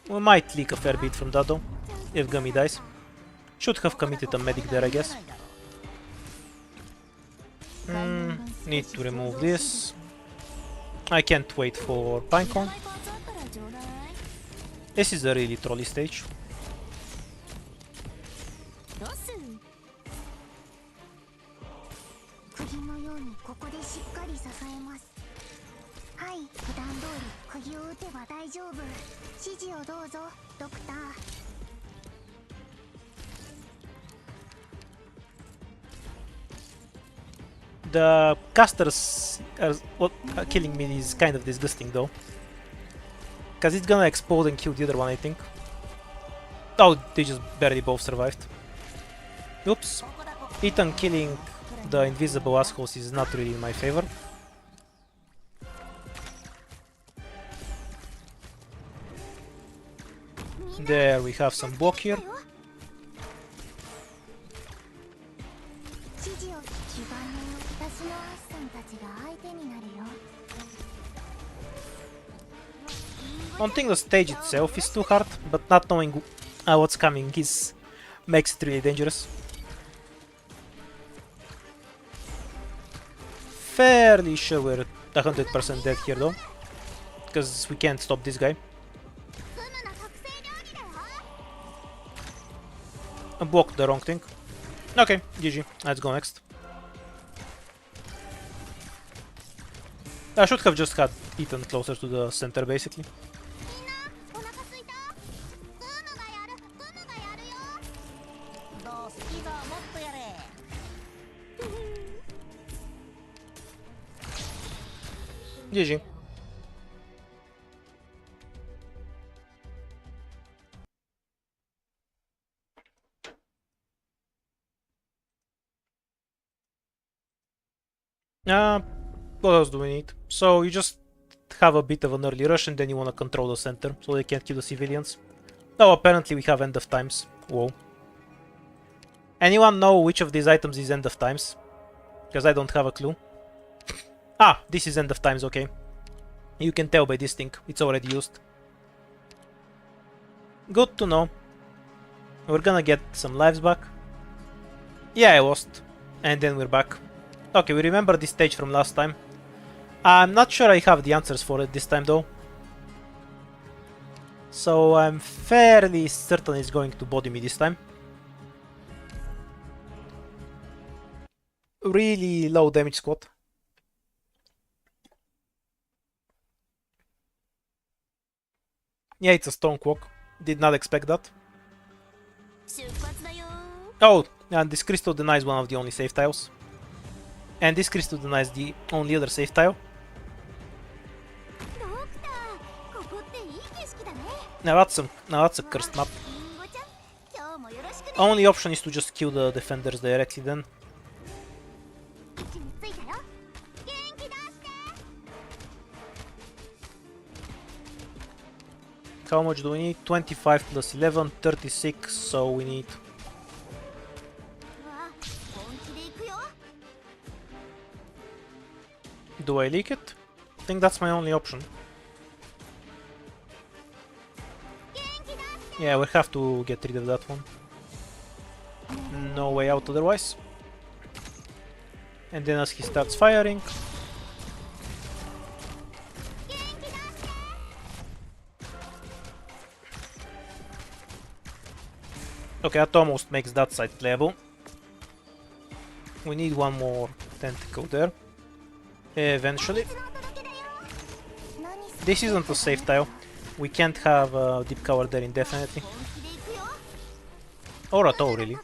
We might leak a fair bit from that though, if Gumi dies. Should have committed a medic there, I guess. Need to remove this. I can't wait for Pinecone. This is a really trolly stage. The casters are killing me is kind of disgusting though. Because it's gonna explode and kill the other one, I think. Oh, they just barely both survived. Oops. Ethan killing the invisible assholes is not really in my favor. There we have some block here. I don't think the stage itself is too hard, but not knowing what's coming makes it really dangerous. Fairly sure we're 100% dead here though, because we can't stop this guy. I blocked the wrong thing. Okay, GG. Let's go next. I should have just had Ethan closer to the center basically. GG. What else do we need? So you just have a bit of an early rush and then you want to control the center so they can't kill the civilians. Oh, apparently we have end of times. Whoa. Anyone know which of these items is end of times? Because I don't have a clue. Ah, this is end of times, okay. You can tell by this thing, it's already used. Good to know. We're gonna get some lives back. Yeah, I lost. And then we're back. Okay, we remember this stage from last time. I'm not sure I have the answers for it this time though. So I'm fairly certain it's going to body me this time. Really low damage squad. Yeah, it's a stone walk. Did not expect that. Oh, and this crystal denies one of the only safe tiles. And this crystal denies the only other safe tile. Now that's a cursed map. Only option is to just kill the defenders directly then. How much do we need? 25 plus 11, 36, so we need... Do I leak it? I think that's my only option. Yeah, we'll have to get rid of that one. No way out otherwise. And then as he starts firing... Okay, that almost makes that side playable. We need one more tentacle there. Eventually. This isn't a safe tile. We can't have a deep cover there indefinitely. Or at all, really.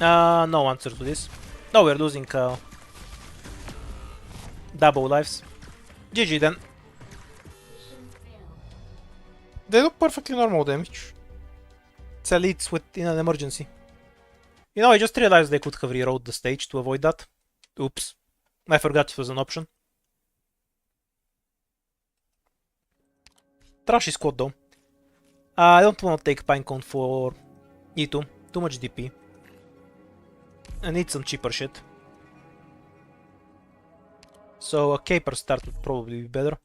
No answer to this. No, we're losing double lives. GG then. They do perfectly normal damage. It's elites in an emergency. You know, I just realized they could have rewrote the stage to avoid that. Oops. I forgot it was an option. Trashy squad though. I don't want to take Pinecone for E2. Too much DP. I need some cheaper shit. So a Caper start would probably be better.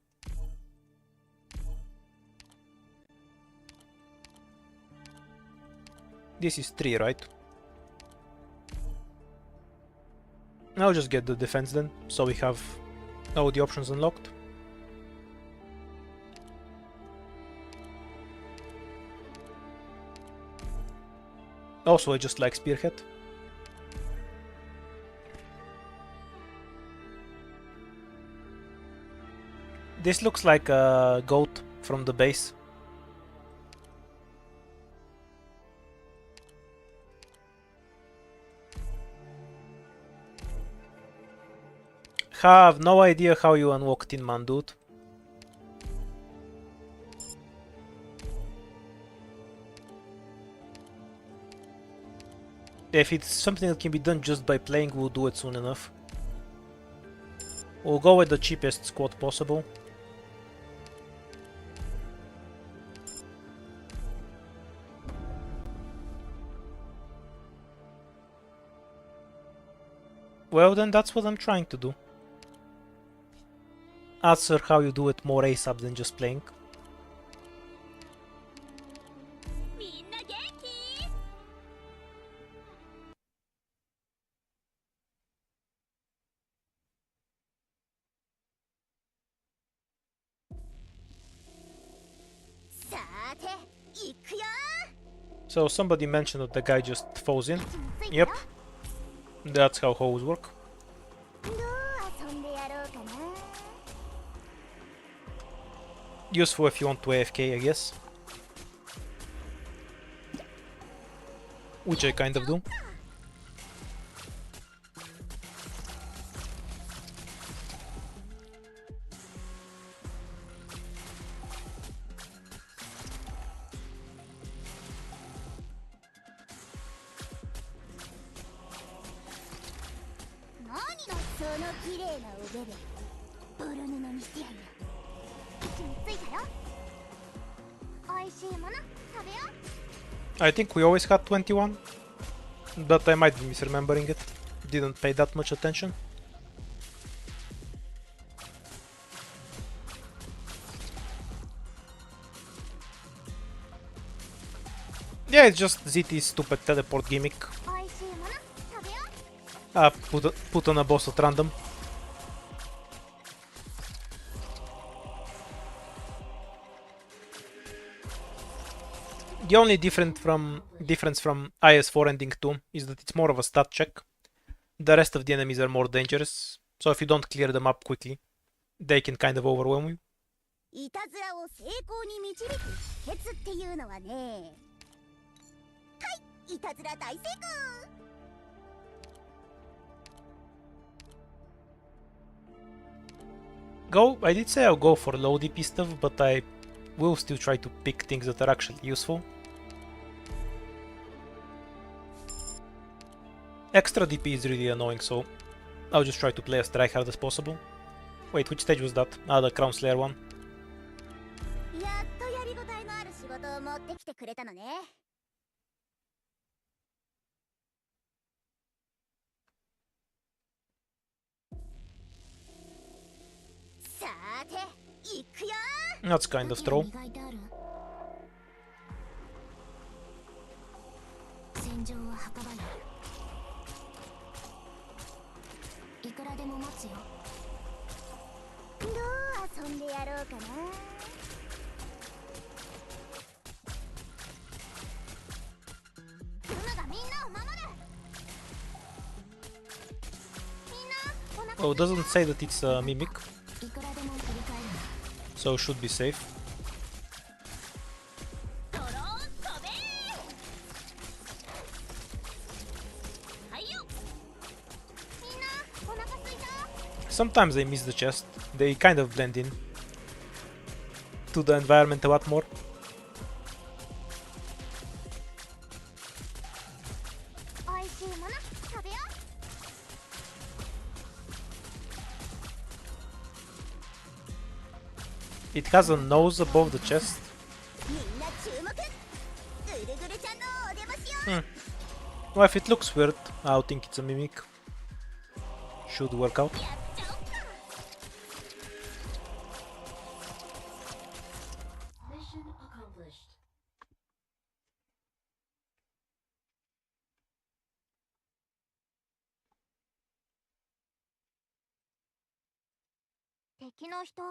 This is 3, right? I'll just get the defense then, so we have all the options unlocked. Also, I just like Spearhead. This looks like a goat from the base. Have no idea how you unlock Tin Man, dude. If it's something that can be done just by playing, we'll do it soon enough. We'll go with the cheapest squad possible. Well then, that's what I'm trying to do. Answer how you do it more ASAP than just playing. So somebody mentioned that the guy just falls in. Yep. That's how hoes work. Useful if you want to AFK, I guess. Which I kind of do. I think we always had 21, but I might be misremembering it. Didn't pay that much attention. Yeah, it's just ZT's stupid teleport gimmick. Put on a boss at random. The only difference from IS4 Ending 2 is that it's more of a stat check. The rest of the enemies are more dangerous, so if you don't clear them up quickly, they can kind of overwhelm you. I did say I'll go for low DP stuff, but I will still try to pick things that are actually useful. Extra DP is really annoying, so I'll just try to play as tryhard as possible. Wait, which stage was that? Ah, the Crown Slayer one. That's kind of troll. Oh, it doesn't say that it's a mimic, so should be safe. Sometimes I miss the chest, they kind of blend in to the environment a lot more. いもの食べよう。 It has a nose above the chest. みんな注目。ぐるぐるちゃんのお出ましよ。 Well, if it looks weird, I'll think it's a mimic. Should work out. やっちゃおっか。 Mission accomplished. 敵の人、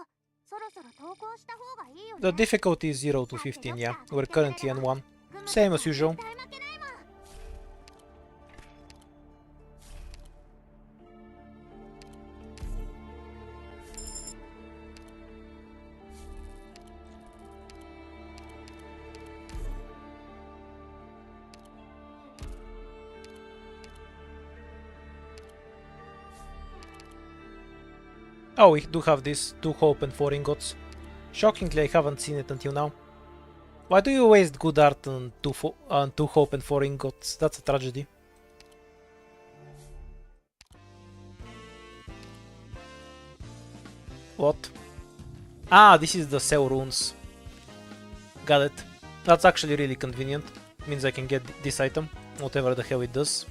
そろそろ投降した方がいいよね。 The difficulty is 0 to 15, yeah. We're currently on 1. Same as usual. 絶対負けないもん。 Oh, we do have this 2 hope and 4 ingots. Shockingly, I haven't seen it until now. Why do you waste good art on 2 hope and 4 ingots? That's a tragedy. What? Ah, this is the sell runes. Got it. That's actually really convenient. Means I can get this item, whatever the hell it does.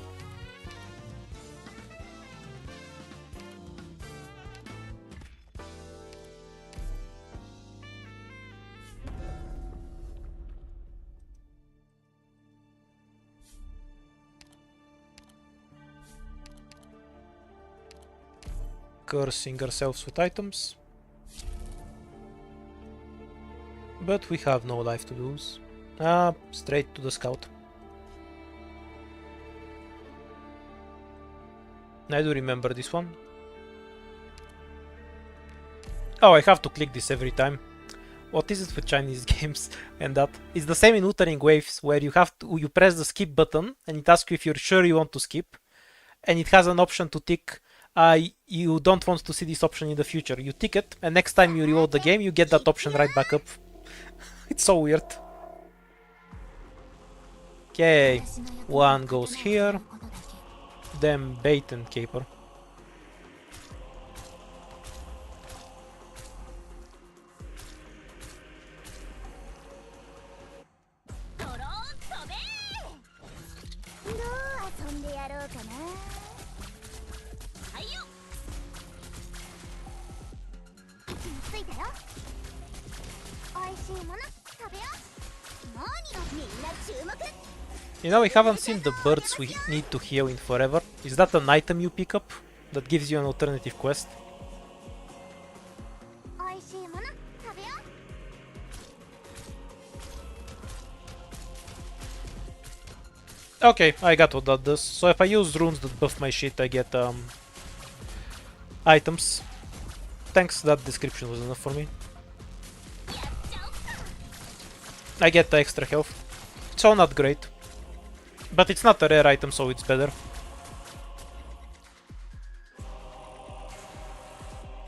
Cursing ourselves with items. But we have no life to lose. Straight to the scout. I do remember this one. Oh, I have to click this every time. What is it with Chinese games and that? It's the same in Wuthering Waves, where you press the skip button and it asks you if you're sure you want to skip, and it has an option to tick you don't want to see this option in the future. You tick it, and next time you reload the game, you get that option right back up. It's so weird. Okay, one goes here. Then bait and caper. You know, we haven't seen the birds we need to heal in forever. Is that an item you pick up that gives you an alternative quest? Okay, I got what that does. So if I use runes that buff my shit, I get items. Thanks, that description was enough for me. I get the extra health. So not great. But it's not a rare item, so it's better.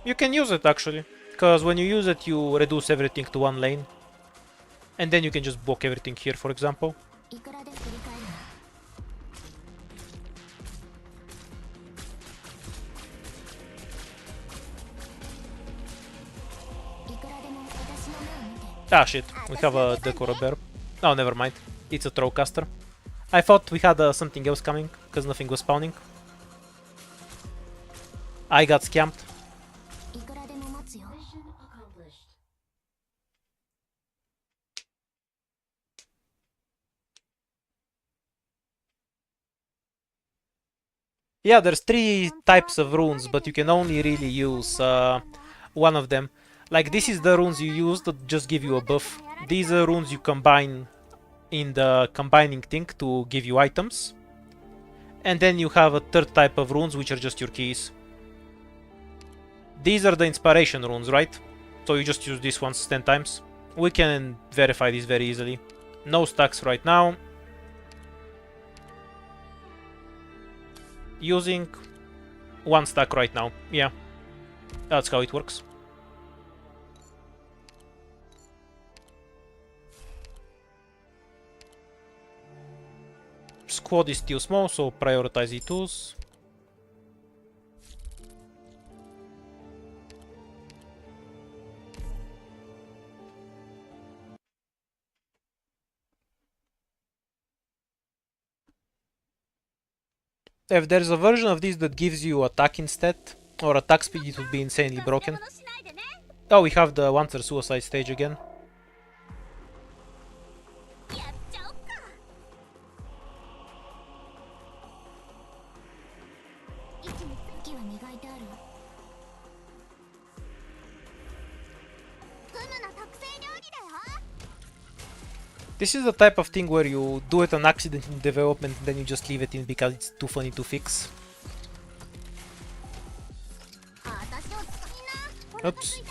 You can use it actually, because when you use it you reduce everything to one lane. And then you can just block everything here, for example. Ah shit, we have a Decora Bear. Oh, never mind. It's a Trollcaster. I thought we had something else coming, because nothing was spawning. I got scammed. Mission accomplished. Yeah, there's 3 types of runes, but you can only really use one of them. Like, this is the runes you use that just give you a buff. These are runes you combine in the combining thing to give you items. And then you have a 3rd type of runes, which are just your keys. These are the inspiration runes, right? So you just use these ones 10 times. We can verify this very easily. No stacks right now. Using 1 stack right now. Yeah, that's how it works. squad is still small, so prioritize E2s. If there's a version of this that gives you attack instead, or attack speed, it would be insanely broken. Oh, we have the Wanzer suicide stage again. This is the type of thing where you do it on accident in development and then you just leave it in because it's too funny to fix. Oops.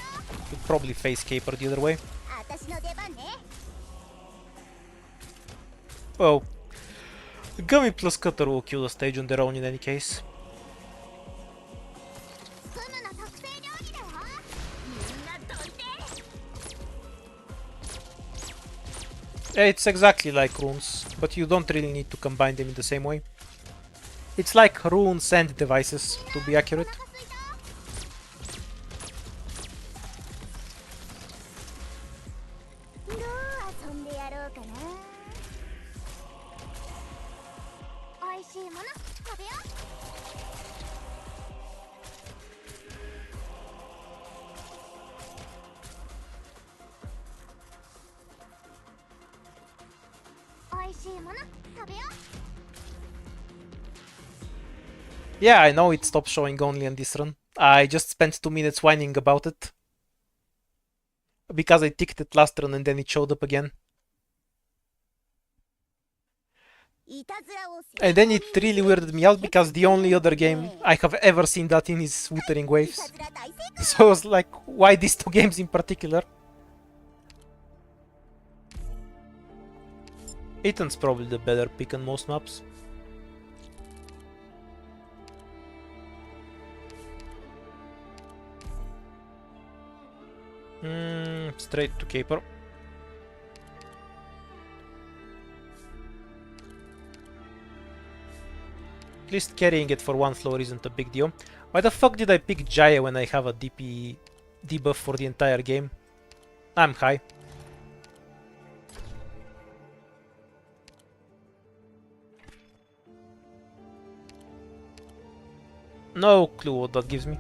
Could probably face caper the other way. Well, Gummy plus Cutter will kill the stage on their own in any case. It's exactly like runes, but you don't really need to combine them in the same way. It's like runes and devices, to be accurate. Yeah, I know it stopped showing only on this run. I just spent 2 minutes whining about it. Because I ticked it last run and then it showed up again. And then it really weirded me out because the only other game I have ever seen that in is Wuthering Waves. So I was like, why these two games in particular? Ethan's probably the better pick on most maps. Straight to caper. At least carrying it for one floor isn't a big deal. Why the fuck did I pick Jaya when I have a DP debuff for the entire game? I'm high. No clue what that gives me.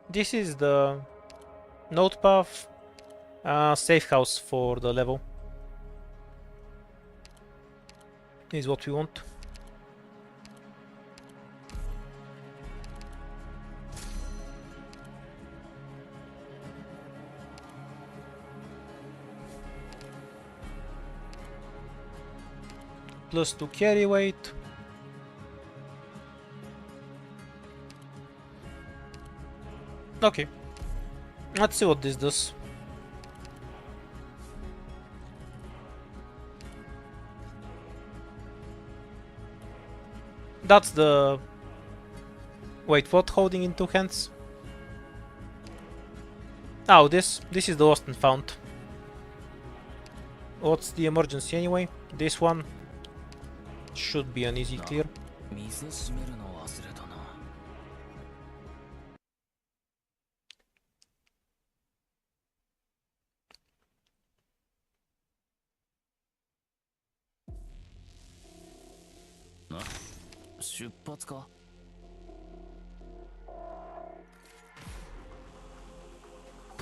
This is the node path, safe house for the level. Is what we want. +2 carry weight. Okay, let's see what this does. That's the... Wait, what holding in two hands? Oh, this is the lost and found. What's the emergency anyway? This one should be an easy clear.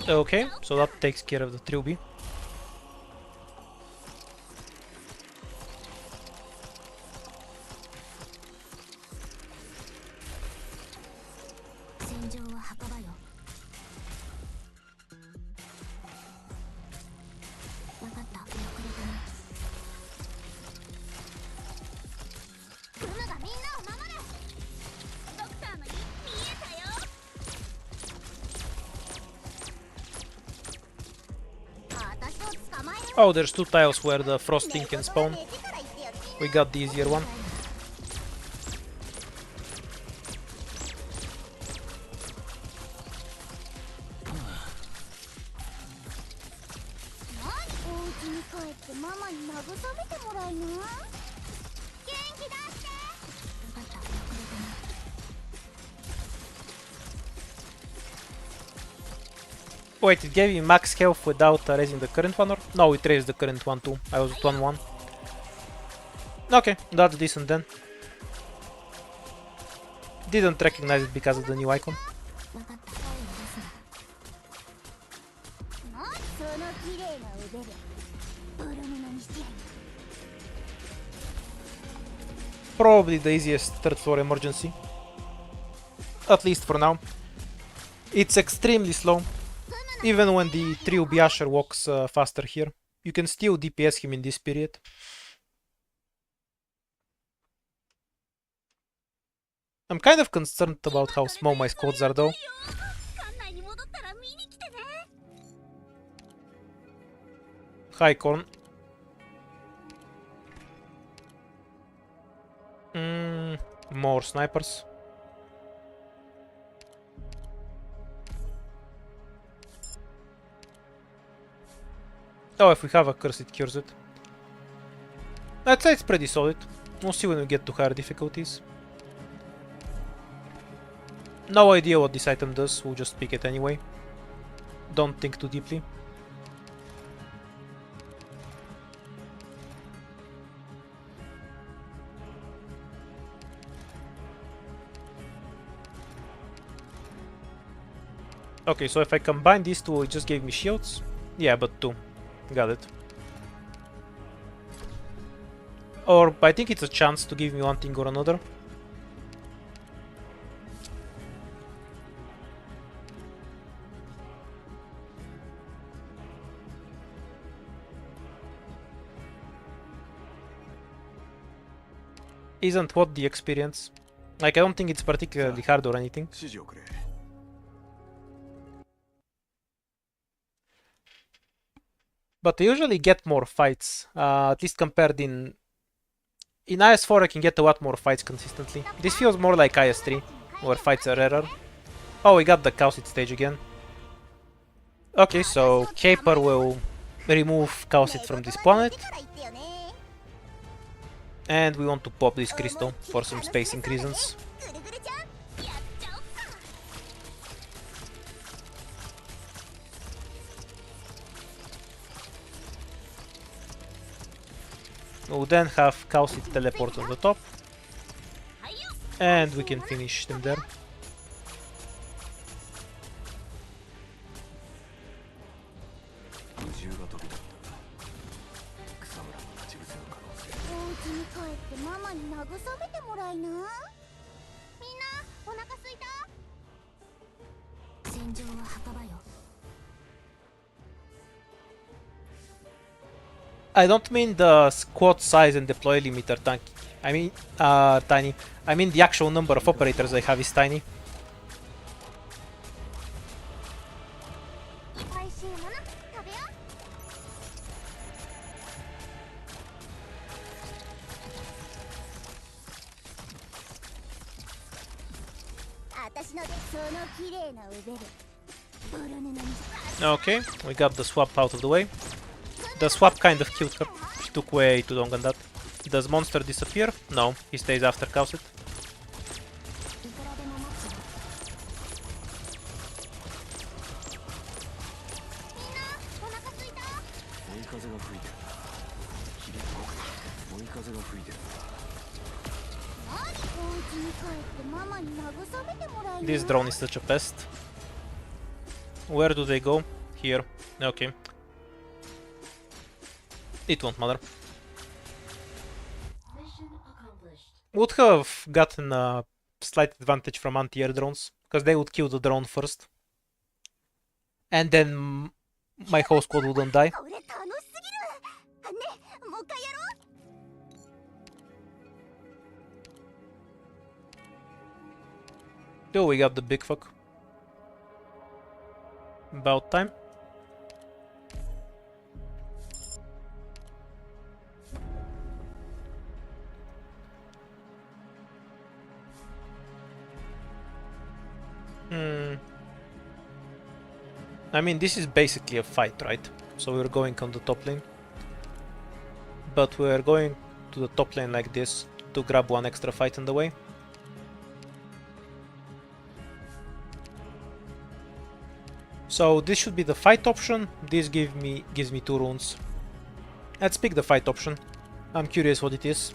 Okay, so that takes care of the trilby. Oh, there's two tiles where the frosting can spawn. We got the easier one. Wait, it gave me max health without raising the current one, or? No, it raised the current one too. I was at 1-1. Okay, that's decent then. Didn't recognize it because of the new icon. 分かった。その綺麗な腕でボロ布にしてやる。 Probably the easiest third floor emergency. At least for now. It's extremely slow. Even when the Trio Biasher walks faster here, you can still DPS him in this period. I'm kind of concerned about how small my squads are though. 館内に戻ったら見に来てね。 Hi, Corn. More snipers. Oh, if we have a curse, it cures it. I'd say it's pretty solid. We'll see when we get to higher difficulties. No idea what this item does, we'll just pick it anyway. Don't think too deeply. Okay, so if I combine these two, it just gave me shields? Yeah, but two. Got it. Or I think it's a chance to give me one thing or another. Isn't what the experience? Like, I don't think it's particularly hard or anything. But I usually get more fights, at least compared in IS4 I can get a lot more fights consistently. This feels more like IS3, where fights are rarer. Oh, we got the Cowseed stage again. Okay, so Caper will remove Cowseed from this planet. And we want to pop this crystal for some spacing reasons. We'll then have Cowseed teleport on the top. And we can finish them there. I don't mean the squad size and deploy limiter tiny. I mean the actual number of operators I have is tiny. Okay, we got the swap out of the way. The swap kind of killed her. She took way too long on that. Does monster disappear? No, he stays after Cowseed. This drone is such a pest. Where do they go? Here. Okay. It won't matter. Mission accomplished. Would have gotten a slight advantage from anti-air drones, because they would kill the drone first. And then my whole squad wouldn't die. Oh, we got the big fuck. About time. I mean, this is basically a fight, right? So we're going on the top lane. But we're going to the top lane like this to grab one extra fight on the way. So this should be the fight option. This gives me 2 runes. Let's pick the fight option. I'm curious what it is.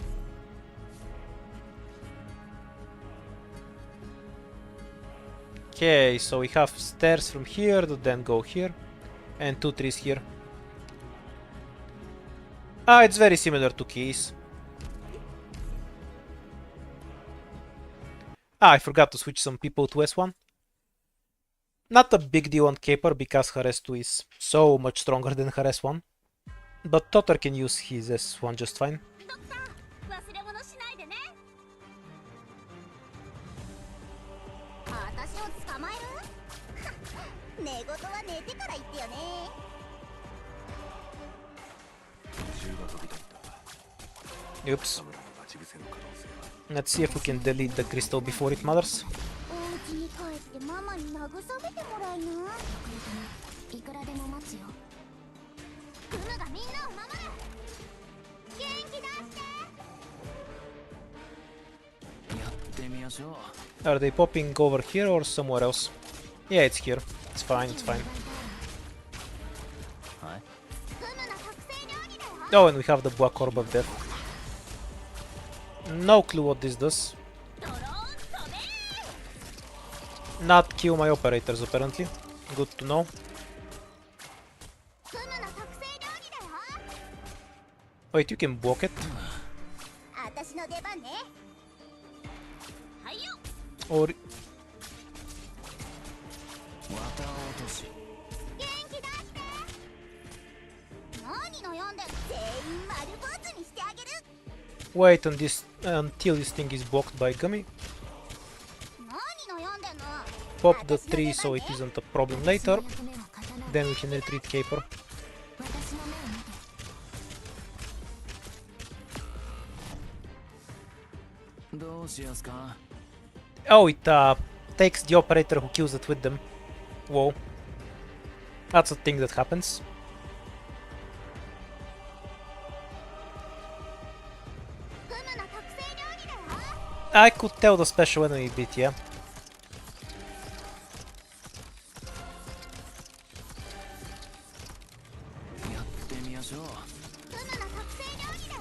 Okay, so we have stairs from here to then go here, and 2 trees here. Ah, it's very similar to keys. Ah, I forgot to switch some people to S1. Not a big deal on Caper because her S2 is so much stronger than her S1. But Totter can use his S1 just fine. ドクター、忘れ物しないでね。私を捕まえる？寝言は寝てから言ってよね。銃が飛び立った。 Oops. 草むらの待ち伏せの可能性は。 Let's see if we can delete the crystal before it matters. お家に帰ってママに慰めてもらいな。いくらでも待つよ。クムがみんなを守る。元気出して。やってみましょう。 Are they popping over here or somewhere else? Yeah, it's here. It's fine, it's fine. はい。クムの特製料理だよ。 Oh, and we have the Black Orb of Death. No clue what this does. ドローン飛べ。 Not kill my operators, apparently. Good to know. クムの特製料理だよ。 Wait, you can block it? 私の出番ね。はいよ。 Or... 綿落とし。元気出して。何悩んでる？全員丸坊主にしてあげる。 Wait on this until this thing is blocked by Gummy. 何悩んでんの？ Pop the tree so it isn't a problem later. Then we can retreat Caper. 私の目を見て。 どうしやすか。 Oh, it takes the operator who kills it with them. Whoa. That's a thing that happens. I could tell the special enemy bit, yeah.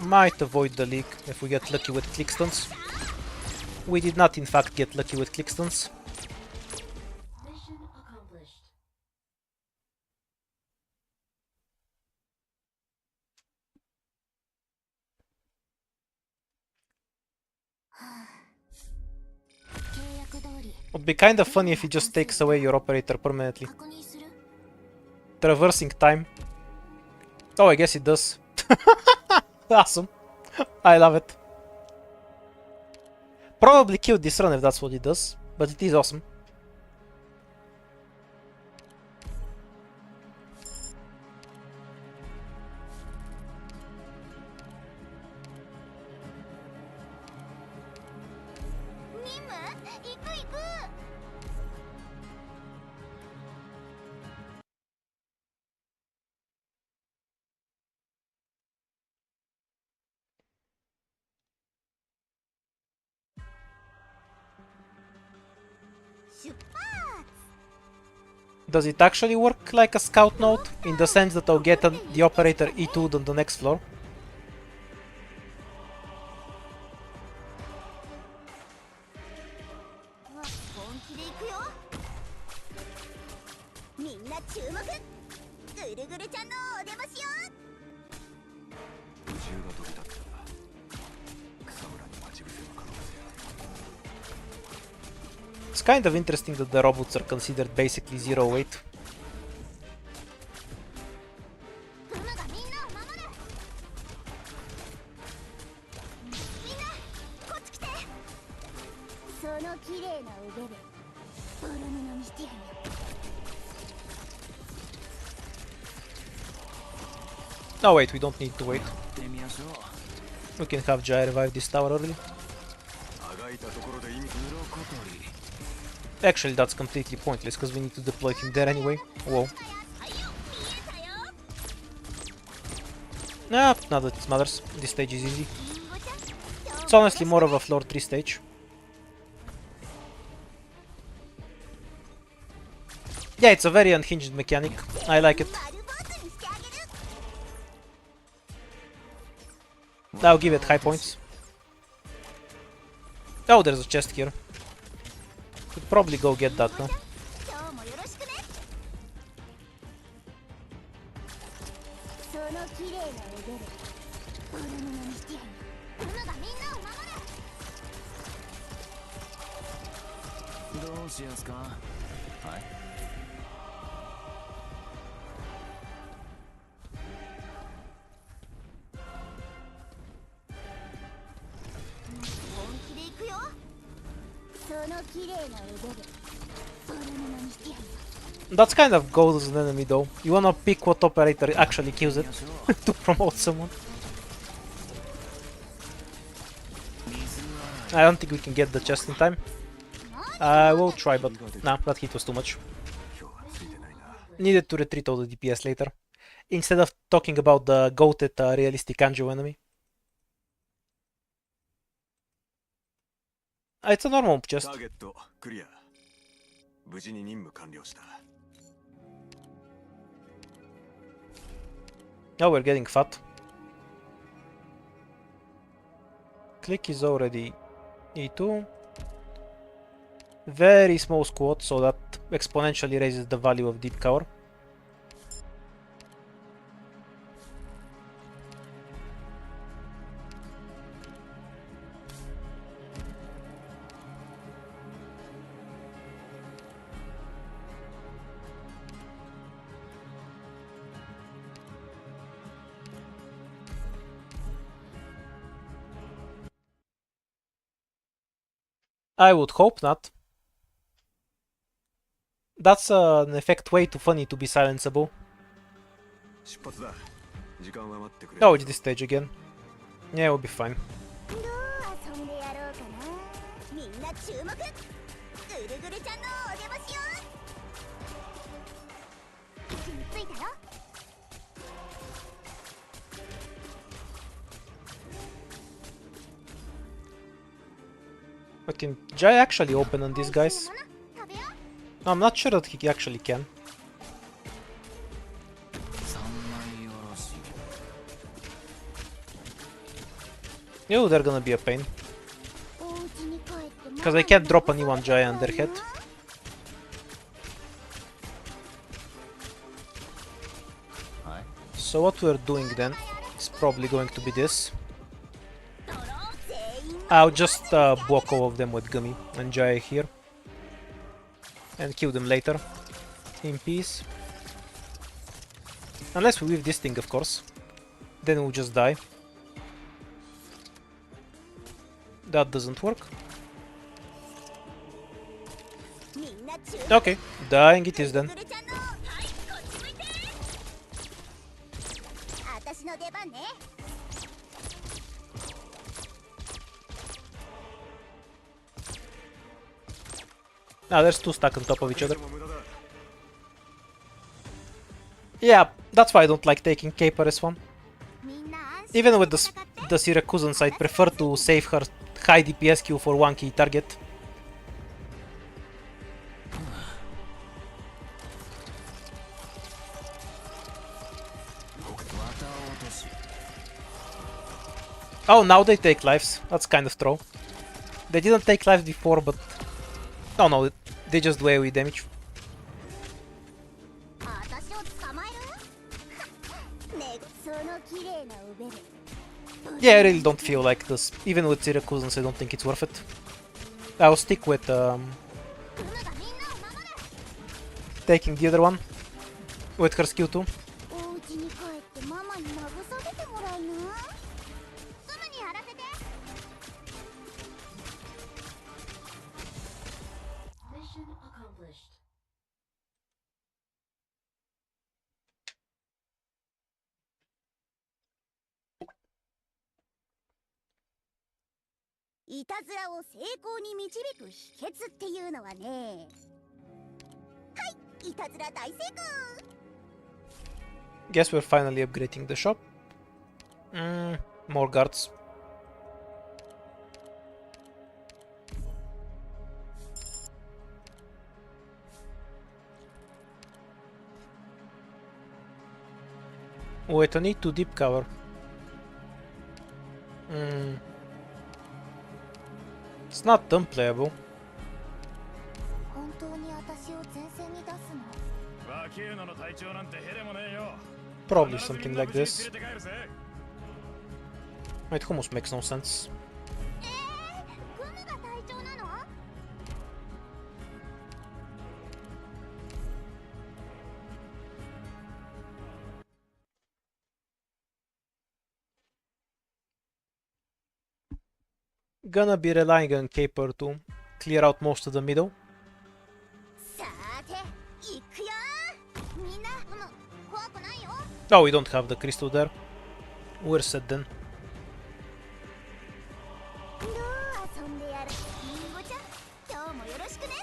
Might avoid the leak if we get lucky with clickstones. We did not in fact get lucky with clickstones. Mission accomplished. Would be kinda funny if he just takes away your operator permanently. Traversing time. Oh, I guess it does. Awesome. I love it. Probably killed this run if that's what it does, but it is awesome. Does it actually work like a scout node, in the sense that I'll get the operator E2'd on the next floor? It's kind of interesting that the robots are considered basically zero weight. Oh wait, we don't need to wait. We can have Jai revive this tower early. Actually, that's completely pointless, because we need to deploy him there anyway. Whoa. Nah, not that it matters. This stage is easy. It's honestly more of a floor 3 stage. Yeah, it's a very unhinged mechanic. I like it. I'll give it high points. Oh, there's a chest here. Could probably go get that now. That's kind of gold as an enemy though. You wanna pick what operator actually kills it to promote someone. I don't think we can get the chest in time. I will try, but nah, that hit was too much. Needed to retreat all the DPS later, instead of talking about the goated realistic Anjo enemy. It's a normal chest. Now we're getting fat. Click is already E2. Very small squad, so that exponentially raises the value of deep cover. I would hope not. That's an effect way too funny to be silenceable. Oh, it's this stage again. Yeah, we'll be fine. But can Jai actually open on these guys? No, I'm not sure that he actually can. Ew, they're gonna be a pain. Because I can't drop a new one Jai on their head. So what we're doing then is probably going to be this. I'll just block all of them with Gummy and Jai here. And kill them later. In peace. Unless we leave this thing, of course. Then we'll just die. That doesn't work. Okay, dying it is then. Ah, there's two stuck on top of each other. Yeah, that's why I don't like taking Caper as one. Even with the Syracusan, I'd prefer to save her high DPS Q for one key target. Oh, now they take lives. That's kind of troll. They didn't take lives before, but... Oh no, they just do AoE damage. Yeah, I really don't feel like this. Even with Syracusans, I don't think it's worth it. I'll stick with taking the other one with her skill too. Mission accomplished. Guess we're finally upgrading the shop. More guards. Wait, I need to deep cover. It's not unplayable. 本当に私を前線に出すの？ Probably something like this. It almost makes no sense. グムが隊長なの？ Gonna be relying on Caper to clear out most of the middle. さて、行くよ。みんな、怖くないよ。 Oh, we don't have the crystal there. We're set then. どう遊んでやる？リンゴちゃん、今日もよろしくね。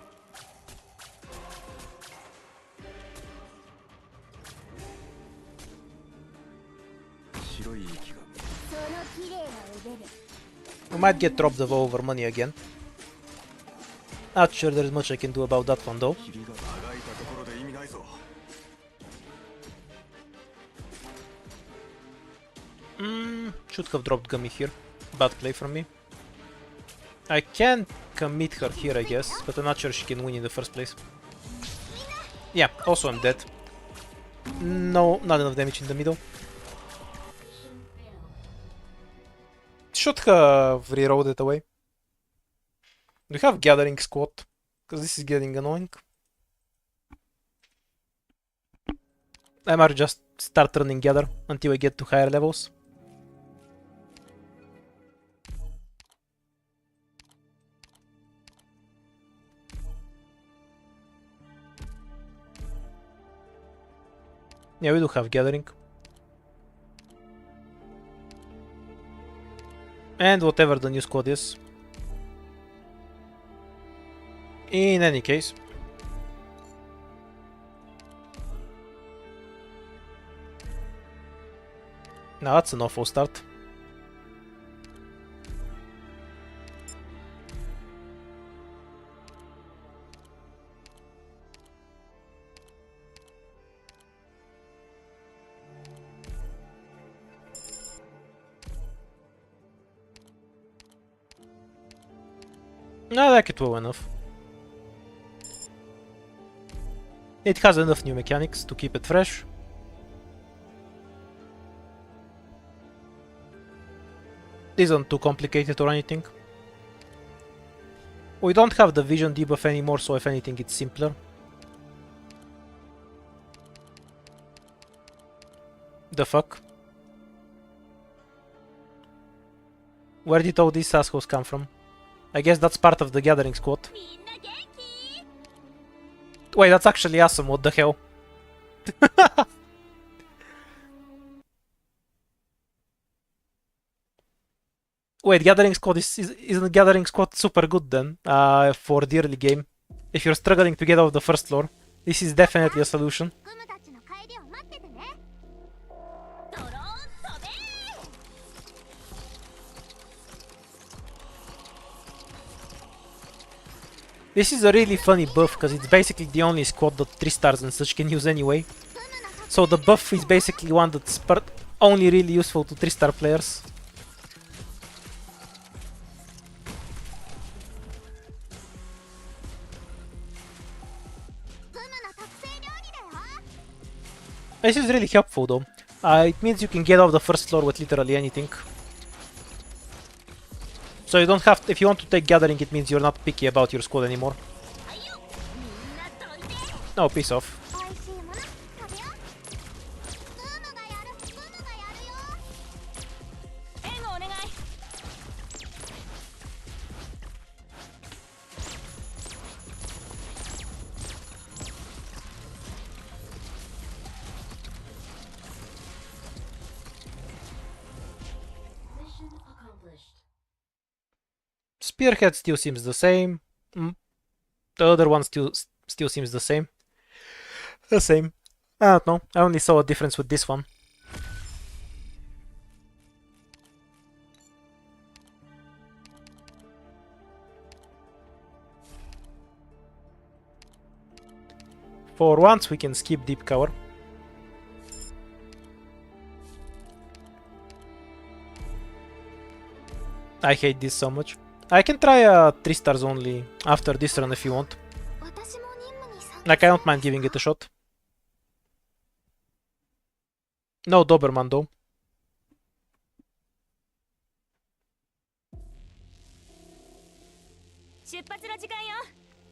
白い息がその綺麗な腕で。 We might get robbed of over money again. Not sure there's much I can do about that one though. 霧が長いたところで意味ないぞ。 Should have dropped Gummy here. Bad play from me. I can commit her here, I guess, but I'm not sure she can win in the first place. Yeah, also I'm dead. No, not enough damage in the middle. Should have reloaded away. We have Gathering Squad, because this is getting annoying. I might just start running Gather until I get to higher levels. Yeah, we do have Gathering. And whatever the new squad is. In any case. Now that's an awful start. I like it well enough. It has enough new mechanics to keep it fresh. Isn't too complicated or anything. We don't have the vision debuff anymore, so if anything it's simpler. The fuck? Where did all these assholes come from? I guess that's part of the Gathering Squad. みんな元気？ Wait, that's actually awesome, what the hell? Wait, Gathering Squad isn't Gathering Squad super good then? For the early game. If you're struggling to get off the first floor, this is definitely a solution. グムたちの帰りを待っててね。ドローン飛べ！ This is a really funny buff, because it's basically the only squad that 3 stars and such can use anyway. So the buff is basically one that's only really useful to 3 star players. This is really helpful though. It means you can get off the first floor with literally anything. So you don't have to, if you want to take Gathering, it means you're not picky about your squad anymore. No, piece off. 美味しいもの食べよう。グムがやる、グムがやるよ。援護お願い。 Mission accomplished. Spearhead still seems the same. The other one still seems the same. The same. I don't know. I only saw a difference with this one. For once we can skip deep cover. I hate this so much. I can try 3 stars only after this run if you want. 私も任務に参加 Like, I don't mind giving it a shot. No Doberman though. 出発の時間よ。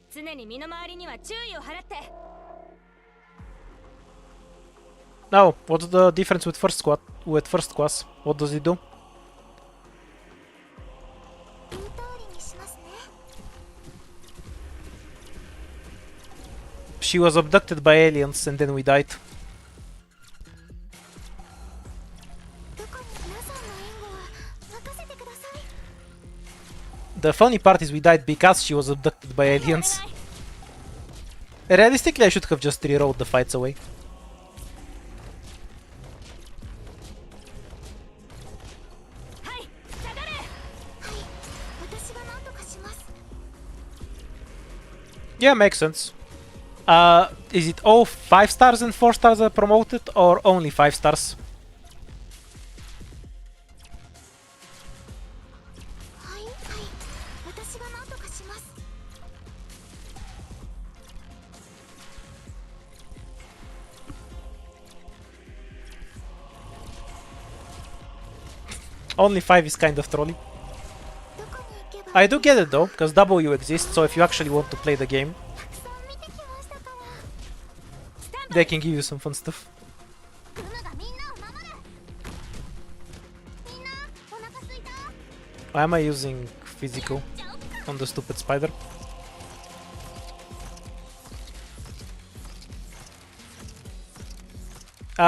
常に身の回りには注意を払って。 Now, what's the difference with first class? What does it do? 言う通りにしますね。 She was abducted by aliens and then we died. どこに皆さんの援護は任せてください。 The funny part is we died because she was abducted by aliens. Realistically, I should have just rerolled the fights away. はい下がれ。はい私が何とかします。 Yeah, makes sense. Is it all 5 stars and 4 stars are promoted, or only 5 stars? はいはい私が何とかします。 Only 5 is kind of trolly. どこに行けば I do get it though, because W exists, so if you actually want to play the game, たくさん見てきましたから。 they can give you some fun stuff. ルムがみんなを守る。みんなお腹すいた。 Why am I using physical じゃあ奥か。 on the stupid spider?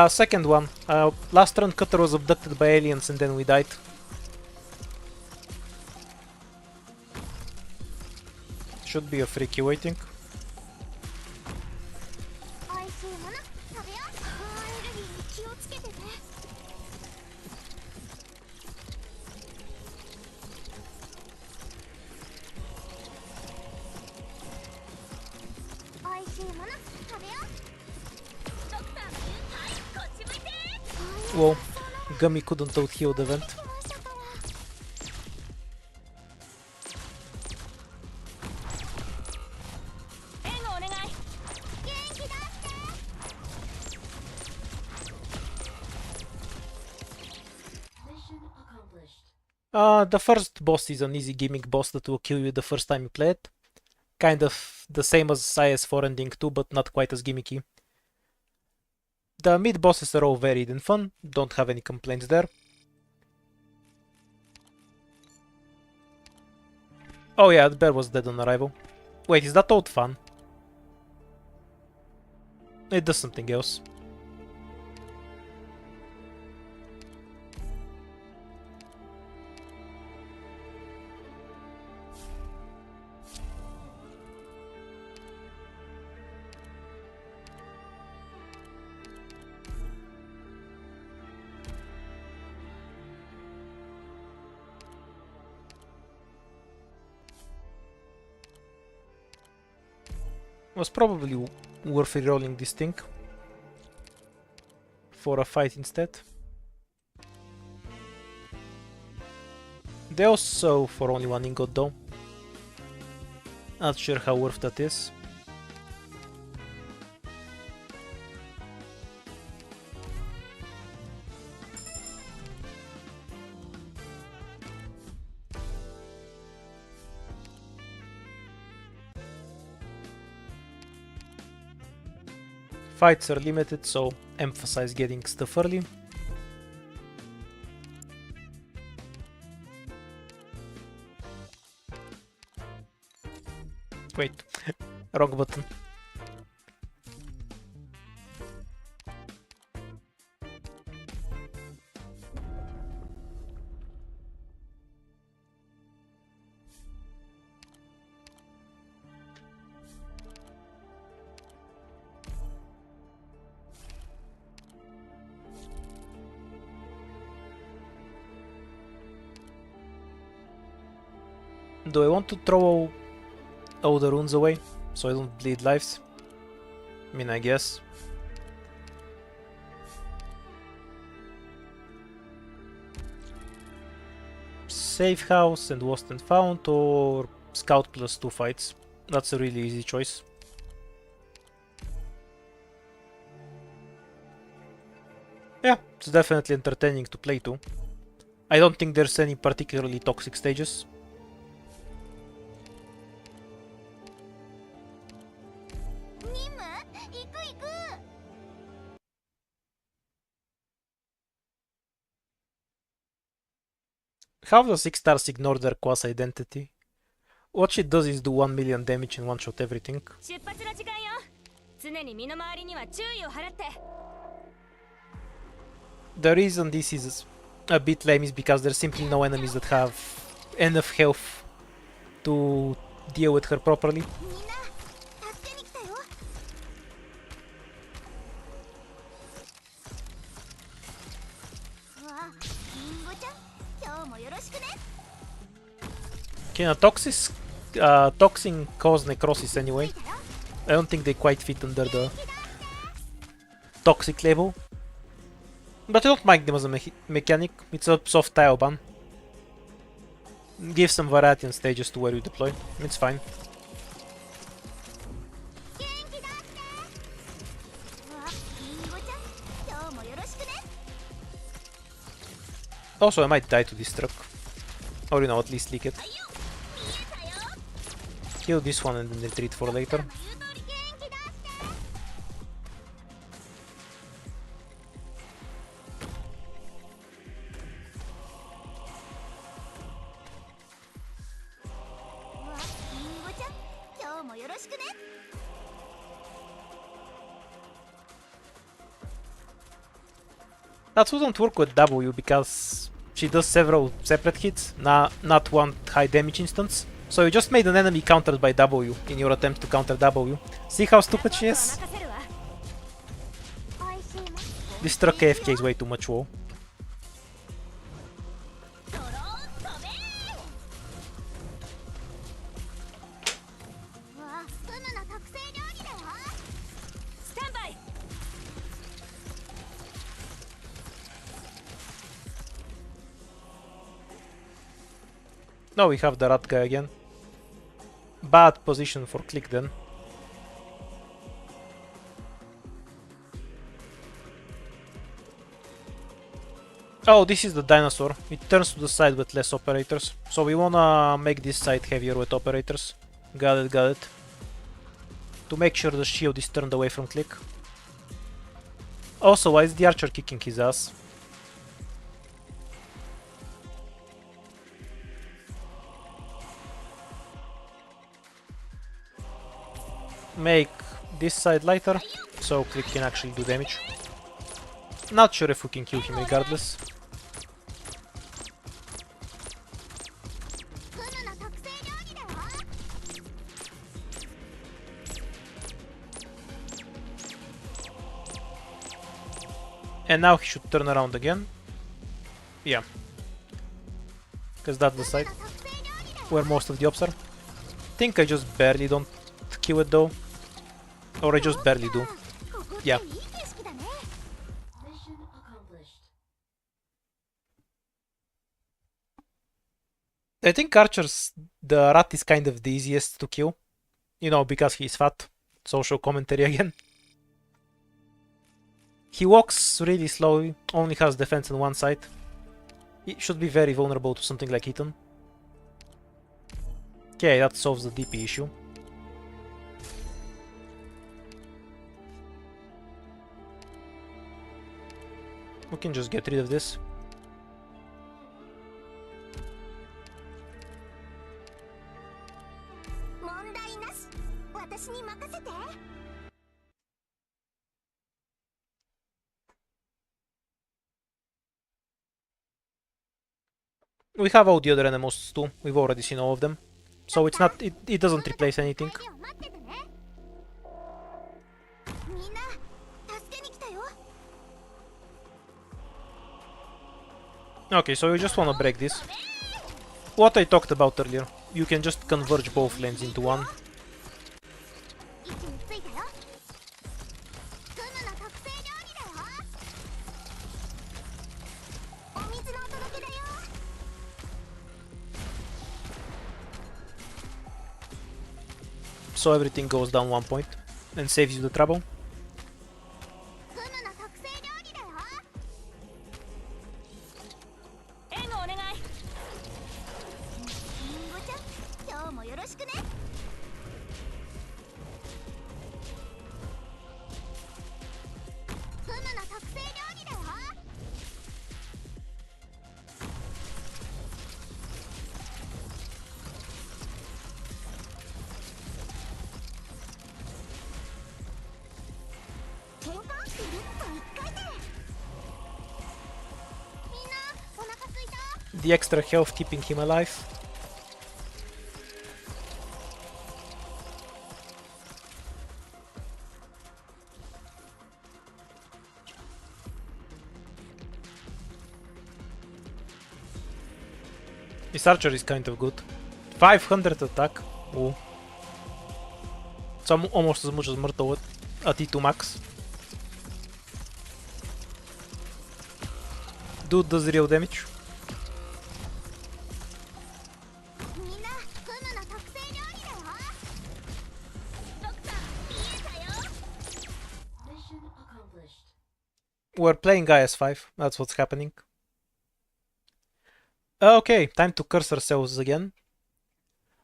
Second one. Last run Cutter was abducted by aliens and then we died. Should be a free queue waiting. おいしいもの食べよう。アレルギーに気をつけてね。 おいしいもの食べよう。ドクターの言うはいこっち向いて。 Whoa, Gummy couldn't out heal the vent. 来ましたから。 援護お願い。元気出して。 Mission accomplished. The first boss is an easy gimmick boss that will kill you the first time you play it. Kind of the same as IS4 Ending 2, but not quite as gimmicky. The mid bosses are all varied and fun, don't have any complaints there. Oh yeah, the bear was dead on arrival. Wait, is that old fun? It does something else. Was probably worth rerolling this thing for a fight instead. They also for only 1 ingot though. Not sure how worth that is. Fights are limited, so emphasize getting stuff early. Wait, wrong button. Do I want to throw all the runes away so I don't bleed lives? I mean, I guess. safe house and lost and found, or scout plus 2 fights. That's a really easy choice. Yeah, it's definitely entertaining to play too. I don't think there's any particularly toxic stages. How does 6 stars ignore their quasi-identity? What she does is do 1 million damage and one-shot everything. The reason this is a bit lame is because there's simply no enemies that have enough health to deal with her properly. Okay, now Toxin cause necrosis anyway. I don't think they quite fit under the toxic level. But I don't mind them as a mechanic. It's a soft tile ban. Give some variety on stages to where you deploy. It's fine. Also, I might die to this truck. Or, you know, at least leak it. Kill this one and then retreat for later. That wouldn't work with W because she does several separate hits, not one high damage instance. So you just made an enemy countered by W in your attempt to counter W. See how stupid she is? This truck AFK is way too much WoW. Now we have the rat guy again. Bad position for click then. Oh, this is the dinosaur. It turns to the side with less operators. So we wanna make this side heavier with operators. Got it, got it. To make sure the shield is turned away from click. Also, why is the archer kicking his ass? Make this side lighter, so click can actually do damage. Not sure if we can kill him regardless. And now he should turn around again. Yeah. Because that's the side where most of the ops are. Think I just barely don't kill it though. Or I just barely do. Yeah. Mission accomplished. I think archers, the rat is kind of the easiest to kill. You know, because he's fat. Social commentary again. He walks really slowly, only has defense on one side. He should be very vulnerable to something like Eaton. Okay, that solves the DP issue. We can just get rid of this. We have all the other animals too. We've already seen all of them. So it's not it doesn't replace anything. Okay, so you just wanna break this. What I talked about earlier. You can just converge both lanes into one. so everything goes down 1 point and saves you the trouble. フムの特製料理だよ。援護お願い。リンゴちゃん、今日もよろしくね。フムの特製料理だよ。喧嘩ぐるっと1回で。みんなお腹すいた？ The extra health keeping him alive. This archer is kind of good. 500 attack. Ooh. It's almost as much as Myrtle at E2 max. Dude does real damage. みんなフムの特製料理だよ。ドクター見えたよ。 Mission accomplished. We're playing IS5, that's what's happening. Okay, time to curse ourselves again.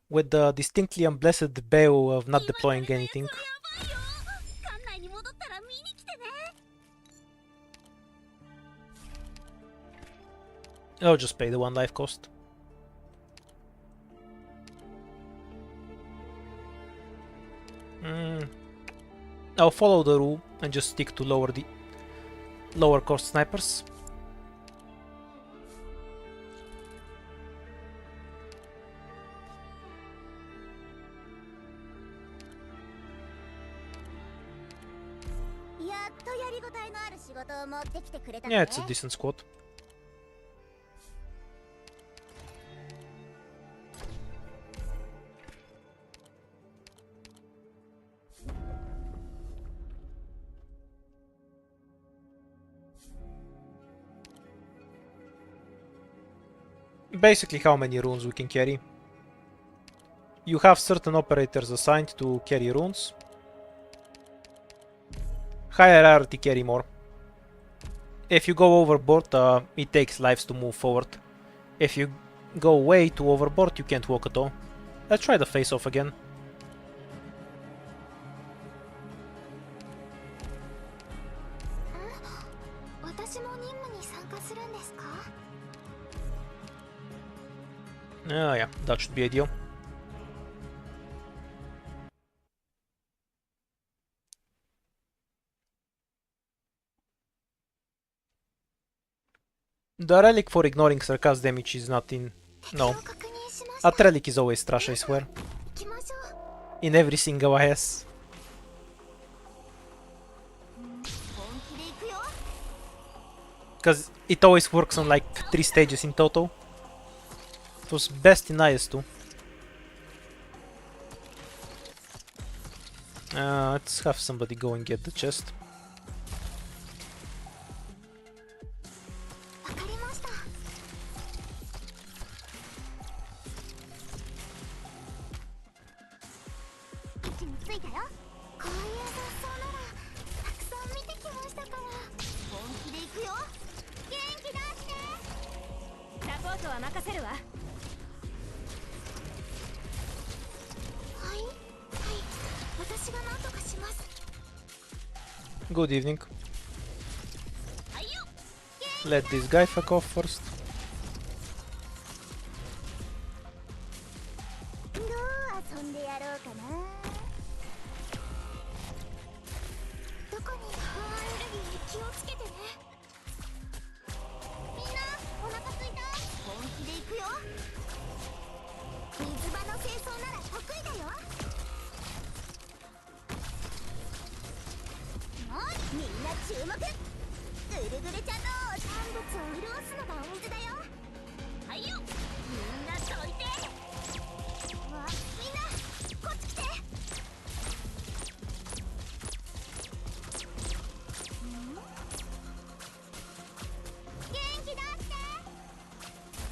With the distinctly unblessed bale of not deploying anything. やばいよ。館内に戻ったら見に来てね。 I'll just pay the 1 life cost. I'll follow the rule and just stick to lower cost snipers. Yeah, it's a decent squad. Basically how many runes we can carry. You have certain operators assigned to carry runes. Higher rarity carry more. If you go overboard, it takes lives to move forward. If you go way too overboard, you can't walk at all. Let's try the face-off again. Oh yeah, that should be ideal. The relic for ignoring sarcasm damage is not in... No. That relic is always trash, I swear. In every single IS. Because it always works on like 3 stages in total. It was best in IS2. Let's have somebody go and get the chest. Good evening. Let this guy fuck off first.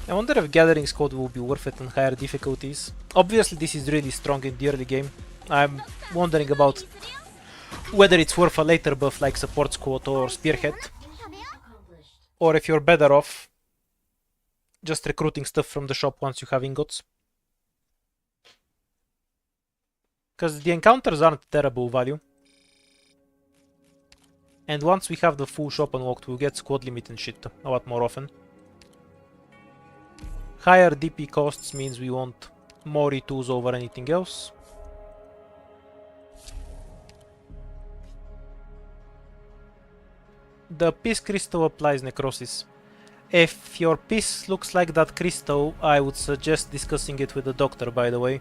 I wonder if Gathering Squad will be worth it on higher difficulties. Obviously this is really strong in the early game. I'm wondering about whether it's worth a later buff like support squad or spearhead, Accomplished. or if you're better off just recruiting stuff from the shop once you have ingots. Because the encounters aren't terrible value. And once we have the full shop unlocked, we'll get squad limit and shit a lot more often. Higher DP costs means we want more E2s over anything else. The Peace Crystal applies Necrosis. If your piece looks like that crystal, I would suggest discussing it with the doctor, by the way.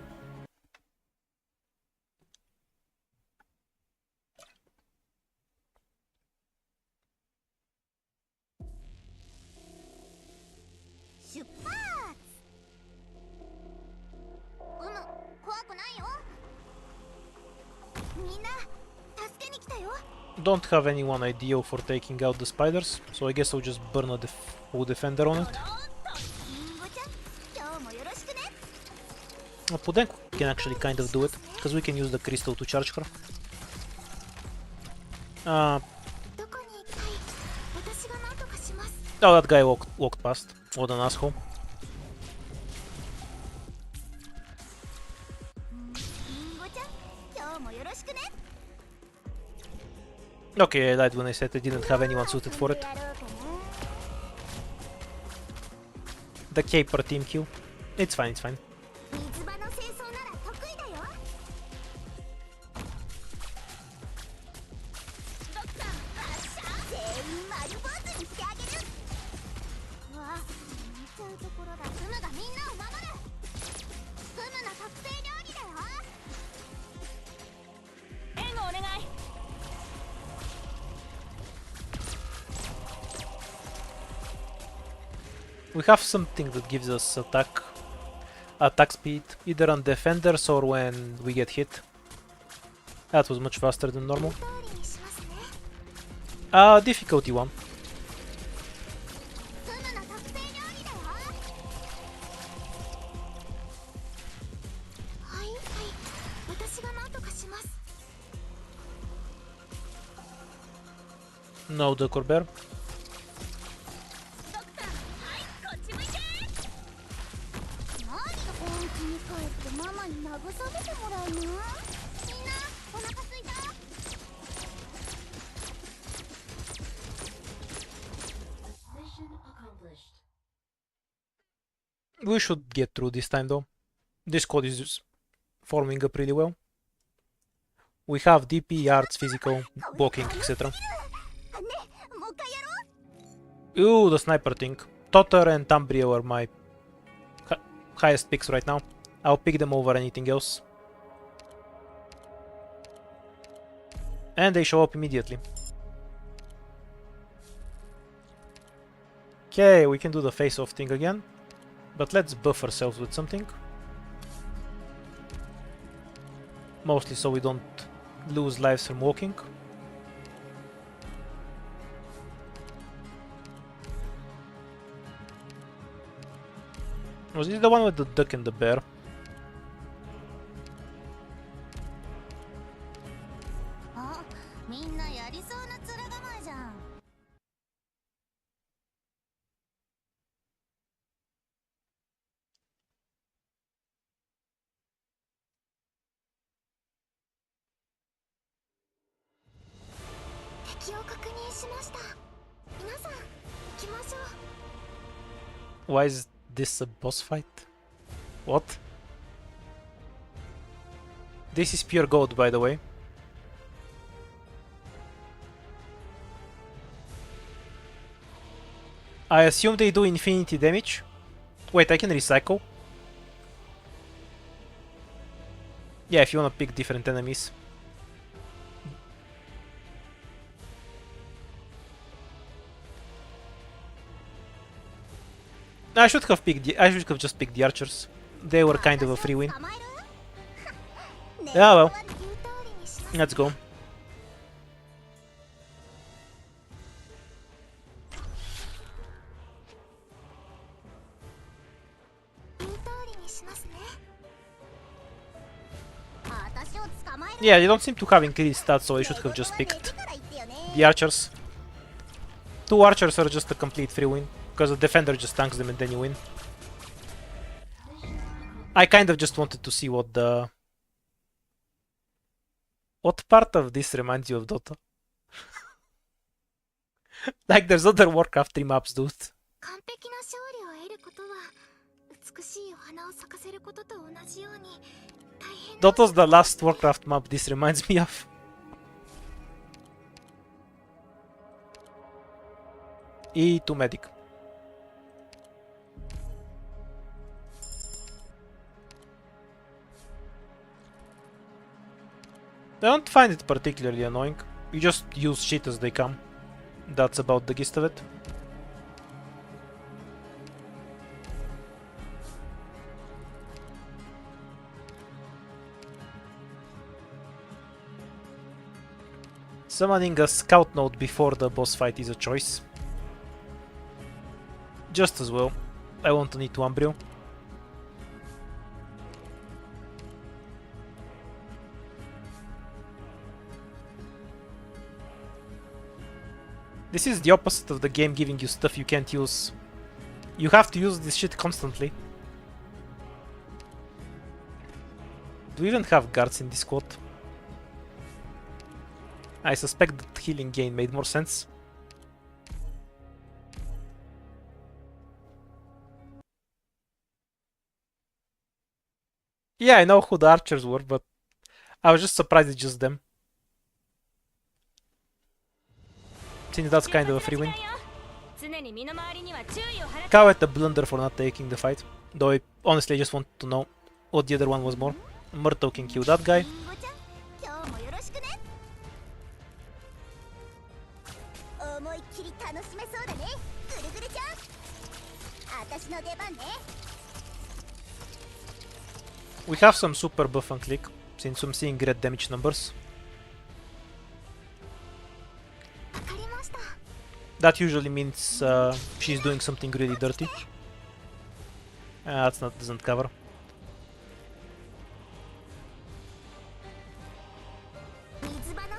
Don't have anyone ideal for taking out the spiders, so I guess I'll just burn a full defender on it. Podenko can actually kind of do it, because we can use the crystal to charge her. Oh, that guy walked past. What an asshole. Okay, I lied when I said I didn't have anyone suited for it. The caper team kill. It's fine, it's fine. We have something that gives us attack speed, either on defenders or when we get hit. That was much faster than normal. Difficulty 1. No, the Corbear. Mission accomplished. We should get through this time though. This squad is just forming up really well. We have DP, arts, physical, blocking, etc. Ooh, the sniper thing. Totter and Tambrio are my highest picks right now. I'll pick them over anything else. And they show up immediately. Okay, we can do the face-off thing again. But let's buff ourselves with something. Mostly so we don't lose lives from walking. Was this the one with the duck and the bear? Why is this a boss fight? What? This is pure gold, by the way. I assume they do infinity damage. Wait, I can recycle? Yeah, if you wanna pick different enemies. I should have just picked the archers. They were kind of a free win. Yeah, well. Let's go. Yeah, they don't seem to have increased stats, so I should have just picked the archers. 2 archers are just a complete free win, because the defender just tanks them and then you win. I kind of just wanted to see what the... What part of this reminds you of Dota? Like, there's other Warcraft 3 maps, dude. Dota's the last Warcraft map this reminds me of. E2 medic. I don't find it particularly annoying. You just use shit as they come. That's about the gist of it. Summoning a scout node before the boss fight is a choice. Just as well. I want to need to Umbrio. This is the opposite of the game giving you stuff you can't use. You have to use this shit constantly. Do we even have guards in this squad? I suspect that healing gain made more sense. Yeah, I know who the archers were, but I was just surprised it's just them. Since that's kind of a free win. Cow at the blunder for not taking the fight. Though I honestly just want to know what the other one was more. Murto can kill that guy. We have some super buff and click, since I'm seeing red damage numbers. That usually means she's doing something really dirty. Doesn't cover.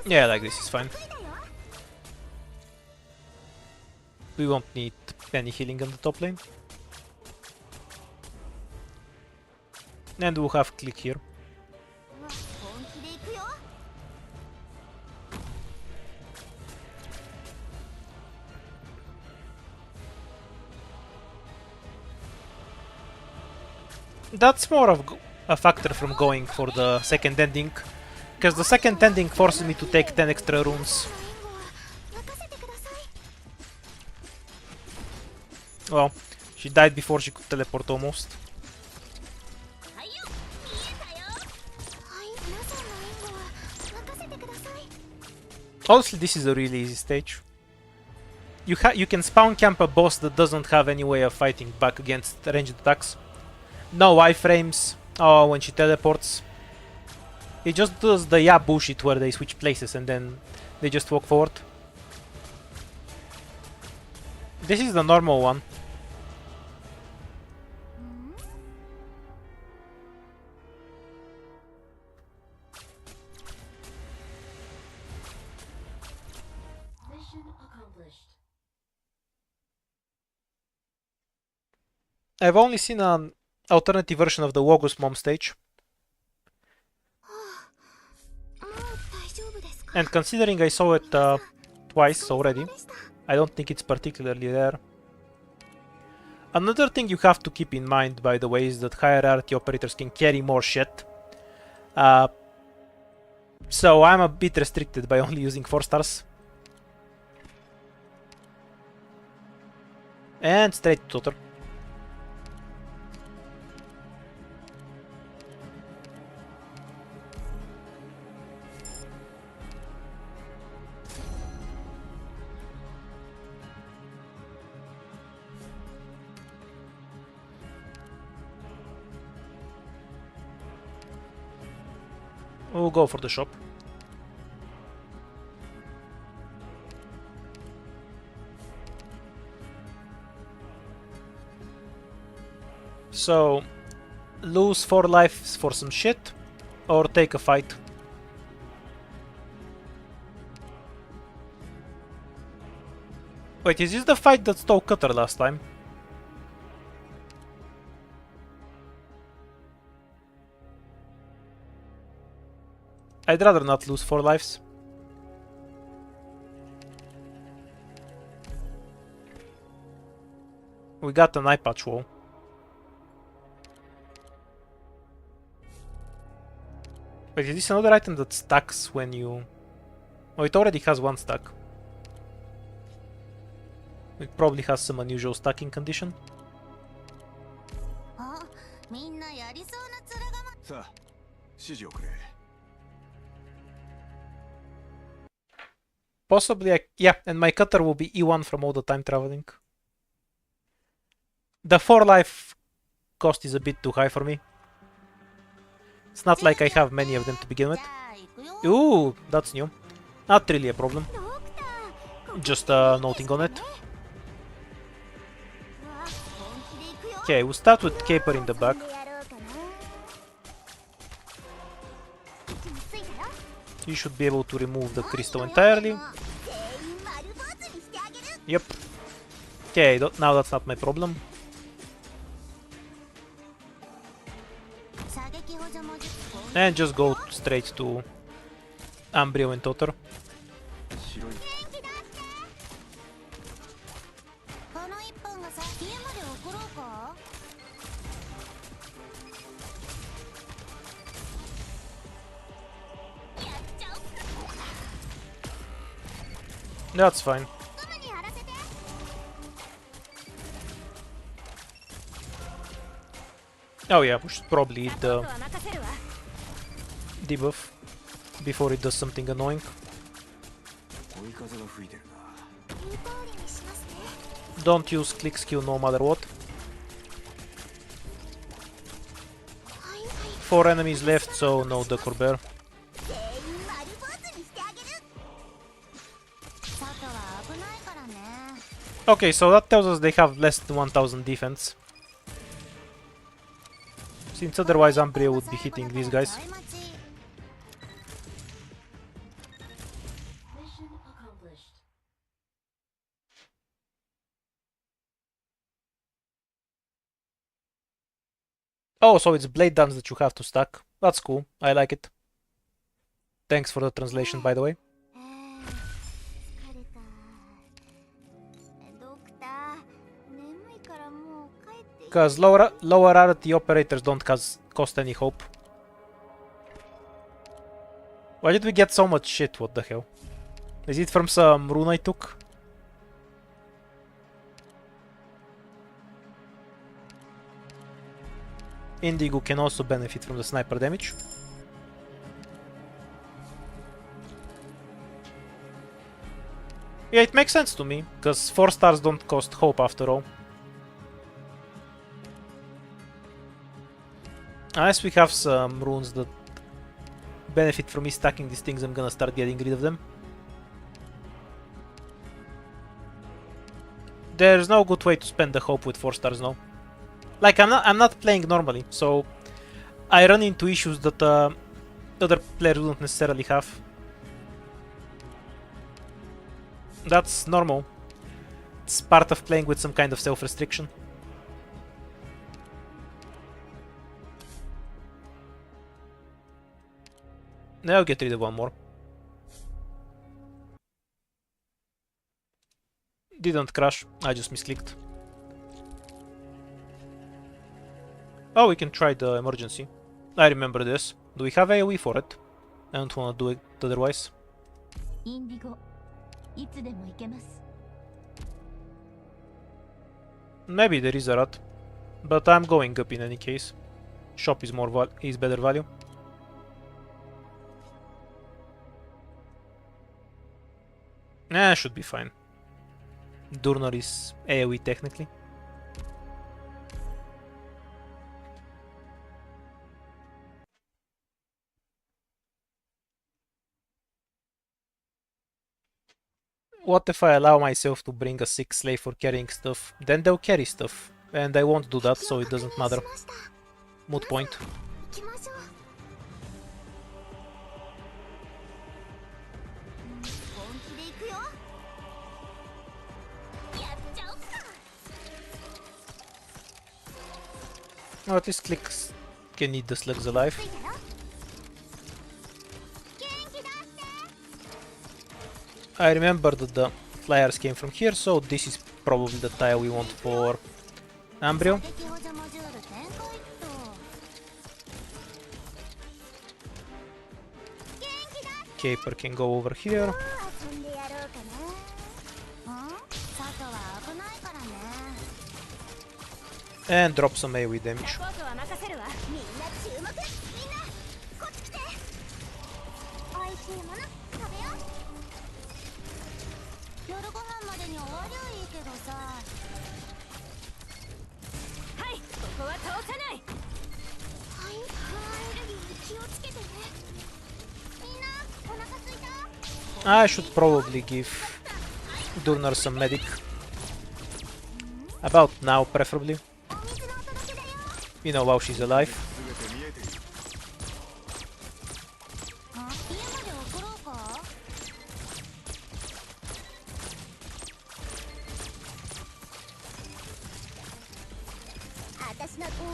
Yeah, like this is fine. We won't need any healing on the top lane. And we'll have click here. That's more of a factor from going for the second ending, because the second ending forces me to take 10 extra runes. Well, she died before she could teleport almost. Honestly, this is a really easy stage. You can spawn camp a boss that doesn't have any way of fighting back against ranged attacks. No iframes. Oh, when she teleports. It just does the yeah bullshit where they switch places and then they just walk forward. This is the normal one. Mission accomplished. I've only seen an alternative version of the Wogus Mom stage. And considering I saw it twice already, I don't think it's particularly rare. Another thing you have to keep in mind, by the way, is that hierarchy operators can carry more shit. So I'm a bit restricted by only using 4 stars. And straight to Totter. We'll go for the shop. So, lose 4 lives for some shit, or take a fight Wait, is this the fight that stole Cutter last time? I'd rather not lose 4 lives. We got an eye patch wall. Wait, is this another item that stacks when you... Oh, it already has 1 stack. It probably has some unusual stacking condition. あ、みんなやりそうな面がま。さあ、指示をくれ。Possibly, yeah, and my cutter will be E1 from all the time traveling. The 4 life cost is a bit too high for me. It's not like I have many of them to begin with. じゃあ行くよ。 Ooh, that's new. Not really a problem. ドクター、ここ Just でいい noting です on か it. ね。うわ、本気で行くよ。 Okay, we'll start with Caper in the back. 遊んでやろうかな。位置についたよ。 You should be able to remove the crystal entirely. 全員丸坊主にしてあげる。 Yep. Okay, now that's not my problem. 射撃補助文字。 And just go straight to Ambrio and Totter. 白い元気出して。この一本がさ、家まで送ろうか。 やっちゃおう。 That's fine. すぐにやらせて。 Oh yeah, we should probably eat サポー the トは任せるわ。 debuff before it does something annoying. 追い風が吹いてるな。言う通りにしますね。 Don't use click skill no matter what. はいはい。 4 enemies left, so no Decor Bear. 全員丸坊主にしてあげる。外は危ないからね。 Okay, so that tells us they have less than 1000 defense. Since otherwise Ambrio would be hitting these guys. Mission accomplished. Oh, so it's blade dance that you have to stack. That's cool. I like it. Thanks for the translation, by the way. 疲れた。ドクター、眠いからもう帰っていい。 Because lower rarity operators don't cost any hope. Why did we get so much shit? What the hell? Is it from some rune I took? Indigo can also benefit from the sniper damage. Yeah, it makes sense to me, because 4 stars don't cost hope after all. Unless we have some runes that benefit from me stacking these things, I'm gonna start getting rid of them. There's no good way to spend the hope with 4 stars now. Like, I'm not playing normally, so I run into issues that other players wouldn't necessarily have. That's normal. It's part of playing with some kind of self-restriction. Now I'll get rid of one more. Didn't crash, I just misclicked. Oh, we can try the emergency. I remember this. Do we have AoE for it? I don't wanna do it otherwise. インディゴ、いつでも行けます。 Maybe there is a rat. But I'm going up in any case. Shop is is better value. Nah, should be fine. Durner is AoE technically. What if I allow myself to bring a 6 slave for carrying stuff? Then they'll carry stuff. And I won't do that, so it doesn't matter. Moot point. 行きましょう。本気で行くよ。Oh, at least clicks can eat the slugs alive. ついたよ元気出して I remember that the flyers came from here, so this is probably the tile we want for Ambryo. 射撃補助モジュール展開っと元気出して Caper can go over here. 遊んでやろうかな外は危ないからね And drop some AoE damage. 僕は任せるわ。みんな注目みんなこっち来ておいしいもの食べよう夜ご飯までに終わりゃいいけどさはい、ここは通さない。はいエネルギーに気をつけてねみんなお腹すいた I should probably give Durnar some medic. About now, preferably. お水のお届けだよ You know, while she's alive. 全て見えている家まで送ろうか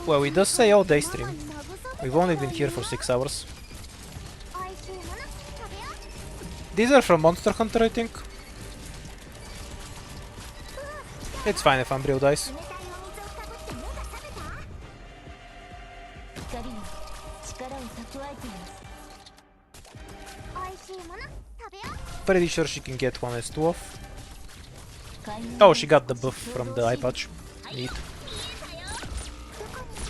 Well, it does say all day stream. We've only been here for 6 hours. These are from Monster Hunter, I think. It's fine if Ambryo dies. 光に力を蓄えていますおいしいもの食べよ Pretty sure she can get 1s2 off. 海面 Oh, she got the buff from the eye patch. Neat. どこにいい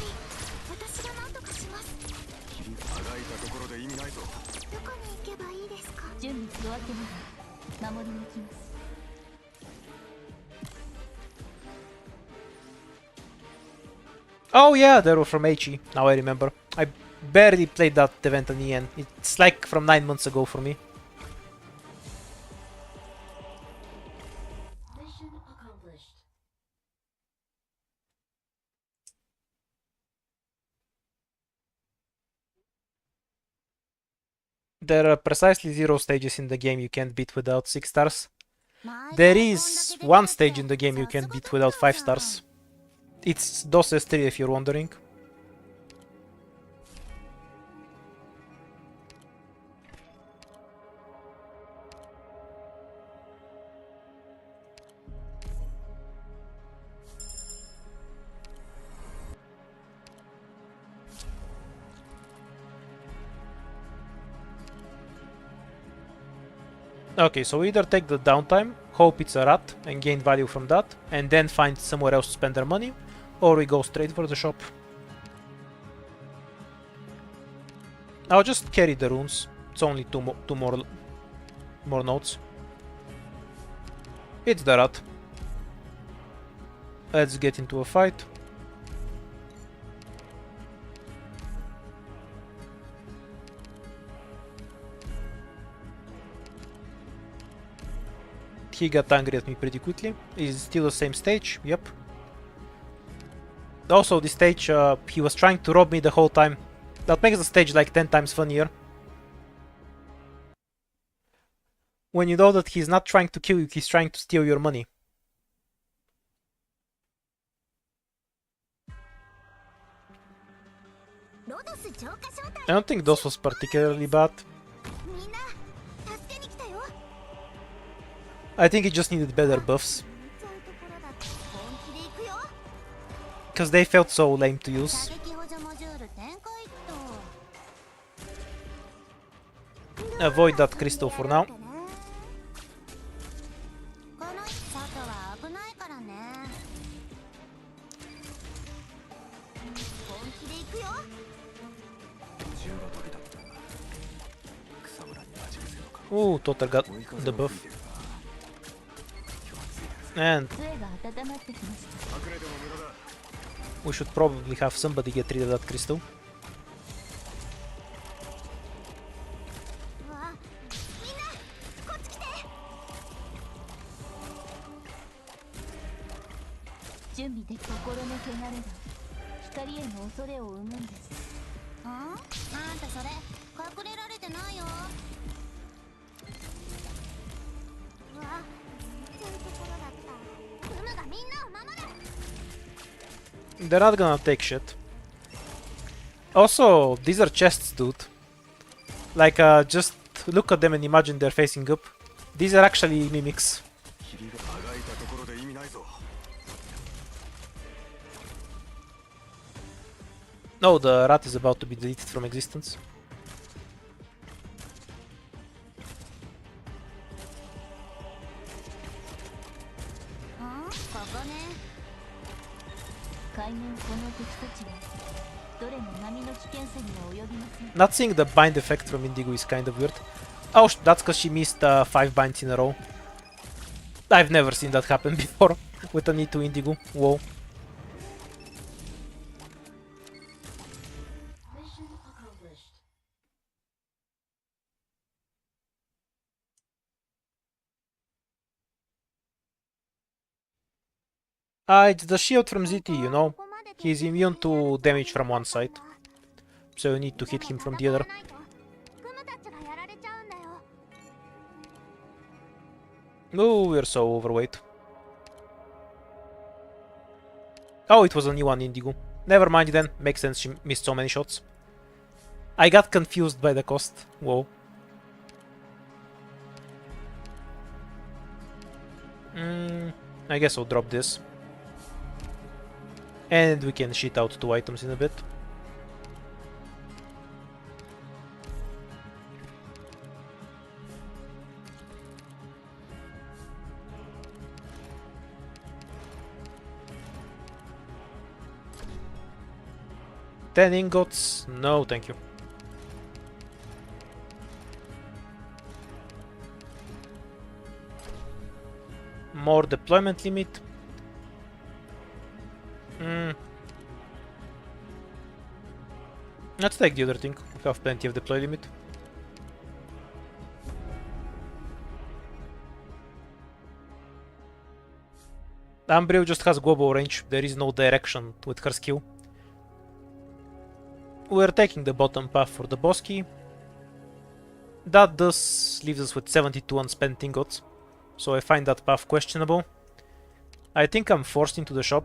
私が何とかしますあがいたところで意味ないぞどこに行けばいいですか準備するわけなら守りに行きます Oh yeah, they were from HE. Now I remember. I barely played that event in the end. It's like from 9 months ago for me. Mission accomplished. There are precisely 0 stages in the game you can't beat without 6 stars. There is 1 stage in the game you can't beat without 5 stars. It's DOS S3 if you're wondering. Okay, so either take the downtime, hope it's a rat, and gain value from that, and then find somewhere else to spend their money, or we go straight for the shop. I'll just carry the runes. It's only two more notes. It's the rat. Let's get into a fight. He got angry at me pretty quickly. Is still the same stage, yep. Also, this stage, he was trying to rob me the whole time. That makes the stage like 10 times funnier. When you know that he's not trying to kill you, he's trying to steal your money. I don't think DOS was particularly bad. I think it just needed better buffs. Because they felt so lame to use. Avoid that crystal for now. Ooh, Totter got the buff. And we should probably have somebody get rid of that crystal. They're not gonna take shit. Also, these are chests, dude. Like, just look at them and imagine they're facing up. These are actually mimics. 霧があがいたところで意味ないぞ。 No, the rat is about to be deleted from existence. ここね。海面この敵たちはどれも波の危険さには及びません。 Not seeing the bind effect from Indigo is kind of weird. Oh, that's because she missed 5 binds in a row. I've never seen that happen before with an E2 Indigo. Whoa. Mission accomplished. It's the shield from ZT, you know. He's immune to damage from one side, so you need to hit him from the other. クムたちがやられちゃうんだよ。 Oh, we're so overweight. Oh, it was only one Indigo. Never mind then, makes sense she missed so many shots. I got confused by the cost. Whoa. I guess I'll drop this. And we can shit out 2 items in a bit. Ten ingots? No, thank you. More deployment limit. Let's take the other thing. We have plenty of deploy limit. Ambril just has global range. There is no direction with her skill. We're taking the bottom path for the boss key. That thus leaves us with 72 unspent ingots, so I find that path questionable. I think I'm forced into the shop.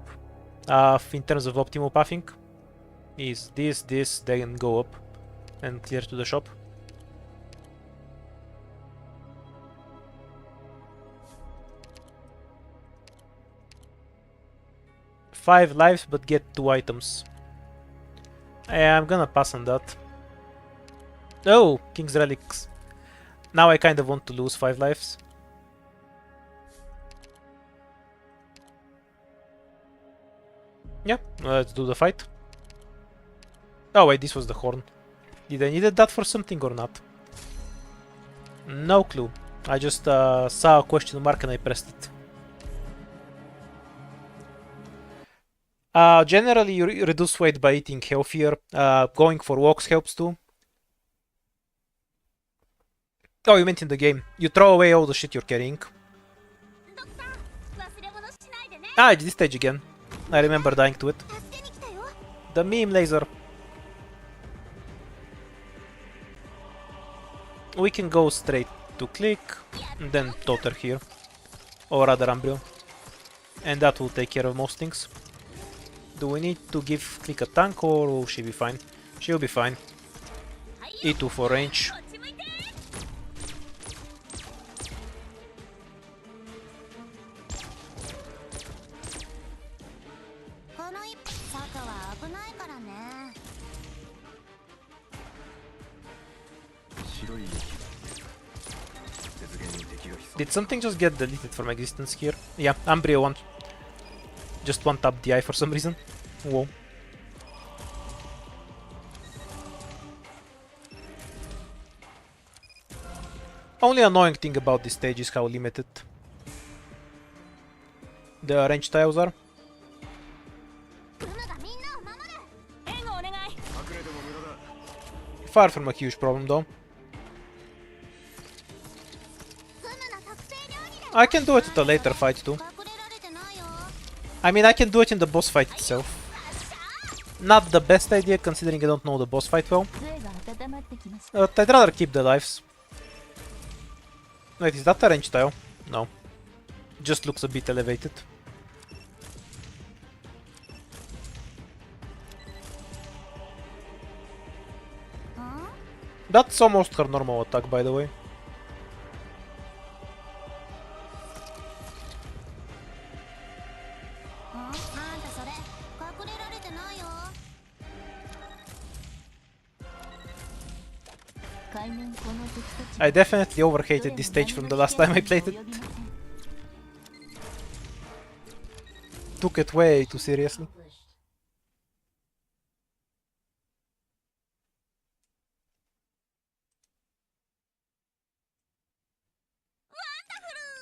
In terms of optimal pathing, is this, then go up and clear to the shop. Five lives, but get 2 items. I'm gonna pass on that. Oh, King's Relics. Now I kind of want to lose 5 lives. Yeah, let's do the fight. Oh wait, this was the horn. Did I needed that for something or not? No clue. I just saw a question mark and I pressed it. Generally, you reduce weight by eating healthier. Going for walks helps too. Oh, you meant in the game. You throw away all the shit you're carrying. Ah, it's this stage again. I remember dying to it. The meme laser. We can go straight to click, and then Toter here. Or rather Umbrio. And that will take care of most things. Do we need to give click a tank or will she be fine? She'll be fine. E2 for range. Did something just get deleted from existence here? Yeah, Umbrio just one tap DI for some reason. Whoa. Only annoying thing about this stage is how limited the range tiles are. Far from a huge problem though. I can do it at a later fight too. I mean, I can do it in the boss fight itself. Not the best idea considering I don't know the boss fight well. But I'd rather keep the lives. Wait, is that a range tile? No. Just looks a bit elevated. That's almost her normal attack, by the way. I definitely overhated this stage from the last time I played it. Took it way too seriously.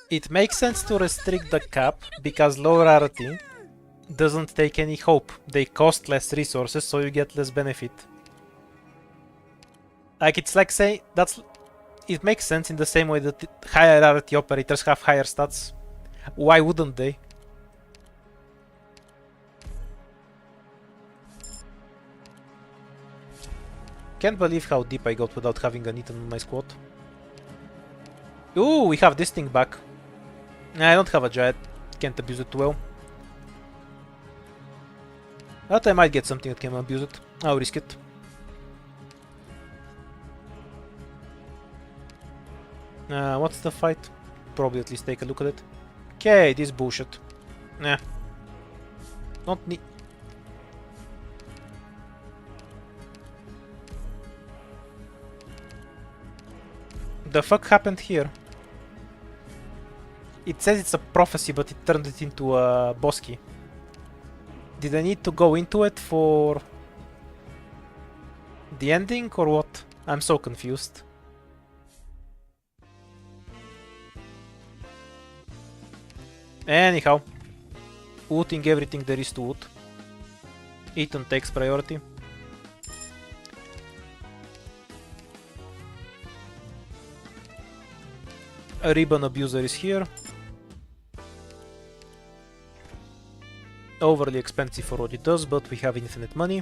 It makes sense to restrict the cap, because low rarity doesn't take any hope. They cost less resources, so you get less benefit. Like, it's like saying that's... It makes sense in the same way that higher rarity operators have higher stats. Why wouldn't they? Can't believe how deep I got without having an item on my squad. Ooh, we have this thing back. I don't have a giant. Can't abuse it too well. But I might get something that can abuse it. I'll risk it. What's the fight? Probably at least take a look at it. Okay, this bullshit. Nah. Don't need... The fuck happened here? It says it's a prophecy, but it turned it into a boss key. Did I need to go into it for the ending or what? I'm so confused. Anyhow, looting everything there is to loot. Eaton takes priority. A ribbon abuser is here. Overly expensive for what it does, but we have infinite money.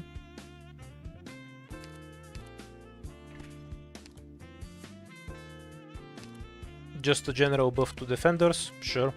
Just a general buff to defenders, sure.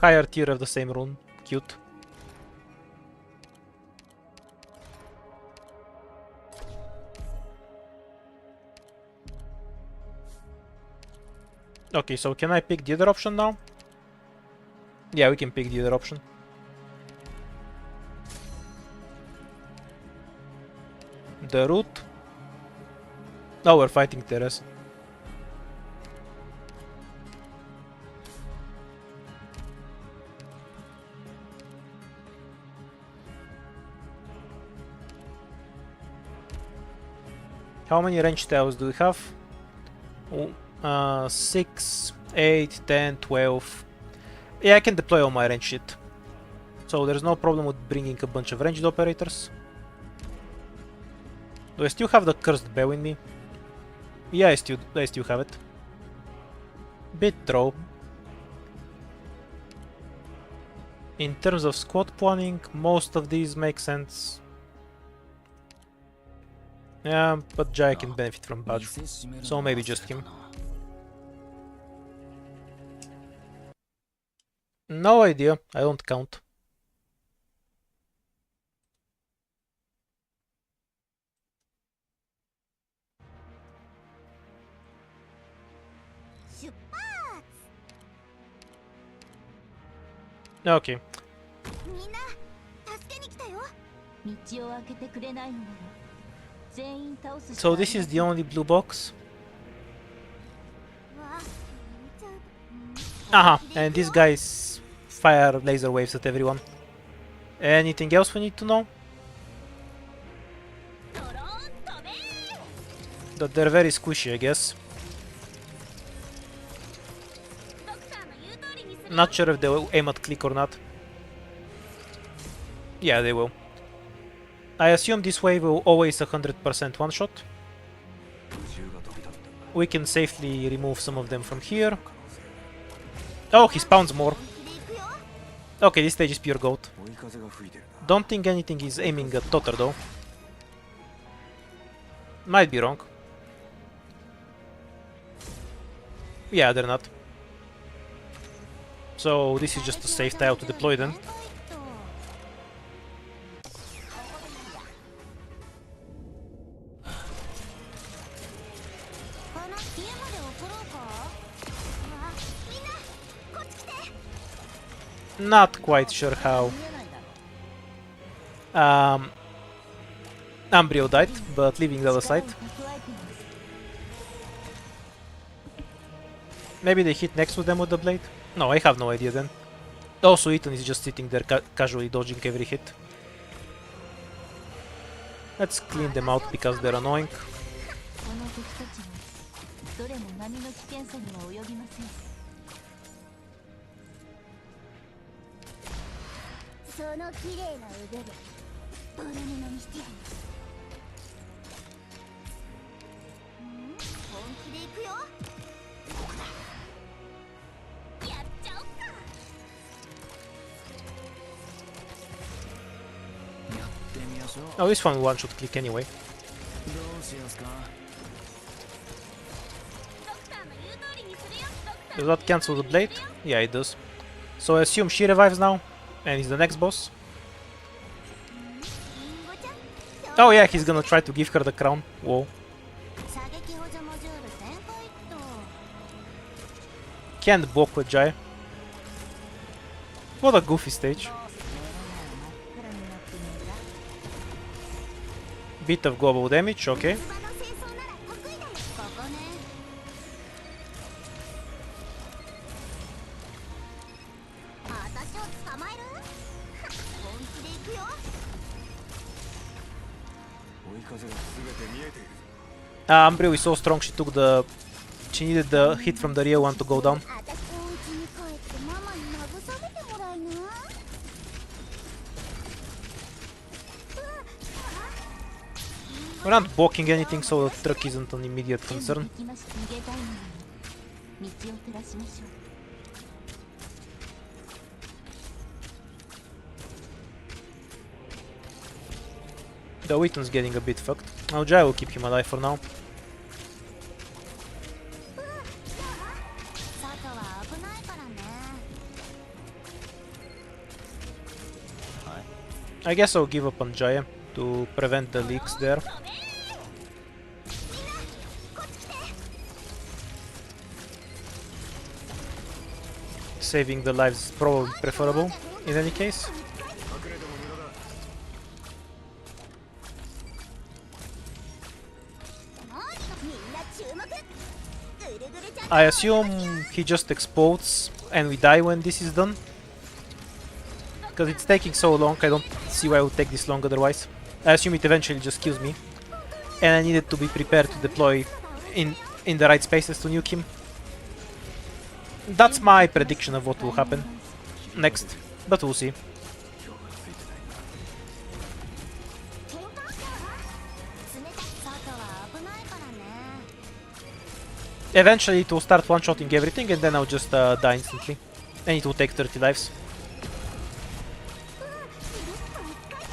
Higher tier of the same rune. Cute. Okay, so can I pick the other option now? Yeah, we can pick the other option. The route. Oh, we're fighting Teres. How many range tiles do we have? 6, 8, 10, 12. Yeah, I can deploy all my range shit. So there's no problem with bringing a bunch of ranged operators. Do I still have the cursed bell in me? Yeah, I still have it. Bit throw. In terms of squad planning, most of these make sense. Yeah, but Jai can benefit from badge, so maybe just him. No idea, I don't count. Okay. So this is the only blue box. Aha, and these guys fire laser waves at everyone. Anything else we need to know? That they're very squishy, I guess. Not sure if they will aim at click or not. Yeah, they will. I assume this wave will always 100% one-shot. 銃が飛び立った We can safely remove some of them from here. Oh, he spawns more. 本気で行くよ Okay, this stage is pure goat. 追い風が吹いてるな Don't think anything is aiming at Totter though. Might be wrong. Yeah, they're not. So this is just a safe tile to deploy then. この家まで送ろうかあみんなこっち来て Not quite sure how 見えないだろ Ambrio died, but leaving the other side. 力を蓄えています Maybe they hit next to them with the blade? No, I have no idea then. Also, Ethan is just sitting there casually dodging every hit. Let's clean them out because they're annoying. この敵たちはどれも波の危険さには及びませんその綺麗な腕でボロ布にしてやる本気で行くよやっちゃおっかやってみましょう Oh, this one one-shot click anyway. どうしますか Does that cancel the blade? Yeah, it does. So I assume she revives now, and he's the next boss. リンゴちゃん Oh yeah, he's gonna try to give her the crown. Whoa. 射撃補助モジュール全開っと Can't block with Jai. What a goofy stage. 目の前真っ暗になってねえか Bit of global damage, okay. つばの清掃なら得意だよここね私を捕まえる本気で行くよ 追い風が全て見えている Ambrio is so strong, she needed the hit from the real one to go down. 私お家に帰ってママに慰めてもらいな We're not blocking anything, so the truck isn't an immediate concern. 敵まし逃げたいのに道を照らしましょう The Wheaton's getting a bit fucked. Now Jai will keep him alive for now. 外は危ないからね I guess I'll give up on Jai to prevent the leaks there. Saving the lives is probably preferable in any case. 隠れても無駄だ みんな注目ぐるぐるちゃん I assume he just explodes and we die when this is done. Because it's taking so long, I don't see why it would take this long otherwise. I assume it eventually just kills me. And I needed to be prepared to deploy in the right spaces to nuke him. That's my prediction of what will happen next, but we'll see. 喧嘩冷たい外は危ないからね Eventually it will start one-shotting everything and then I'll just die instantly. And it will take 30 lives.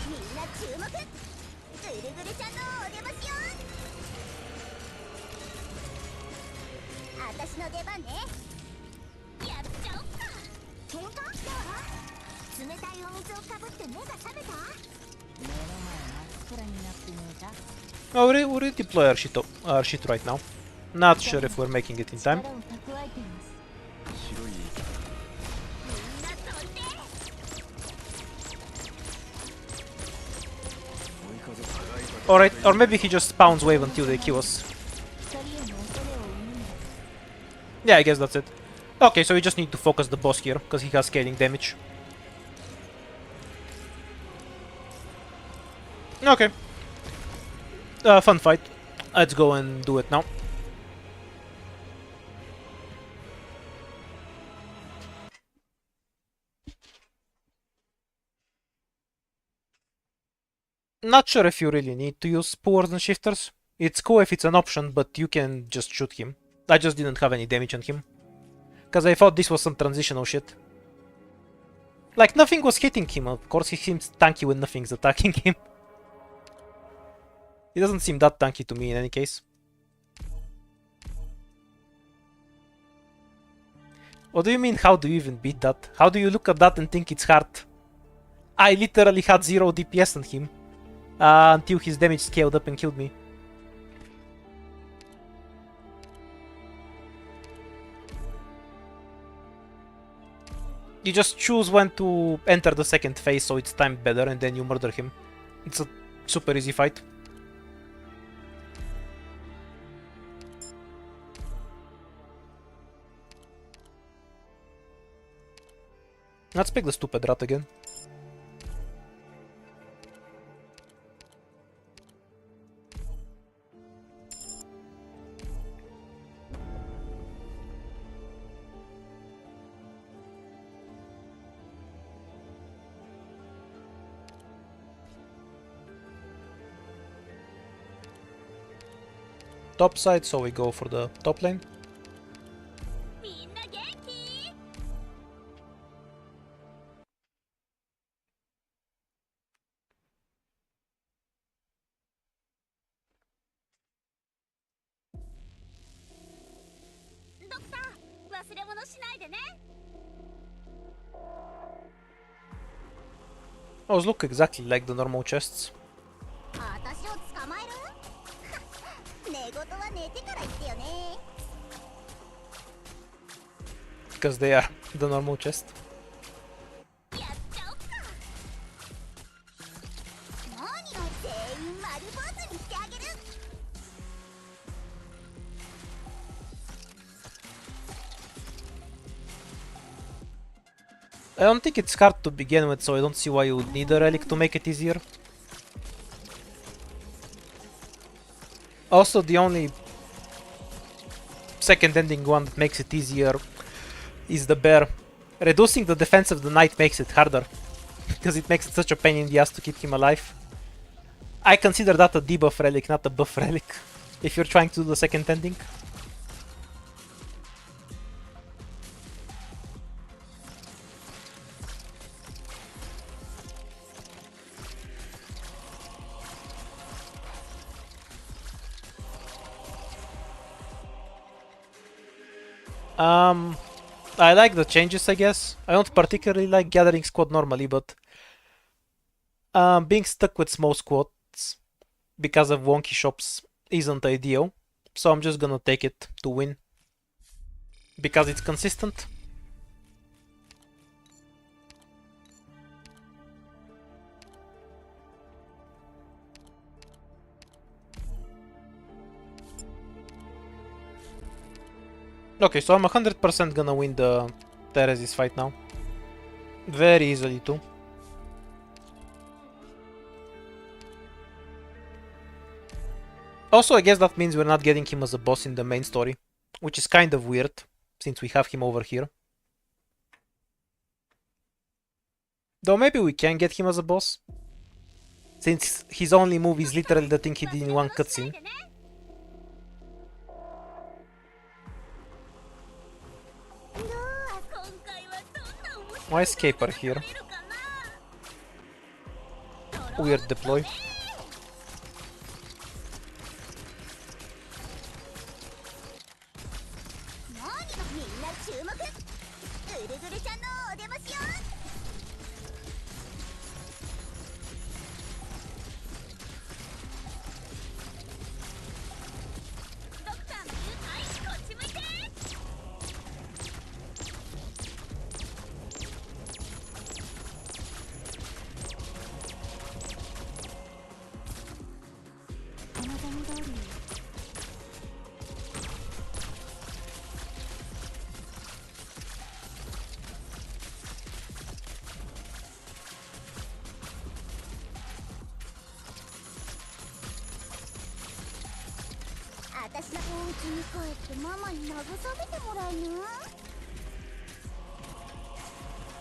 みんな注目ぐるぐるちゃんのお出ましよ私の出番ねやっちゃおっか喧嘩冷たいお水をかぶって目が覚めた目の前真っ暗になってねえか Oh, we'll redeploy our shit right now. Not sure if we're making it in time. 力を蓄えています広い みんな飛んで 追い風長い風 Alright, or maybe he just spawns wave until they kill us. 光への恐れを生むんだ Yeah, I guess that's it. Okay, so we just need to focus the boss here, because he has scaling damage. Okay. Fun fight. Let's go and do it now. Not sure if you really need to use spores and shifters. It's cool if it's an option, but you can just shoot him. I just didn't have any damage on him. Because I thought this was some transitional shit. Like, nothing was hitting him. Of course, he seems tanky when nothing's attacking him. He doesn't seem that tanky to me in any case. What do you mean, how do you even beat that? How do you look at that and think it's hard? I literally had 0 DPS on him. Until his damage scaled up and killed me. You just choose when to enter the second phase so it's timed better and then you murder him. It's a super easy fight. Let's pick the stupid rat again. Top side, so we go for the top lane. みんな元気？ドクター、忘れ物しないでね。Those look exactly like the normal chests. 私を捕まえる？寝言は寝てから言ってよね。Because they are the normal chest. やっちゃおっか。何を全員丸坊主にしてあげる。I don't think it's hard to begin with, so I don't see why you would need a relic to make it easier. Also, the only second ending one that makes it easier is the bear. Reducing the defense of the knight makes it harder, because it makes it such a pain in the ass to keep him alive. I consider that a debuff relic, not a buff relic, if you're trying to do the second ending. I like the changes, I guess. I don't particularly like gathering squad normally, but being stuck with small squads because of wonky shops isn't ideal. So I'm just gonna take it to win. Because it's consistent. Okay, so I'm 100% gonna win the Teresis fight now. Very easily too. Also, I guess that means we're not getting him as a boss in the main story, which is kind of weird, since we have him over here. Though maybe we can get him as a boss, since his only move is literally the thing he did in one cutscene. Why is Caper here? Weird deploy.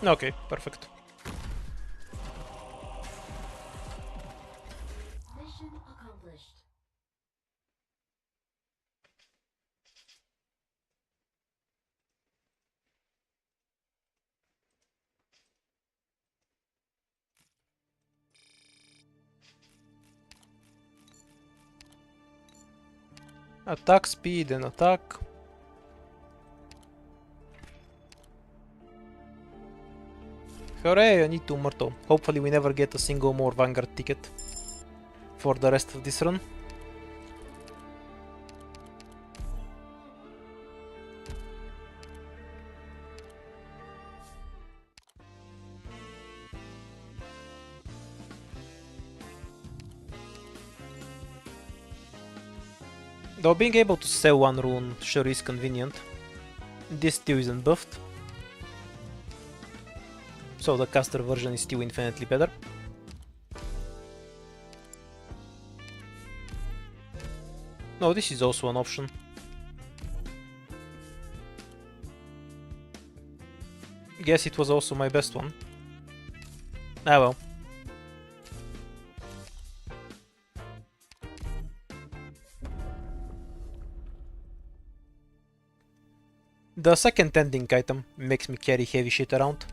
Okay, perfect. Attack speed and attack. Hooray, I need 2 Myrtle. Hopefully we never get a single more Vanguard ticket for the rest of this run. Though being able to sell 1 rune sure is convenient. This still isn't buffed, so the caster version is still infinitely better. No, this is also an option. Guess it was also my best one. Ah well. The second ending item makes me carry heavy shit around.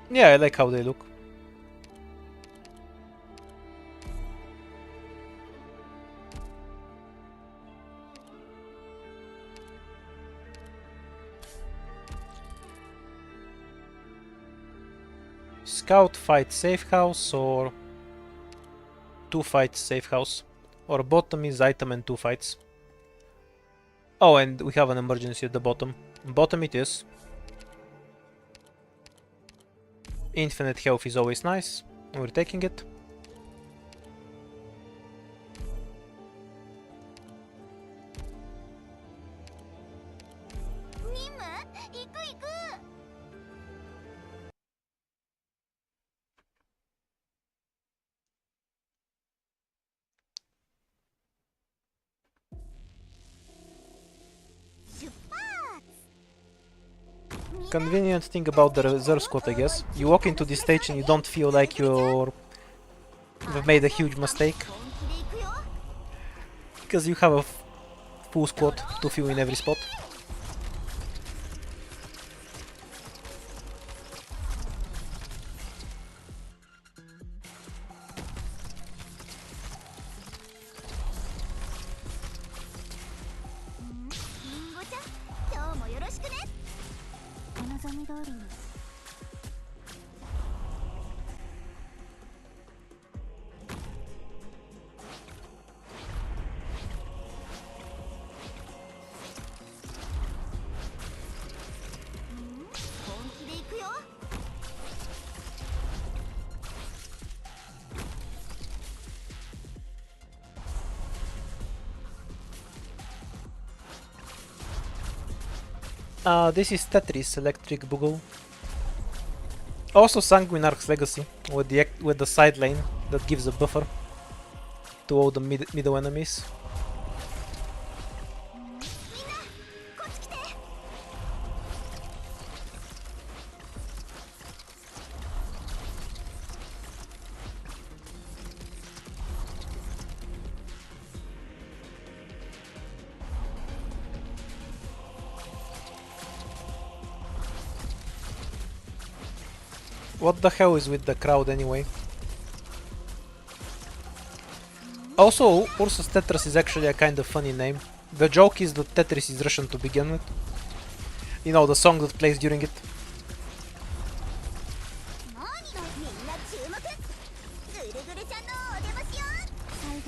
Yeah, I like how they look. Scout fight safe house or 2 fights safe house, or bottom is item and 2 fights. Oh, and we have an emergency at the bottom. Bottom it is. Infinite health is always nice. We're taking it. Convenient thing about the reserve squad, I guess. You walk into this stage and you don't feel like you've made a huge mistake. Because you have a full squad to fill in every spot. This is Tetris Electric Boogle. Also Sanguinarch's Legacy with the side lane that gives a buffer to all the middle enemies. What the hell is with the crowd anyway? Also, Ursus Tetris is actually a kind of funny name. The joke is that Tetris is Russian to begin with. You know, the song that plays during it.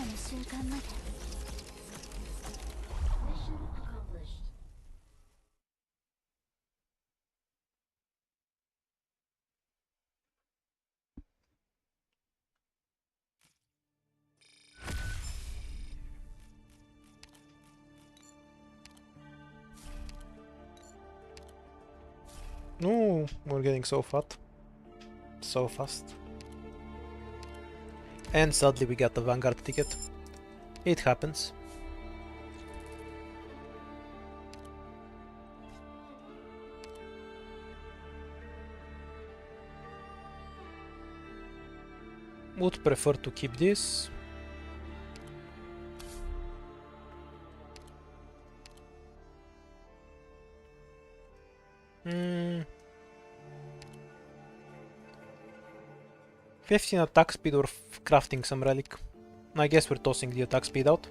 Mission accomplished. No, we're getting so fat. So fast. And sadly we got the Vanguard ticket. It happens. Would prefer to keep this. 15 attack speed or crafting some relic. I guess we're tossing the attack speed out.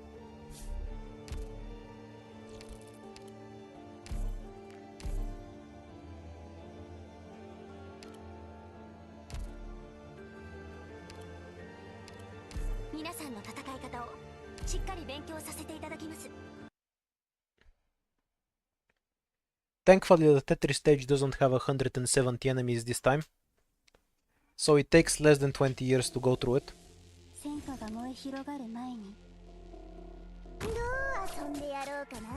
Thankfully, the Tetris stage doesn't have 170 enemies this time, so it takes less than 20 years to go through it. 戦火が燃え広がる前にどう遊んでやろうかな。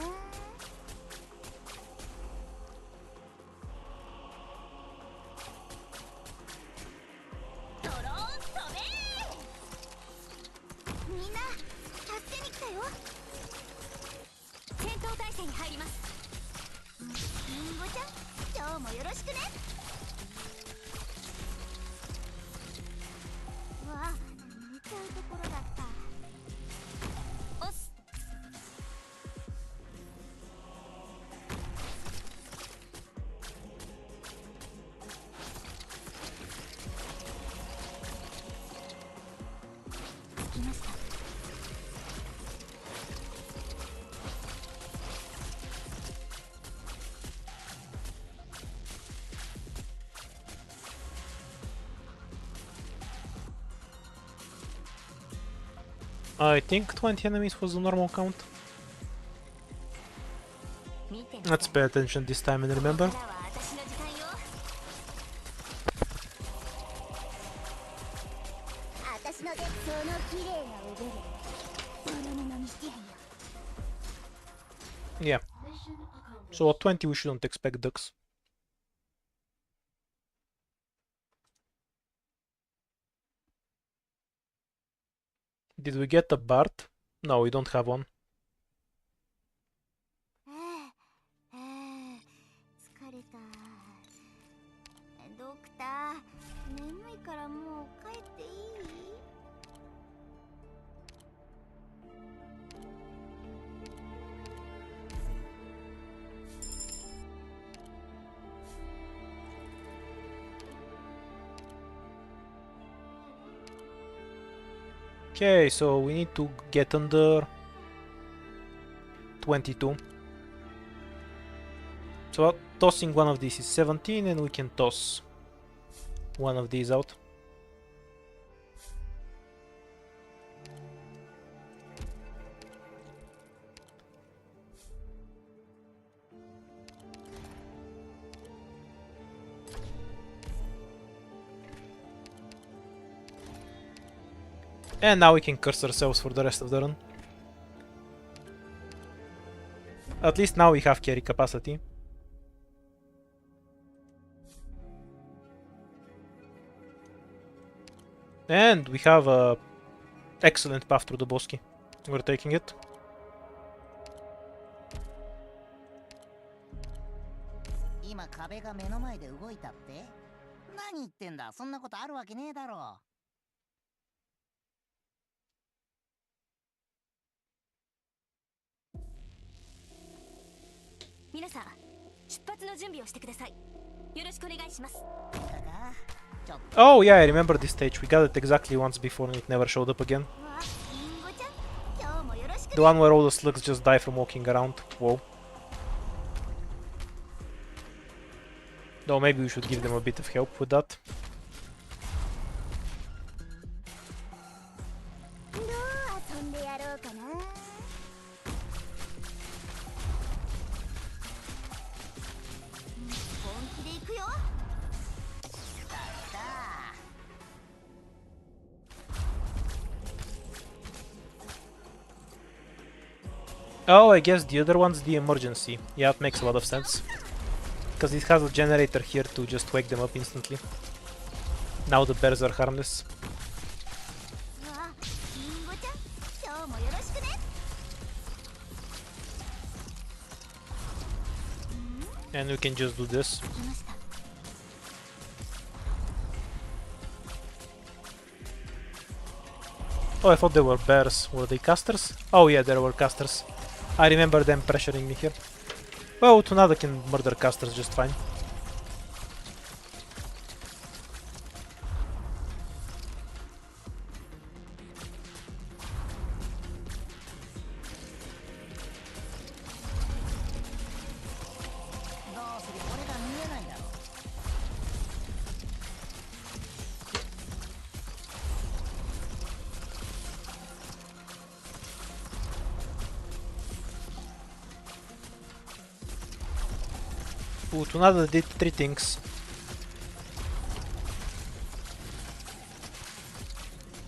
ドローン飛べー。みんな助けに来たよ。戦闘態勢に入ります。リンゴちゃん、今日もよろしくね。わあ、寝ちゃうところだった。押す。着きました。I think 20 enemies was the normal count. 見てみ Let's pay attention this time and remember. ここからは私の時間よ。私のでその綺麗な腕で泥沼にしてやるよ。 Yeah. So at 20 we shouldn't expect ducks. Did we get a Bard? No, we don't have one. 疲れた。ドクター、眠いからもう帰っていい？ Okay, so we need to get under 22. So tossing one of these is 17 and we can toss one of these out. And now we can curse ourselves for the rest of the run. At least now we have carry capacity. And we have a excellent path through the bosky. We're taking it. 今壁が目の前で動いたって？何言ってんだ、そんなことあるわけねえだろ。皆さん、出発の準備をしてください。よろしくお願いします。 Oh yeah, I remember this stage. We got it exactly once before and it never showed up again. わあ、リンゴちゃん、今日もよろしく The one where all the slugs just die from walking around. Whoa. Though maybe we should give them a bit of help with that. どう遊んでやろうかな。本気で行くよ。 Oh, I guess the other one's the emergency. Yeah, it makes a lot of sense. Because it has a generator here to just wake them up instantly. Now the bears are harmless. わあ、リンゴちゃん、今日もよろしくね。 And we can just do this. 来ました。 Oh, I thought they were bears. Were they casters? Oh yeah, there were casters. I remember them pressuring me here. Well, Tsunade can murder casters just fine. Ooh, Tsunade did 3 things.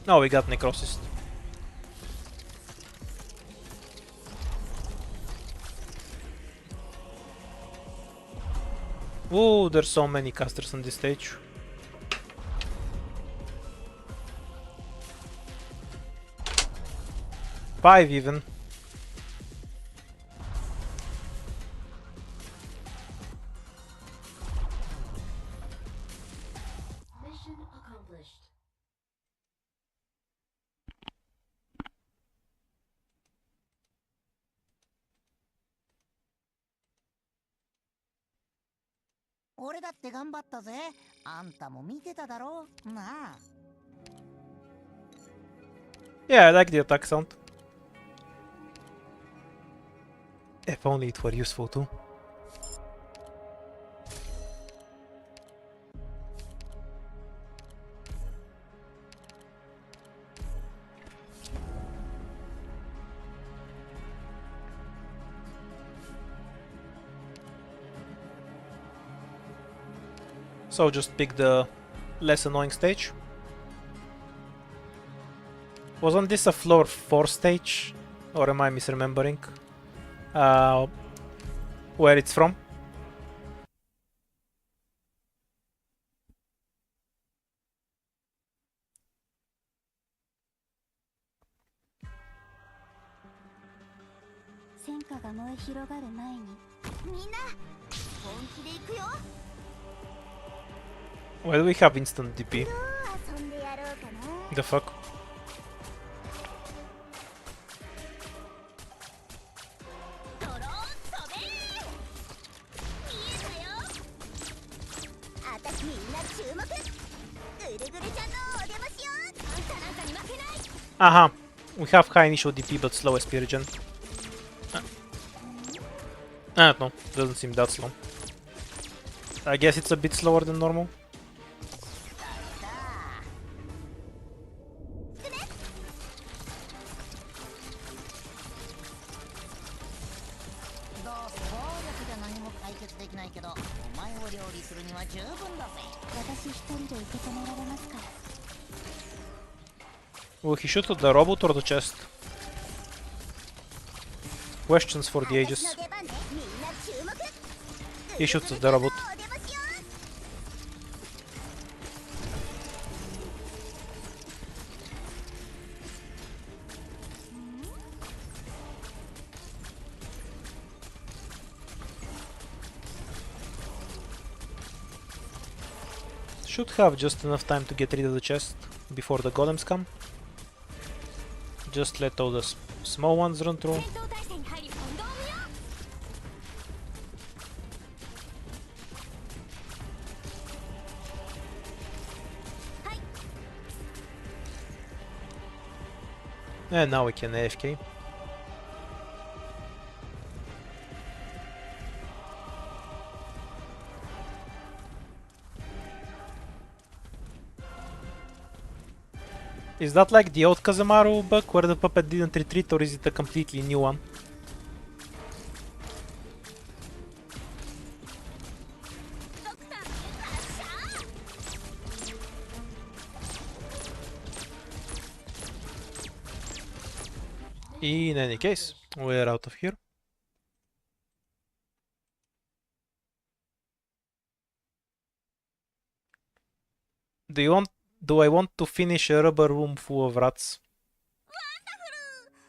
Oh, we got necrosis. Ooh, there's so many casters on this stage. Five even. Mission accomplished. 俺だって頑張ったぜ。あんたも見てただろなあ。Yeah, I like the attack sound. If only it were useful too. So just pick the less annoying stage. Wasn't this a floor 4 stage? Or am I misremembering? Where it's from? Why do we have instant DP? The fuck? Aha! We have high initial DP but slow SP regen. No, doesn't seem that slow. I guess it's a bit slower than normal. Will he shoot at the robot or the chest? Questions for the ages. He shoots at the robot. Should have just enough time to get rid of the chest before the golems come. Just let all the small ones run through. And now we can AFK. Is that like the old Kazamaru bug where the puppet didn't retreat, or is it a completely new one? In any case, we're out of here. Do I want to finish a rubber room full of rats?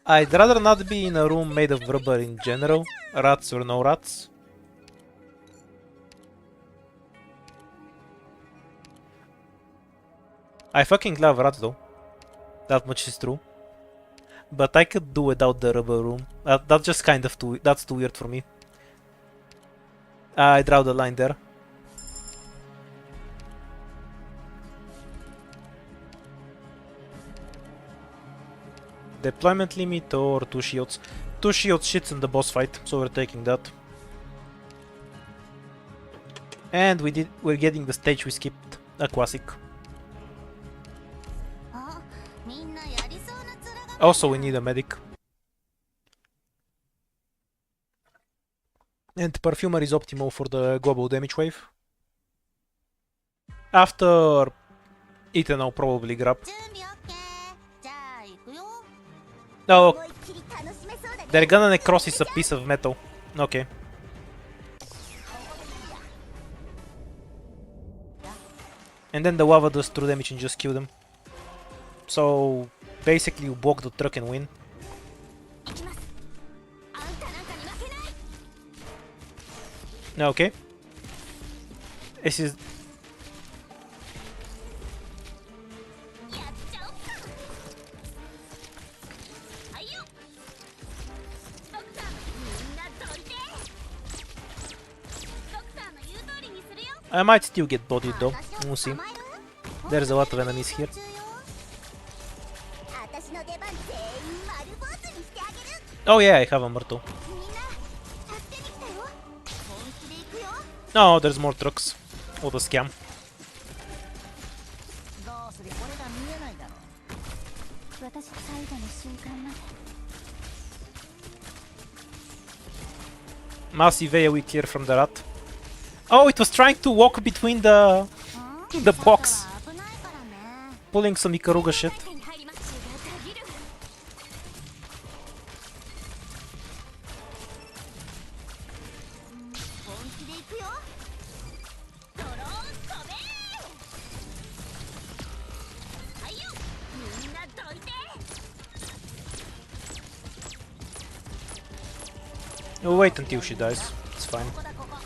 I'd rather not be in a room made of rubber in general, rats or no rats. I fucking love rats though. That much is true. But I could do without the rubber room. That's just kind of that's too weird for me. I draw the line there. Deployment limit or 2 shields. 2 shields shits in the boss fight, so we're taking that. And we're getting the stage we skipped, a classic. Also we need a medic. And Perfumer is optimal for the global damage wave. After Ethan I'll probably grab. 準備 OK じゃあ行くよ Oh, 思いっきり楽しめそうだね their Gunna Necrosis is a piece of metal. Okay. And then the lava does true damage and just kill them. So basically you block the truck and win. 行きますあんたなんかに負けない Okay. This is やっちゃおっかはいよドクターのみんなどいてドクターの言う通りにするよ I might still get bodied though. 私 We'll を see. 捕まえる There's a lot of enemies here. 中よ私の出番全員丸坊主にしてあげる Oh yeah, I have a Myrtle. みんな助けに来たよ本気で行くよ Oh, there's more trucks. What a scam. どうすりこれが見えないだろ私最後の瞬間まで Massive AoE clear from the rat. Oh, it was trying to walk between the box. 危ないからね Pulling some Ikaruga shit. 手に入ります血がたぎる本気で行くよドローン飛べはいよみんなどいて We'll wait until she dies. It's fine. ここだここ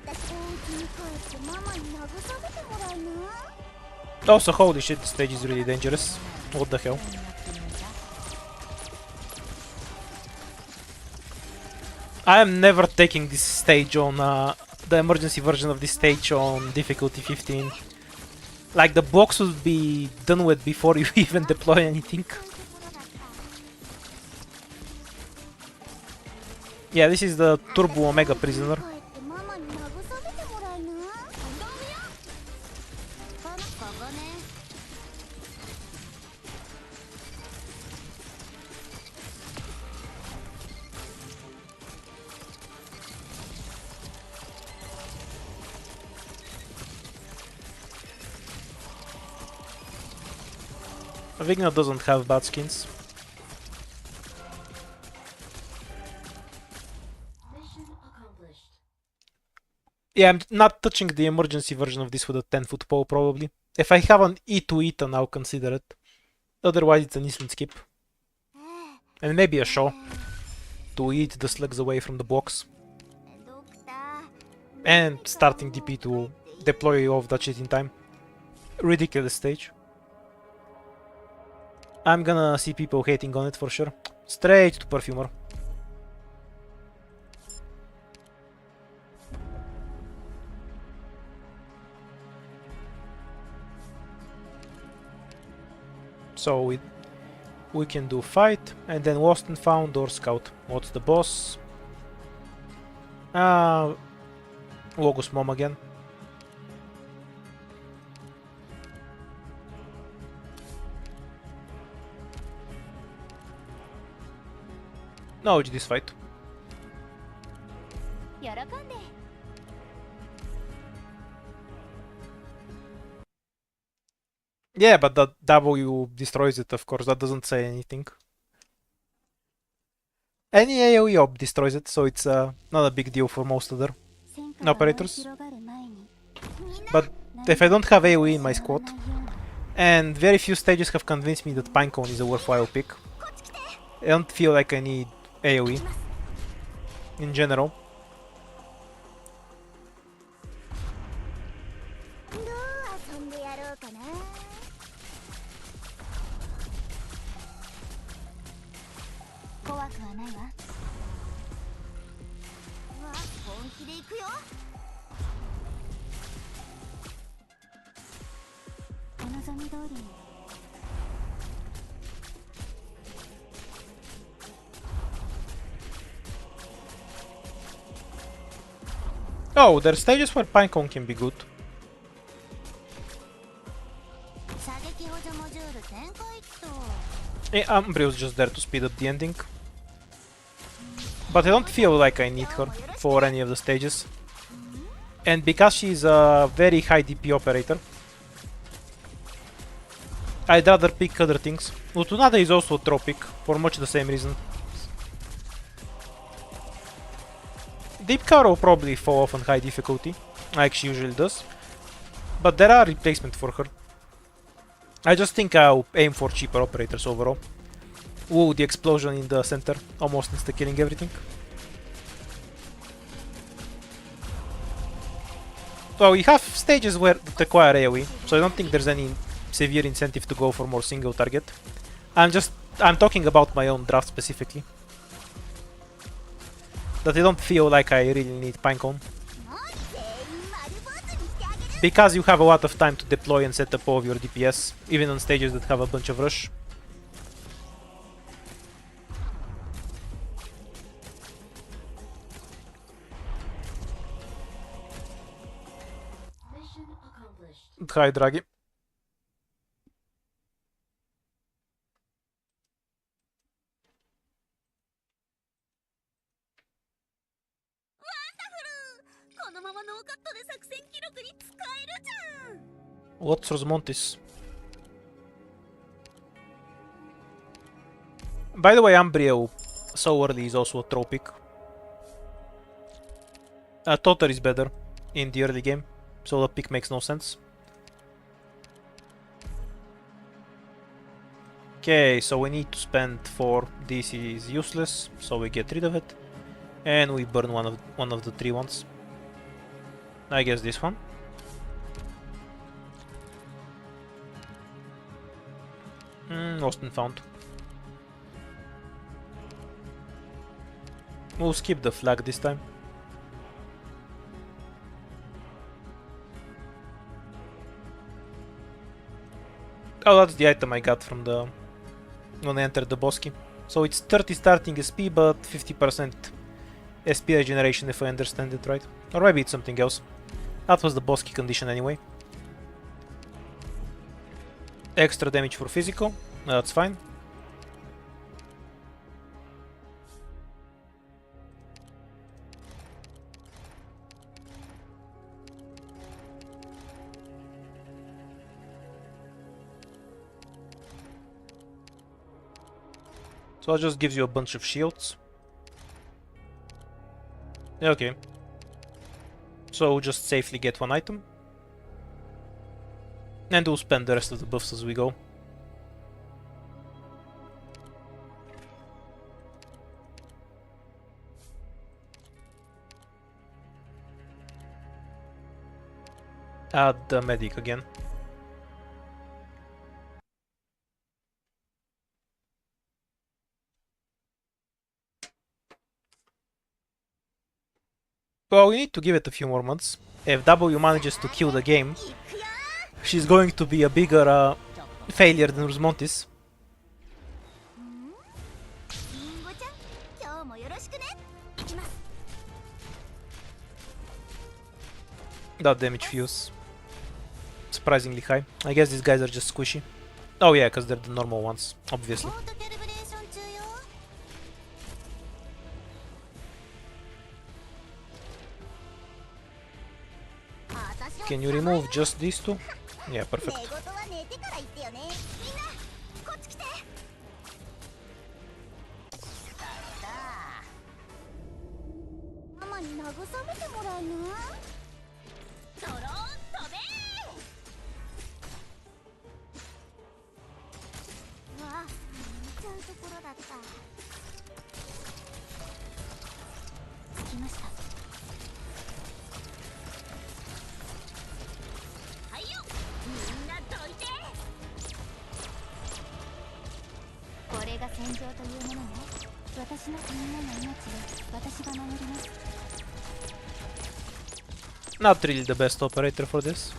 私お家に帰ってママに慰めてもらうな Also, holy shit, this stage is really dangerous. What the hell? I am never taking this stage on the emergency version of this stage on difficulty 15. Like the box would be done with before you even deploy anything. Yeah, this is the Turbo Omega Prisoner. 帰ってママに慰めてもらうなどうよここね Vigna doesn't have bad skins. Mission accomplished. Yeah, I'm not touching the emergency version of this with a 10-foot pole, probably. If I have an E to Ethan, I'll consider it. Otherwise, it's an instant skip. And maybe a show to eat the slugs away from the box. ドクター And starting DP to deploy all of that shit in time. Ridiculous stage. I'm gonna see people hating on it for sure. Straight to Perfumer. So we can do fight and then lost and found or scout. What's the boss? Logos Mom again. No, it's this fight. 喜んで Yeah, but that W destroys it, of course. That doesn't say anything. Any AoE op destroys it, so it's not a big deal for most other operators. But if I don't have AoE in my squad, and very few stages have convinced me that Pinecone is a worthwhile pick, I don't feel like I need AoE in general. どう遊んでやろうかな怖くはないわうわ本気で行くよお望み通りに Oh, there are stages where Pinecone can be good. 射撃補助モジュール展開と Umbreon's just there to speed up the ending. But I don't feel like I need her for any of the stages. And because she's a very high DP operator, I'd rather pick other things. Utunada is also a tropic, for much the same reason. Deep Cover will probably fall off on high difficulty, like she usually does. But there are replacements for her. I just think I'll aim for cheaper operators overall. Ooh, the explosion in the center, almost insta-killing everything. Well, we have stages where that require AoE, so I don't think there's any severe incentive to go for more single target. I'm talking about my own draft specifically. That I don't feel like I really need Pinecone. Because you have a lot of time to deploy and set up all of your DPS, even on stages that have a bunch of rush. Mission accomplished. Hi, Draghi. What's Rosmontis? By the way, Umbrio so early is also a tropic. Totter is better in the early game, so the pick makes no sense. Okay, so we need to spend 4. This is useless, so we get rid of it. And we burn one of the 3 ones. I guess this one. Lost and found. We'll skip the flag this time. Oh, that's the item I got from the when I entered the Bosky. So it's 30 starting SP, but 50% SP regeneration if I understand it right. Or maybe it's something else. That was the Bosky condition anyway. Extra damage for physical, that's fine. So it just gives you a bunch of shields. Okay. So just safely get one item. And we'll spend the rest of the buffs as we go. Add the medic again. Well, we need to give it a few more months. If W manages to kill the game, she's going to be a bigger failure than Rusmontis. That damage feels surprisingly high. I guess these guys are just squishy. Oh yeah, because they're the normal ones, obviously. Can you remove just these two? Yeah, perfect. Not really the best operator for this.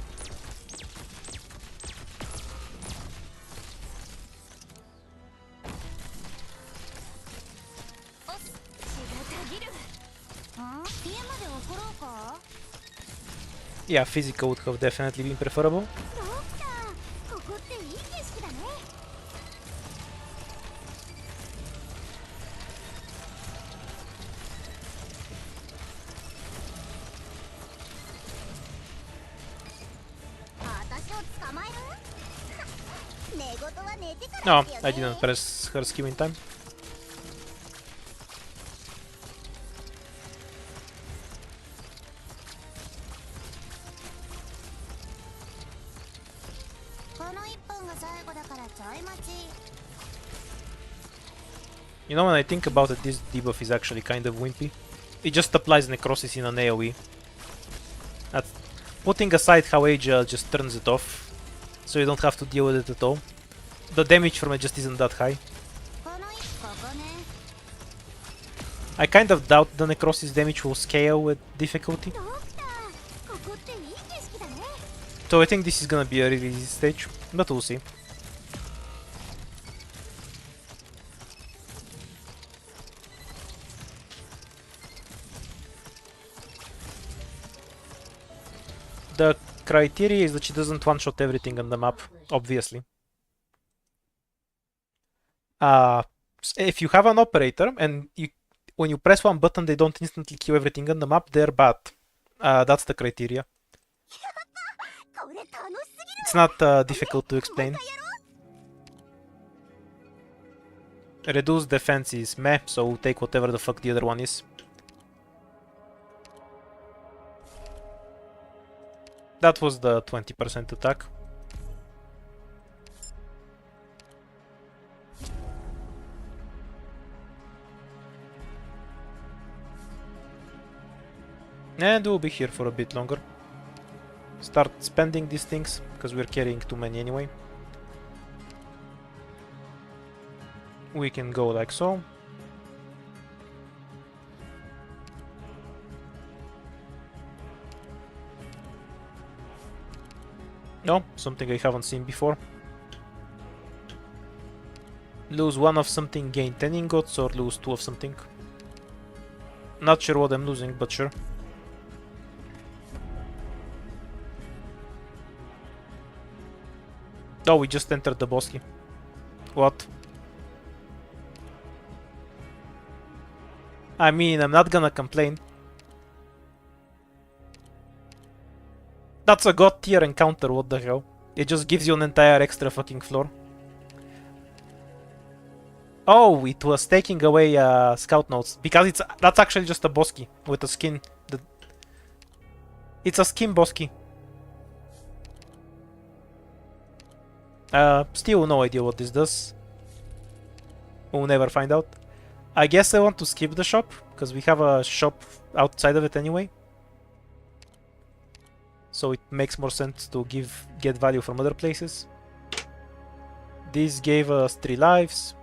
Yeah, physical would have definitely been preferable. No, I didn't press her skill in time. You know, when I think about it, this debuff is actually kind of wimpy. It just applies necrosis in an AoE. That's putting aside how Age just turns it off, so you don't have to deal with it at all. The damage from it just isn't that high. I kind of doubt the necrosis damage will scale with difficulty. So I think this is gonna be a really easy stage, but we'll see. The criteria is that she doesn't one-shot everything on the map, obviously. If you have an operator and when you press one button they don't instantly kill everything on the map, they're bad. That's the criteria. It's not difficult to explain. Reduced defense is meh, so we'll take whatever the fuck the other one is. That was the 20% attack. And we'll be here for a bit longer. Start spending these things, because we're carrying too many anyway. We can go like so. No, something I haven't seen before. Lose 1 of something, gain 10 ingots, or lose 2 of something. Not sure what I'm losing, but sure. Oh, we just entered the bosky. What? I mean, I'm not gonna complain. That's a god tier encounter, what the hell? It just gives you an entire extra fucking floor. Oh, it was taking away scout notes, because that's actually just a bosky with a skin. It's a skin bosky. Still no idea what this does. We'll never find out. I guess I want to skip the shop, because we have a shop outside of it anyway. So it makes more sense to get value from other places. This gave us 3 lives.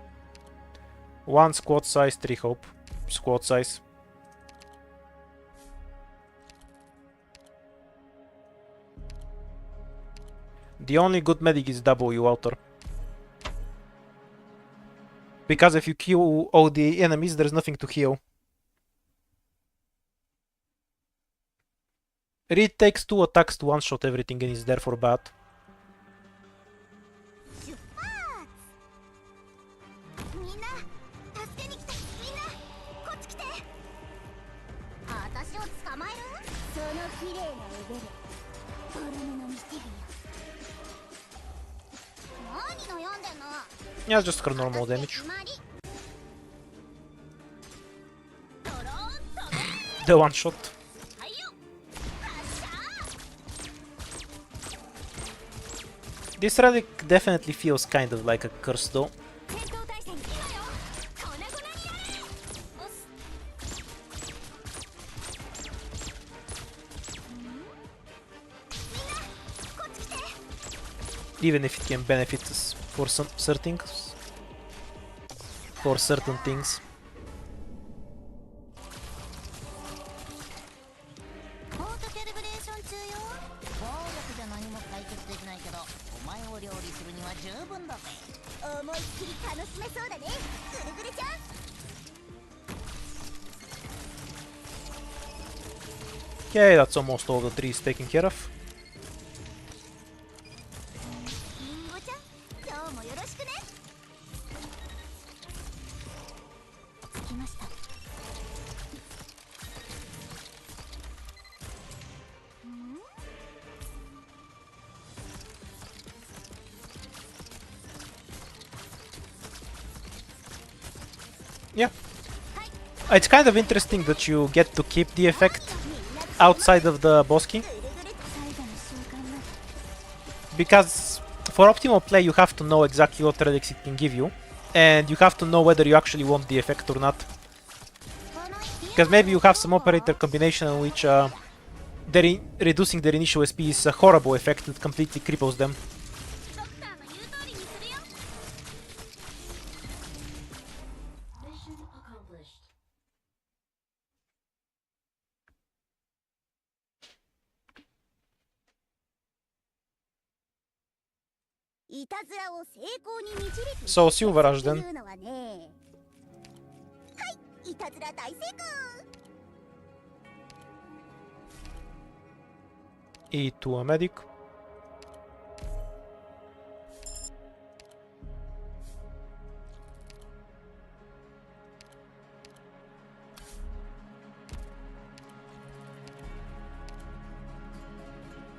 1 squad size, 3 hope. Squad size. The only good medic is W outer. Because if you kill all the enemies, there's nothing to heal. Reed takes 2 attacks to one-shot everything and is therefore bad. Yeah, just her normal damage. The one-shot. This relic definitely feels kind of like a curse though. Even if it can benefit us for some certain things. For certain things. Okay, that's almost all the trees taken care of. Yeah. It's kind of interesting that you get to keep the effect outside of the boss key. Because for optimal play you have to know exactly what relics it can give you. And you have to know whether you actually want the effect or not. Because maybe you have some operator combination in which reducing their initial SP is a horrible effect that completely cripples them. Mission accomplished. いたずらを成功に導く So Silver Rush とい then. うのはね、はいいたずら大成功 E to a medic.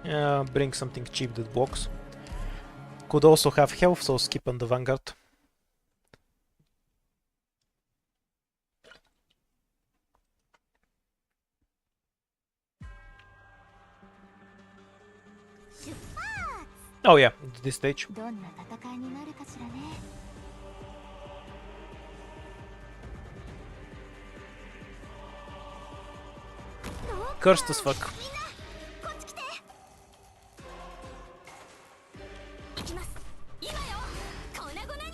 Yeah, bring something cheap that blocks. Could also have health, so skip on the Vanguard. Oh yeah, this stage. どんな戦いになるかしらね Cursed as fuck. こっち来て行きます今よ粉々になれ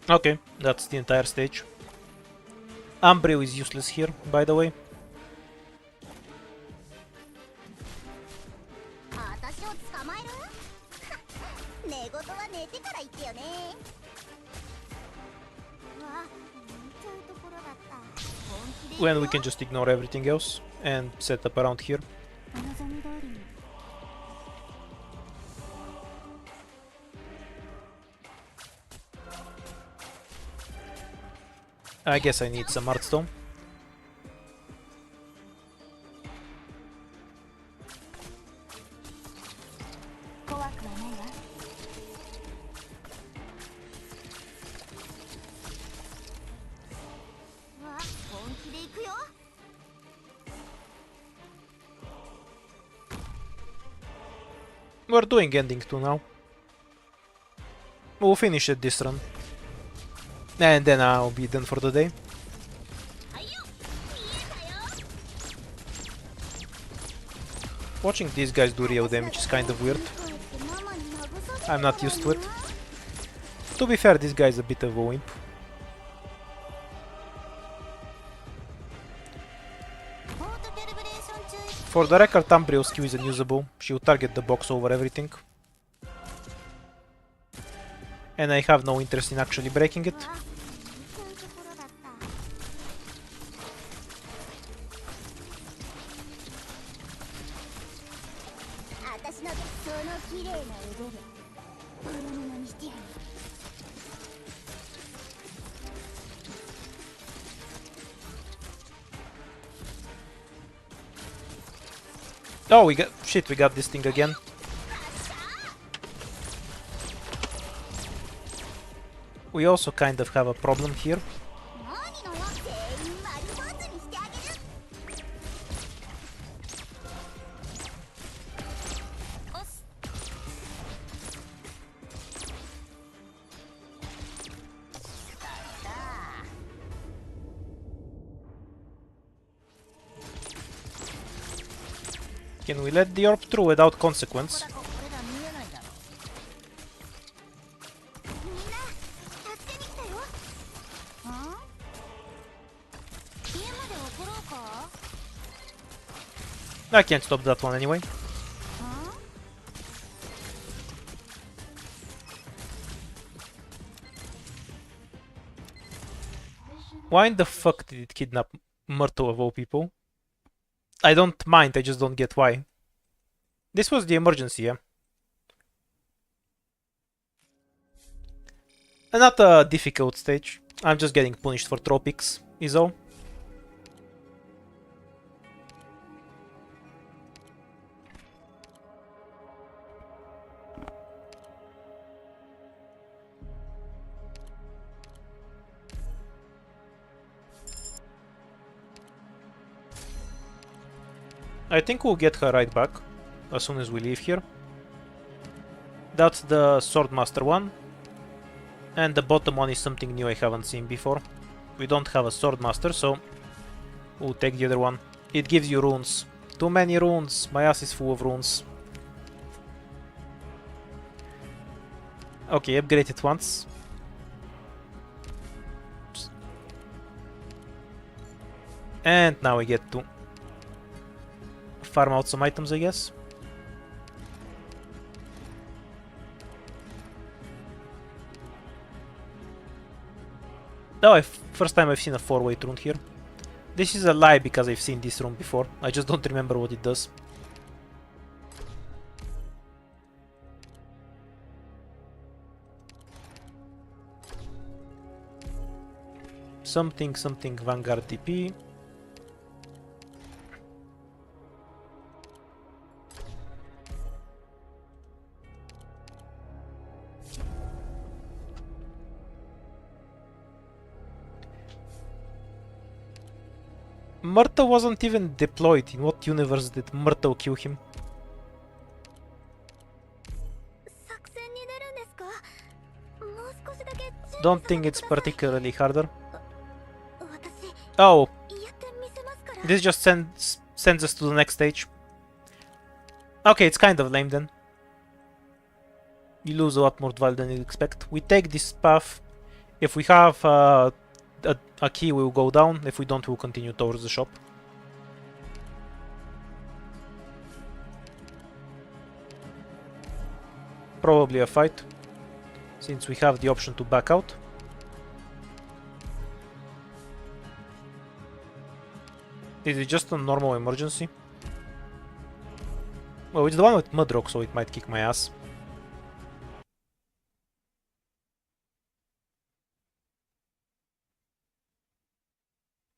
Okay, that's the entire stage. Umbrew is useless here, by the way. 私を捕まえる寝言は寝てから言ってよねわあちゃうところだった本気で行く When よ we can just ignore everything else and set up around here. お望み通りに I guess I need some Heartstone. 怖くはないわわあ本気で行くよ We're doing ending 2 now. We'll finish it this run. And then I'll be done for the day. はいよ見えたよ Watching these guys do real damage is kind of weird. I'm not used to it. To be fair, this guy is a bit of a wimp. For the record, Umbreo's Q is unusable. She will target the box over everything. And I have no interest in actually breaking it. 私のその綺麗な腕でボロ布にしてやる Oh, we got... shit, we got this thing again. We also kind of have a problem here. 何のよ全員丸坊主にしてあげる Can we let the orb through without consequence? これが見えないだろみんな助けに来たよあ家まで送ろうか I can't stop that one anyway. あ Why in the fuck did it kidnap Myrtle of all people? I don't mind, I just don't get why. This was the emergency, yeah? Not a difficult stage. I'm just getting punished for tropics, is all. I think we'll get her right back as soon as we leave here. That's the Swordmaster one. And the bottom one is something new I haven't seen before. We don't have a Swordmaster, so we'll take the other one. It gives you runes. Too many runes. My ass is full of runes. Okay, upgrade it once. And now we get to farm out some items, I guess. Oh, first time I've seen a 4-way rune here. This is a lie because I've seen this rune before. I just don't remember what it does. Something Vanguard TP. Myrtle wasn't even deployed. In what universe did Myrtle kill him? Don't think it's particularly harder. Oh, this just sends us to the next stage. Okay, it's kind of lame then. You lose a lot more value than you expect. We take this path. If we have a key, we will go down. If we don't, we'll continue towards the shop. Probably a fight, since we have the option to back out. Is it just a normal emergency? Well, it's the one with Mudrock, so it might kick my ass.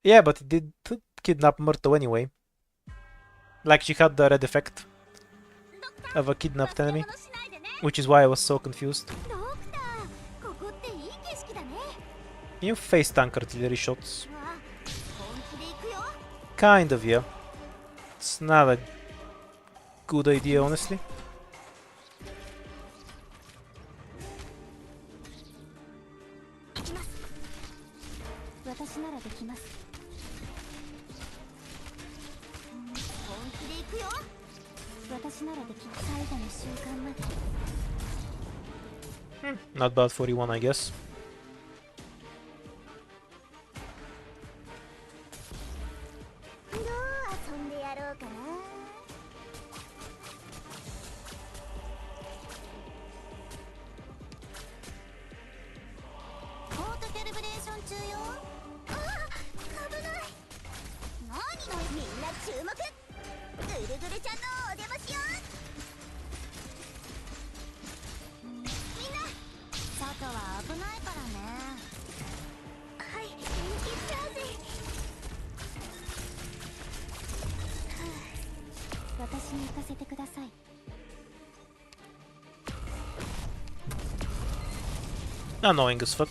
Yeah, but it did kidnap Myrtle anyway. Like, she had the red effect of a kidnapped enemy, which is why I was so confused. Can you face tank artillery shots? Kind of, yeah. It's not a good idea, honestly. Not bad for E1, I guess. Annoying as fuck.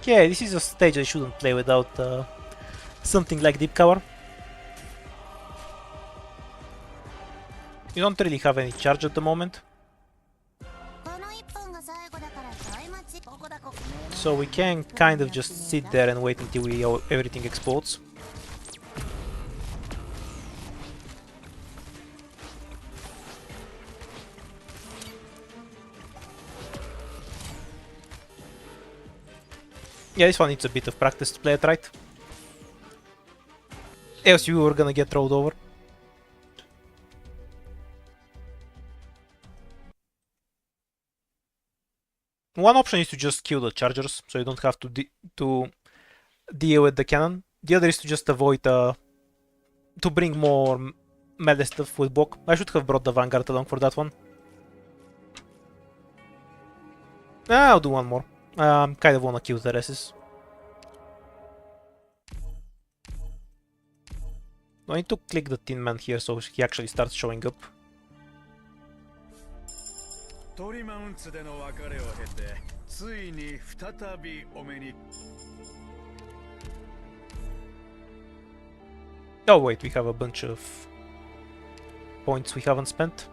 Yeah, this is a stage I shouldn't play without something like Deep Cover. You don't really have any charge at the moment, so we can kind of just sit there and wait until everything explodes. Yeah, this one needs a bit of practice to play it right. Else you were gonna get rolled over. One option is to just kill the chargers, so you don't have to deal with the cannon. The other is to just avoid to bring more melee stuff with Bok. I should have brought the Vanguard along for that one. I'll do one more. Kind of wanna kill the Reses. I need to click the Tin Man here so he actually starts showing up. トリマウンツでの別れを経てついに再びお目に Oh wait, we have a bunch of points we haven't spent.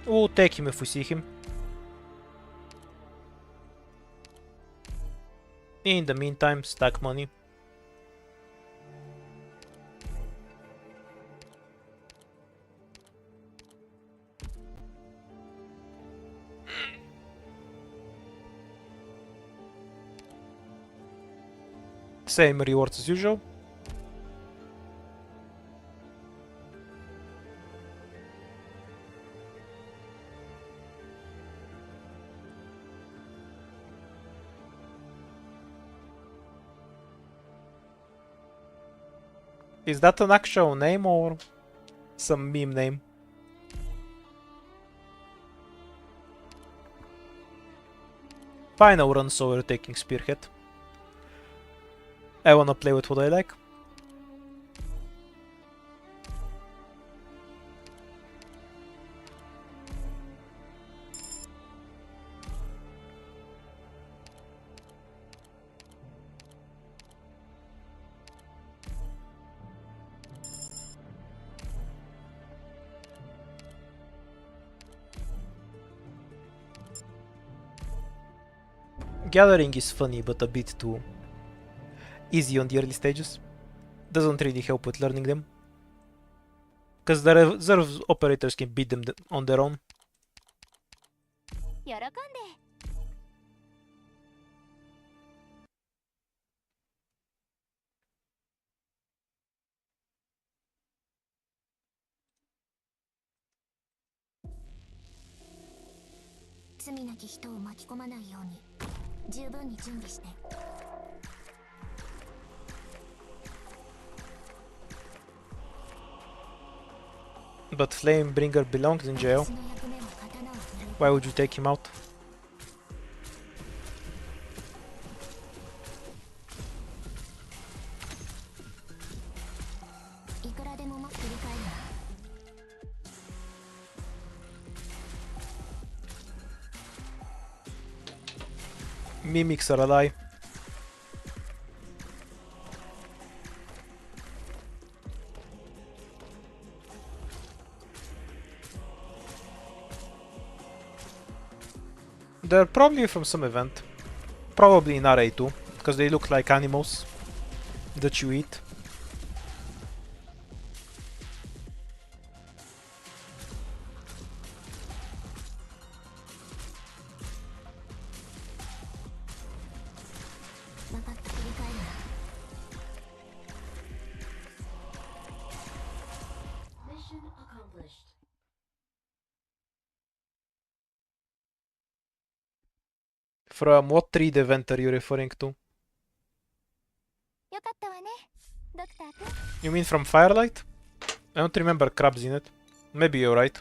We'll take him if we see him. In the meantime, stack money. Same rewards as usual. Is that an actual name or some meme name? Fine, I'll run so we're taking Spearhead. I wanna play with what I like. Gathering is funny, but a bit too easy on the early stages. Doesn't really help with learning them. Because the reserve operators can beat them on their own. 喜んで。罪なき人を巻き込まないように十分に準備して。 But Flamebringer belongs in jail. Why would you take him out? Mimics are a lie. They're probably from some event. Probably in RA too, because they look like animals that you eat. Mission accomplished. From what trade event are you referring to? よかったわね、ドクター君。 You mean from Firelight? I don't remember crabs in it. Maybe you're right.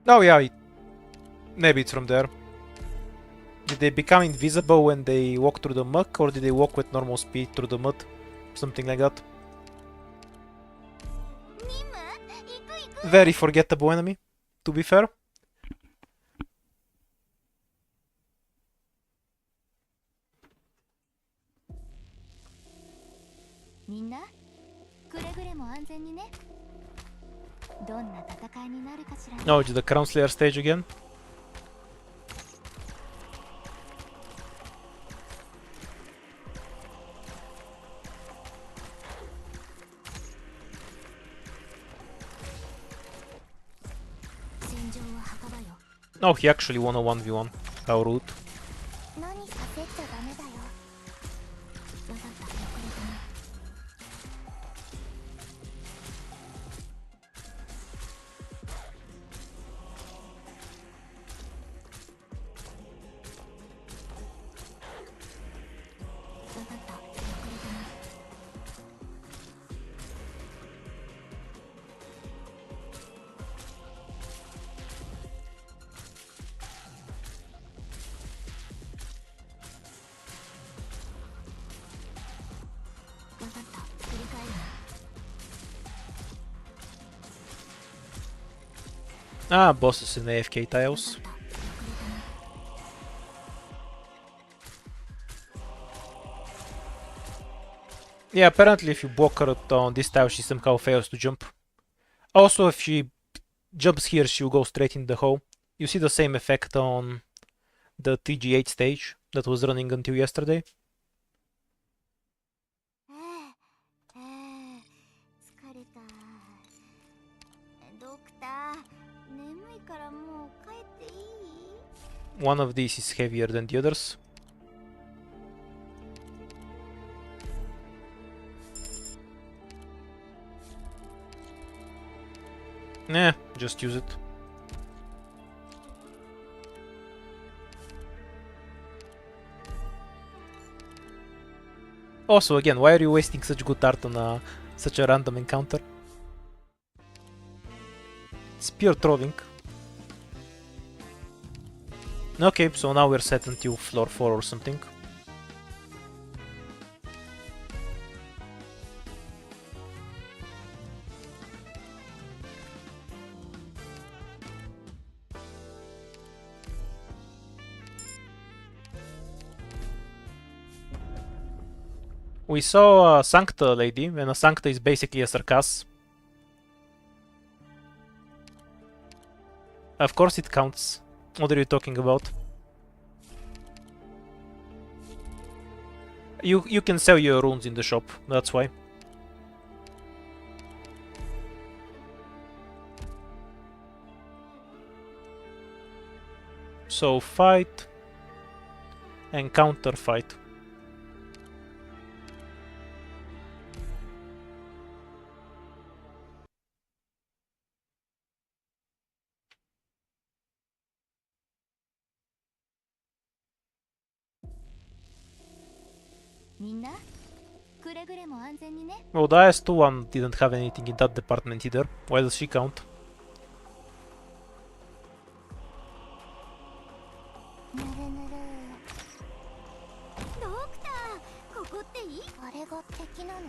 Oh yeah, maybe it's from there. Did they become invisible when they walk through the muck, or did they walk with normal speed through the mud? Something like that. Very forgettable enemy, to be fair. みんな、くれぐれも安全にね。どんな戦いになるかしらね。 Oh, it's the Crown Slayer stage again. Oh, he actually won a 1v1. How rude. 何させちゃダメだよ。わかった、遅れてね。 Mission Ah, bosses in AFK tiles. Yeah, apparently if you block her on this tile, she somehow fails to jump. Also, if she jumps here, she'll go straight in the hole. You see the same effect on the TG8 stage that was running until yesterday. 疲れた。ドクター、眠いからもう帰っていい？ One of these is heavier than the others. Nah, just use it. Also, again, why are you wasting such good art on such a random encounter? It's pure trolling. Okay, so now we're set until floor 4 or something. We saw a Sancta lady, and a Sancta is basically a Sarkas. Of course it counts. What are you talking about? You can sell your runes in the shop, that's why. So fight and counter fight. Well, the IS-2 one didn't have anything in that department either. Why does she count? ぬるぬる。ドクター、ここっていい？あれが敵なの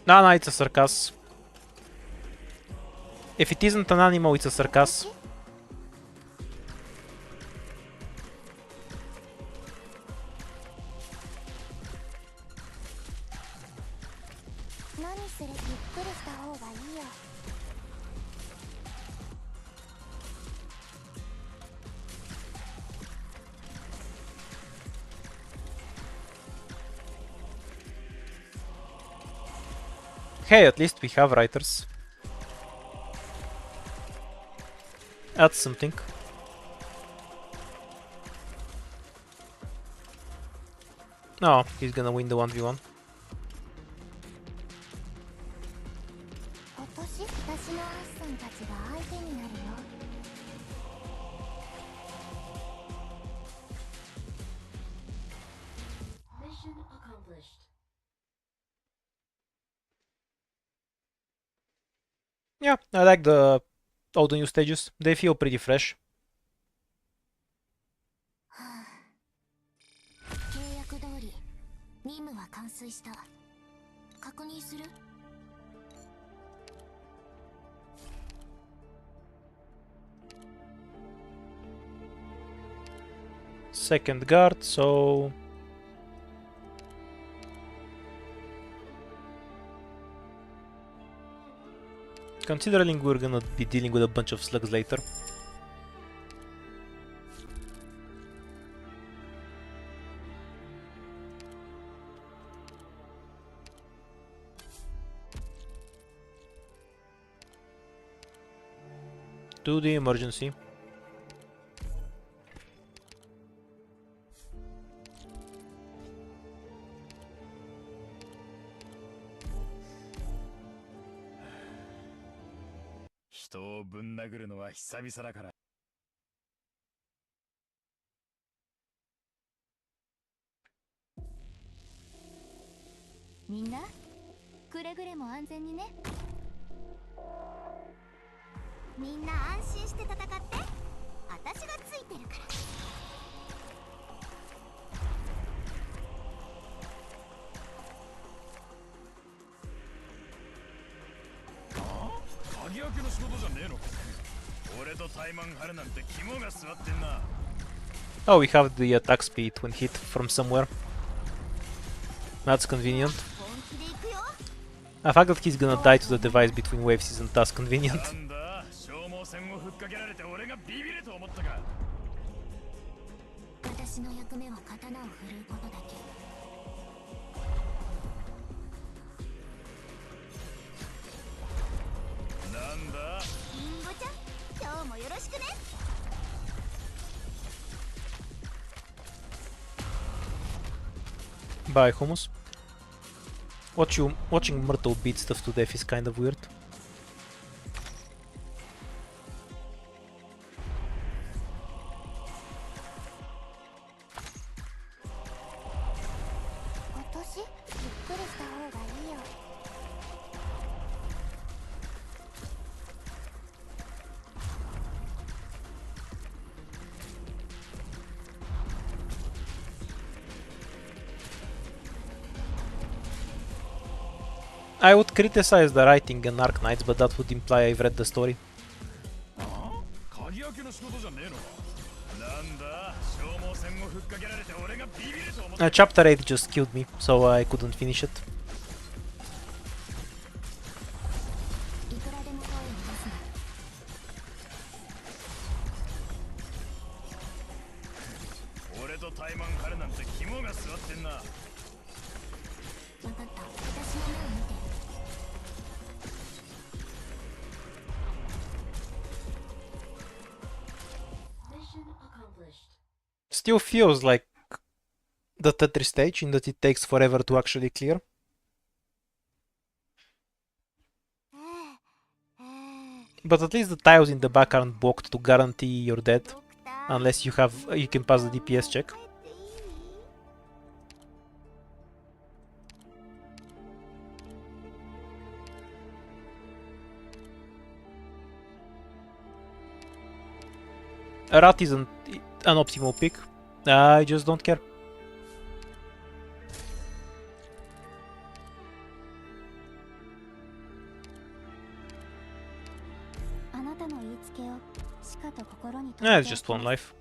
？Nah, it's a Sarkas. If it isn't an animal, it's a Sarkas. 何する？ゆっくりした方がいいよ。Hey, at least we have writers. That's something. No, he's gonna win the 1v1. 私のアッサンたちが相手になるよ。Mission accomplished. Yeah, I like all the new stages. They feel pretty fresh. 契約通り任務は完遂した。確認する？ Second guard, so... Considering we're gonna be dealing with a bunch of slugs later. Do the emergency. みんなくれぐれも安全にね。みんな安心して戦って。私がついてるから。鍵開けの仕事じゃねえのか。俺とタイマン張るなんて肝が据わってんな。 Oh, we have the attack speed when hit from somewhere. That's convenient. 本気で行くよ。 The fact that he's gonna die to the device between waves isn't as convenient. なんだ、消耗戦をふっかけられて俺がビビると思ったか。私の役目は刀を振るうことだけ。なんだ、リンゴちゃん、今日もよろしくね。 Bye, Hummus. Watching Myrtle beat stuff to death is kind of weird. 私ゆっくりした方がいいよ。 I would criticize the writing in Ark Knights, but that would imply I've read the story. 鍵開けの仕事じゃねえのか。なんだ、消耗戦をふっかけられて俺がビビると思った。 Chapter 8 just killed me, so I couldn't finish it. いくらでも声を出すな。 俺とタイマン張るなんて肝が据わってんな。 分かった。私の目を見て。 Mission accomplished. Still feels like the Tetris stage in that it takes forever to actually clear. But at least the tiles in the back aren't blocked to guarantee you're dead, unless you can pass the DPS check. A rat isn't an optimal pick. I just don't care. It's just one life.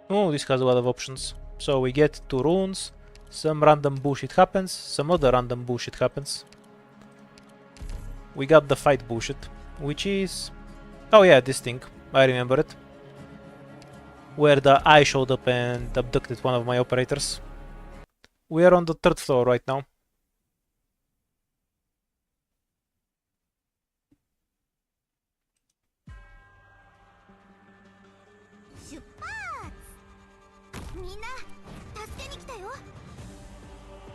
Oh, this has a lot of options. So we get 2 runes, some random bullshit happens, some other random bullshit happens. We got the fight bullshit, which is... Oh yeah, this thing. I remember it. Where the eye showed up and abducted one of my operators. We are on the 3rd floor right now.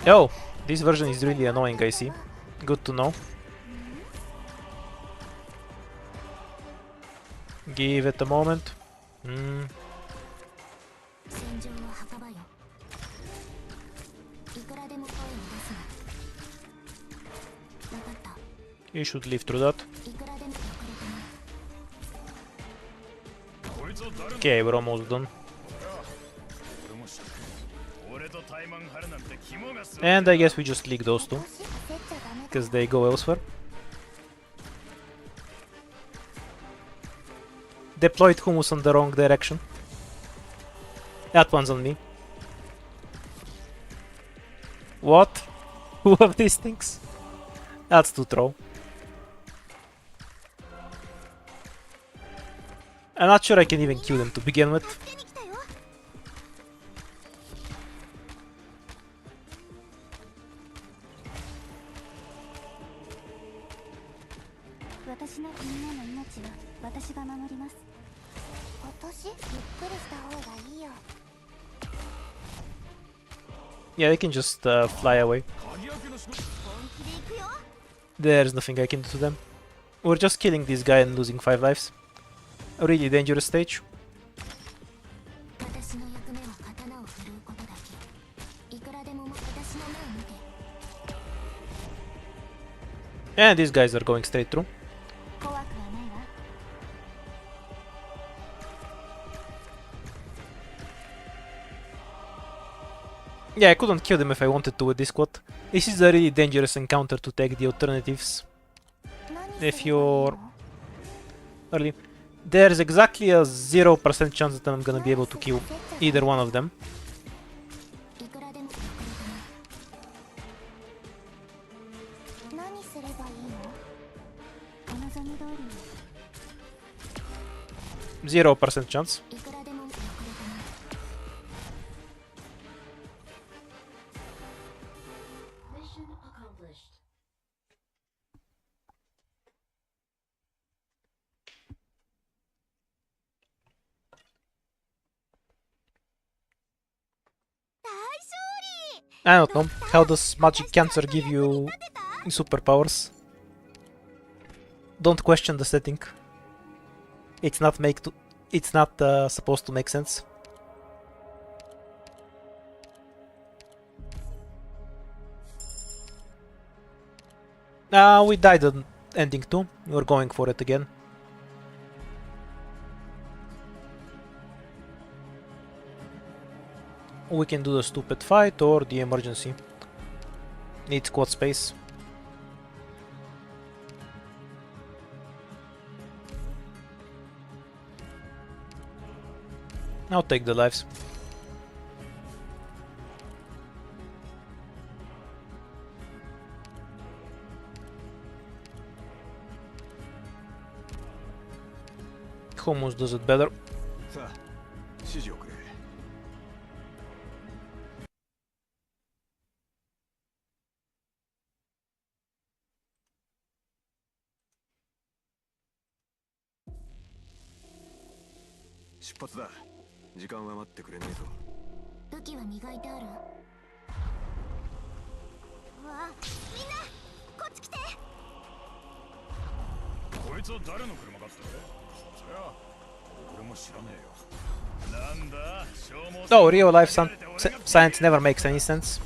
Oh, this version is really annoying, I see. Good to know. Give it a moment. You should live through that. Okay, we're almost done. And I guess we just leak those two, because they go elsewhere. Deployed Hummus on the wrong direction. That one's on me. What? Who of these things? That's to throw. I'm not sure I can even kill them to begin with. 助けに来たよ。私のみんなの命は私が守ります。私ゆっくりした方がいいよ。 Yeah, they can just fly away. 鍵開けの仕事 本気で行くよ。 There's nothing I can do to them. We're just killing this guy and losing 5 lives. A really dangerous stage. 私の役目は刀を振るうことだけ。いくらでも私の目を見て。 And these guys are going straight through. 怖くはないわ。 Yeah, I couldn't kill them if I wanted to with this squad. This is a really dangerous encounter to take the alternatives. 何 If すればいいの you're early. There's exactly a 0% chance that I'm gonna be able to kill either one of them. いくらでも遅れてね。何すればいいの？お望み通りに。 0% chance. いくらでも遅れてね。Mission accomplished. I don't know. How does magic cancer give you superpowers? Don't question the setting. It's not it's not supposed to make sense. We died on ending 2. We're going for it again. We can do the stupid fight or the emergency. Need squad space. I'll take the lives. Hummus does it better. さあ指示をくれ。出発だ。時間は待ってくれねえぞ。武器は磨いてある？うわ、みんなこっち来て。こいつは誰の車かって？そりゃ俺も知らねえよ。なんだ消耗 Oh, real life science never makes any sense.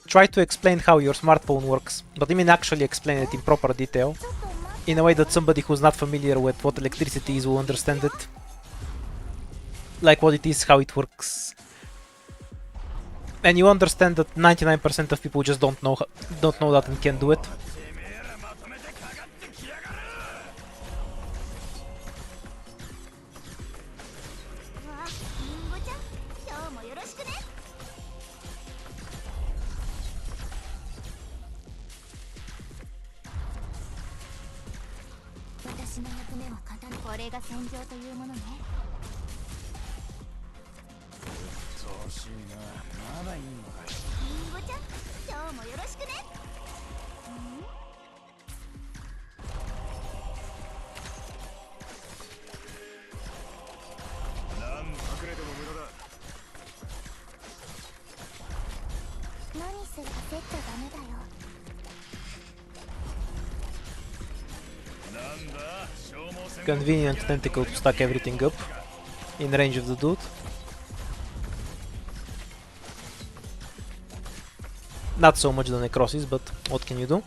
Try to explain how your smartphone works, but I mean actually explain it in proper detail, ちょっと待って。 in a way that somebody who's not familiar with what electricity is will understand it. Like what it is, how it works. And you understand that 99% of people just don't know that and can't do it. てめえらまとめてかかってきやがる。うわ、りんごちゃん、今日もよろしくね。私の役目は刀。これが戦場というものね。そうしいな。まだいいのかよ。りんごちゃん、今日もよろしくね。なん隠れても無駄だ。何するかせっちゃダメだよ。なんだ消耗戦 Convenient tentacle to stack everything up in range of the dude. Not so much the necrosis, but what can you do?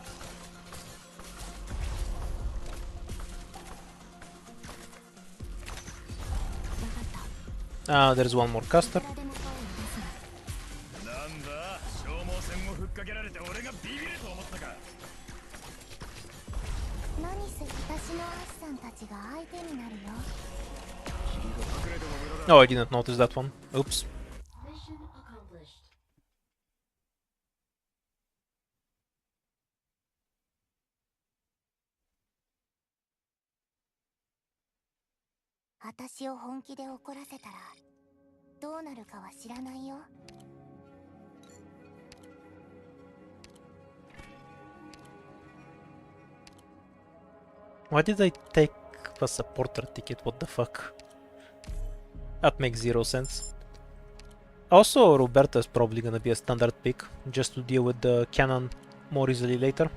There's one more caster. いくらでも声を出すな。なんだ消耗戦をふっかけられて俺がビビると思ったか。何する私のアシさんたちが相手になるよ。隠れても無駄だ。 Oh, I didn't notice that one. Oops. Mission accomplished. 私を本気で怒らせたらどうなるかは知らないよ。Why did I take a supporter ticket? What the fuck? That makes zero sense. Also, Roberta is probably gonna be a standard pick, just to deal with the cannon more easily later.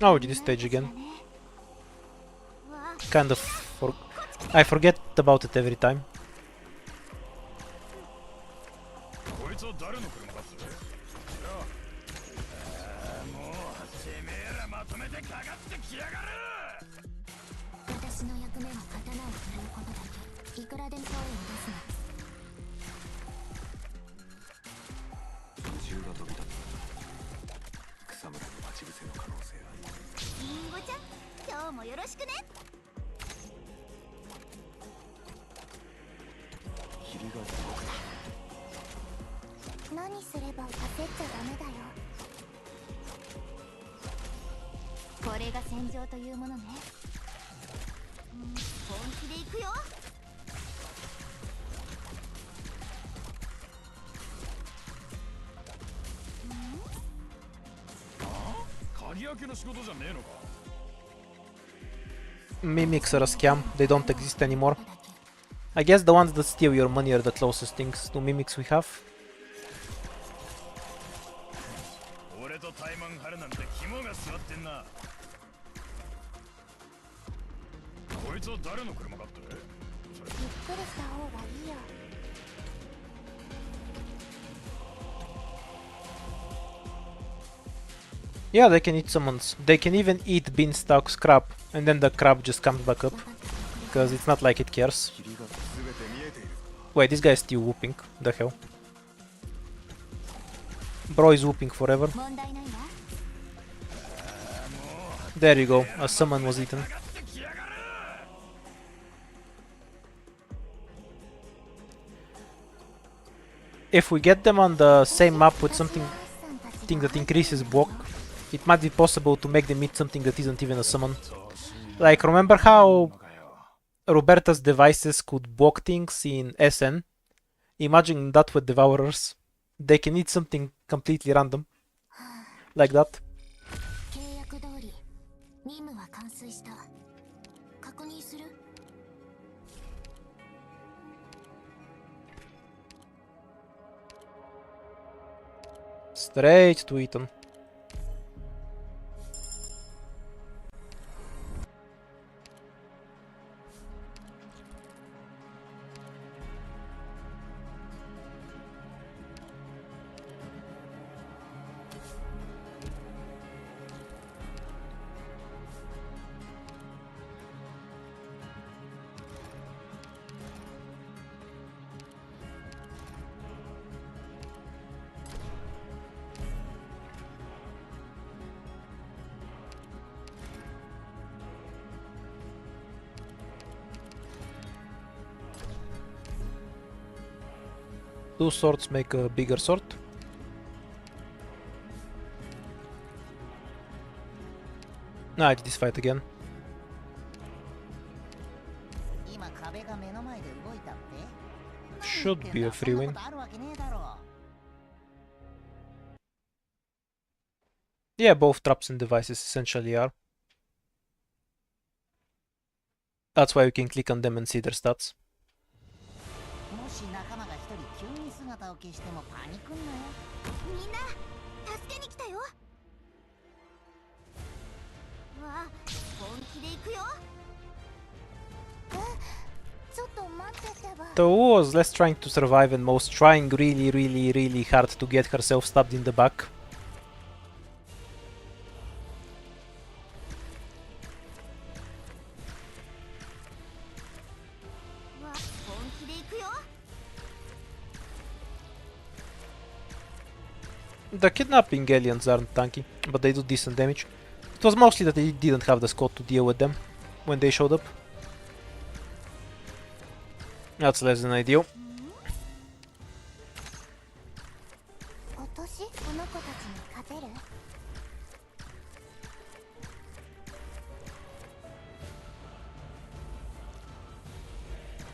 Oh, this stage again. Kind of I forget about it every time. こいつは誰の車かっつう？もうてめえらまとめてかかってきやがる！私の役目は刀を振るうことだけ。いくらでも声を出すな。銃が飛び立つ。草むらに待ち伏せの可能性ある。リンゴちゃん、今日もよろしくね。霧がすごくな。何すれば焦っちゃダメだよ。これが戦場というものね。本気で行くよ。鍵開けの仕事じゃねえのか。 Mimics are a scam, they don't exist anymore. I guess the ones that steal your money are the closest things to mimics we have. 俺とタイマン張るなんて肝が座ってんな。こいつは誰の車かって？ゆっくりした方がいいよ。Yeah, they can eat summons. They can even eat Beanstalk's crab, and then the crab just comes back up. Because it's not like it cares. Wait, this guy is still whooping. The hell? Bro is whooping forever. There you go, a summon was eaten. If we get them on the same map with something that increases block, it might be possible to make them eat something that isn't even a summon. Like, remember how Roberta's devices could block things in SN? Imagine that with Devourers. They can eat something completely random. Like that. Straight to Eton. Two swords make a bigger sword. I did this fight again. Should be a free win. Yeah, both traps and devices essentially are. That's why you can click on them and see their stats. The Wu was less trying to survive and most trying really hard to get herself stabbed in the back. The kidnapping aliens aren't tanky, but they do decent damage. It was mostly that they didn't have the squad to deal with them when they showed up. That's less than ideal. 今年この子たちに勝てる？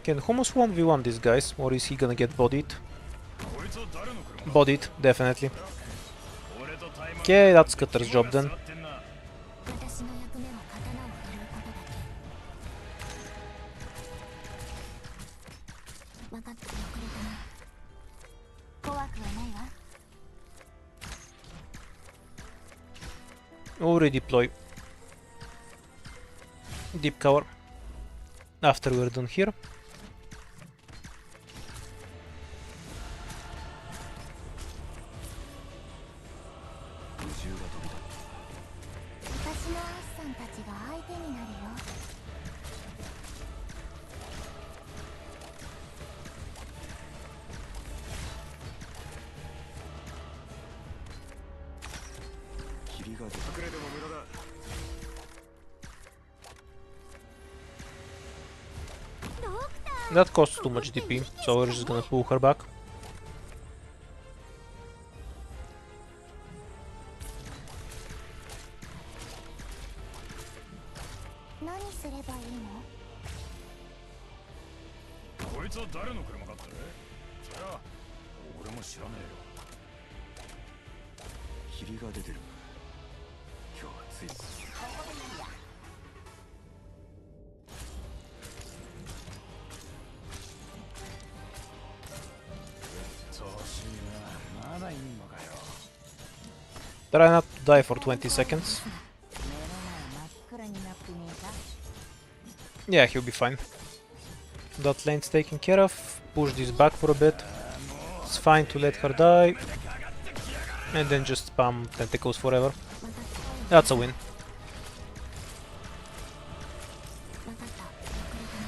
Can Hummus 1v1 these guys, or is he gonna get bodied? こいつは誰の車？ Bodied, definitely. 俺とタイマー Okay, that's Cutter's job then. 座ってんな。私の役目は刀を振るうことだけ。分かって遅れたな。怖くはないわ。 Already deploy deep cover after we're done here. 私のアッサンたちが相手になるよ。霧が出隠れても無駄だ。 That costs too much DP, so we're just gonna pull her back. 何すればいいの？こいつは誰の車かって？そりゃ俺も知らねえよ。霧が出てる。今日はつい。調子いいな。まだいんのかよ。 Try not to die for 20 seconds. 目の前真っ暗になってねえか？ Yeah, he'll be fine. That lane's taken care of. Push this back for a bit. It's fine to let her die. And then just spam tentacles forever. That's a win. 分かった。遅れたな。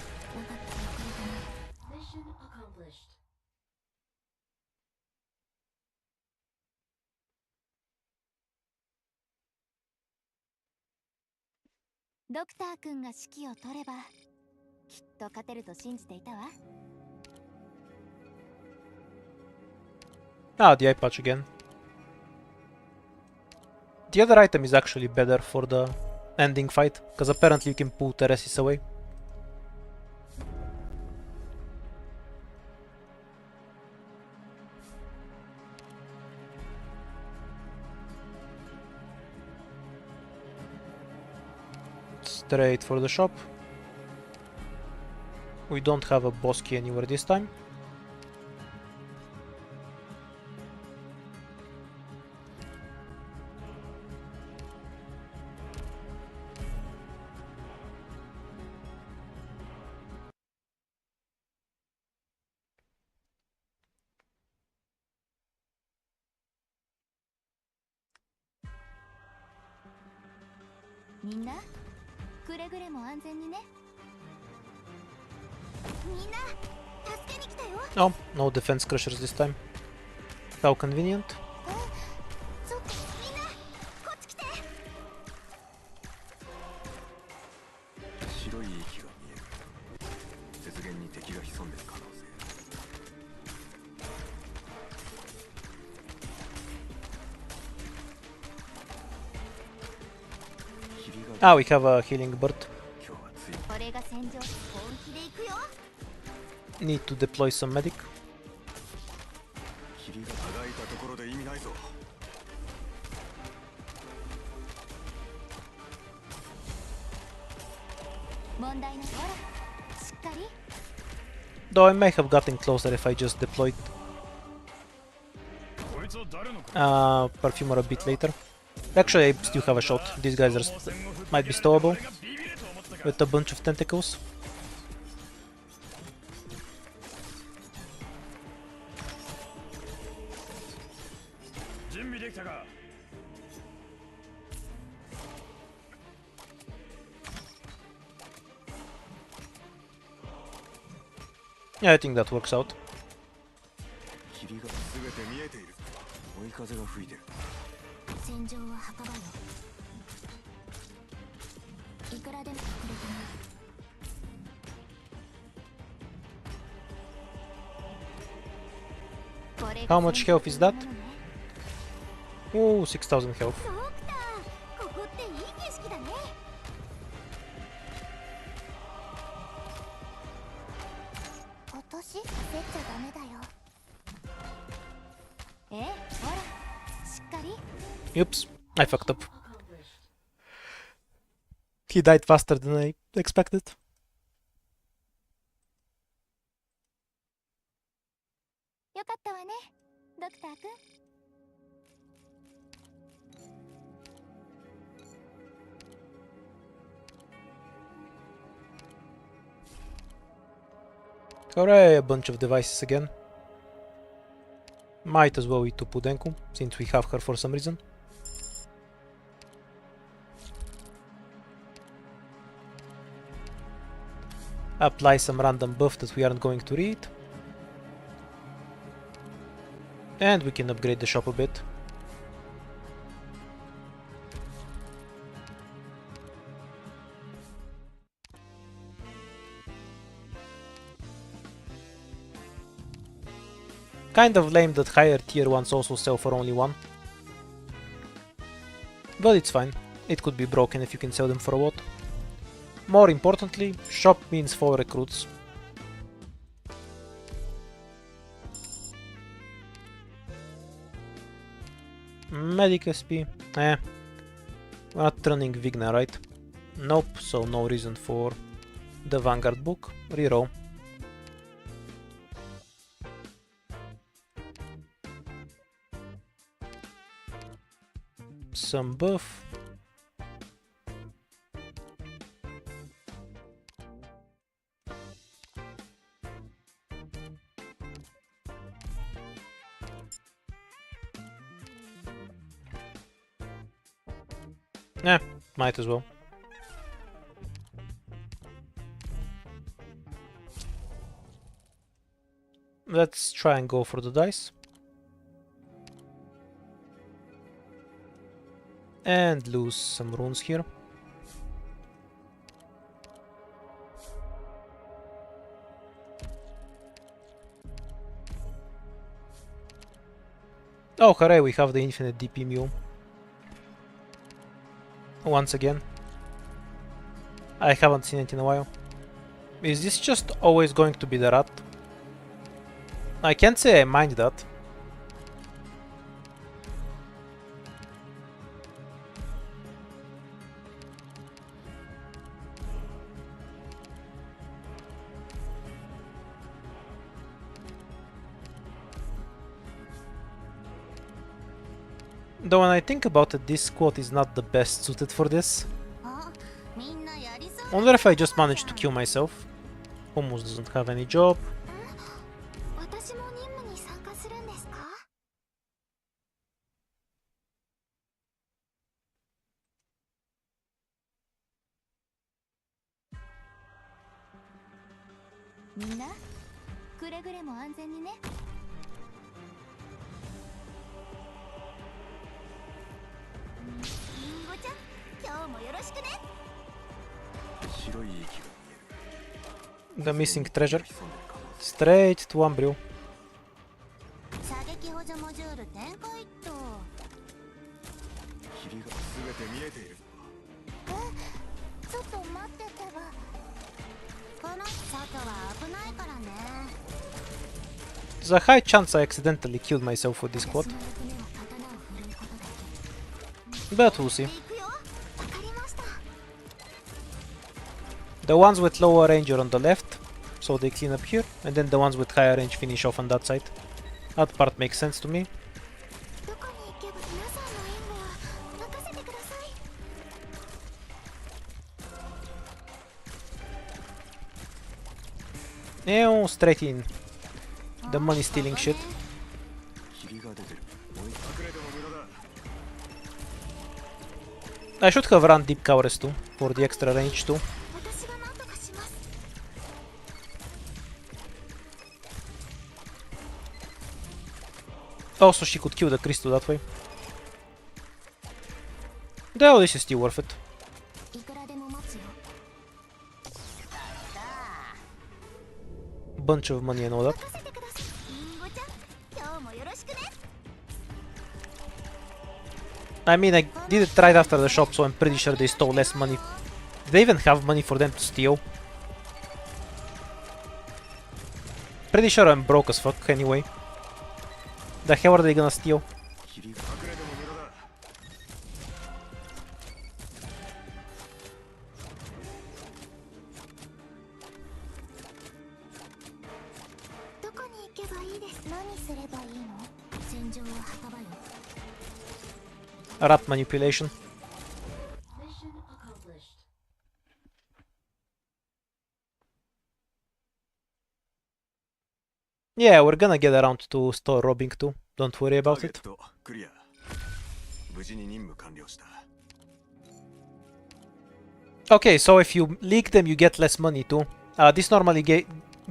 分かった。遅れたな。 Mission accomplished. ドクター君が指揮を取ればきっと勝てると信じていたわ。 Ah, the eye patch again. The other item is actually better for the ending fight, because apparently you can pull Teresis away. Straight for the shop. We don't have a boss key anywhere this time.「みんなくれぐれも安全にね。みんな助けに来たよ。 Oh, no defense crushers this time. How convenient. ちょっとみんなこっち来て。白い息が見える。雪原に敵が潜んでる可能性。 Ah, we have a healing bird. 俺が戦場本気で行くよ。 Need to deploy some medic. 霧が輝いたところで意味ないぞ。問題ない。ほらしっかり。 Though I may have gotten closer if I just deployed こいつは誰の車？ Perfumer a bit later. Actually, I still have a shot. These guys are might be stowable with a bunch of tentacles. Yeah, I think that works out. 霧が全て見えている。追い風が吹いてる。戦場は墓場よ。いくらでも隠れてみる。How much health is that? Oh, 6000 health. ドクター、ここっていい景色だね。私焦っちゃダメだよ。ほら、しっかり。 Oops, I fucked up. He died faster than I expected. よかったわね、ドクターくん。Hooray, a bunch of devices again. Might as well eat Tupudenku, since we have her for some reason. Apply some random buff that we aren't going to read. And we can upgrade the shop a bit. Kind of lame that higher tier ones also sell for only one. But it's fine, it could be broken if you can sell them for a lot. More importantly, shop means 4 recruits. Medic SP, we're not running Vigna, right? Nope, so no reason for the Vanguard book. Reroll. Some buff. Might as well. Let's try and go for the dice. And lose some runes here. Oh hooray, we have the infinite DP mule. Once again. I haven't seen it in a while. Is this just always going to be the rat? I can't say I mind that. Though when I think about it, this squad is not the best suited for this. あ、みんなやりそう。 Wonder if I just managed to kill myself. Almost doesn't have any job. 私も任務に参加するんですか？みんな、くれぐれも安全にね。リンゴちゃん、今日もよろしくね。白い息が見える。 The missing treasure. Straight to Umbrio. 射撃補助モジュール展開っと。霧が全て見えている。ちょっと待っててば。この外は危ないからね。 There's a high chance I accidentally killed myself with this squad. 私の役目は刀を振るうことだけ。 But we'll see. 行くよ。わかりました。 The ones with lower range are on the left, so they clean up here, and then the ones with higher range finish off on that side. That part makes sense to me. どこに行けば皆さんの援護は任せてください。 Ew, straight in. The money stealing shit. 霧が出てる。追い隠れても無駄だ。 I should have run deep covers too, for the extra range too. 私が何とかします。Also, she could kill the crystal that way. Though this is still worth it. いくらでも待つよ。 Bunch of money and all that. 任せてください。リンゴちゃん、今日もよろしくね。 I mean, I did it right after the shop, so I'm pretty sure they stole less money. Did they even have money for them to steal? Pretty sure I'm broke as fuck anyway. The hell are they gonna steal? 隠れても無駄だ。どこに行けばいいです。何すればいいの？戦場は墓場よ。 Rat manipulation. Mission accomplished. Yeah, we're gonna get around to store robbing too. Don't worry ター about ゲ it. ットクリア。無事に任務完了した。 Okay, so if you leak them, you get less money too. This normally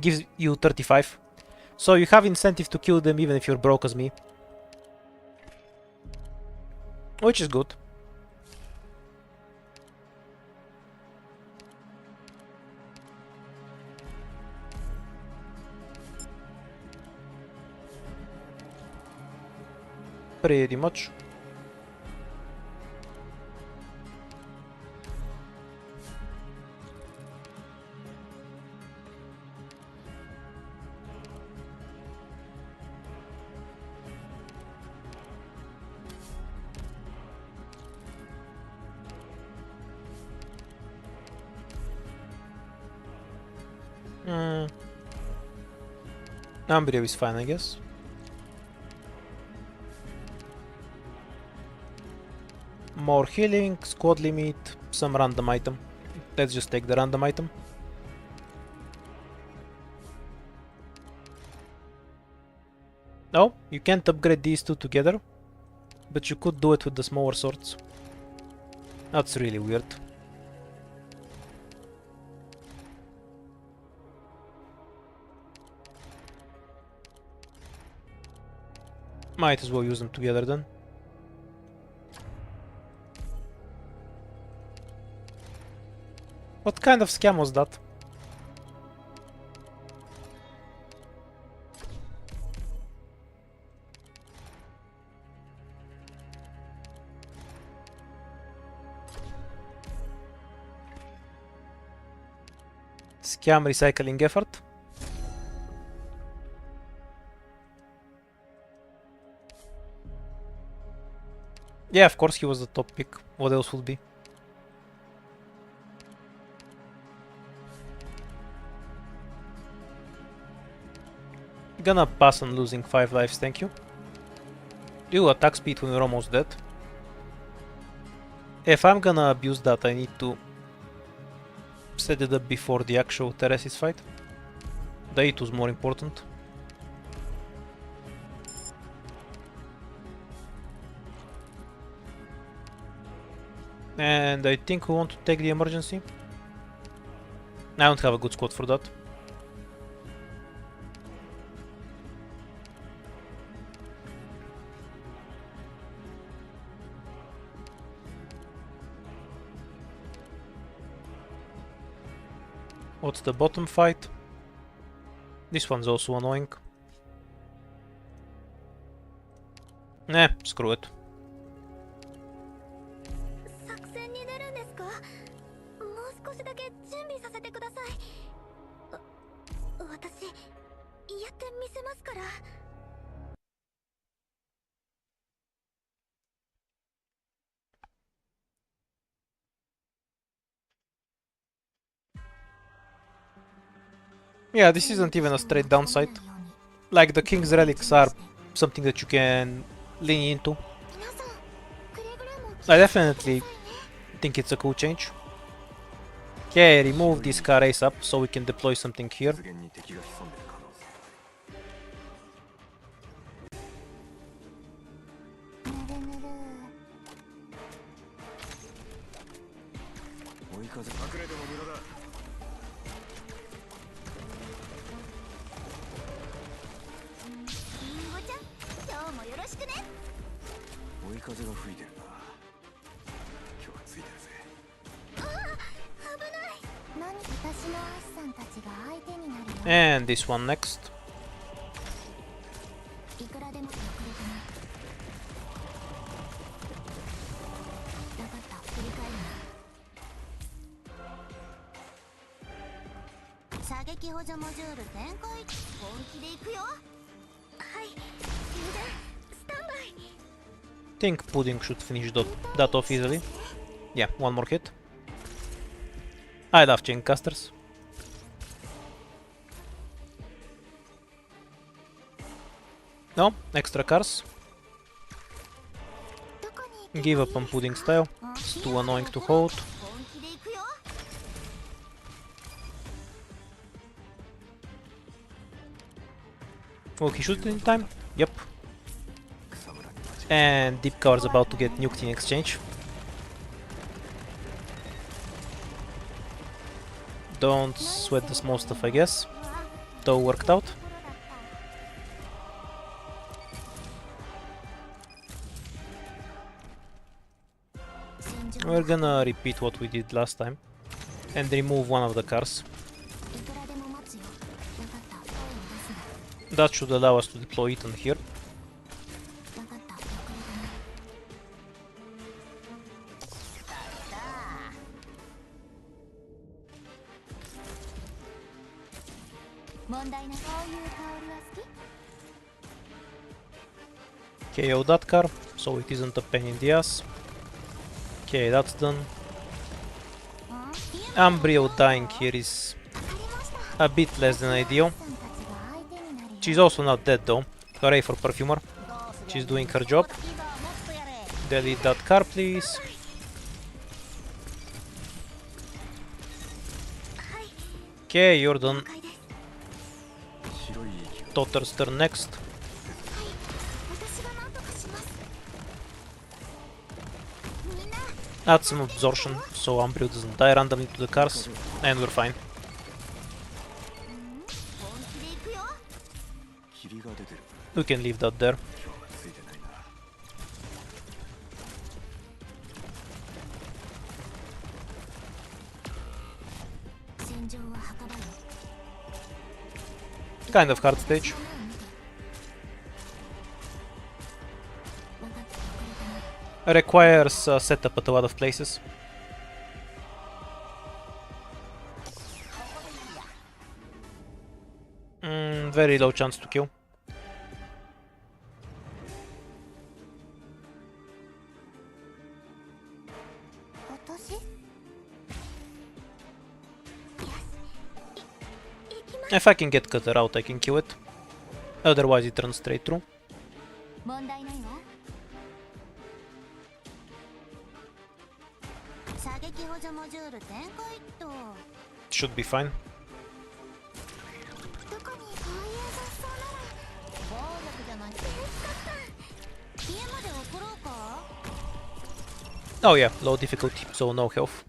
gives you 35. So you have incentive to kill them even if you're broke as me. Which is good. Pretty much. Embryo is fine, I guess. More healing, squad limit, some random item. Let's just take the random item. No, you can't upgrade these two together, but you could do it with the smaller swords. That's really weird. Might as well use them together then. What kind of scam was that? Scam recycling effort? Yeah, of course he was the top pick. What else would be? Gonna pass on losing 5 lives, thank you. Do attack speed when we're almost dead. If I'm gonna abuse that, I need to set it up before the actual Teresis fight. The E2 is more important. And I think we want to take the emergency. I don't have a good squad for that. What's the bottom fight? This one's also annoying. Nah, screw it. 作戦に出るんですか？もう少しだけ準備させてください。私やってみせますから。 Yeah, this isn't even a straight downside. Like, the King's Relics are something that you can lean into. I definitely think it's a cool change. Okay, remove this car ASAP so we can deploy something here. 実現に敵が潜んでる可能性。追い風隠れても無駄だ。 リンゴちゃん、今日もよろしくね。風が吹いてるな。今日はついてるぜ。何私のアシさんたちが相手になるよ。 And this one next. いくらでも遅れてね。分かった、振り返るな。射撃補助モジュール展開。本気で行くよ。はい、充電スタンバイ。Think Pudding should finish that off easily. Yeah, one more hit. I love chain casters. No, extra cars. Give up on Pudding style. It's too annoying to hold. Will he shoot in time? Yep. And Deep Cover's about to get nuked in exchange. Don't sweat the small stuff, I guess. Though worked out. We're gonna repeat what we did last time and remove one of the cars. That should allow us to deploy Ethan here. KO that car, so it isn't a pain in the ass. Okay, that's done. Ambrio dying here is a bit less than ideal. She's also not dead though. Hooray for Perfumer. She's doing her job. Delete that car, please. Okay, you're done. Daughter's turn next. Add some absorption so Ambrio doesn't die randomly to the cars, and we're fine. We can leave that there. Kind of hard stage. Requires setup at a lot of places. Very low chance to kill. If I can get Cutter out, I can kill it. Otherwise it runs straight through. Should be fine. Oh yeah, low difficulty, so no health.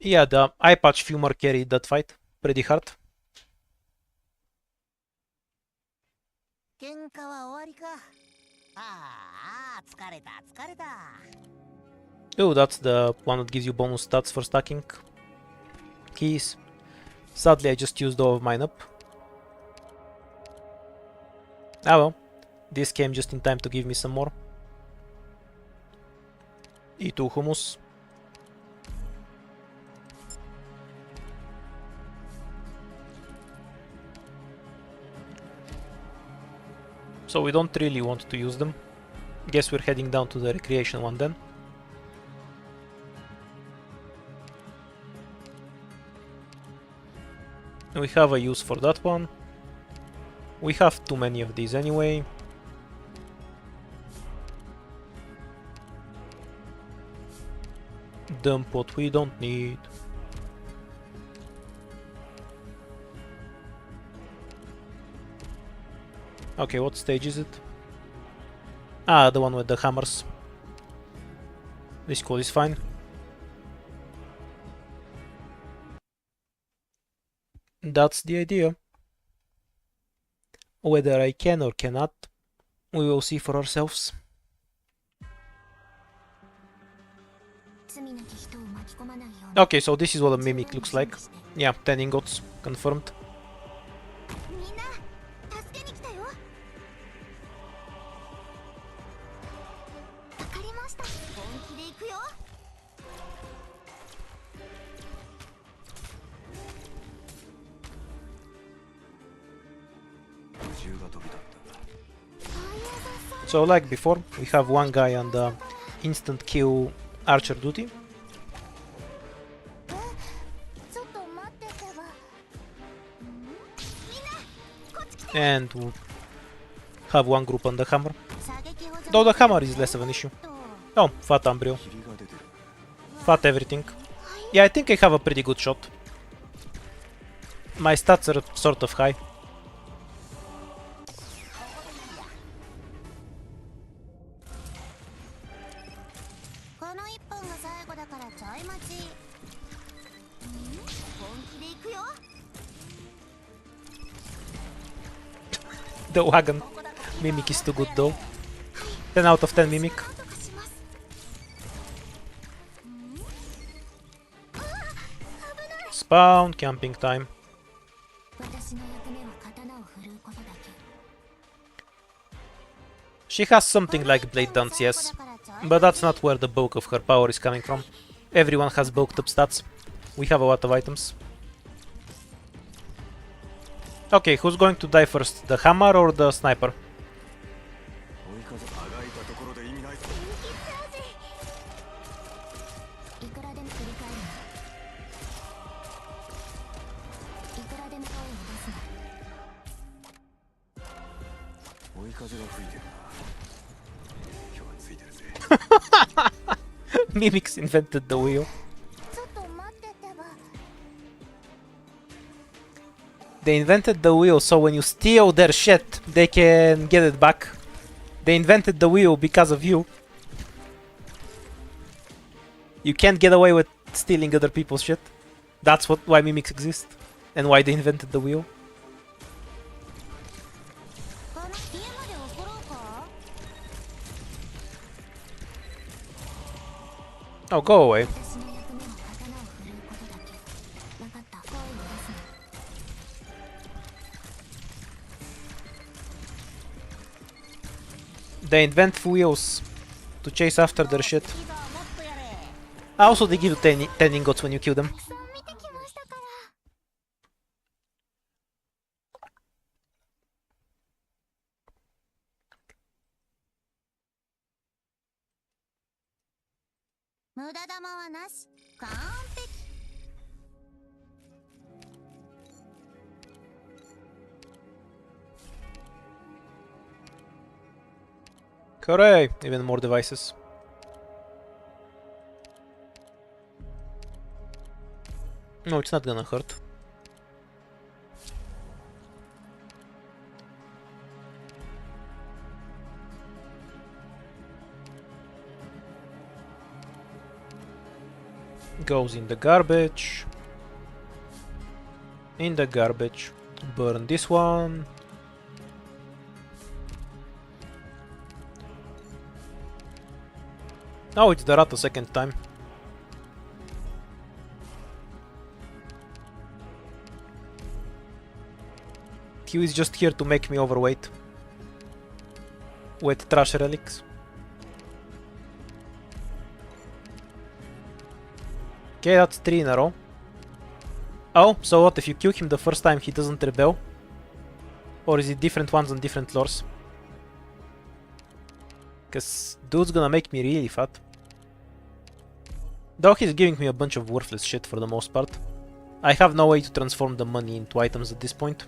Yeah, the eye patch Fumer carried that fight pretty hard. Oh, that's the one that gives you bonus stats for stacking keys. Sadly, I just used all of mine up. Ah well, this came just in time to give me some more. E2 hummus. So we don't really want to use them. Guess we're heading down to the recreation one then. We have a use for that one. We have too many of these anyway. Dump what we don't need. Okay, what stage is it? Ah, the one with the hammers. This code is fine. That's the idea. Whether I can or cannot, We will see for ourselves. 罪なき人を巻き込まないように Okay, so this is what a mimic looks like. Yeah, 10 ingots, confirmed. みんな助けに来たよ。わかりました。本気で行くよ。 So like before, we have one guy on the instant kill archer duty. ちょっと待っててば。みんなこっち来て。 And we'll have one group on the hammer. 射撃補助 Though the hammer is less of an issue. Oh, fat embryo. Fat everything. Yeah, I think I have a pretty good shot. My stats are sort of high. この一本が最後だからちょい待ち。本気で行くよ。 The wagon mimic is too good though. 10 out of 10 mimic. なんとかします。Spawn, camping time. 私の役目は刀を振るうことだけ。 She has something like blade dance, yes. But that's not where the bulk of her power is coming from. Everyone has bulked up stats. We have a lot of items. Okay, who's going to die first? The hammer or the sniper? いくらでも振り返るな。いくらでも声を出すな。追い風が吹いてるな。今日はついてるぜ。 Mimics invented the wheel. ちょっと待っててば。 They invented the wheel so when you steal their shit, they can get it back. They invented the wheel because of you. You can't get away with stealing other people's shit. That's why mimics exist. And why they invented the wheel. この家まで送ろうか。 Oh, go away. 私の役目は刀を振るうことだけ。わかった。声を出すな。 They invent wheels to chase after their shit. Also, they give you 10 ingots when you kill them. たくさん見てきましたから。無駄玉はなし。完璧。 Hooray! Even more devices. No, it's not gonna hurt. Goes in the garbage. In the garbage. Burn this one. Oh, it's the rat a second time. He is just here to make me overweight. With trash relics. Okay, that's 3 in a row. Oh, so what if you kill him the first time he doesn't rebel? Or is it different ones on different lores? Cause dude's gonna make me really fat. Though he's giving me a bunch of worthless shit for the most part. I have no way to transform the money into items at this point.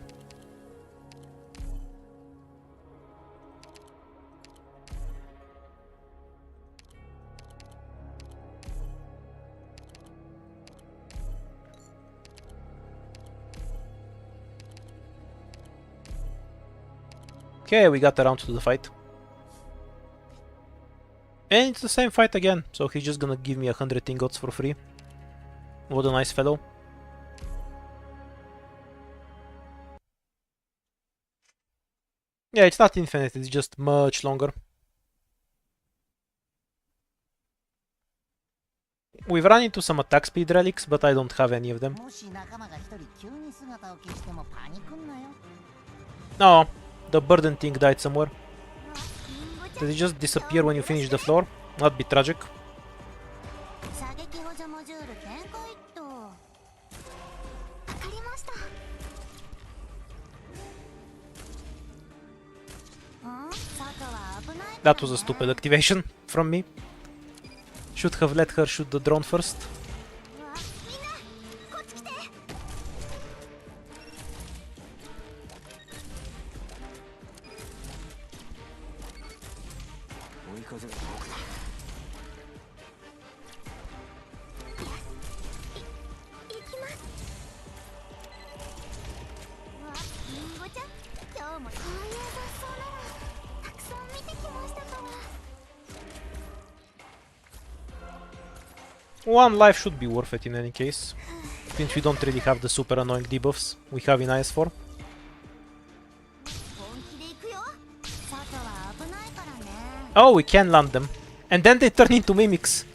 Okay, we got around to the fight. And it's the same fight again, so he's just gonna give me 100 ingots for free. What a nice fellow. Yeah, it's not infinite, it's just much longer. We've run into some attack speed relics, but I don't have any of them. もし仲間が一人急に姿を消してもパニクんなよ。 No, the burden thing died somewhere. Did it just disappear when you finish the floor? Not be tragic. 射撃補助モジュール展開っと。わかりました。外は危ないからね。 That was a stupid activation from me. Should have let her shoot the drone first. うわみんなこっち来て。追い風が僕だ。行きます。うわリンゴちゃん今日もこういう雑草ならたくさん見てきましたから。 One life should be worth it in any case, since we don't really have the super annoying debuffs we have in IS4. 本気で行くよ。外は危ないからね。 Oh, we can land them. And then they turn into mimics.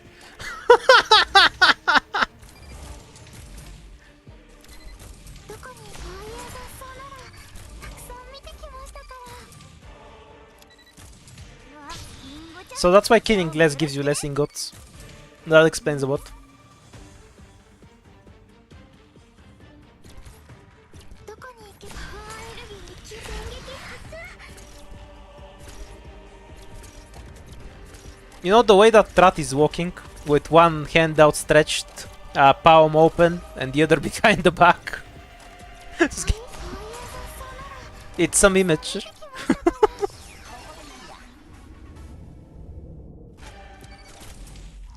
どこにこういう雑草ならたくさん見てきましたから。うわリンゴちゃん So that's why killing less gives you less ingots. That explains a lot. どこに行けばパワーエネルギーに急電撃発。 You know the way that Trat is walking, with one hand outstretched, palm open, and the other behind the back? It's some image.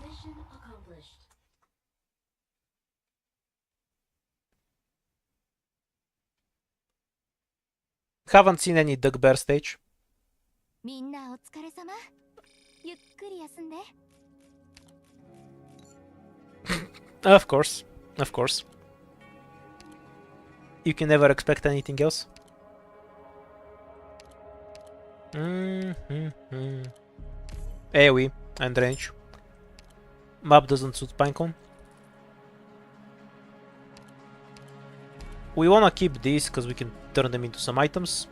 Mission accomplished. Haven't seen any Duck Bear stage. みんなお疲れ様。ゆっくり休んで。 Of course, of course. You can never expect anything else. AoE and range. Map doesn't suit Pinecone. We wanna keep these because we can turn them into some items.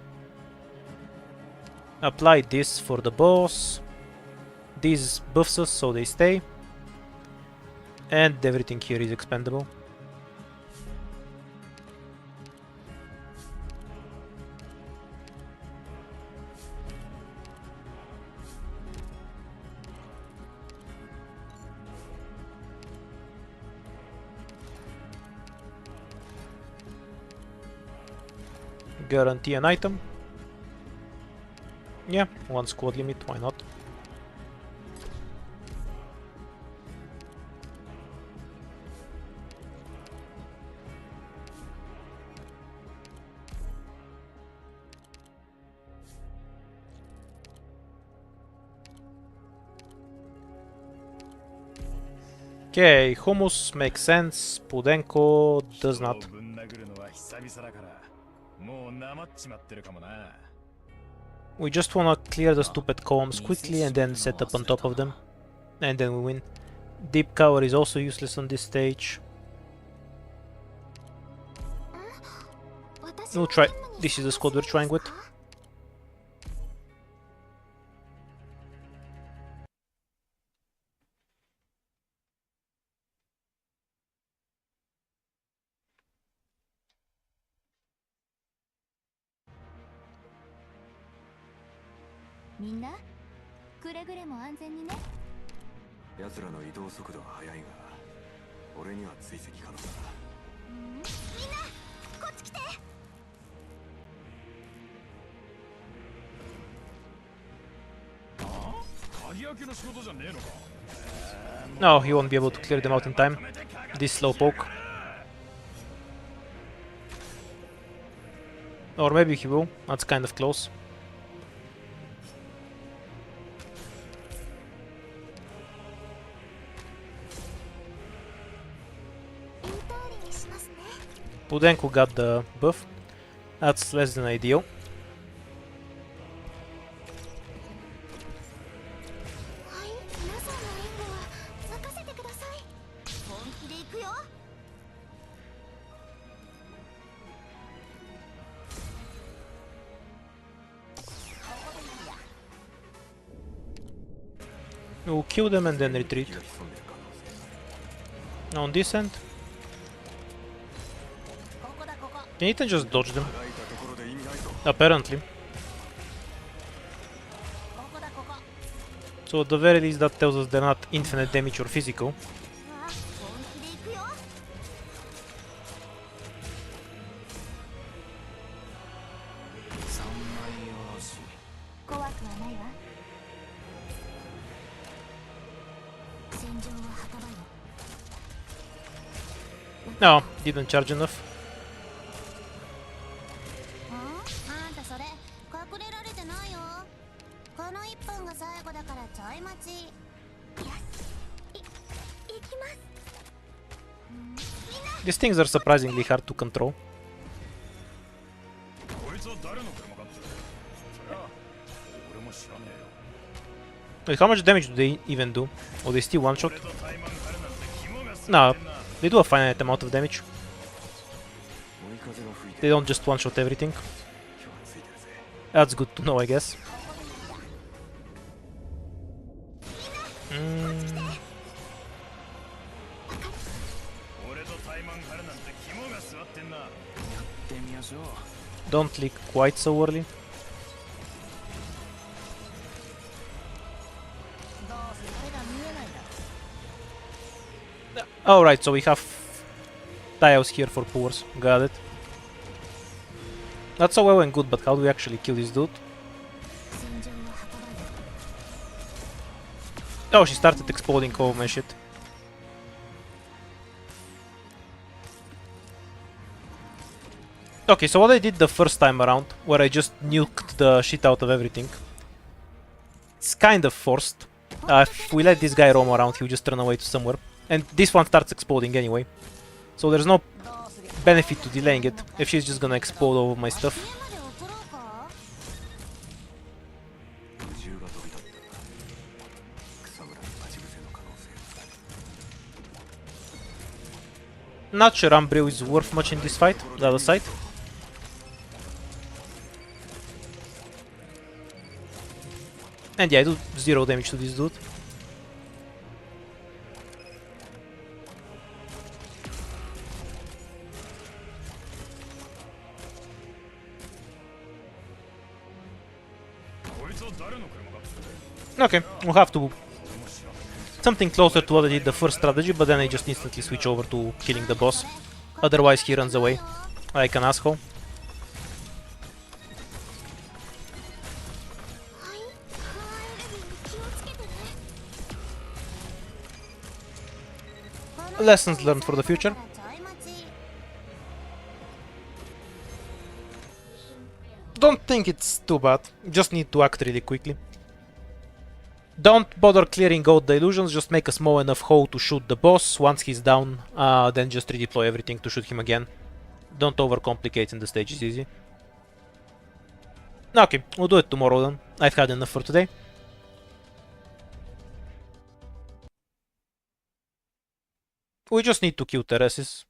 Apply this for the boss. These buffs us so they stay. And everything here is expendable. Guarantee an item. Yeah, one squad limit, why not? Okay, hummus makes sense, Pudenko does not. ぶん殴るのは久々だからもうなまっちまってるかもな。 We just wanna clear the stupid columns quickly and then set up on top of them. And then we win. Deep cover is also useless on this stage. We'll try. This is the squad we're trying with. Minna, くれぐれも安全にね。奴らの移動速度は速いが、俺には追跡可能だ。みんなこっち来て。鍵開けの仕事じゃねえのか。 No, he won't be able to clear them out in time. This slowpoke. Or maybe he will. That's kind of close. Pudenko got the buff. That's less than ideal. We'll kill them and then retreat. On this end, ここだここ can Ethan just dodge them? Apparently. ここだここ So at the very least that tells us they're not infinite damage or physical. あ本気で行くよ 三枚おろし怖くはないわ戦場は墓場よ No, didn't charge enough. あんたそれ隠れられてないよこの1本が最後だからちょい待ちよし行きます These things are surprisingly hard to control. こいつは誰の車かってそりゃ俺も知らねえよ Wait, how much damage do they even do? Or they still one shot? 俺とタイマン狩るなんて肝が据 No, わってんな they do a finite amount of damage. 追い風が吹いて They don't just one shot everything. 今日はついてるぜ That's good to know, I guess. Mm, 俺とタイマン狩るなんて肝が据わってんなやってみましょう don't leak quite so early. どうせこれが見えないだろ Alright, so we have tiles here for pours. Got it. That's all well and good, but how do we actually kill this dude? 戦場は墓場よ Oh, she started exploding all my shit. Okay, so what I did the first time around, where I just nuked the shit out of everything, it's kind of forced. If we let this guy roam around, he'll just run away to somewhere. And this one starts exploding anyway. So there's no どうすりゃ benefit to delaying it, if she's just gonna explode all of my stuff. 家まで送ろうか宇宙が飛び立った草むらに待ち伏せの可能性 Not sure Umbrew is worth much in this fight, the other side. And yeah, I do 0 damage to this dude. Okay, we'll have to... something closer to what I did the first strategy, but then I just instantly switch over to killing the boss. Otherwise he runs away, like an asshole. はいはいレビー気をつけてね Lessons learned for the future. ちょい待ち Don't think it's too bad, just need to act really quickly. Don't bother clearing out the illusions, just make a small enough hole to shoot the boss. Once he's down, then just redeploy everything to shoot him again. Don't overcomplicate and the stage is easy. Okay, we'll do it tomorrow then. I've had enough for today. We just need to kill terraces.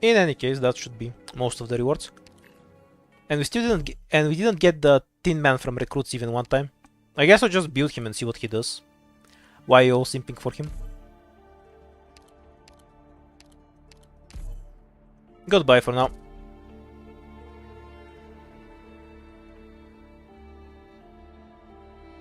In any case, that should be most of the rewards. And we still didn't get the Tin Man from recruits even one time. I guess I'll just build him and see what he does. Why are you all simping for him? Goodbye for now.